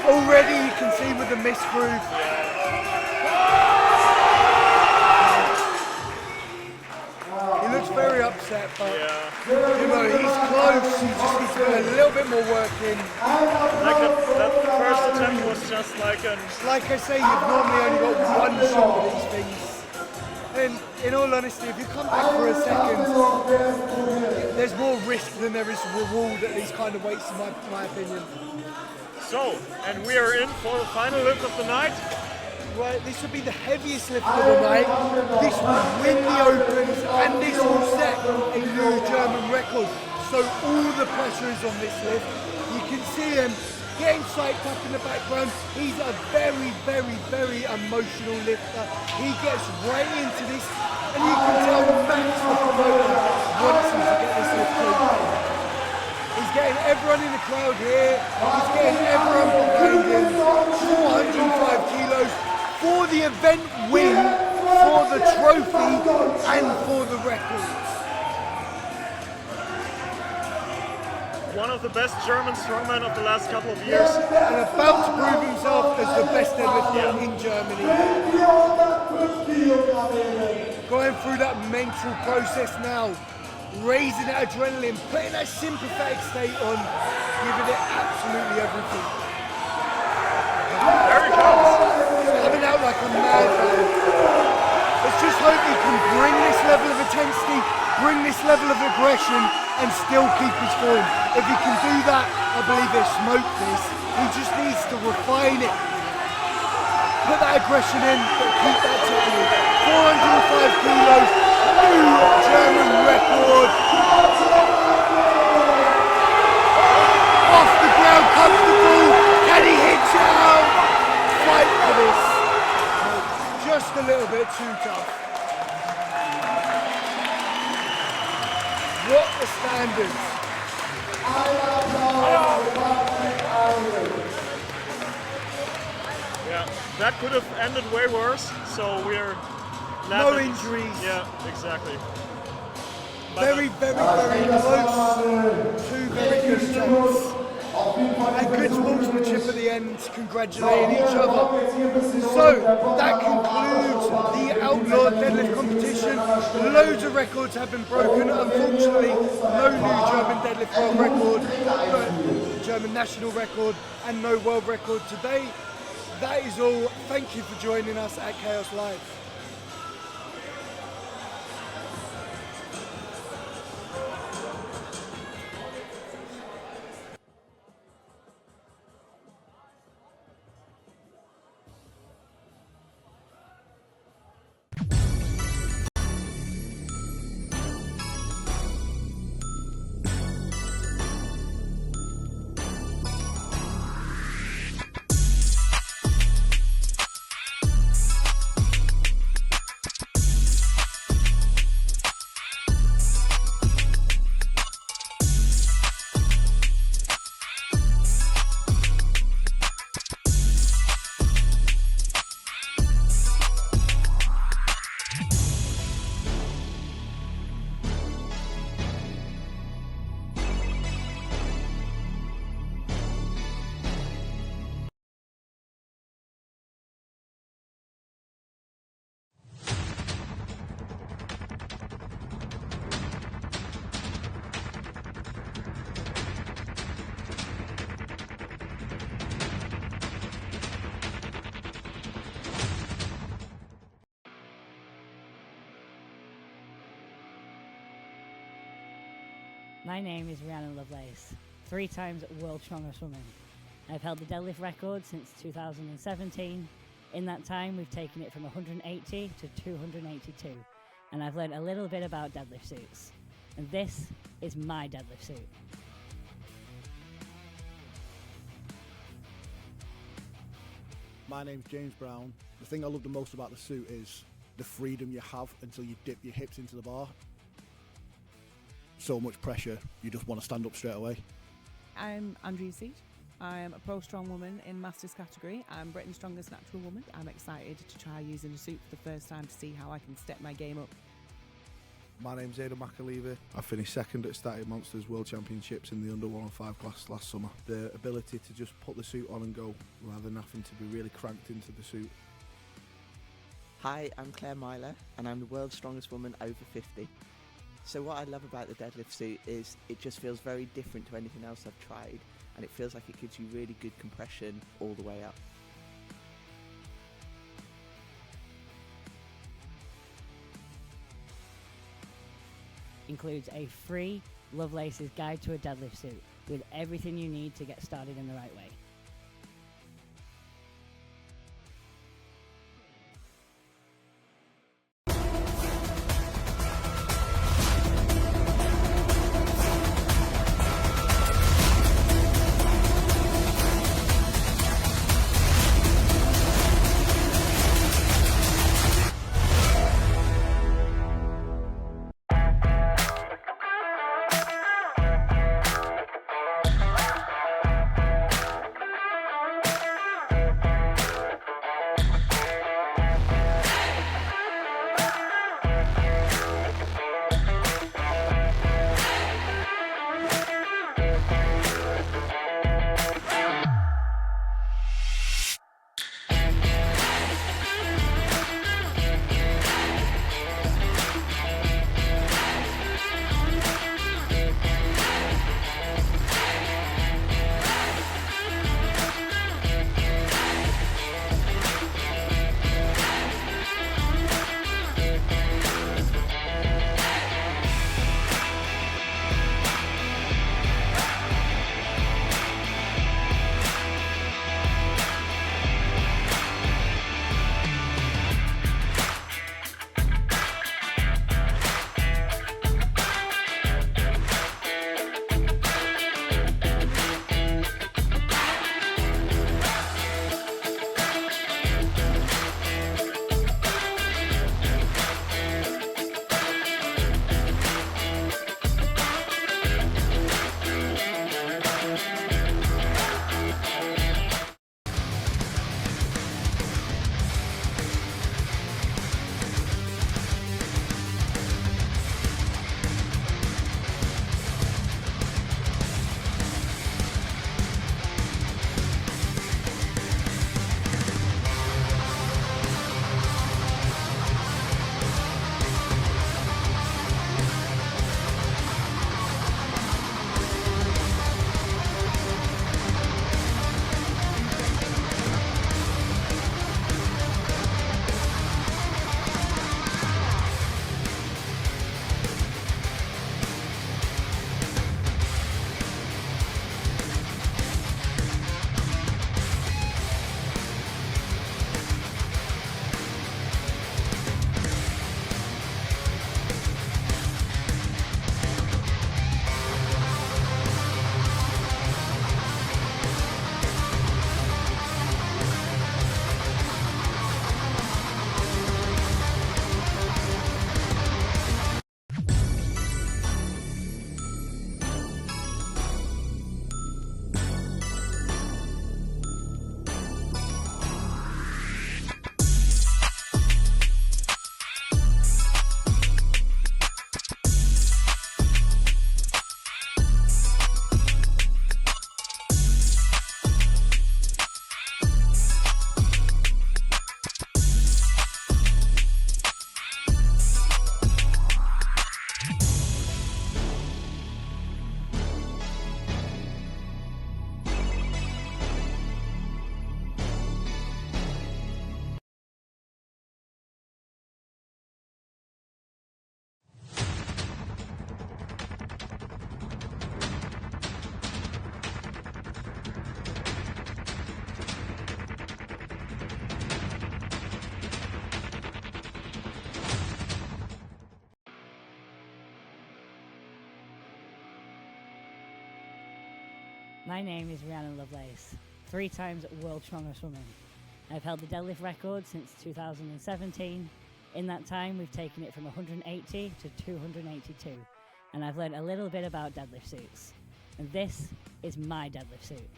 Already you can see with the miss groove. He looks very upset, but you know, he's close. He just needs to put a little bit more work in. Like that first attempt was just like an... Like I say, you've normally only got one shot of these things. And in all honesty, if you come back for a second, there's more risk than there is reward at these kind of weights, in my opinion. So, and we are in for the final lift of the night. Right, this will be the heaviest lift of the night. This will win the Opens, and this will set a new German record. So all the pressure is on this lift. You can see him getting psyched up in the background. He's a very, very, very emotional lifter. He gets right into this, and you can tell Max, the promoter, wants him to get this lift too. He's getting everyone in the crowd here. He's getting everyone behind him. 405 kilos for the event win, for the trophy, and for the record. One of the best German strongmen of the last couple of years. And about to prove himself as the best deadlifter in Germany. Going through that mental process now. Raising that adrenaline, putting that sympathetic state on, giving it absolutely everything. There he comes. Coming out like a madman. Let's just hope he can bring this level of intensity, bring this level of aggression, and still keep his form. If he can do that, I believe he'll smoke this. He just needs to refine it. Put that aggression in, but keep that technique. 405 kilos, new German record. Off the ground, comfortable. Can he hit it out? Fight for this. Just a little bit too tough. What the standards. Yeah, that could have ended way worse, so we're glad No that- injuries. Yeah, exactly. Very, very, very close. Two very good attempts. And good sportsmanship at the end, congratulating each other. So, that concludes the Outlaw deadlift competition. Loads of records have been broken. Unfortunately, no new German deadlift world record, no German national record, and no world record today. That is all. Thank you for joining us at Chaos Live. My name is Rhiannon Lovelace, 3 times world strongest woman. I've held the deadlift record since 2017. In that time, we've taken it from 180 to 282. and I've learned a little bit about deadlift suits. And this is my deadlift suit. My name's James Brown. The thing I love the most about the suit is the freedom you have until you dip your hips into the bar. So much pressure, you just want to stand up straight away. I'm Andrea Seat. I'm a pro strong woman in Masters category. I'm Britain's strongest natural woman. I'm excited to try using a suit for the first time to see how I can step my game up. My name's Aidan McAleavey. I finished second at Static Monsters World Championships in the under 105 class last summer. The ability to just put the suit on and go rather than having to be really cranked into the suit. Hi, I'm Claire Myler, and I'm the world's strongest woman over 50. So what I love about the deadlift suit is it just feels very different to anything else I've tried, and it feels like it gives you really good compression all the way up. Includes a free Lovelace's Guide to a Deadlift Suit with everything you need to get started in the right way. My name is Rhiannon Lovelace, 3 times world strongest woman. I've held the deadlift record since 2017. In that time, we've taken it from 180 to 282, and I've learned a little bit about deadlift suits. And this is my deadlift suit.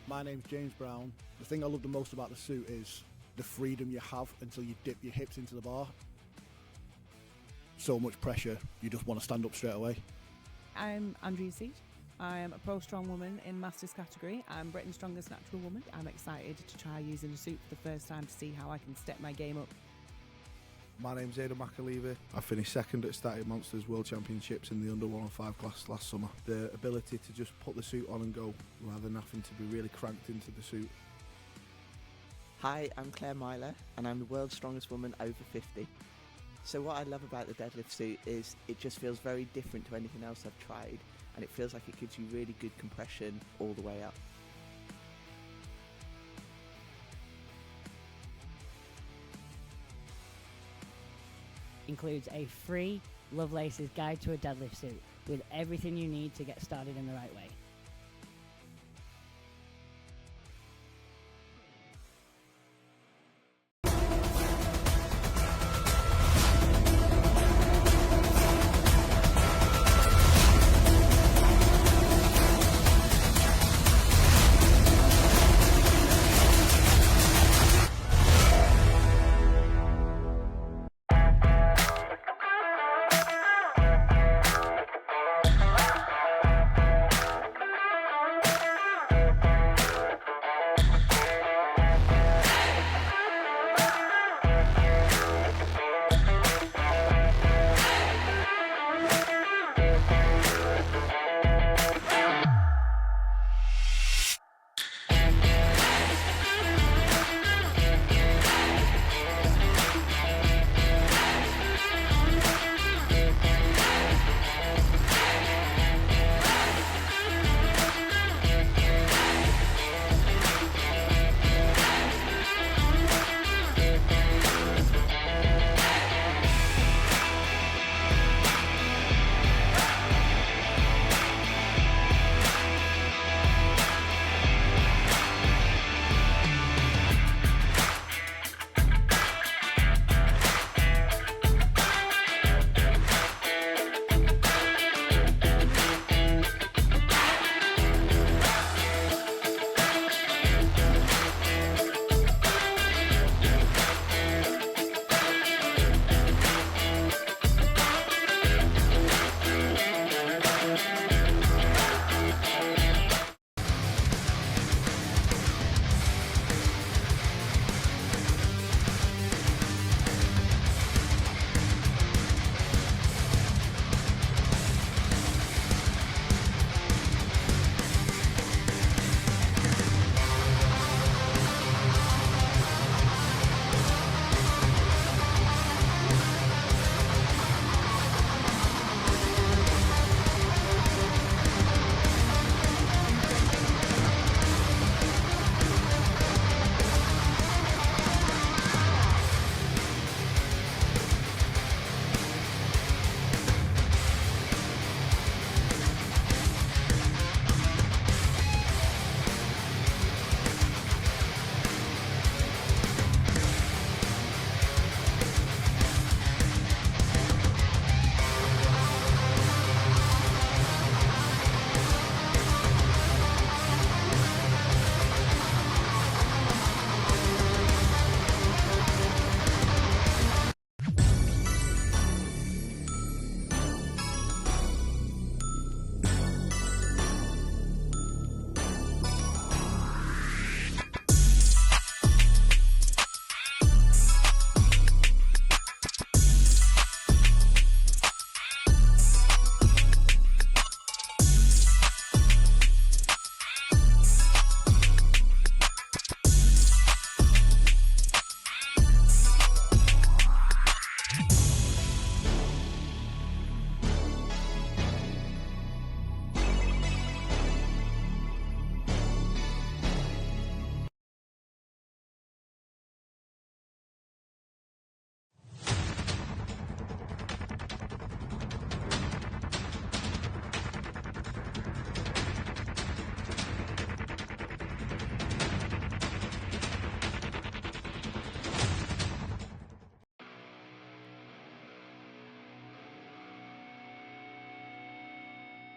My name's James Brown. The thing I love the most about the suit is the freedom you have until you dip your hips into the bar. So much pressure, you just want to stand up straight away. I'm Andrea Seat. I'm a pro strong woman in Masters category. I'm Britain's strongest natural woman. I'm excited to try using a suit for the first time to see how I can step my game up. My name's Outlaw. I finished second at Static Monsters World Championships in the under 105 class last summer. The ability to just put the suit on and go rather than having to be really cranked into the suit. Hi, I'm Claire Myler, and I'm the world's strongest woman over 50. So what I love about the deadlift suit is it just feels very different to anything else I've tried, and it feels like it gives you really good compression all the way up. Includes a free Lovelace's Guide to a Deadlift Suit with everything you need to get started in the right way.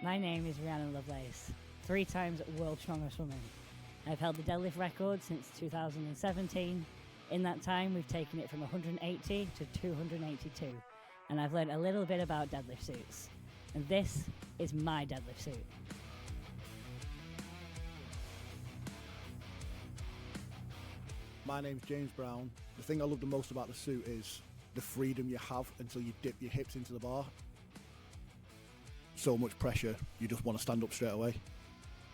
My name is Rhiannon Lovelace, 3 times world strongest woman. I've held the deadlift record since 2017. In that time, we've taken it from 180 to 282, and I've learned a little bit about deadlift suits. And this is my deadlift suit. My name's James Brown. The thing I love the most about the suit is the freedom you have until you dip your hips into the bar. So much pressure, you just want to stand up straight away.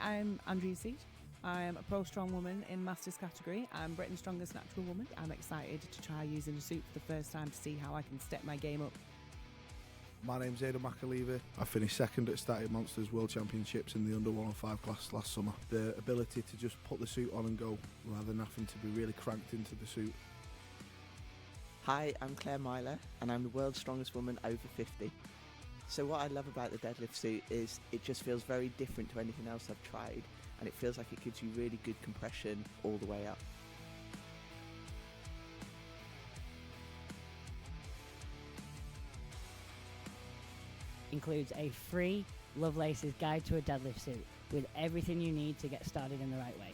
I'm Andrea Seat. I'm a pro strong woman in Masters category. I'm Britain's strongest natural woman. I'm excited to try using a suit for the first time to see how I can step my game up. My name's McAleaver. I finished second at Static Monsters World Championships in the under 105 class last summer. The ability to just put the suit on and go rather than having to be really cranked into the suit. Hi, I'm Claire Myler, and I'm the world's strongest woman over 50. So what I love about the deadlift suit is it just feels very different to anything else I've tried, and it feels like it gives you really good compression all the way up. Includes a free Lovelace's Guide to a Deadlift Suit with everything you need to get started in the right way.